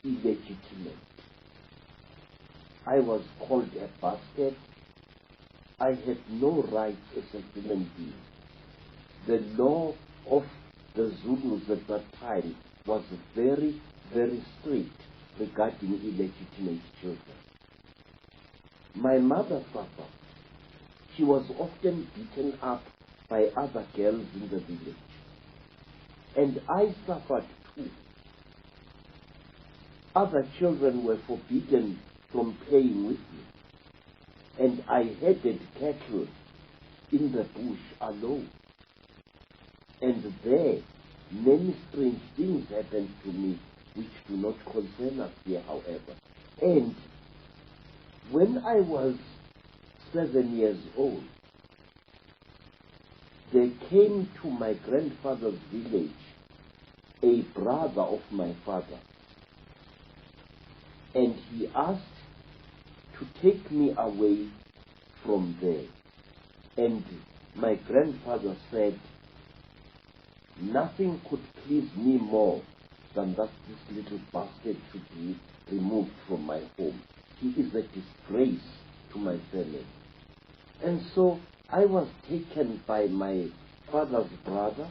illegitimate. I was called a bastard. I had no rights as a human being. The law of the Zulus at that time was very, very strict regarding illegitimate children. My mother suffered. She was often beaten up by other girls in the village. And I suffered too. Other children were forbidden from playing with me. And I herded cattle in the bush alone. And there, many strange things happened to me which do not concern us here, however. And when I was 7 years old, there came to my grandfather's village a brother of my father. And he asked to take me away from there. And my grandfather said, nothing could please me more than that this little bastard should be removed from my home. He is a disgrace to my family. And so I was taken by my father's brother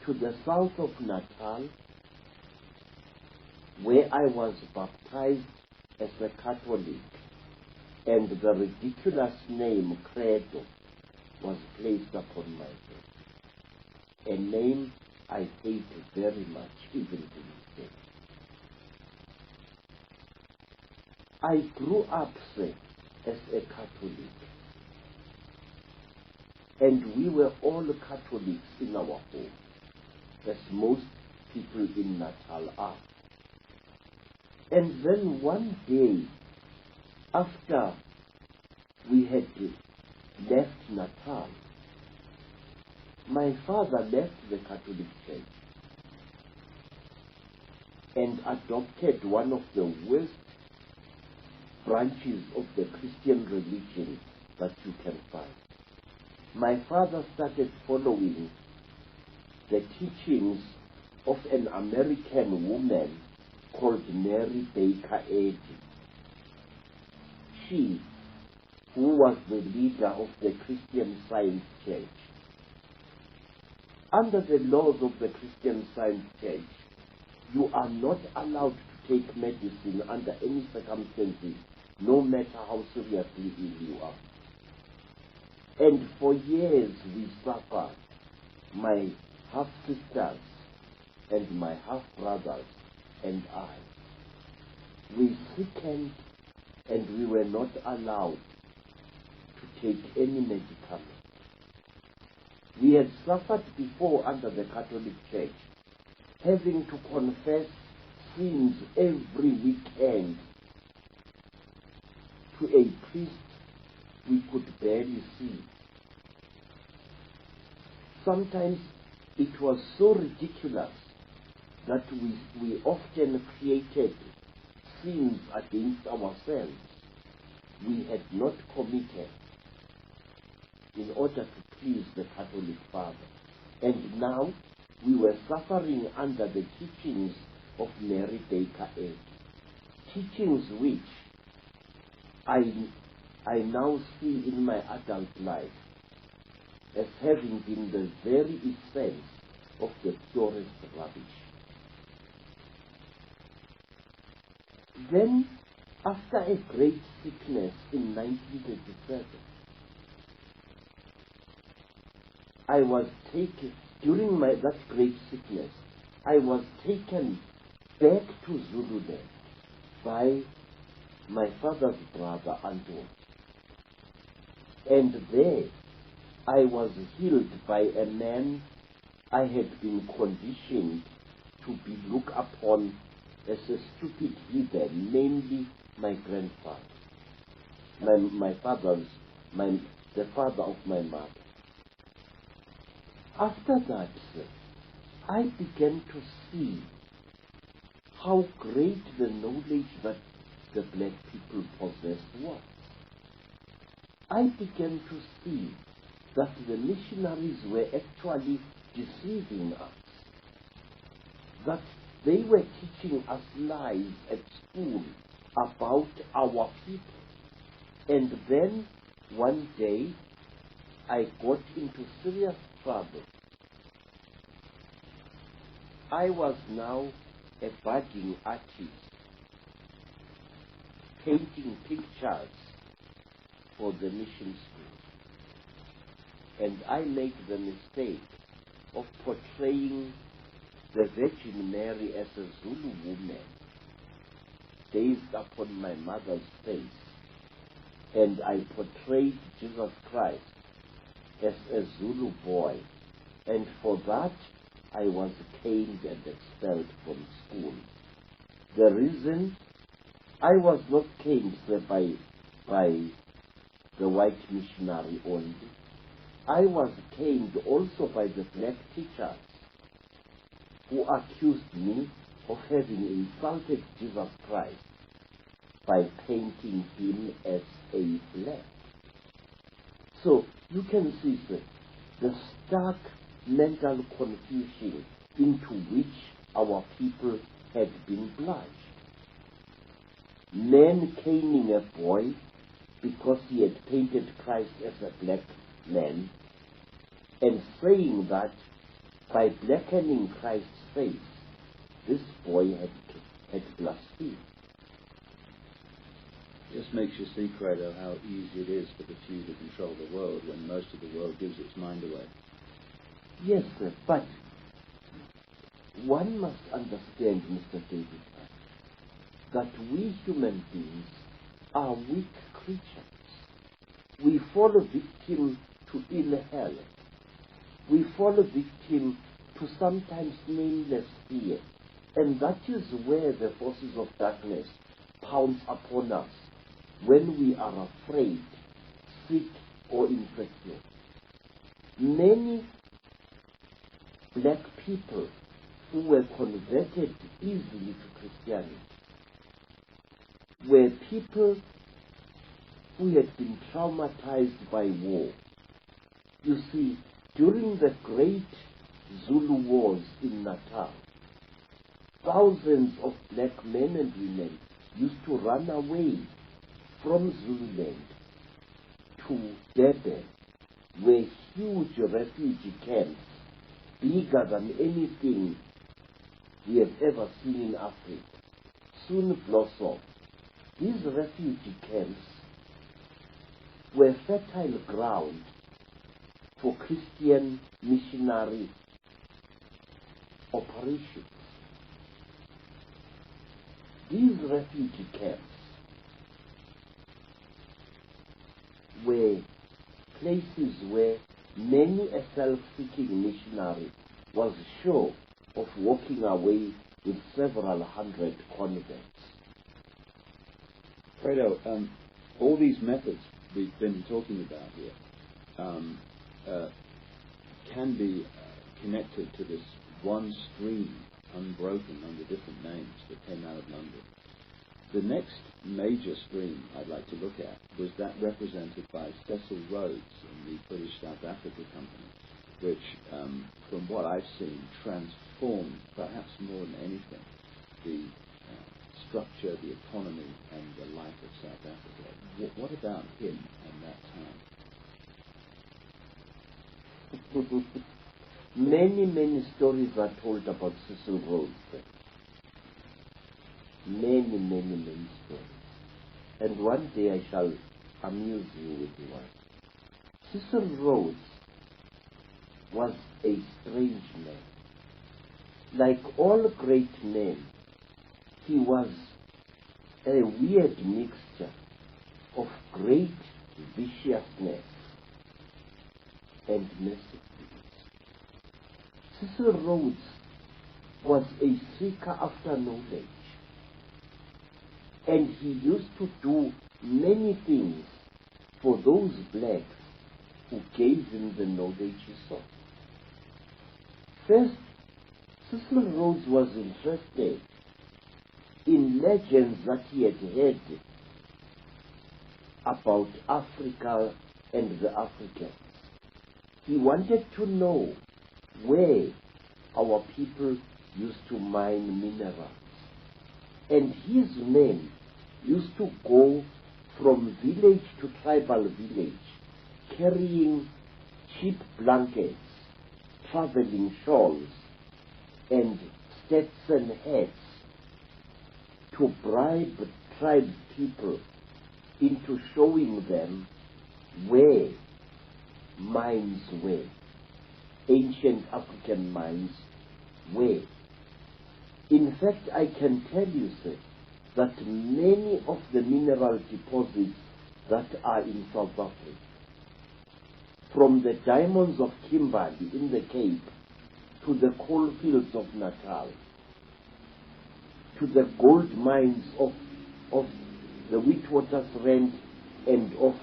to the south of Natal, where I was baptized as a Catholic, and the ridiculous name Credo was placed upon my head. A name I hate very much, even to this day. I grew up, sir, as a Catholic. And we were all Catholics in our home, as most people in Natal are. And then one day, after we had left Natal, my father left the Catholic Church and adopted one of the worst branches of the Christian religion that you can find. My father started following the teachings of an American woman called Mary Baker Eddy. She, who was the leader of the Christian Science Church. Under the laws of the Christian Science Church, you are not allowed to take medicine under any circumstances, no matter how seriously ill you are. And for years we suffered, my half-sisters and my half-brothers and I. We sickened and we were not allowed to take any medicament. We had suffered before under the Catholic Church, having to confess sins every weekend to a priest we could barely see. Sometimes it was so ridiculous that we often created sins against ourselves we had not committed in order to please the Catholic Father. And now we were suffering under the teachings of Mary Baker Eddy, teachings which I now see in my adult life as having been the very essence of the purest rubbish. Then, after a great sickness in 1937, I was taken, during that great sickness, I was taken back to Zululand by my father's brother, Anton. And there, I was healed by a man I had been conditioned to be looked upon as a stupid heathen, namely my grandfather, the father of my mother. After that, sir, I began to see how great the knowledge that the black people possessed was. I began to see that the missionaries were actually deceiving us, that they were teaching us lies at school about our people. And then one day I got into serious trouble. I was now a budding artist, painting pictures for the mission school. And I made the mistake of portraying the Virgin Mary as a Zulu woman, based upon my mother's face. And I portrayed Jesus Christ as a Zulu boy. And for that, I was caned and expelled from school. The reason I was not caned by the white missionary only. I was caned also by the black teachers who accused me of having insulted Jesus Christ by painting him as a black. So you can see, sir, the stark mental confusion into which our people had been plunged. Men caning a boy because he had painted Christ as a black man, and saying that by blackening Christ's face, this boy had blasphemed. Just makes you see, Credo, how easy it is for the few to control the world when most of the world gives its mind away. Yes, sir, but one must understand, Mr. David, that we human beings are weak creatures. We fall victim to ill health. We fall victim to sometimes nameless fear. And that is where the forces of darkness pounce upon us when we are afraid, sick, or infected. Many black people who were converted easily to Christianity were people who had been traumatized by war. You see, during the great Zulu wars in Natal, thousands of black men and women used to run away from Zululand to Durban, where huge refugee camps, bigger than anything we have ever seen in Africa, soon blossomed. These refugee camps were fertile ground for Christian missionary operations. These refugee camps were places where many a self-seeking missionary was sure of walking away with several hundred converts. Credo, all these methods we've been talking about here can be connected to this one stream, unbroken under different names, that came out of London. The next major stream I'd like to look at was that represented by Cecil Rhodes in the British South Africa Company, which, from what I've seen, transformed, perhaps more than anything, the structure, the economy, and the life of South Africa. What about him and that time? Many stories are told about Cecil Rhodes. Many stories. And one day I shall amuse you with one. Cecil Rhodes was a strange man. Like all great men, he was a weird mixture of great viciousness and mercenaries. Cecil Rhodes was a seeker after knowledge, and he used to do many things for those blacks who gave him the knowledge he sought. First, Cecil Rhodes was interested in legends that he had heard about Africa and the Africans. He wanted to know where our people used to mine minerals. And his men used to go from village to tribal village, carrying cheap blankets, traveling shawls, and Stetson hats to bribe tribe people into showing them where mines were, ancient African mines were. In fact, I can tell you, sir, that many of the mineral deposits that are in South Africa, from the diamonds of Kimberley in the Cape, to the coal fields of Natal, to the gold mines of the Witwatersrand and of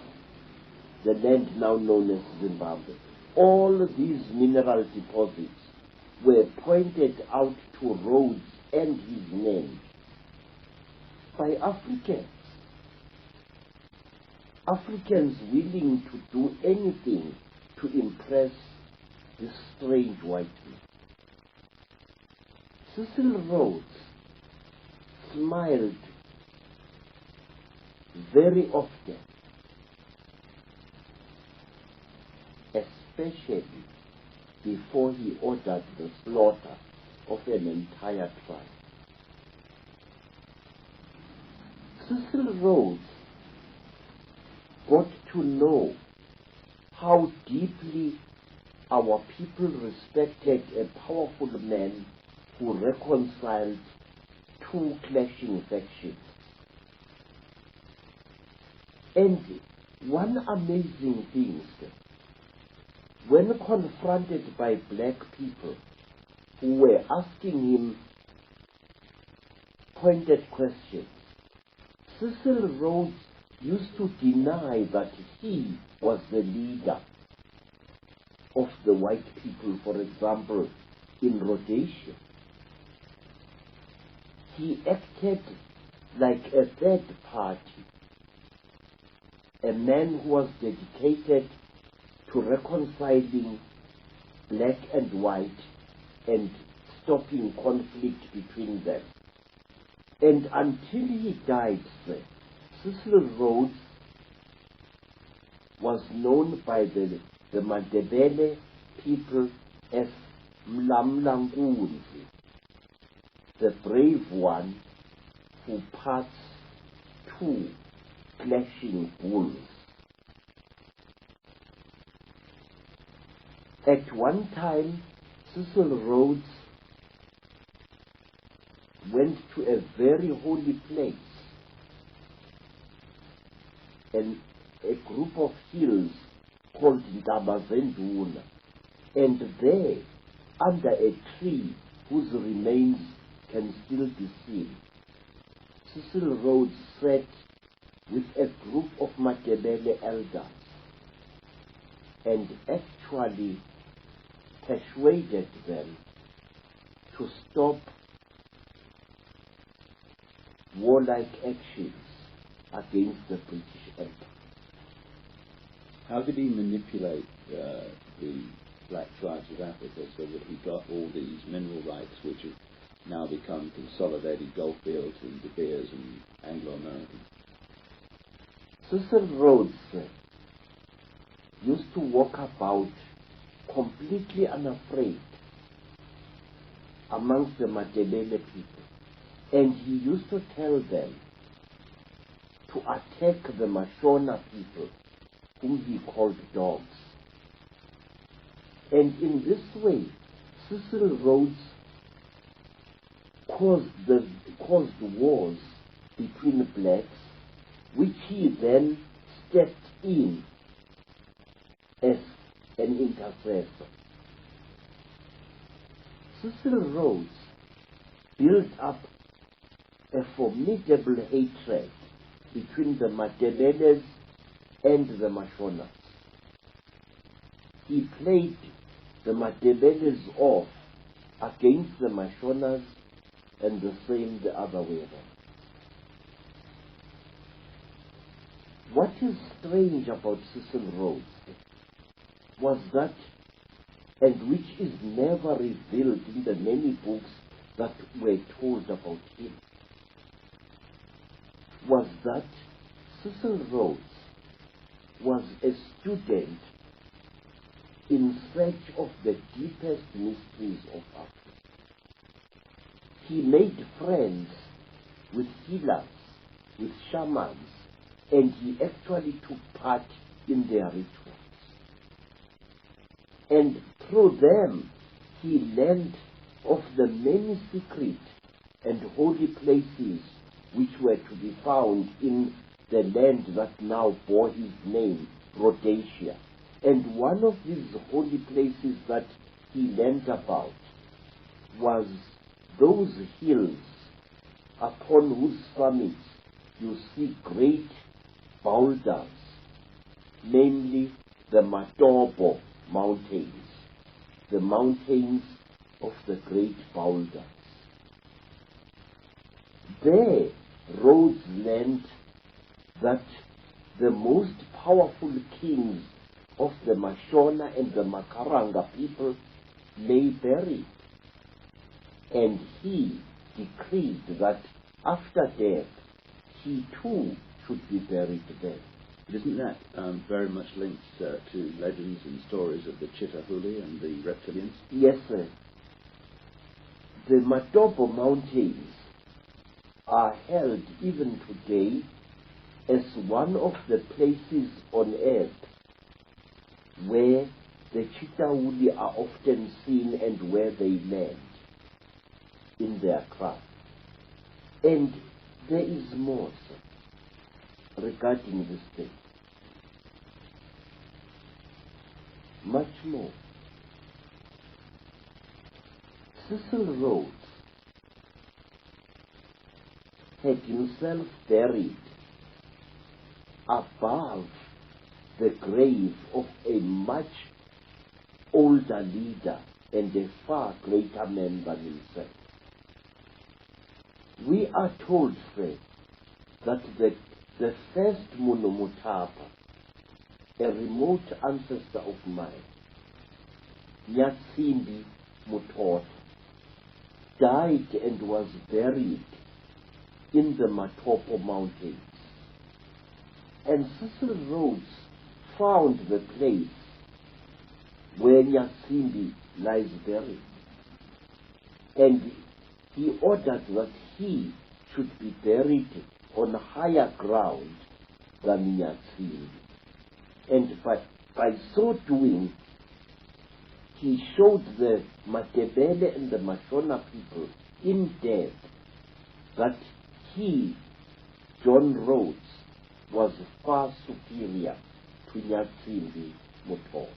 the land now known as Zimbabwe. All these mineral deposits were pointed out to Rhodes and his men by Africans. Africans willing to do anything to impress this strange white man. Cecil Rhodes smiled very often, especially before he ordered the slaughter of an entire tribe. Cecil Rhodes got to know how deeply our people respected a powerful man who reconciled two clashing factions. And one amazing thing, when confronted by black people who were asking him pointed questions, Cecil Rhodes used to deny that he was the leader of the white people, for example, in Rhodesia. He acted like a third party, a man who was dedicated to reconciling black and white and stopping conflict between them. And until he died, Cecil Rhodes was known by the Mandebele people as Mlamlankunzi, the brave one who parts two clashing bulls. At one time, Cecil Rhodes went to a very holy place, and a group of hills called Ndabazenduna, and there, under a tree whose remains can still be seen, Cecil Rhodes sat with a group of Matebele elders and actually persuaded them to stop warlike actions against the British Empire. How did he manipulate the black tribes of Africa so that he got all these mineral rights which have now become consolidated gold fields and De Beers and Anglo-Americans? Cecil Rhodes used to walk about completely unafraid amongst the Matebele people, and he used to tell them to attack the Mashona people, whom he called dogs. And in this way, Cecil Rhodes caused wars between blacks, which he then stepped in as an intercessor. Cecil Rhodes built up a formidable hatred between the Matebeles and the Mashonas. He played the Matebeles off against the Mashonas and the same the other way around. What is strange about Cecil Rhodes was that, and which is never revealed in the many books that were told about him, was that Cecil Rhodes was a student in search of the deepest mysteries of Africa. He made friends with healers, with shamans, and he actually took part in their rituals. And through them, he learned of the many secret and holy places which were to be found in the land that now bore his name, Rhodesia. And one of these holy places that he learned about was those hills upon whose summits you see great boulders, namely the Matobo Mountains, the mountains of the great boulders. There, Rhodes learned that the most powerful kings of the Mashona and the Makaranga people lay buried. And he decreed that after death, he too should be buried there. Isn't that very much linked to legends and stories of the Chitauri and the reptilians? Yes, sir. The Matobo Mountains are held even today as one of the places on earth where the Chitauri are often seen and where they land in their craft. And there is more, sir, regarding this thing. Much more. Cecil Rhodes had himself buried above the grave of a much older leader and a far greater man than himself. We are told, sir, that the first Munomutapa, a remote ancestor of mine, Nyatsimbi Mutwa, died and was buried in the Matopo Mountains. And Cecil Rhodes found the place where Nyatsimbi lies buried. And he ordered that he should be buried on higher ground than Nyatsimbi. And by so doing, he showed the Matebele and the Mashona people in death that he, John Rhodes, was far superior to Nyatsimbi Mutwa.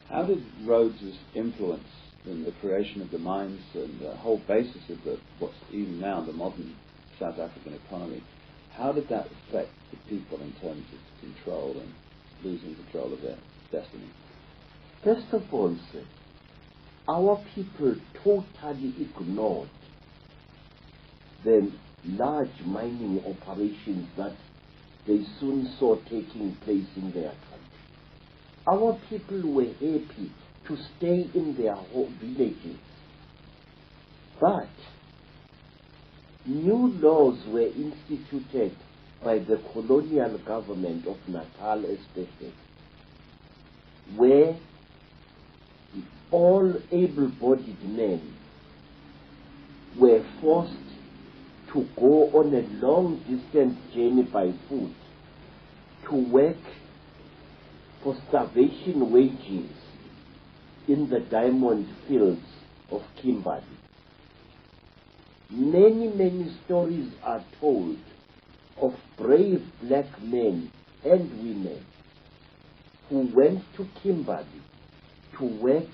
How did Rhodes' influence in the creation of the mines and the whole basis of what's even now the modern South African economy, how did that affect the people in terms of control and losing control of their destiny? First of all, sir, our people totally ignored the large mining operations that they soon saw taking place in their country. Our people were happy to stay in their villages, but new laws were instituted by the colonial government of Natal especially, where all able-bodied men were forced to go on a long-distance journey by foot to work for starvation wages in the diamond fields of Kimberley. Many, many stories are told of brave black men and women who went to Kimberley to work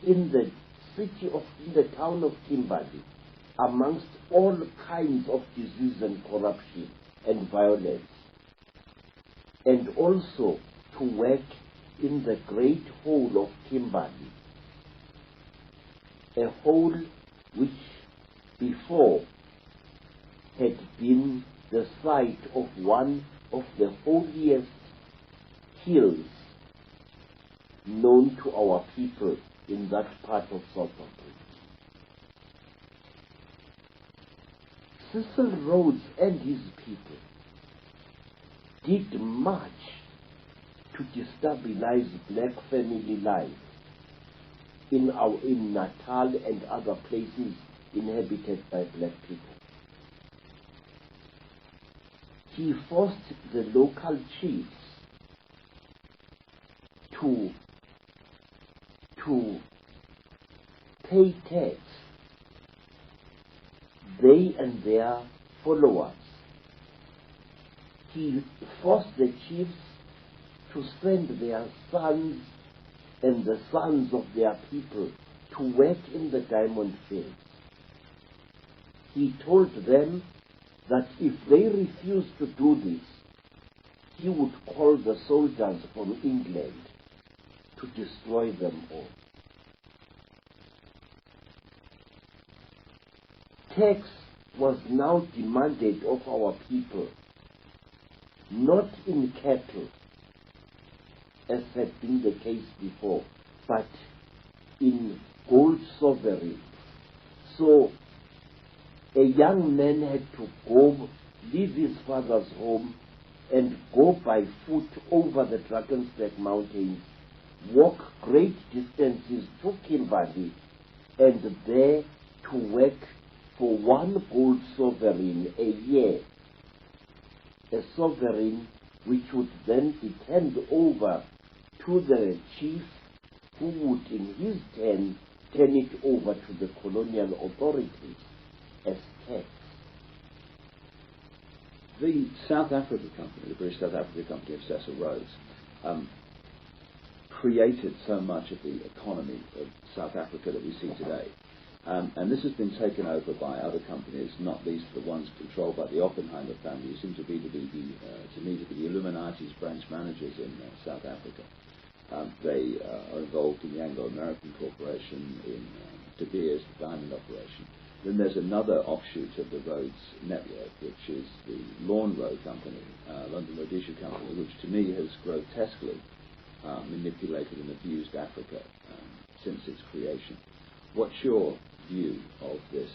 in the town of Kimberley amongst all kinds of disease and corruption and violence, and also to work in the great hole of Kimberley, a hole which before had been the site of one of the holiest hills known to our people in that part of South Africa. Cecil Rhodes and his people did much to destabilize black family life in Natal and other places inhabited by black people. He forced the local chiefs to pay tax, they and their followers. He forced the chiefs to send their sons and the sons of their people to work in the diamond fields. He told them that if they refused to do this, he would call the soldiers from England to destroy them all. Tax was now demanded of our people, not in cattle, as had been the case before, but in gold sovereigns. So a young man had to go, leave his father's home, and go by foot over the Drakensberg Mountains, walk great distances to Kimberley, and there to work for one gold sovereign a year, a sovereign which would then be turned over to the chief, who would in his turn turn it over to the colonial authorities as tax. The South Africa Company, the British South Africa Company of Cecil Rhodes, created so much of the economy of South Africa that we see today. And this has been taken over by other companies, not least the ones controlled by the Oppenheimer family, who seem to be the Illuminati's branch managers in South Africa. They are involved in the Anglo-American Corporation, in De Beers, the diamond operation. Then there's another offshoot of the Rhodes network, which is the Lawn Row Company, London Rhodesia Company, which to me has grotesquely manipulated and abused Africa since its creation. What's your view of this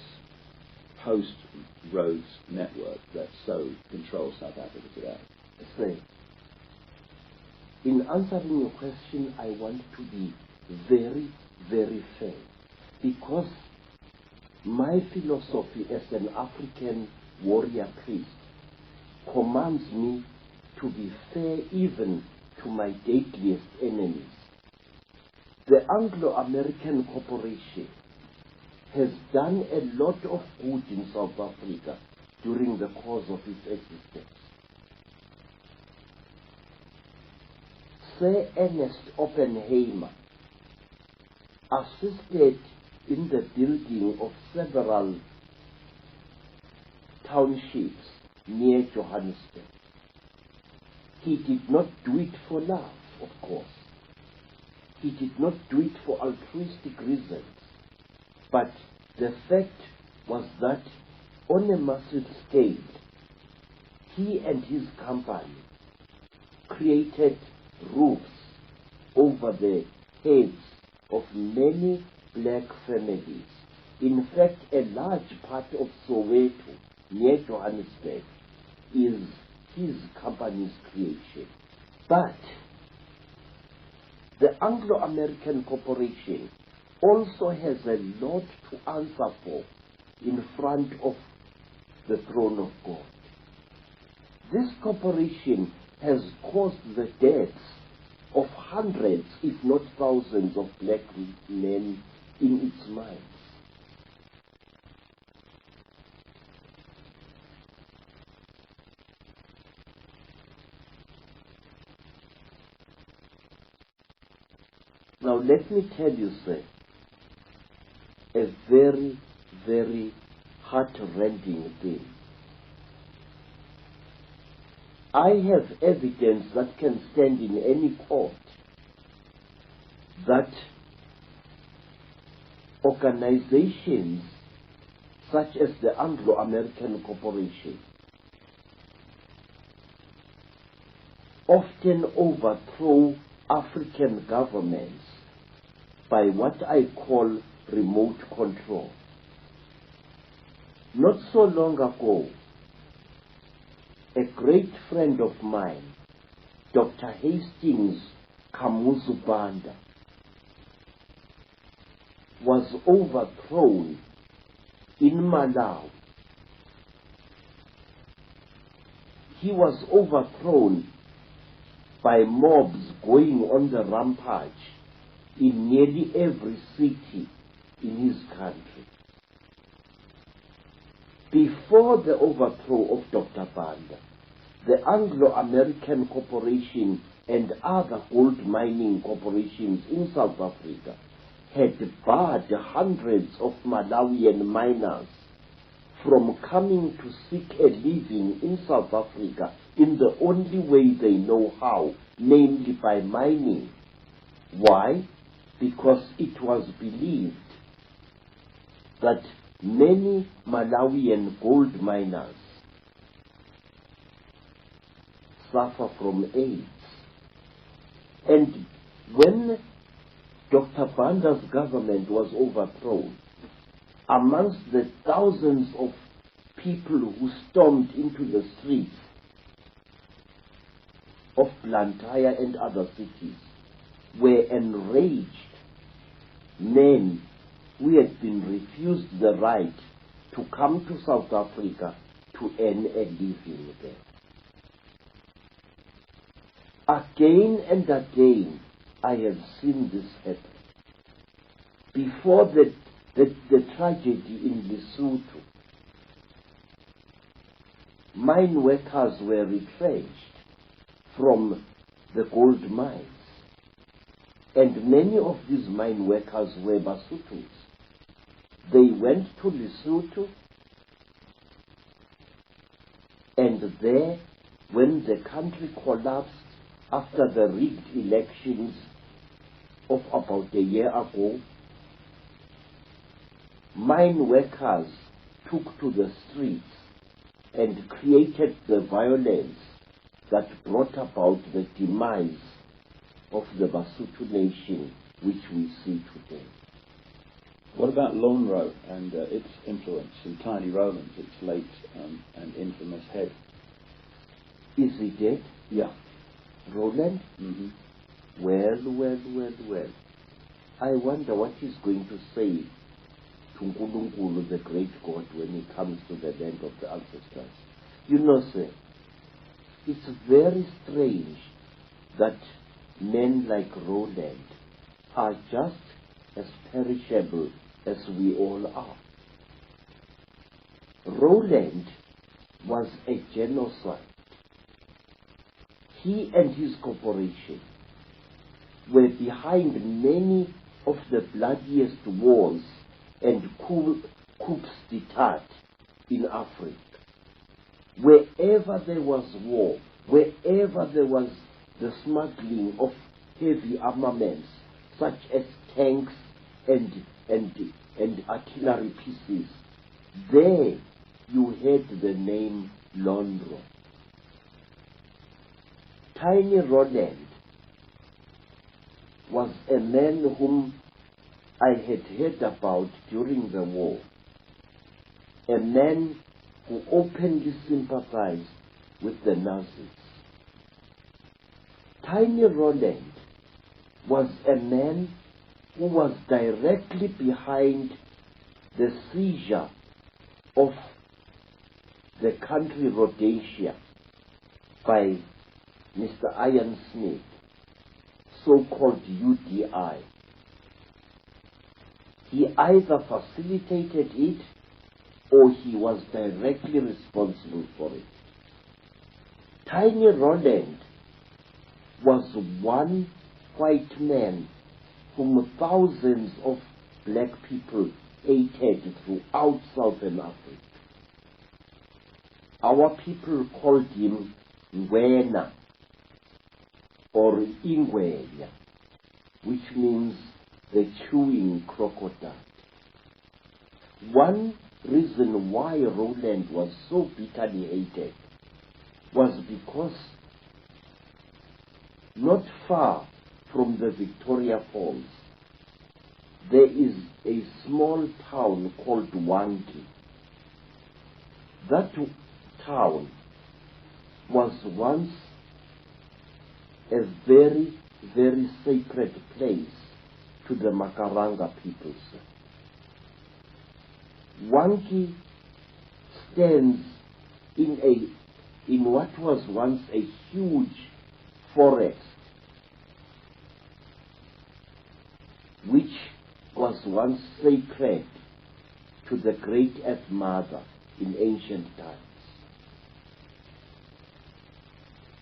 post-Rhodes network that so controls South Africa today? Say, in answering your question, I want to be very, very fair, because my philosophy as an African warrior priest commands me to be fair even to my deadliest enemies. The Anglo-American Corporation has done a lot of good in South Africa during the course of its existence. Sir Ernest Oppenheimer assisted in the building of several townships near Johannesburg. He did not do it for love, of course. He did not do it for altruistic reasons. But the fact was that on a massive scale, he and his company created roofs over the heads of many black families. In fact, a large part of Soweto, near Johannesburg, is his company's creation. But the Anglo-American Corporation also has a lot to answer for in front of the throne of God. This corporation has caused the deaths of hundreds, if not thousands, of black men in its mines. Now let me tell you, sir, a very, very heart-rending thing. I have evidence that can stand in any court that organizations such as the Anglo-American Corporation often overthrow African governments by what I call remote control. Not so long ago, a great friend of mine, Dr. Hastings Kamuzu Banda, was overthrown in Malawi. He was overthrown by mobs going on the rampage in nearly every city in his country. Before the overthrow of Dr. Banda, the Anglo-American Corporation and other gold mining corporations in South Africa had barred hundreds of Malawian miners from coming to seek a living in South Africa in the only way they know how, namely by mining. Why? Because it was believed that many Malawian gold miners suffer from AIDS. And when Dr. Banda's government was overthrown, amongst the thousands of people who stormed into the streets of Blantyre and other cities were enraged men who had been refused the right to come to South Africa to earn a living there. Again and again, I have seen this happen. Before the tragedy in Lesotho, mine workers were retrenched from the gold mines, and many of these mine workers were Basutus. They went to Lesotho, and there, when the country collapsed after the rigged elections of about a year ago, mine workers took to the streets and created the violence that brought about the demise of the Basotho nation which we see today. What about Lonro and its influence, and Tiny Roland, its late and infamous head? Is he dead? Yeah. Roland? Mm-hmm. Well. I wonder what he's going to say to Nkulunkulu, the great God, when he comes to the land of the ancestors. You know, sir, it's very strange that men like Roland are just as perishable as we all are. Roland was a genocide. He and his corporation were behind many of the bloodiest wars and coups d'etat in Africa. Wherever there was war, wherever there was the smuggling of heavy armaments, such as tanks and artillery pieces, there you heard the name Lonro. Tiny Roland was a man whom I had heard about during the war, a man who openly sympathized with the Nazis. Tiny Roland was a man who was directly behind the seizure of the country Rhodesia by Mr. Ian Smith, so-called UDI. He either facilitated it or he was directly responsible for it. Tiny Roland was one white man whom thousands of black people hated throughout Southern Africa. Our people called him Ngwena or Ingwenya, which means the chewing crocodile. One reason why Roland was so bitterly hated was because not far from the Victoria Falls there is a small town called Wangi. That town was once a very, very sacred place to the Makaranga peoples. Wangi stands in what was once a huge forest, which was once sacred to the great Earth Mother in ancient times.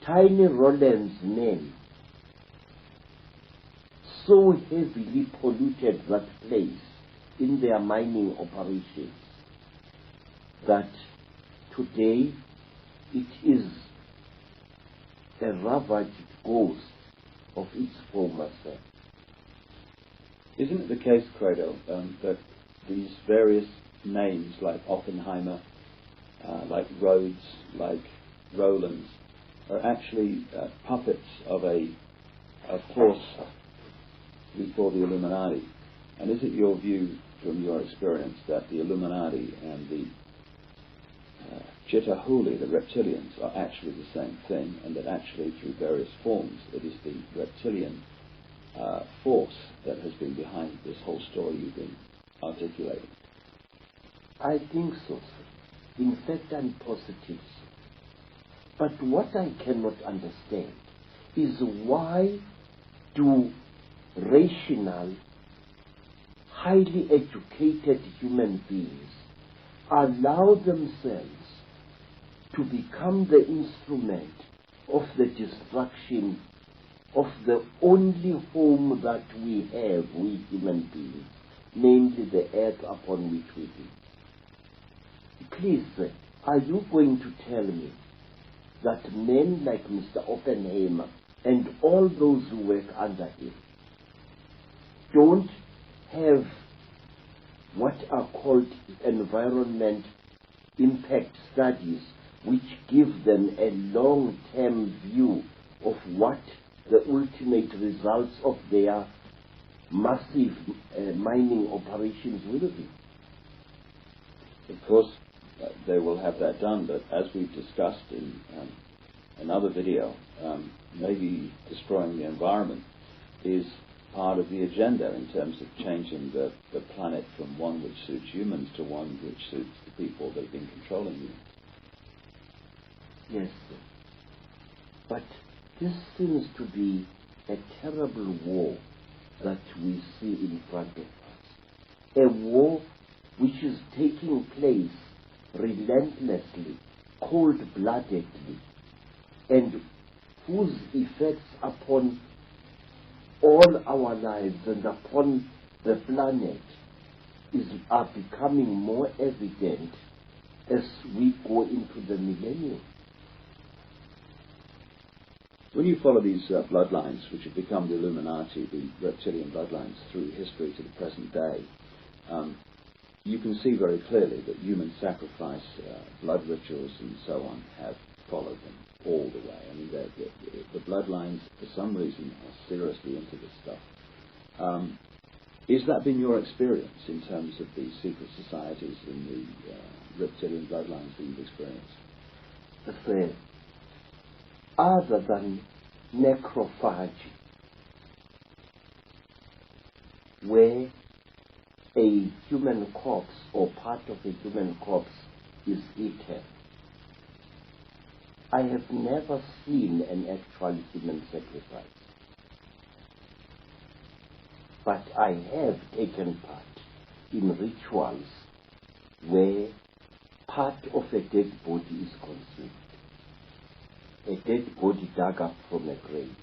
Tiny Roland's men so heavily polluted that place in their mining operations that today it is a ravaged ghost of its former self. Isn't it the case, Credo, that these various names like Oppenheimer, like Rhodes, like Rowlands, are actually puppets of a force we call the Illuminati? And is it your view, from your experience, that the Illuminati and the Chitauri, the reptilians, are actually the same thing, and that actually through various forms it is the reptilian force that has been behind this whole story you've been articulating? I think so, sir. In fact, I'm positive. But what I cannot understand is why do rational, highly educated human beings allow themselves to become the instrument of the destruction of the only home that we have, we human beings, namely the earth upon which we live. Please, sir, are you going to tell me that men like Mr. Oppenheimer and all those who work under him don't have what are called environment impact studies, which give them a long-term view of what the ultimate results of their massive mining operations will be? Of course, they will have that done, but as we've discussed in another video, maybe destroying the environment is part of the agenda in terms of changing the planet from one which suits humans to one which suits the people that have been controlling you. Yes, sir. But this seems to be a terrible war that we see in front of us. A war which is taking place relentlessly, cold-bloodedly, and whose effects upon all our lives and upon the planet are becoming more evident as we go into the millennium. When you follow these bloodlines, which have become the Illuminati, the reptilian bloodlines, through history to the present day, you can see very clearly that human sacrifice, blood rituals and so on have followed them all the way. I mean, the bloodlines, for some reason, are seriously into this stuff. Is that been your experience in terms of the secret societies and the reptilian bloodlines that you've experienced? Other than necrophagy, where a human corpse or part of a human corpse is eaten, I have never seen an actual human sacrifice. But I have taken part in rituals where part of a dead body is consumed. A dead body dug up from a grave.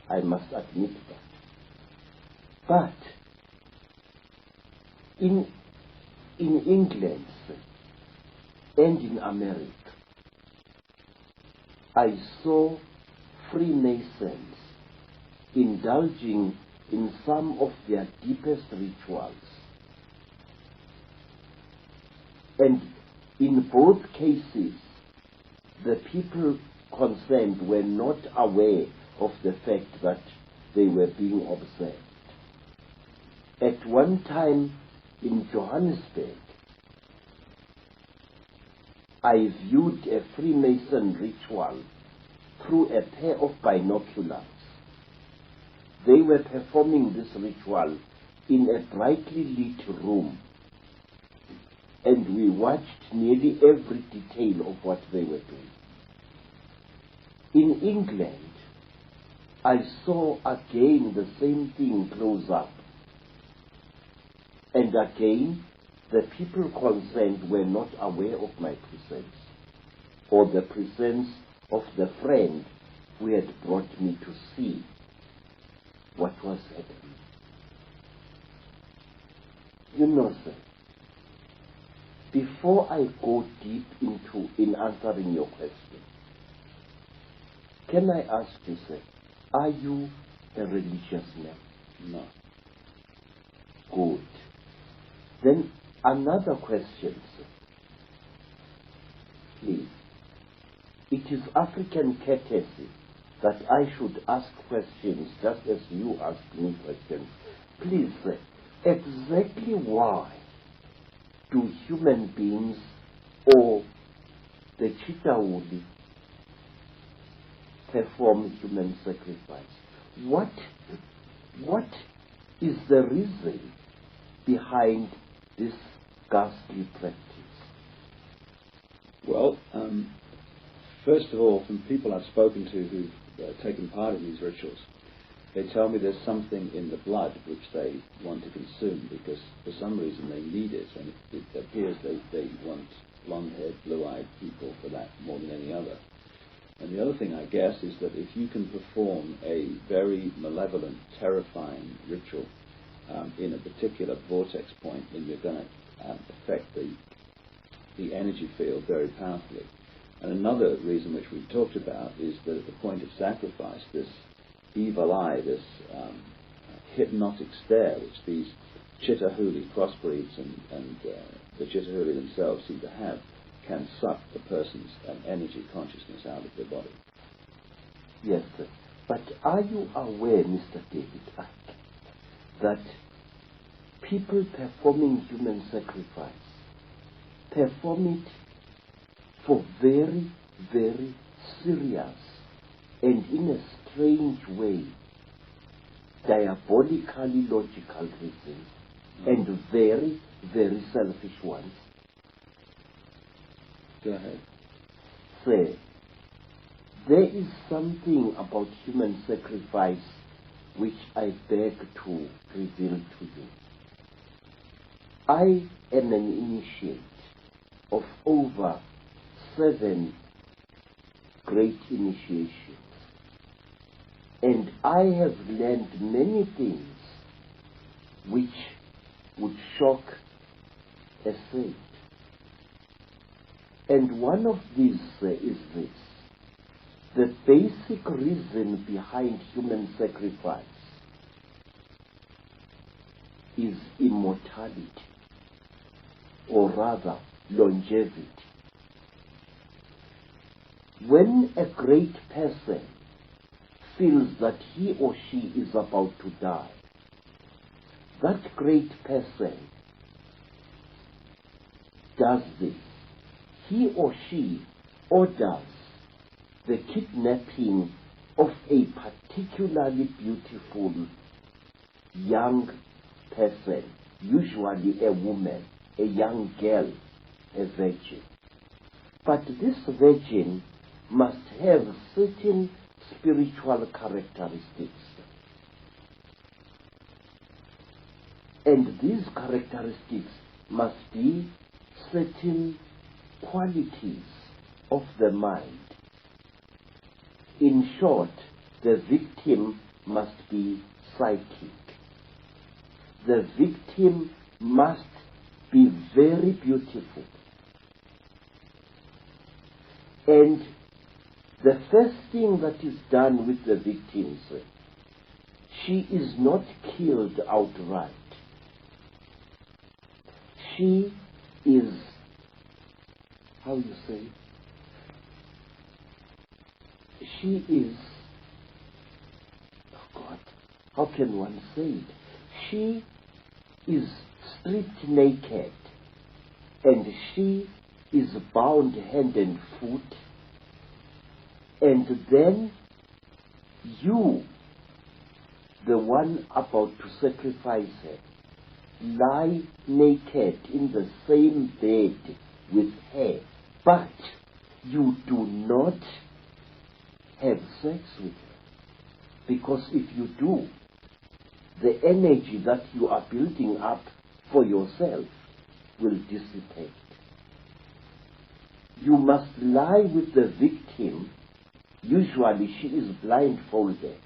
I must admit that. But in England and in America, I saw Freemasons indulging in some of their deepest rituals. And in both cases, the people concerned were not aware of the fact that they were being observed. At one time in Johannesburg, I viewed a Freemason ritual through a pair of binoculars. They were performing this ritual in a brightly lit room, and we watched nearly every detail of what they were doing. In England, I saw again the same thing close up. And again, the people concerned were not aware of my presence, or the presence of the friend who had brought me to see what was happening. You know, sir, before I go deep in answering your question, can I ask you, sir, are you a religious man? No. Good. Then another question, sir. Please. It is African courtesy that I should ask questions just as you asked me questions. Please, sir, exactly why do human beings or the Chitauri perform human sacrifice? What is the reason behind this ghastly practice? Well, first of all, from people I've spoken to who've taken part in these rituals, they tell me there's something in the blood which they want to consume because for some reason they need it, and it appears they want blonde-haired, blue-eyed people for that more than any other. And the other thing, I guess, is that if you can perform a very malevolent, terrifying ritual in a particular vortex point, then you're going to affect the energy field very powerfully. And another reason which we've talked about is that at the point of sacrifice, this evil eye, this hypnotic stare, which these Chitauri crossbreeds and the Chitauri themselves seem to have, can suck the person's energy consciousness out of their body. Yes, sir. But are you aware, Mr. David Icke, that people performing human sacrifice perform it for very, very serious and in a strange way, diabolically logical reasons, and very, very selfish ones? Go ahead. Sir, there is something about human sacrifice which I beg to reveal to you. I am an initiate of over 7 great initiations, and I have learned many things which would shock a saint. And one of these is this: the basic reason behind human sacrifice is immortality, or rather longevity. When a great person feels that he or she is about to die, that great person does this. He or she orders the kidnapping of a particularly beautiful young person, usually a woman, a young girl, a virgin. But this virgin must have certain spiritual characteristics. And these characteristics must be certain qualities of the mind. In short, the victim must be psychic. the victim must be very beautiful. And the first thing that is done with the victims, she is not killed outright. She is, how you say, she is, oh God, how can one say it? She is stripped naked, and she is bound hand and foot, and then you, the one about to sacrifice her, lie naked in the same bed with her, but you do not have sex with her. Because if you do, the energy that you are building up for yourself will dissipate. You must lie with the victim. Usually she is blindfolded.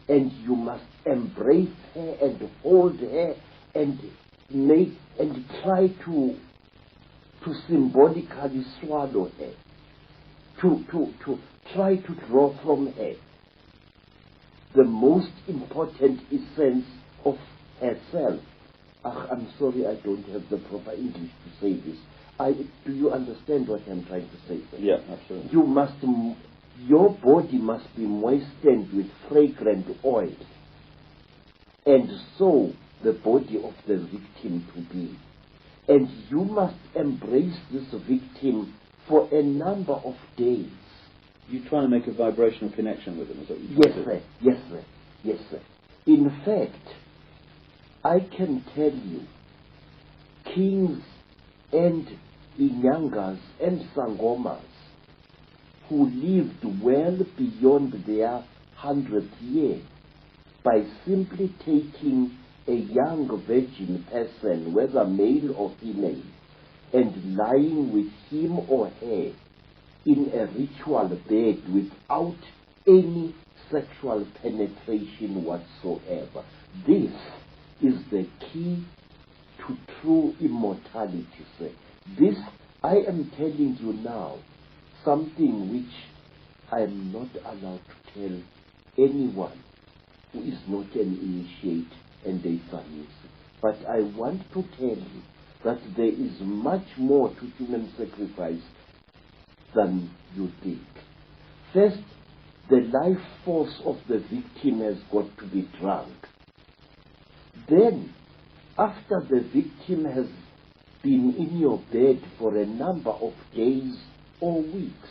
And you must embrace her and hold her and make and try to symbolically swallow her. To try to draw from her the most important essence of herself. I'm sorry, I don't have the proper English to say this. Do you understand what I'm trying to say? Yeah, absolutely. Your body must be moistened with fragrant oil, and so the body of the victim to be. And you must embrace this victim for a number of days. You're trying to make a vibrational connection with them, is that what you're Yes, trying to sir. Yes, sir. Yes, sir. In fact, I can tell you, kings and Inyangas and Sangomas who lived well beyond their 100th year by simply taking a young virgin person, whether male or female, and lying with him or her in a ritual bed without any sexual penetration whatsoever. This is the key to true immortality, sir. This, I am telling you now, something which I am not allowed to tell anyone who is not an initiate and a Samis. But I want to tell you that there is much more to human sacrifice than you think. First, the life force of the victim has got to be drunk. Then, after the victim has been in your bed for a number of days or weeks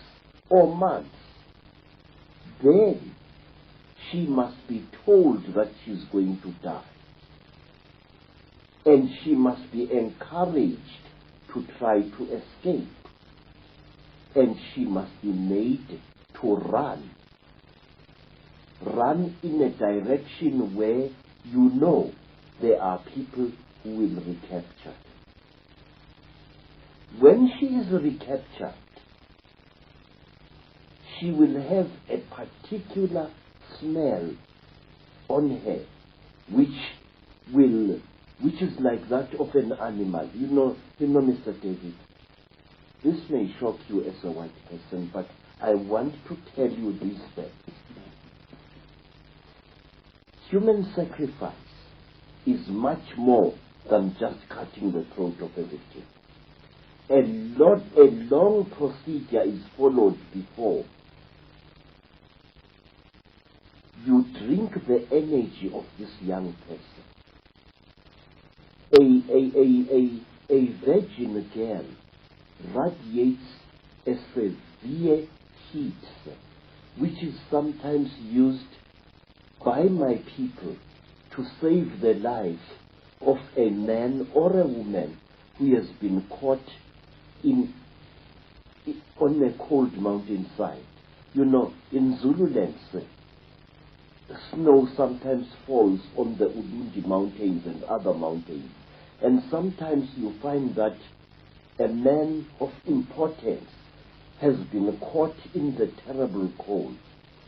or months, then she must be told that she's going to die. And she must be encouraged to try to escape. And she must be made to run. Run in a direction where you know there are people who will recapture her. When she is recaptured, she will have a particular smell on her, which is like that of an animal. You know, Mr. David, this may shock you as a white person, but I want to tell you this fact. Human sacrifice is much more than just cutting the throat of a victim. A long procedure is followed before. You drink the energy of this young person. A virgin girl radiates a severe heat, which is sometimes used by my people to save the life of a man or a woman who has been caught on a cold mountainside. You know, in Zululand, snow sometimes falls on the Ulundi mountains and other mountains. And sometimes you find that a man of importance has been caught in the terrible cold,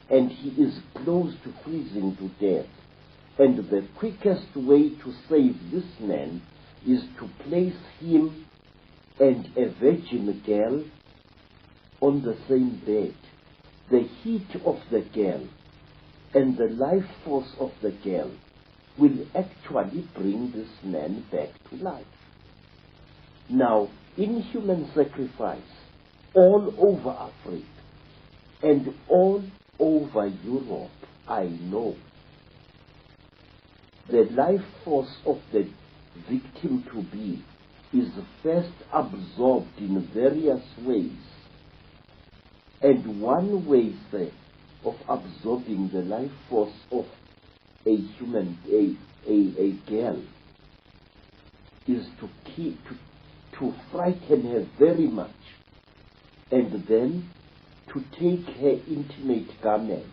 and he is close to freezing to death. And the quickest way to save this man is to place him and a virgin girl on the same bed. The heat of the girl and the life force of the girl will actually bring this man back to life. Now, in human sacrifice, all over Africa and all over Europe, I know the life force of the victim-to-be is first absorbed in various ways. And one way, say, of absorbing the life force of a human, a girl, is to frighten her very much, and then to take her intimate garment,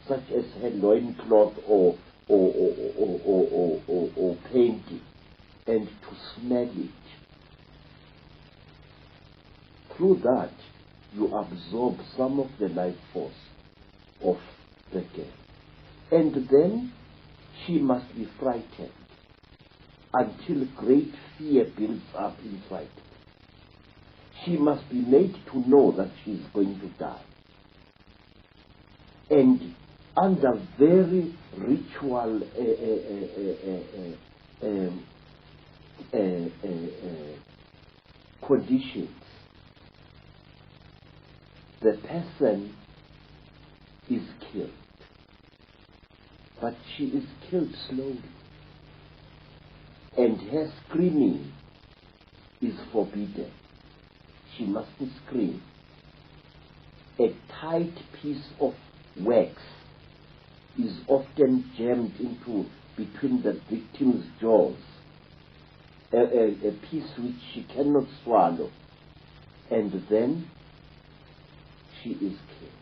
such as her loincloth or painting, and to smell it. Through that, you absorb some of the life force of the girl. And then she must be frightened until great fear builds up inside. She must be made to know that she is going to die. And under very ritual conditions, the person is killed. But she is killed slowly. And her screaming is forbidden. She mustn't scream. A tight piece of wax is often jammed into between the victim's jaws, a piece which she cannot swallow, and then she is killed.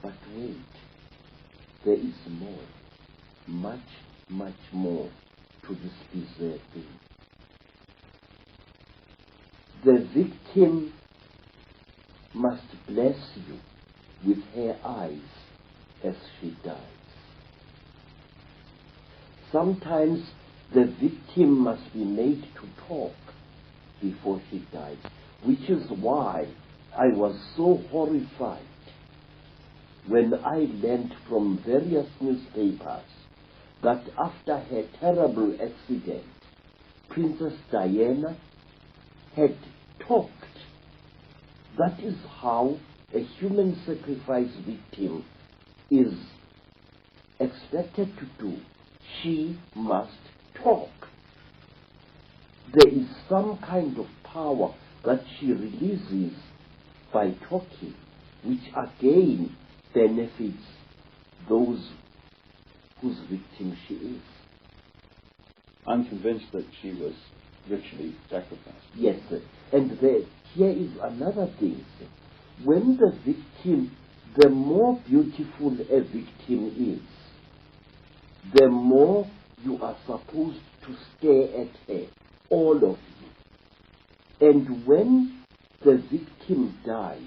But wait, there is more, much, much more to this bizarre thing. The victim must bless you with her eyes as she dies. Sometimes the victim must be made to talk before she dies, which is why I was so horrified when I learned from various newspapers that after her terrible accident, Princess Diana had talked. That is how a human sacrifice victim is expected to do. She must talk. There is some kind of power that she releases by talking, which again benefits those whose victim she is. I'm convinced that she was ritually sacrificed. Yes, sir. And here is another thing, sir. When the victim, the more beautiful a victim is, the more you are supposed to stare at her, all of you. And when the victim dies,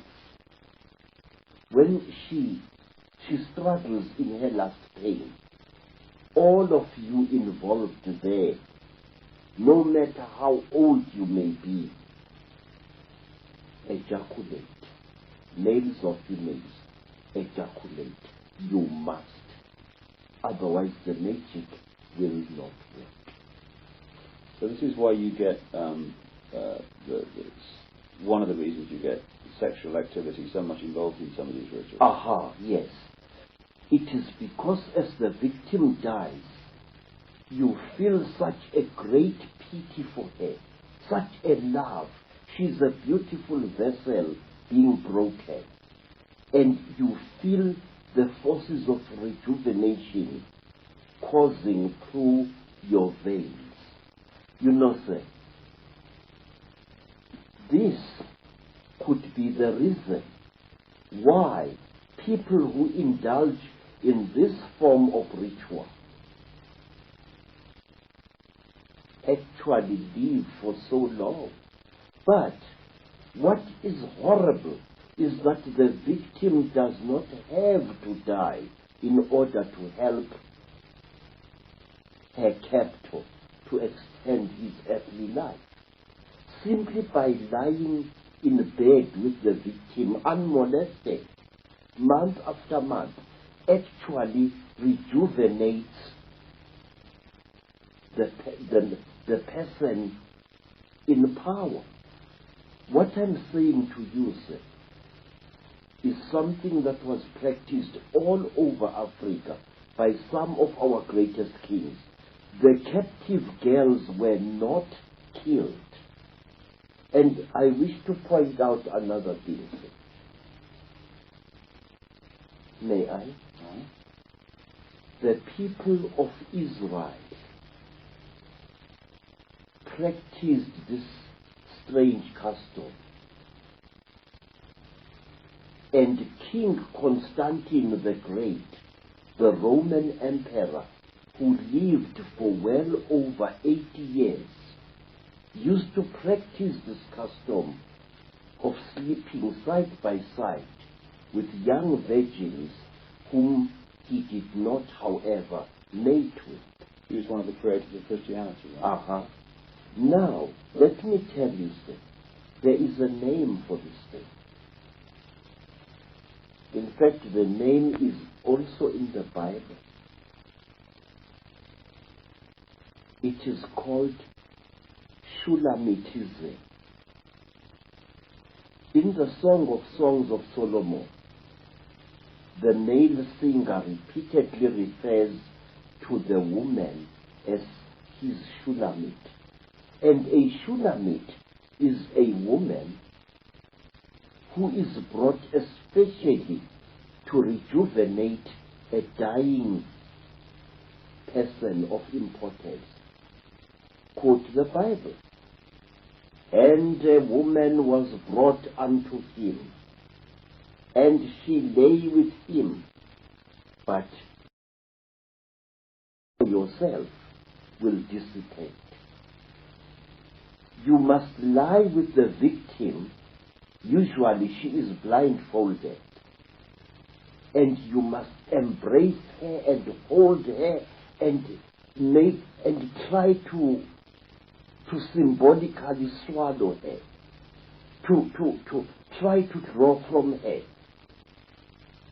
when she struggles in her last pain, all of you involved there, no matter how old you may be, ejaculate. Males or females, ejaculate. You must. Otherwise the magic will not work. So this is why you get, one of the reasons you get sexual activity so much involved in some of these rituals. Aha, yes. It is because as the victim dies, you feel such a great pity for her, such a love. She's a beautiful vessel being broken. And you feel the forces of rejuvenation coursing through your veins. You know, sir, this could be the reason why people who indulge in this form of ritual actually live for so long. But what is horrible is that the victim does not have to die in order to help her captor to extend his earthly life. Simply by lying in bed with the victim unmolested, month after month, actually rejuvenates the person in power. What I'm saying to you, sir, is something that was practiced all over Africa by some of our greatest kings. The captive girls were not killed. And I wish to point out another thing, sir. May I? The people of Israel practiced this strange custom. And King Constantine the Great, the Roman emperor, who lived for well over 80 years, used to practice this custom of sleeping side by side with young virgins whom he did not, however, mate with. He was one of the creators of Christianity, right? Now, let me tell you, sir, there is a name for this thing. In fact, the name is also in the Bible. It is called Shulamitism. In the Song of Songs of Solomon, the male singer repeatedly refers to the woman as his Shulamite. And a Shulamite is a woman who is brought especially to rejuvenate a dying person of importance. Quote the Bible. And a woman was brought unto him, and she lay with him, but yourself will dissipate. You must lie with the victim. Usually she is blindfolded, and you must embrace her and hold her and try to symbolically swallow her, to try to draw from her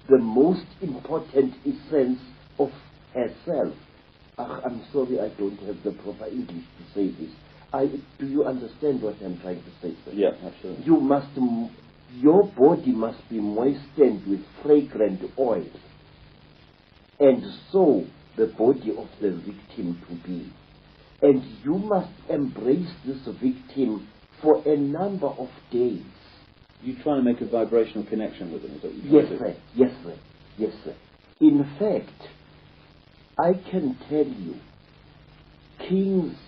the most important essence of herself. I'm sorry, I don't have the proper English to say this. Do you understand what I'm trying to say, sir? Yeah, absolutely. Your body must be moistened with fragrant oil, and so the body of the victim to be. And you must embrace this victim for a number of days. You try to make a vibrational connection with them, is that what you Yes, sir. Yes, sir. Yes, sir. In fact, I can tell you, kings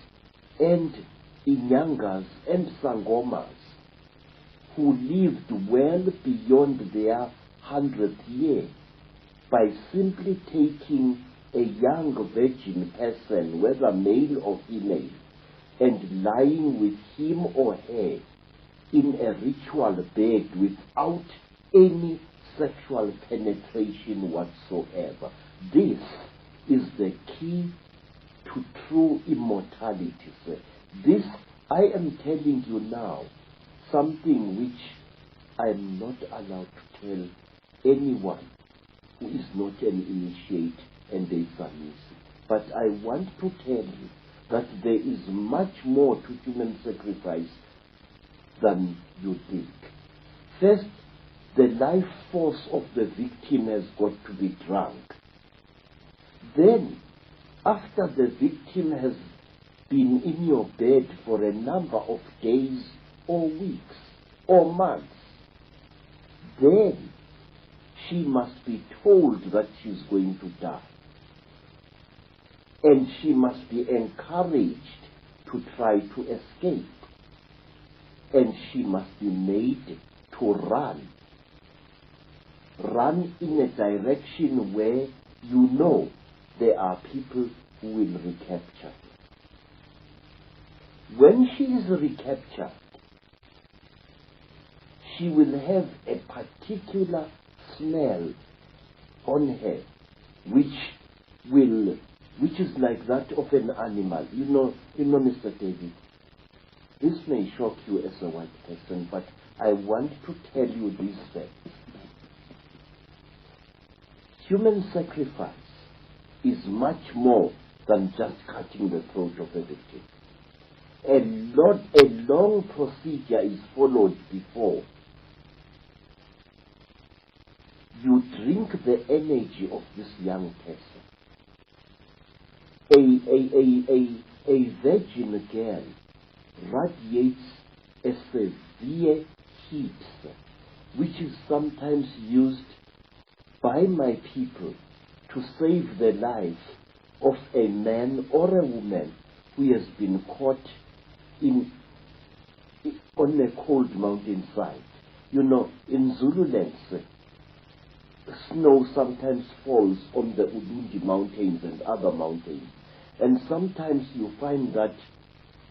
and Inyangas and Sangomas who lived well beyond their 100th year by simply taking a young virgin person, whether male or female, and lying with him or her in a ritual bed without any sexual penetration whatsoever. This is the key to true immortality, sir. This, I am telling you now, something which I am not allowed to tell anyone who is not an initiate and a submissive. But I want to tell you that there is much more to human sacrifice than you think. First, the life force of the victim has got to be drunk. Then, after the victim has been in your bed for a number of days or weeks or months, then she must be told that she's going to die. And she must be encouraged to try to escape. And she must be made to run. Run in a direction where you know there are people who will recapture her. When she is recaptured, she will have a particular smell on her which is like that of an animal. You know, Mr. David, this may shock you as a white person, but I want to tell you this fact. Human sacrifice is much more than just cutting the throat of a victim. A long procedure is followed before you drink the energy of this young person. A virgin girl radiates a severe heat, which is sometimes used by my people to save the life of a man or a woman who has been caught on a cold mountainside. You know, in Zululand, snow sometimes falls on the Udundi mountains and other mountains. And sometimes you find that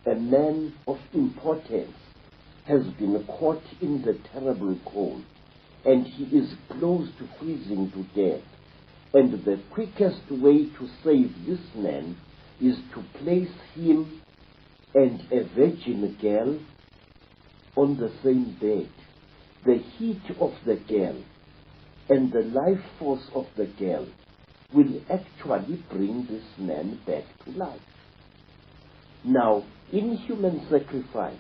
a man of importance has been caught in the terrible cold, and he is close to freezing to death. And the quickest way to save this man is to place him and a virgin girl on the same bed. The heat of the girl and the life force of the girl will actually bring this man back to life. Now, in human sacrifice,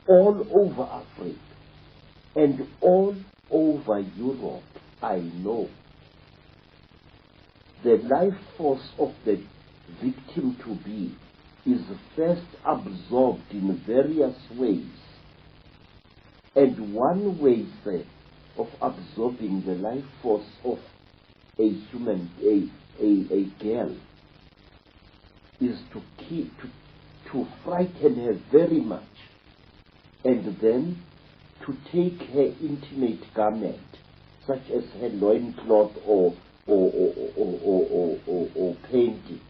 all over Africa and all over Europe, I know the life force of the victim-to-be is first absorbed in various ways. And one way, of absorbing the life force of a human, a girl, is to frighten her very much, and then to take her intimate garment, such as her loincloth or painting,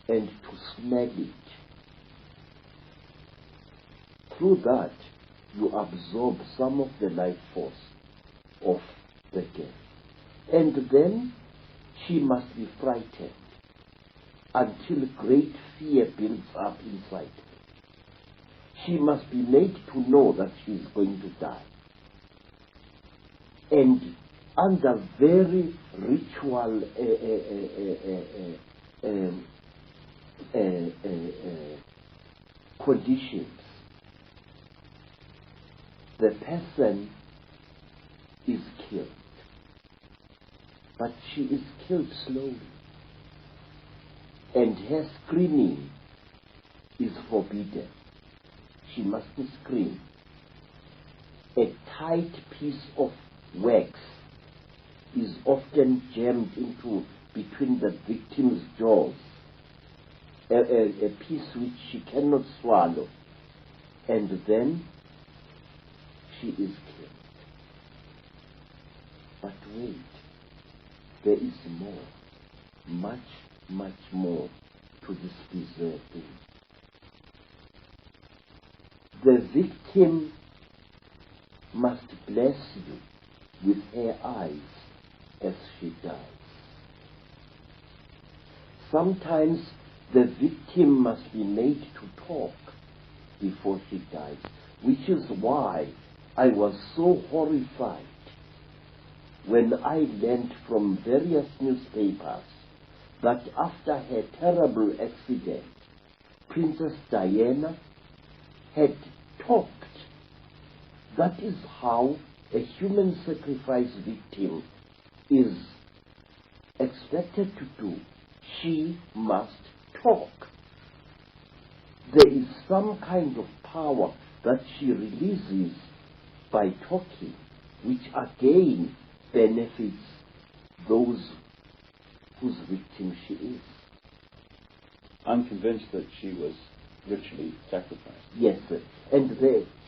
and to smell it. Through that, you absorb some of the life force of the girl. And then she must be frightened until great fear builds up inside her. She must be made to know that she is going to die. And under very ritual conditions, the person is killed. But she is killed slowly. And her screaming is forbidden. She mustn't scream. A tight piece of wax is often jammed into between the victim's jaws, a piece which she cannot swallow, and then she is killed. But wait, there is more, much, much more to this bizarre thing. The victim must bless you with her eyes as she dies. Sometimes the victim must be made to talk before she dies, which is why I was so horrified when I learned from various newspapers that after her terrible accident, Princess Diana had talked. That is how a human sacrifice victim is expected to do. She must talk. There is some kind of power that she releases by talking, which again benefits those whose victim she is. I'm convinced that she was ritually sacrificed. Yes, sir. And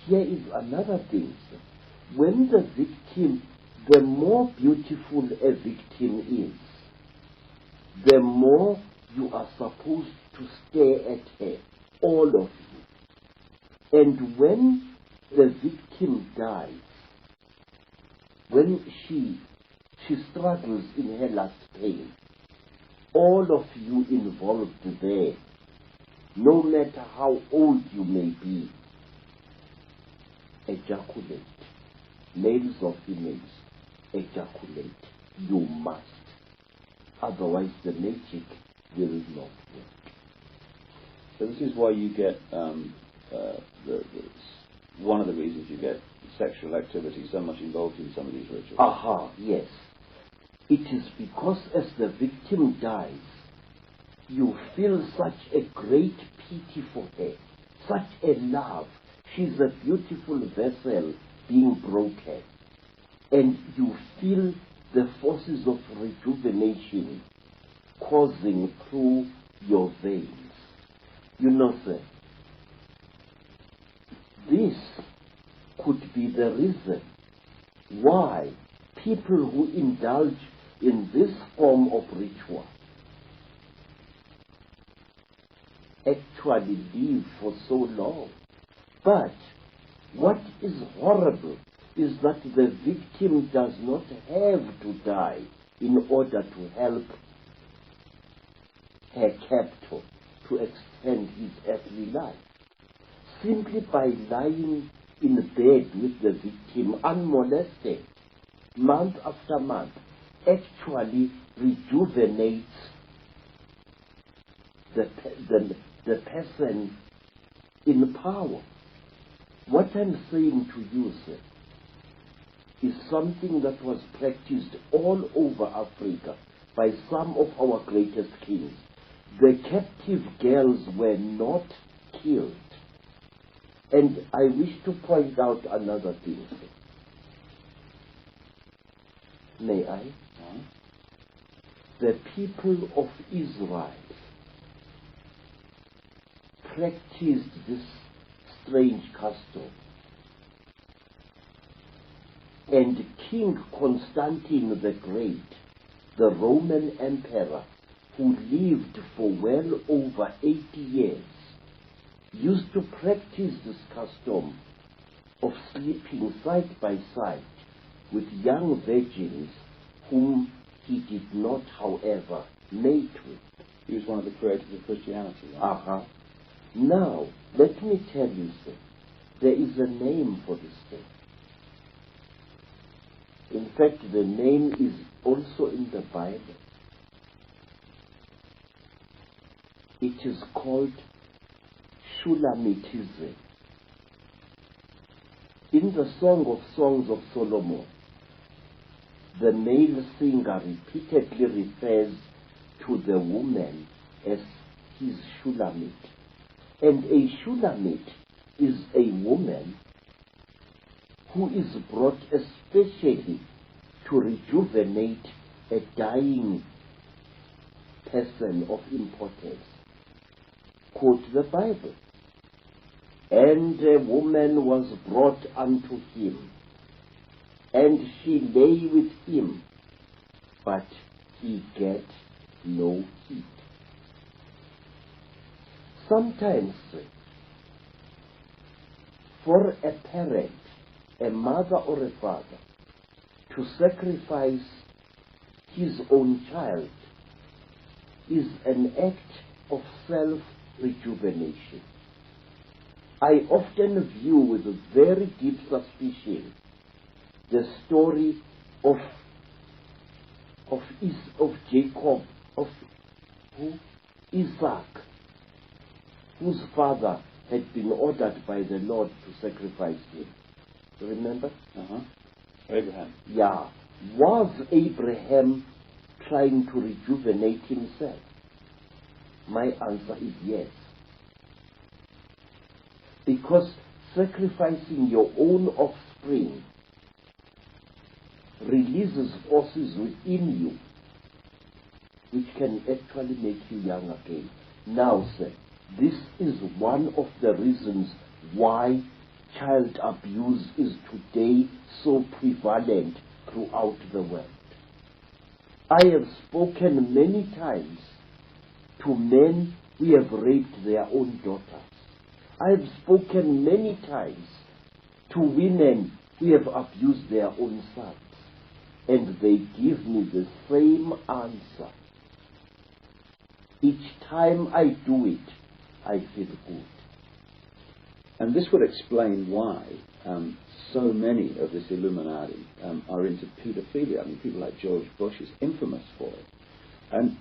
here is another thing, sir. When the victim, the more beautiful a victim is, the more you are supposed to stare at her, all of you. And when the victim dies, when she struggles in her last pain, all of you involved there, no matter how old you may be, ejaculate. Males or females, ejaculate. You must. Otherwise the magic will not work. So this is why you get, one of the reasons you get sexual activity so much involved in some of these rituals. Aha, yes. It is because as the victim dies, you feel such a great pity for her, such a love. She's a beautiful vessel being broken. And you feel the forces of rejuvenation coursing through your veins. You know, sir, this could be the reason why people who indulge in this form of ritual actually live for so long. But what is horrible is that the victim does not have to die in order to help her captor to extend his earthly life. Simply by lying in bed with the victim unmolested, month after month, actually rejuvenates the person in power. What I'm saying to you, sir, is something that was practiced all over Africa by some of our greatest kings. The captive girls were not killed. And I wish to point out another thing, sir. May I? The people of Israel practiced this strange custom. And King Constantine the Great, the Roman emperor, who lived for well over 80 years, used to practice this custom of sleeping side by side with young virgins whom he did not, however, mate with. He was one of the creators of Christianity. Right? Now, let me tell you, sir, there is a name for this thing. In fact, the name is also in the Bible. It is called Shulamitism. In the Song of Songs of Solomon, the male singer repeatedly refers to the woman as his Shulamite. And a Shulamite is a woman who is brought especially to rejuvenate a dying person of importance. Quote the Bible. And a woman was brought unto him, and she lay with him, but he get no heed. Sometimes, for a parent, a mother or a father, to sacrifice his own child is an act of self-rejuvenation. I often view with a very deep suspicion the story of Jacob, of Isaac, whose father had been ordered by the Lord to sacrifice him. Remember? Abraham. Yeah. Was Abraham trying to rejuvenate himself? My answer is yes. Because sacrificing your own offspring releases forces within you which can actually make you young again. Now, sir, this is one of the reasons why child abuse is today so prevalent throughout the world. I have spoken many times to men who have raped their own daughters. I have spoken many times to women who have abused their own sons. And they give me the same answer. Each time I do it, I feel good. And this would explain why so many of this Illuminati are into pedophilia. I mean, people like George Bush is infamous for it. And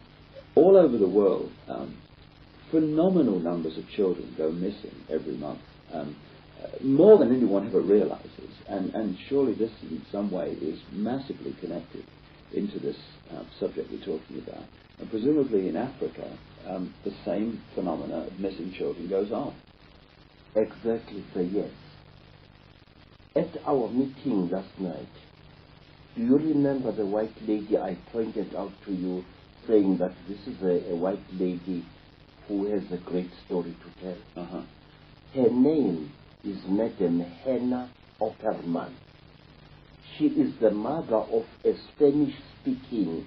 all over the world, phenomenal numbers of children go missing every month, more than anyone ever realizes. And surely this, in some way, is massively connected into this subject we're talking about. And presumably in Africa, the same phenomena of missing children goes on. Exactly, sir, yes. At our meeting last night, do you remember the white lady I pointed out to you, saying that this is a white lady who has a great story to tell? Uh-huh. Her name is Madam Hannah Opperman. She is the mother of a Spanish-speaking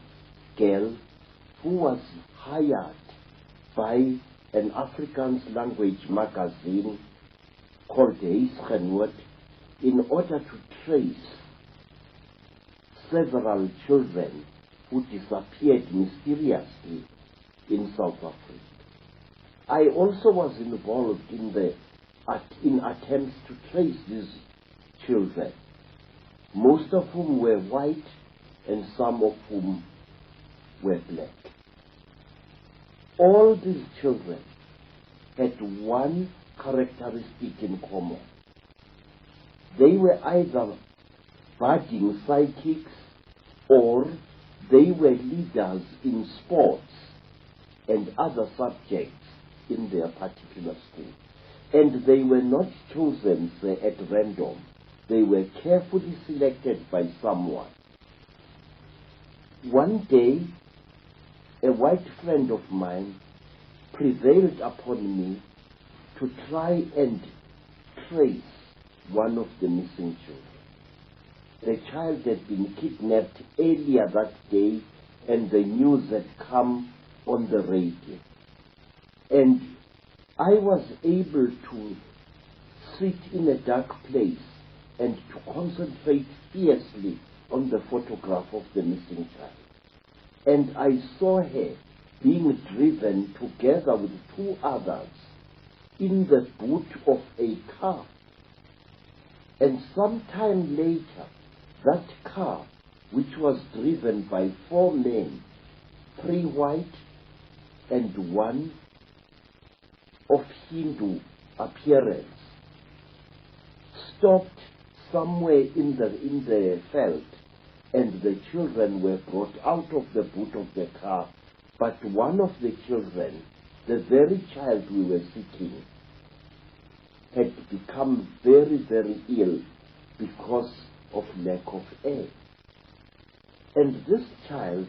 girl who was hired by an Afrikaans language magazine called Huisgenoot in order to trace several children who disappeared mysteriously in South Africa. I also was involved in attempts to trace these children, most of whom were white and some of whom were black. All these children had one characteristic in common. They were either budding psychics or they were leaders in sports and other subjects in their particular school. And they were not chosen at random. They were carefully selected by someone. One day, a white friend of mine prevailed upon me to try and trace one of the missing children. The child had been kidnapped earlier that day, and the news had come on the radio. And I was able to sit in a dark place and to concentrate fiercely on the photograph of the missing child. And I saw her being driven together with two others in the boot of a car. And sometime later, that car, which was driven by 4 men, 3 white and 1 of Hindu appearance, stopped somewhere in the veld, and the children were brought out of the boot of the car. But one of the children, the very child we were seeking, had become very, very ill because of lack of air. And this child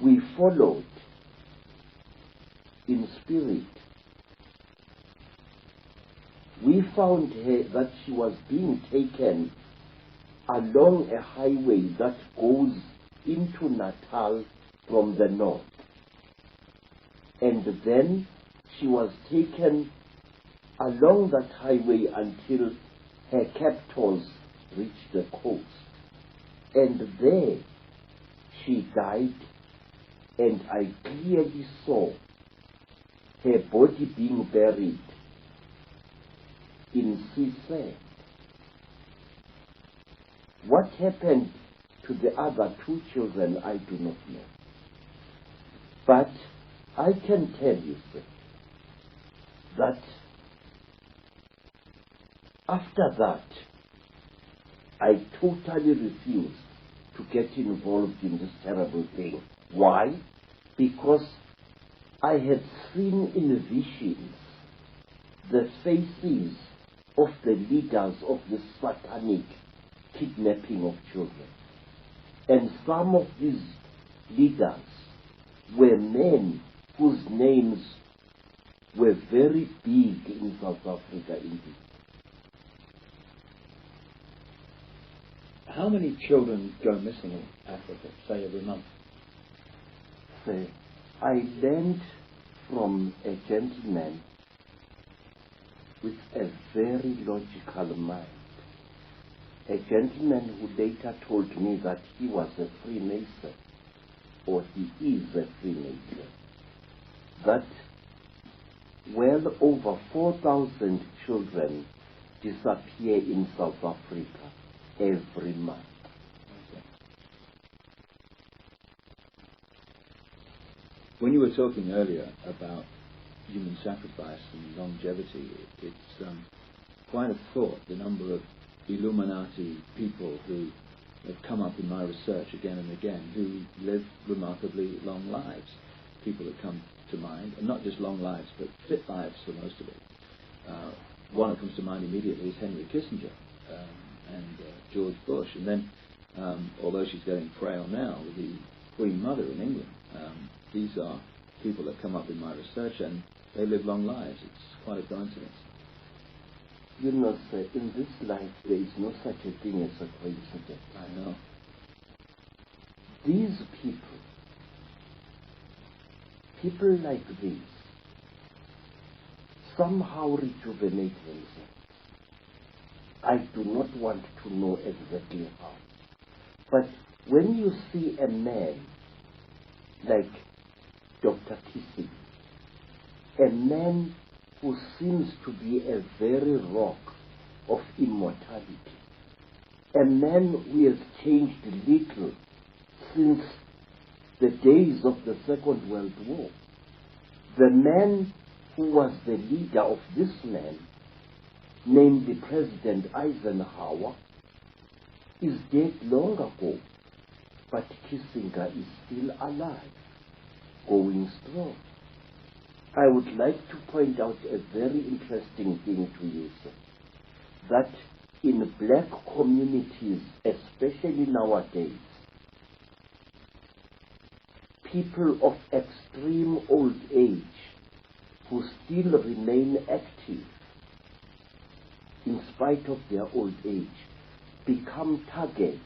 we followed in spirit. We found her that she was being taken along a highway that goes into Natal from the north. And then she was taken along that highway until her captors reached the coast. And there she died, and I clearly saw her body being buried in sea sand. What happened to the other 2 children, I do not know. But I can tell you, sir, that after that, I totally refused to get involved in this terrible thing. Why? Because I had seen in visions the faces of the leaders of the satanic kidnapping of children. And some of these leaders were men whose names were very big in South Africa indeed. How many children go missing in Africa, say, every month? Say, I learned from a gentleman with a very logical mind. A gentleman who later told me that he was a Freemason. or he is a Freemason, that well over 4,000 children disappear in South Africa every month. When you were talking earlier about human sacrifice and longevity, it's quite a thought, the number of Illuminati people who have come up in my research again and again, who live remarkably long lives. People that come to mind, and not just long lives, but fit lives for most of it. One that comes to mind immediately is Henry Kissinger and George Bush. And then, although she's getting frail now, the Queen Mother in England, these are people that come up in my research, and they live long lives. It's quite a coincidence. You know, sir, in this life there is no such a thing as a coincidence. I know. These people like this, somehow rejuvenate themselves. I do not want to know exactly how. But when you see a man like Dr. Kissing, a man who seems to be a very rock of immortality, a man who has changed little since the days of the Second World War, the man who was the leader of this man, named the President Eisenhower, is dead long ago, but Kissinger is still alive, going strong. I would like to point out a very interesting thing to you, sir, that in black communities, especially nowadays, people of extreme old age who still remain active in spite of their old age become targets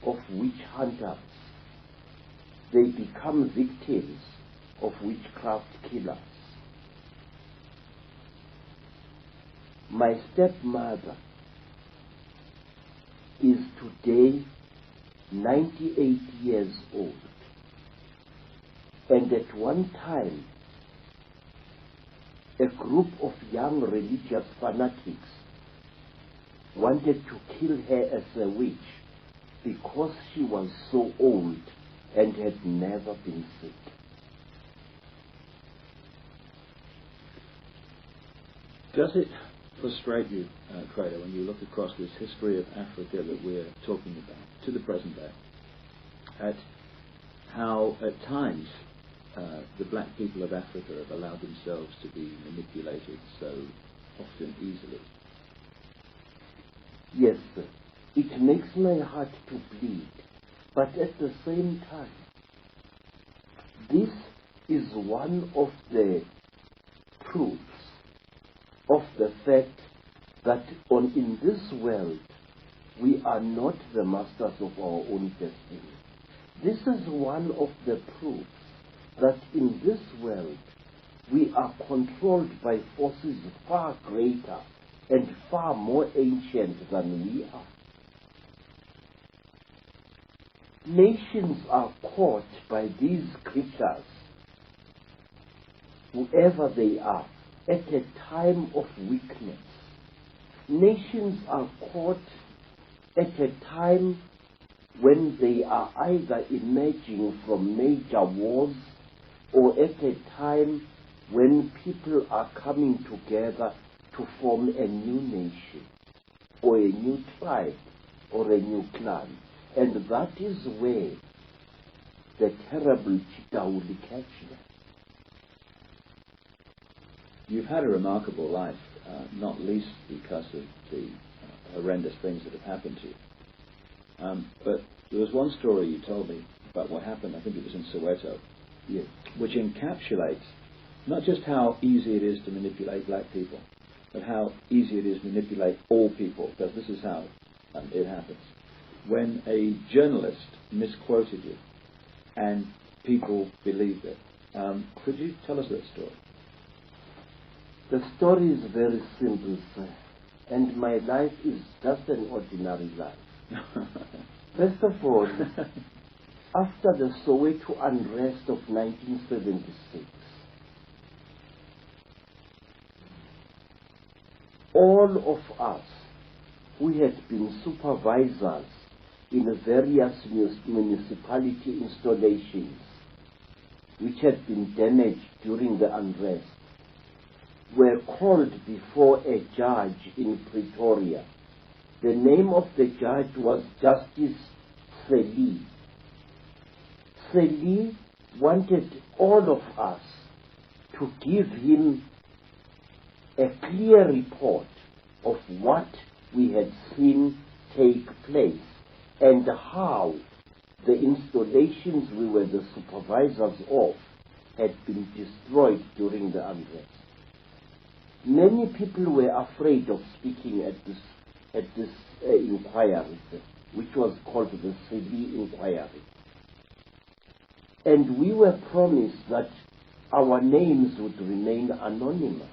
of witch hunters. They become victims of witchcraft killers. My stepmother is today 98 years old, and at one time a group of young religious fanatics wanted to kill her as a witch because she was so old and had never been sick. Does it frustrate you, Credo, when you look across this history of Africa that we're talking about to the present day, at how at times the black people of Africa have allowed themselves to be manipulated so often easily? Yes, sir. It makes my heart to bleed, but at the same time, this is one of the proofs of the fact that in this world we are not the masters of our own destiny. This is one of the proofs that in this world we are controlled by forces far greater and far more ancient than we are. Nations are caught by these creatures, whoever they are, at a time of weakness. Nations are caught at a time when they are either emerging from major wars or at a time when people are coming together to form a new nation or a new tribe or a new clan. And that is where the terrible Chitauri catch them. You've had a remarkable life, not least because of the horrendous things that have happened to you. But there was one story you told me about what happened, I think it was in Soweto, yes, which encapsulates not just how easy it is to manipulate black people, but how easy it is to manipulate all people, because this is how it happens. When a journalist misquoted you, and people believed it. Could you tell us that story? The story is very simple, sir, and my life is just an ordinary life. First of all, after the Soweto unrest of 1976, all of us who had been supervisors in various municipality installations which had been damaged during the unrest were called before a judge in Pretoria. The name of the judge was Justice Seli. Seli wanted all of us to give him a clear report of what we had seen take place and how the installations we were the supervisors of had been destroyed during the unrest. Many people were afraid of speaking at this inquiry, which was called the Seli Inquiry. And we were promised that our names would remain anonymous.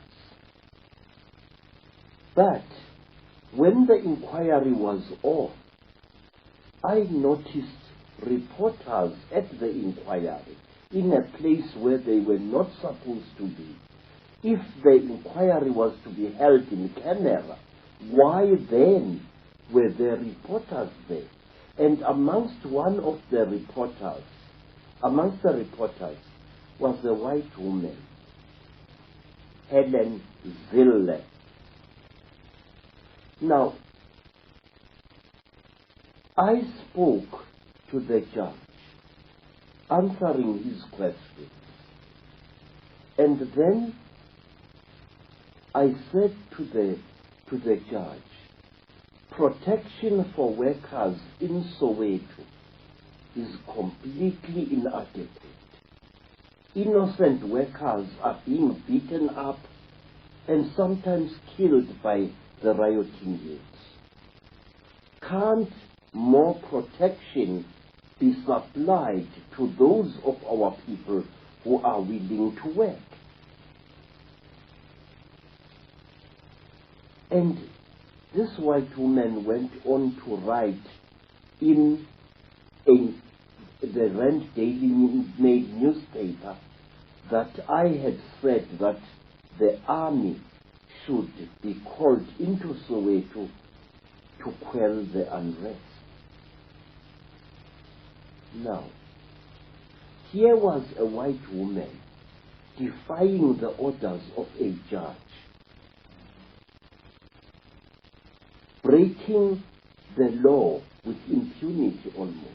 But when the inquiry was off, I noticed reporters at the inquiry in a place where they were not supposed to be. If the inquiry was to be held in camera, why then were there reporters there? And amongst the reporters was a white woman, Helen Zille. Now, I spoke to the judge, answering his questions. And then I said to the judge, protection for workers in Soweto is completely inadequate. Innocent workers are being beaten up and sometimes killed by the rioting youths. Can't more protection be supplied to those of our people who are willing to work? And this white woman went on to write in the Rand Daily Mail newspaper that I had said that the army should be called into Soweto to quell the unrest. Now, here was a white woman defying the orders of a judge, breaking the law with impunity almost.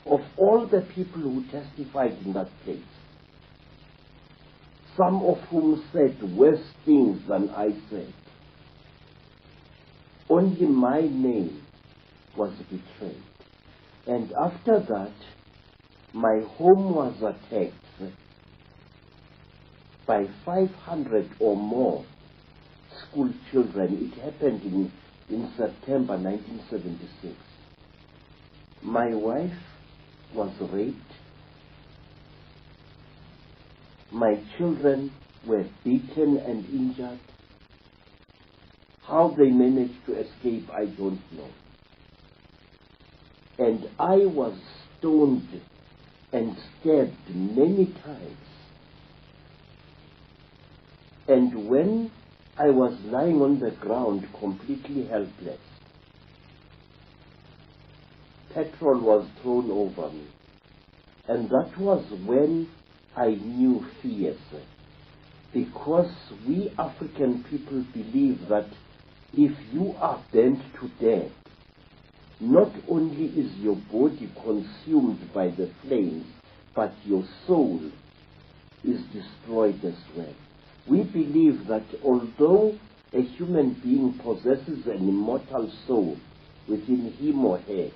Of all the people who testified in that place, some of whom said worse things than I said, only my name was betrayed. And after that, my home was attacked by 500 or more school children. It happened in September 1976. My wife was raped. My children were beaten and injured. How they managed to escape, I don't know. And I was stoned and stabbed many times. And when I was lying on the ground completely helpless, petrol was thrown over me. And that was when I knew fear, because we African people believe that if you are burnt to death, not only is your body consumed by the flames, but your soul is destroyed as well. We believe that although a human being possesses an immortal soul within him or her,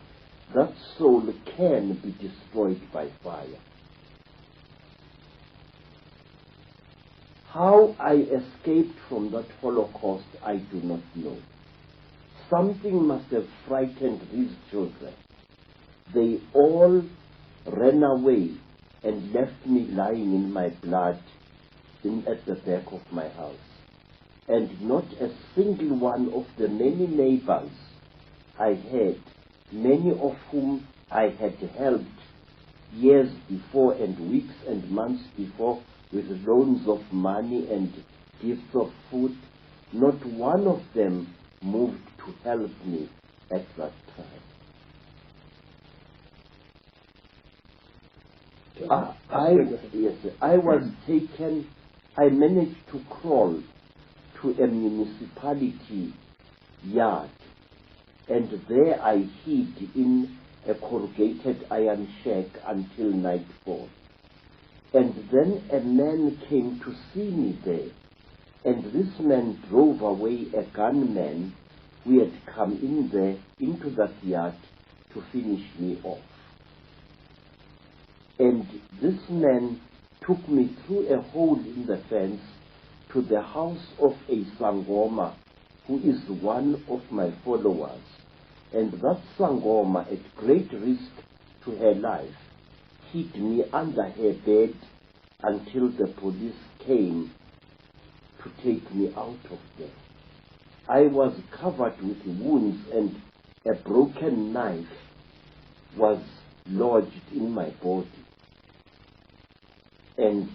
that soul can be destroyed by fire. How I escaped from that Holocaust, I do not know. Something must have frightened these children. They all ran away and left me lying in my blood at the back of my house. And not a single one of the many neighbors I had, many of whom I had helped years before and weeks and months before with loans of money and gifts of food. Not one of them moved to help me at that time. I was taken, I managed to crawl to a municipality yard, and there I hid in a corrugated iron shack until nightfall. And then a man came to see me there, and this man drove away a gunman who had come in there into that yard to finish me off. And this man took me through a hole in the fence to the house of a Sangoma, who is one of my followers. And that Sangoma, at great risk to her life, hid me under her bed until the police came to take me out of there. I was covered with wounds, and a broken knife was lodged in my body. And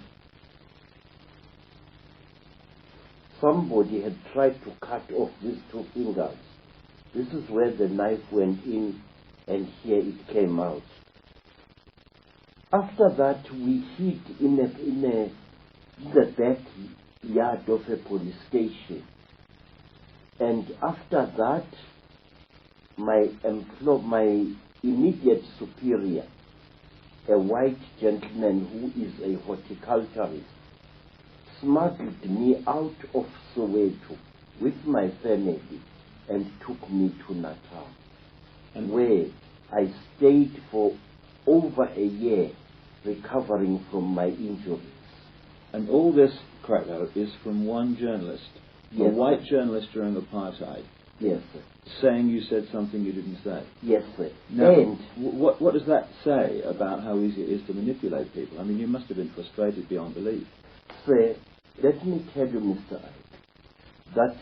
somebody had tried to cut off these two fingers. This is where the knife went in, and here it came out. After that, we hid in the backyard of a police station. And after that, my immediate superior, a white gentleman who is a horticulturist, smuggled me out of Soweto with my family and took me to Natal, where I stayed for over a year recovering from my injuries. And all this, Credo, is from one journalist, yes, a white journalist during apartheid. Yes, sir. Saying you said something you didn't say. Yes, sir. Now, and what does that say about how easy it is to manipulate people? I mean, you must have been frustrated beyond belief. Sir, let me tell you, Mr. Icke, that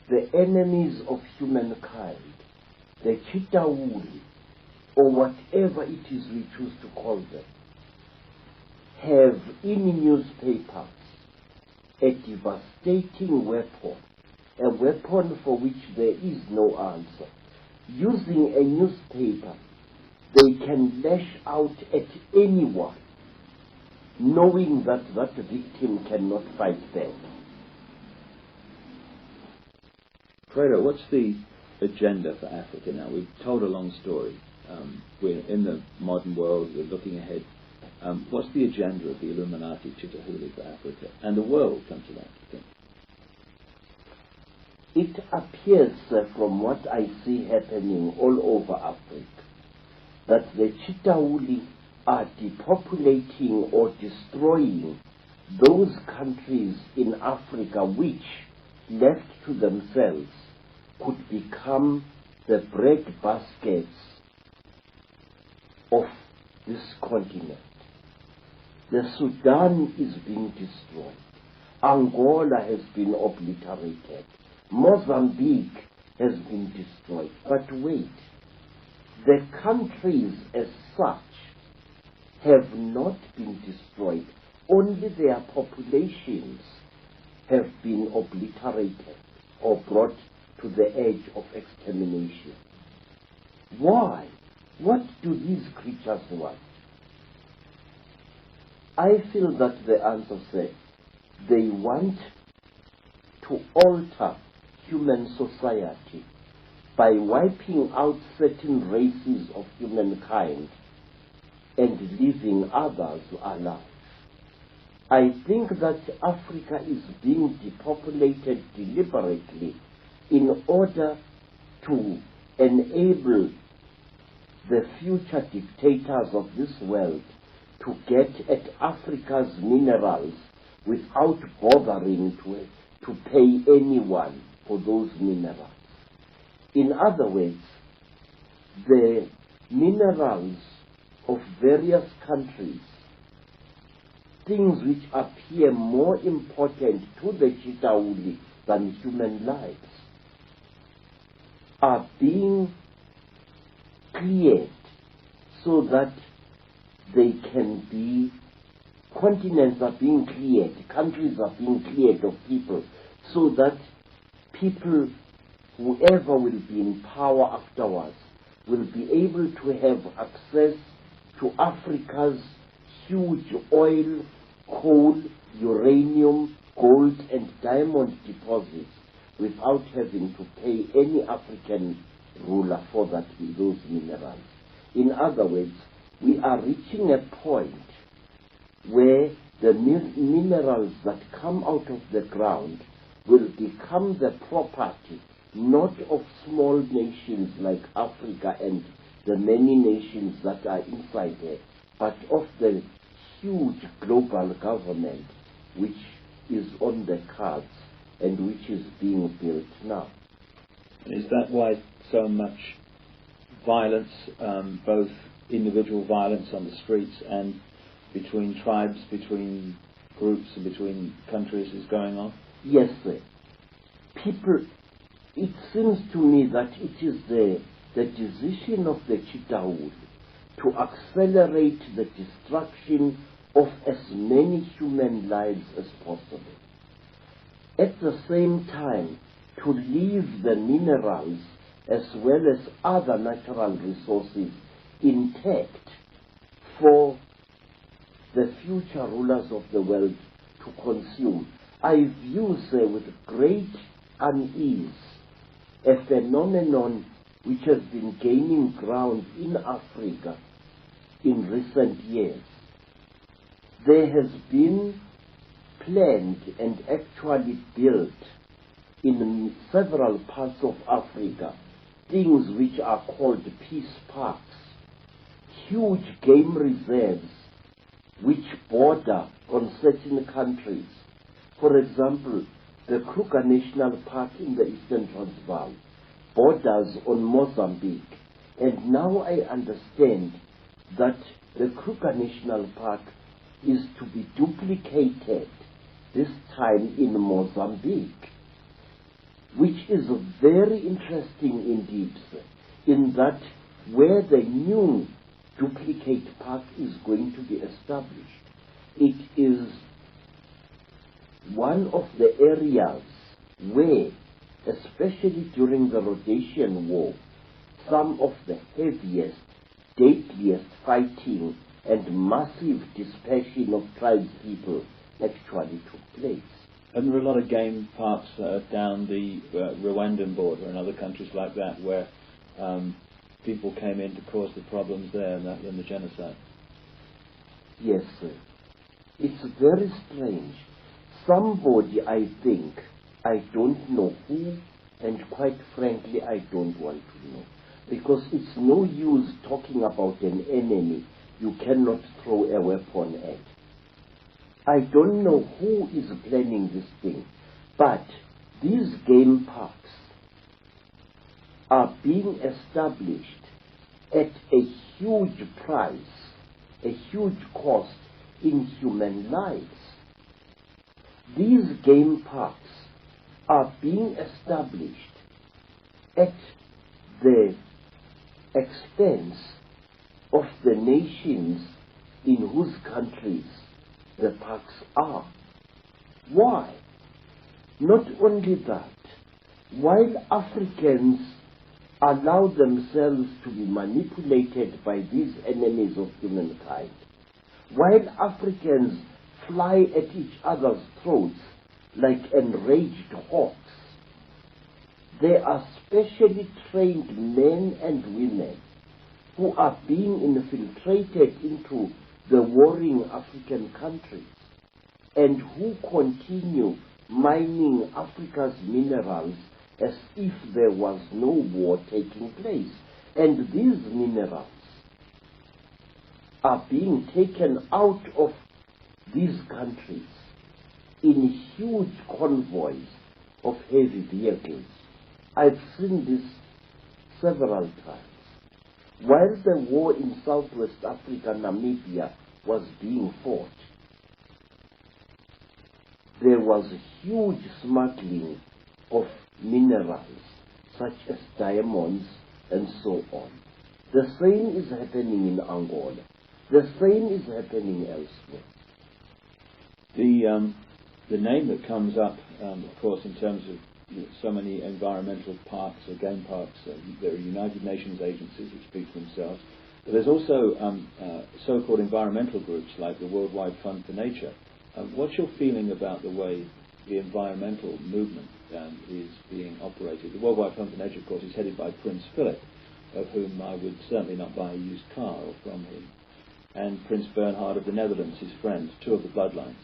the enemies of humankind, the Chitauri, or whatever it is we choose to call them, have in newspapers a devastating weapon, a weapon for which there is no answer. Using a newspaper, they can lash out at anyone, knowing that that victim cannot fight back. Credo, what's the agenda for Africa now? We've told a long story. We're in the modern world, we're looking ahead. What's the agenda of the Illuminati Chitauri for Africa and the world, come to that thing? It appears from what I see happening all over Africa that the Chitauri are depopulating or destroying those countries in Africa which, left to themselves, could become the breadbaskets of this continent. The Sudan is being destroyed. Angola has been obliterated. Mozambique has been destroyed. But wait, the countries as such have not been destroyed. Only their populations have been obliterated or brought to the edge of extermination. Why? What do these creatures want? I feel that the answer says they want to alter human society by wiping out certain races of humankind and leaving others alive. I think that Africa is being depopulated deliberately in order to enable the future dictators of this world to get at Africa's minerals without bothering to pay anyone for those minerals. In other words, the minerals of various countries, things which appear more important to the Chitauri than human lives, are being cleared so that they can be, continents are being cleared, countries are being cleared of people, so that people, whoever will be in power afterwards, will be able to have access to Africa's huge oil, coal, uranium, gold and diamond deposits without having to pay any African ruler for those minerals. In other words, we are reaching a point where the minerals that come out of the ground will become the property not of small nations like Africa and the many nations that are inside there, but of the huge global government which is on the cards and which is being built now. And is that why so much violence, both individual violence on the streets and between tribes, between groups and between countries is going on? Yes, sir. People, it seems to me that it is the decision of the Chitauri to accelerate the destruction of as many human lives as possible. At the same time, to leave the minerals as well as other natural resources intact for the future rulers of the world to consume. I view, sir, with great unease a phenomenon which has been gaining ground in Africa in recent years. There has been planned and actually built in several parts of Africa things which are called peace parks, huge game reserves which border on certain countries. For example, the Kruger National Park in the Eastern Transvaal borders on Mozambique, and now I understand that the Kruger National Park is to be duplicated, this time in Mozambique, which is very interesting indeed, sir, in that where the new duplicate park is going to be established, it is one of the areas where, especially during the Rhodesian War, some of the heaviest, deadliest fighting and massive dispersion of tribespeople actually took place. And there are a lot of game parks down the Rwandan border and other countries like that where people came in to cause the problems there in the genocide. Yes, sir. It's very strange. Somebody, I think, I don't know who, and quite frankly, I don't want to know. Because it's no use talking about an enemy you cannot throw a weapon at. I don't know who is planning this thing, but these game parks are being established at a huge price, a huge cost in human lives. These game parks are being established at the expense of the nations in whose countries the parks are. Why? Not only that, while Africans allow themselves to be manipulated by these enemies of humankind, while Africans fly at each other's throats like enraged hawks, there are specially trained men and women who are being infiltrated into the warring African countries and who continue mining Africa's minerals as if there was no war taking place. And these minerals are being taken out of these countries in huge convoys of heavy vehicles. I've seen this several times. While the war in Southwest Africa, Namibia, was being fought, there was huge smuggling of minerals such as diamonds and so on. The same is happening in Angola. The same is happening elsewhere. The name that comes up, of course, in terms of so many environmental parks or game parks, there are United Nations agencies which speak for themselves, but there's also so-called environmental groups like the Worldwide Fund for Nature. What's your feeling about the way the environmental movement is being operated? The Worldwide Fund for Nature, of course, is headed by Prince Philip, of whom I would certainly not buy a used car or from him, and Prince Bernhard of the Netherlands, his friend, two of the bloodlines.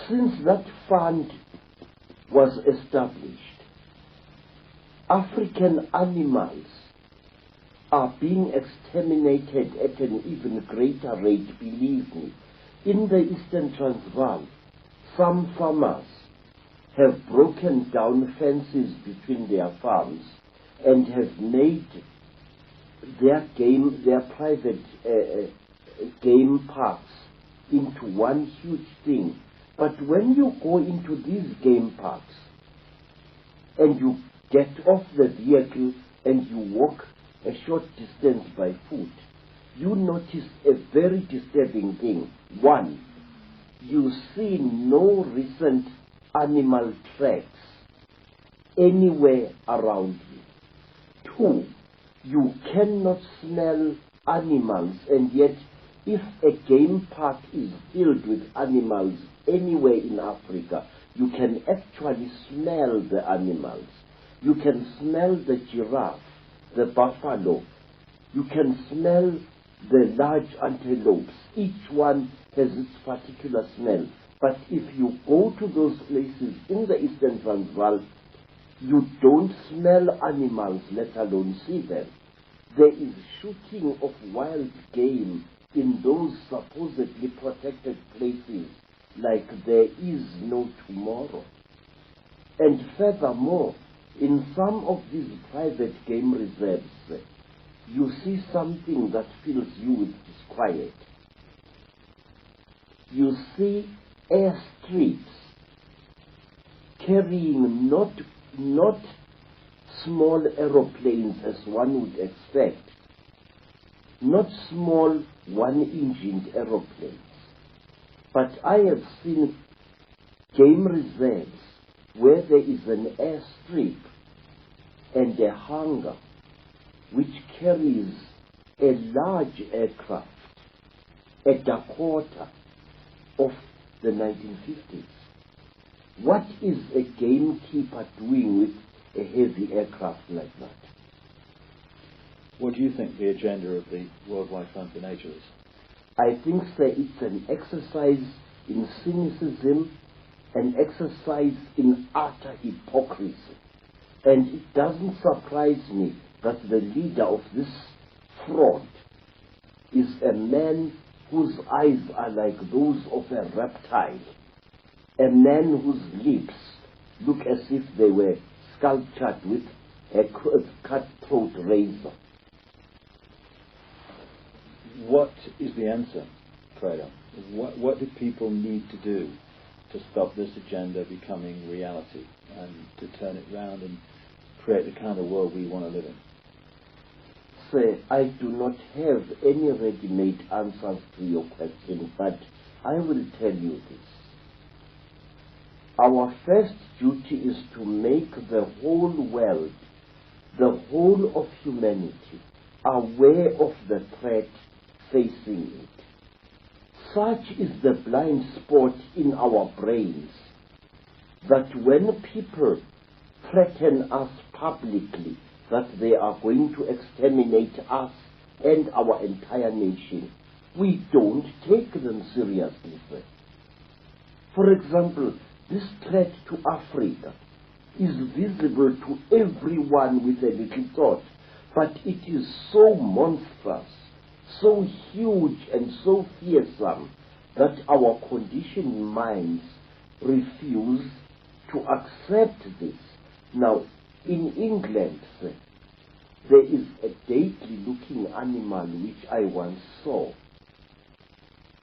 Since that fund was established, African animals are being exterminated at an even greater rate, believe me. In the Eastern Transvaal, some farmers have broken down fences between their farms and have made their private game parks into one huge thing. But when you go into these game parks and you get off the vehicle and you walk a short distance by foot, you notice a very disturbing thing. One, you see no recent animal tracks anywhere around you. Two, you cannot smell animals, and yet if a game park is filled with animals anywhere in Africa, you can actually smell the animals. You can smell the giraffe, the buffalo. You can smell the large antelopes. Each one has its particular smell. But if you go to those places in the Eastern Transvaal, you don't smell animals, let alone see them. There is shooting of wild game in those supposedly protected places like there is no tomorrow. And furthermore, in some of these private game reserves, you see something that fills you with disquiet. You see airstrips carrying not small aeroplanes as one would expect, not small one-engined aeroplanes, but I have seen game reserves where there is an airstrip and a hangar which carries a large aircraft, a Dakota of the 1950s. What is a gamekeeper doing with a heavy aircraft like that? What do you think the agenda of the Worldwide Fund for Nature is? I think, sir, it's an exercise in cynicism, an exercise in utter hypocrisy. And it doesn't surprise me that the leader of this fraud is a man whose eyes are like those of a reptile, a man whose lips look as if they were sculptured with a cutthroat razor. What is the answer, Credo? What do people need to do to stop this agenda becoming reality and to turn it round and create the kind of world we want to live in? Sir, I do not have any ready-made answers to your question, but I will tell you this. Our first duty is to make the whole world, the whole of humanity, aware of the threat facing it. Such is the blind spot in our brains that when people threaten us publicly that they are going to exterminate us and our entire nation, we don't take them seriously. For example, this threat to Africa is visible to everyone with a little thought, but it is so monstrous, so huge and so fearsome that our conditioned minds refuse to accept this. Now, in England, there is a deadly-looking animal which I once saw.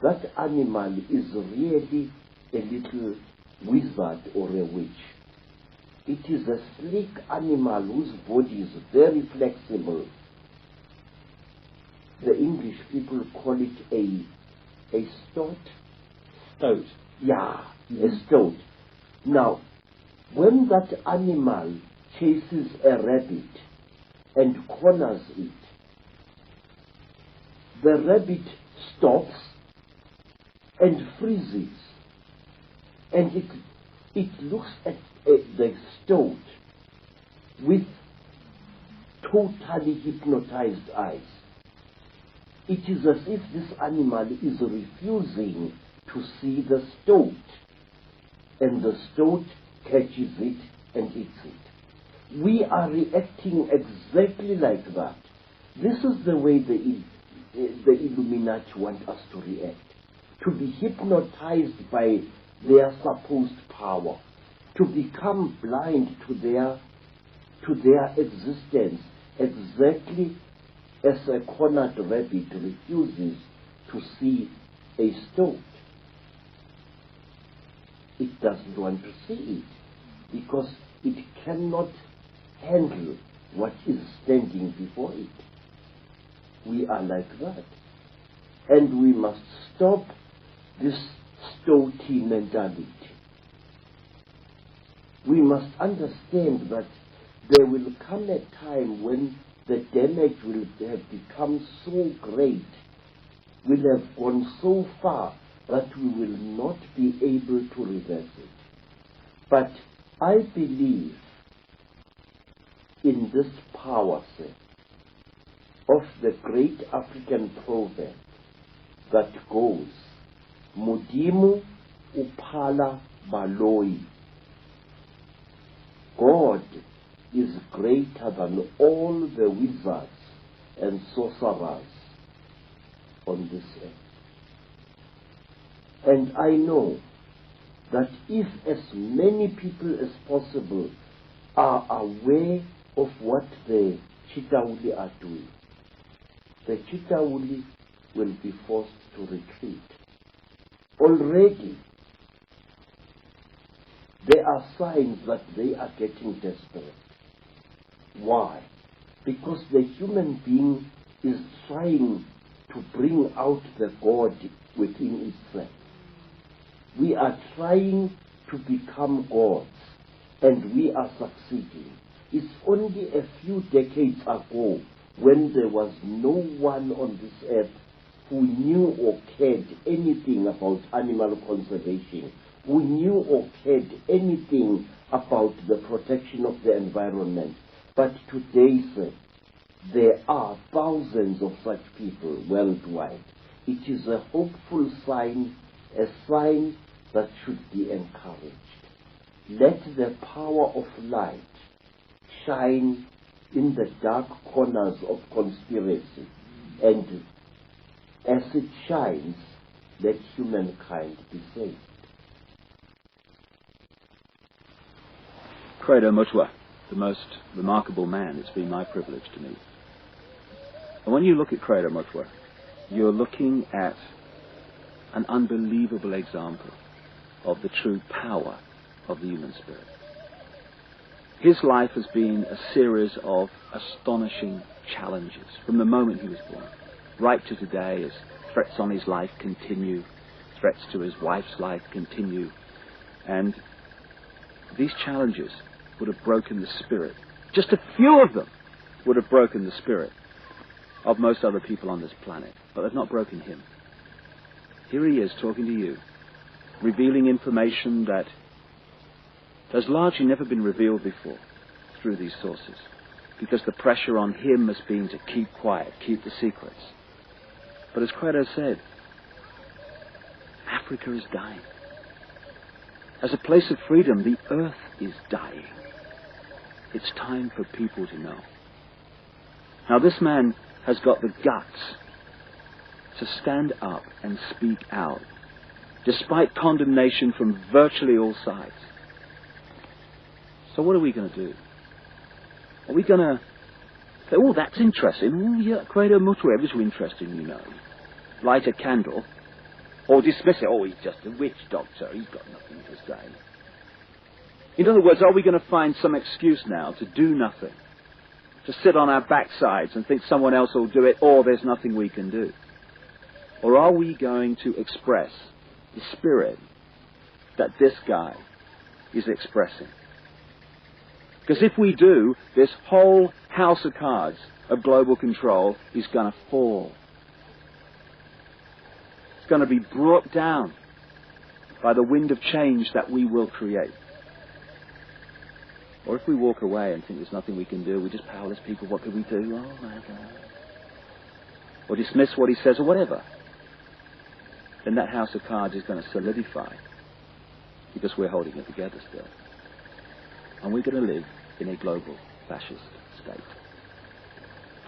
That animal is really a little wizard or a witch. It is a sleek animal whose body is very flexible. the English people call it a stoat. Stoat. Yeah, a stoat. Now, when that animal chases a rabbit and corners it, the rabbit stops and freezes, and it looks at the stoat with totally hypnotized eyes. It is as if this animal is refusing to see the stoat, and the stoat catches it and eats it. We are reacting exactly like that. This is the way the Illuminati want us to react, to be hypnotized by their supposed power, to become blind to their existence, exactly as a cornered rabbit refuses to see a stoat. It doesn't want to see it because it cannot handle what is standing before it. We are like that. And we must stop this stoaty mentality. We must understand that there will come a time when the damage will have become so great, will have gone so far that we will not be able to reverse it. But I believe in this power set of the great African proverb that goes, Mudimu upala baloi. God is greater than all the wizards and sorcerers on this earth. And I know that if as many people as possible are aware of what the Chitauri are doing, the Chitauri will be forced to retreat. Already, there are signs that they are getting desperate. Why? Because the human being is trying to bring out the God within itself. We are trying to become gods, and we are succeeding. It's only a few decades ago when there was no one on this earth who knew or cared anything about animal conservation, who knew or cared anything about the protection of the environment. But today, sir, there are thousands of such people worldwide. It is a hopeful sign, a sign that should be encouraged. Let the power of light shine in the dark corners of conspiracy, and as it shines, let humankind be saved. Credo Mutwa, the most remarkable man it's been my privilege to meet. And when you look at Credo Mutwa, you're looking at an unbelievable example of the true power of the human spirit. His life has been a series of astonishing challenges from the moment he was born, right to today, as threats on his life continue, threats to his wife's life continue, and these challenges would have broken the spirit. Just a few of them would have broken the spirit of most other people on this planet, but they've not broken him. Here he is talking to you, revealing information that has largely never been revealed before through these sources, because the pressure on him has been to keep quiet, keep the secrets. But as Credo said, Africa is dying. As a place of freedom, the earth is dying. It's time for people to know. Now this man has got the guts to stand up and speak out, despite condemnation from virtually all sides. So what are we going to do? Are we going to say, oh, that's interesting. Oh, yeah, Credo Mutwa, it was interesting, you know. Light a candle. Or dismiss it. Oh, he's just a witch doctor. He's got nothing to say. In other words, are we going to find some excuse now to do nothing? to sit on our backsides and think someone else will do it, or there's nothing we can do? Or are we going to express the spirit that this guy is expressing? Because if we do, this whole house of cards of global control is going to fall. It's going to be brought down by the wind of change that we will create. Or if we walk away and think there's nothing we can do, we're just powerless people, what can we do? Oh my God. Or dismiss what he says or whatever. Then that house of cards is going to solidify because we're holding it together still. And we're going to live in a global fascist state.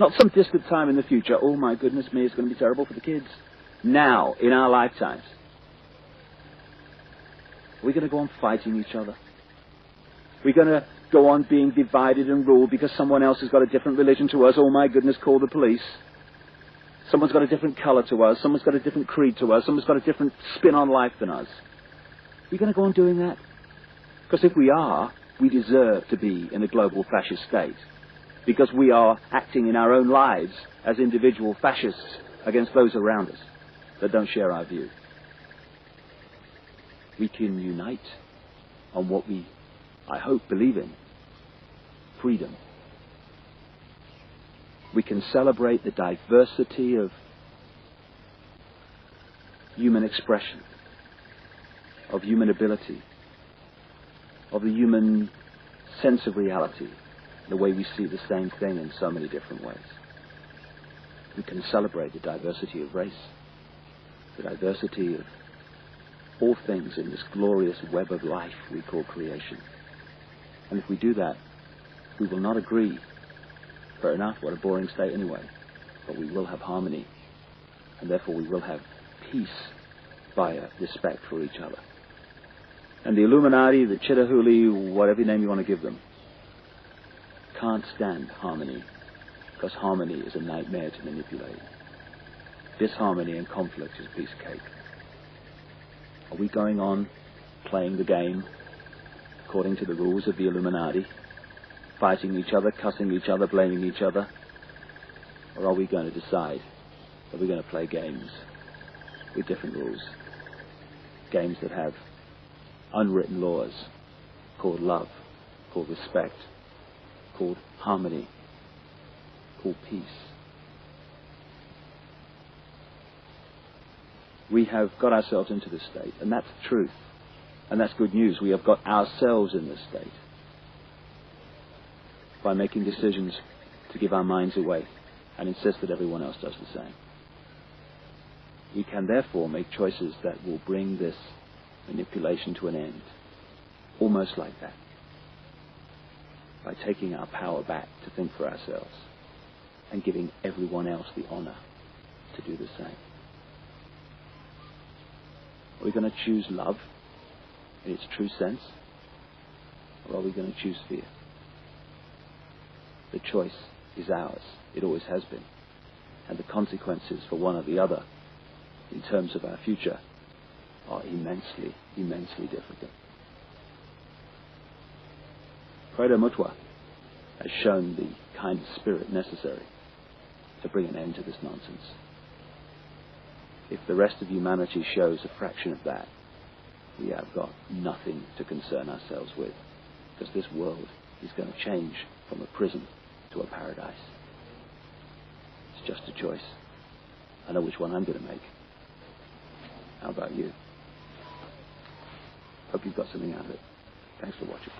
Not some distant time in the future. Oh my goodness me, it's going to be terrible for the kids. Now, in our lifetimes. We're going to go on fighting each other. We're going to go on being divided and ruled because someone else has got a different religion to us. Oh my goodness, call the police. Someone's got a different colour to us. Someone's got a different creed to us. Someone's got a different spin on life than us. We're going to go on doing that. Because if we are, we deserve to be in a global fascist state. Because we are acting in our own lives as individual fascists against those around us that don't share our view. We can unite on what we, I hope, believe in. Freedom. We can celebrate the diversity of human expression, of human ability, of the human sense of reality, the way we see the same thing in so many different ways. We can celebrate the diversity of race, the diversity of all things in this glorious web of life we call creation. And if we do that, we will not agree. Fair enough, what a boring state anyway. But we will have harmony. And therefore we will have peace via respect for each other. And the Illuminati, the Chitauri, whatever name you want to give them, can't stand harmony. Because harmony is a nightmare to manipulate. Disharmony and conflict is a piece of cake. Are we going on playing the game according to the rules of the Illuminati? Fighting each other, cussing each other, blaming each other? Or are we going to decide that we're going to play games with different rules? Games that have unwritten laws called love, called respect, called harmony, called peace. We have got ourselves into this state, and that's the truth. And that's good news. We have got ourselves in this state by making decisions to give our minds away and insist that everyone else does the same. We can therefore make choices that will bring this manipulation to an end, almost like that, by taking our power back to think for ourselves and giving everyone else the honor to do the same. Are we going to choose love in its true sense, or are we going to choose fear? The choice is ours. It always has been. And the consequences for one or the other in terms of our future are immensely, immensely difficult. Credo Mutwa has shown the kind of spirit necessary to bring an end to this nonsense. If the rest of humanity shows a fraction of that, we have got nothing to concern ourselves with, because this world is going to change from a prison to a paradise. It's just a choice. I know which one I'm going to make. How about you? Hope you've got something out of it. Thanks for watching.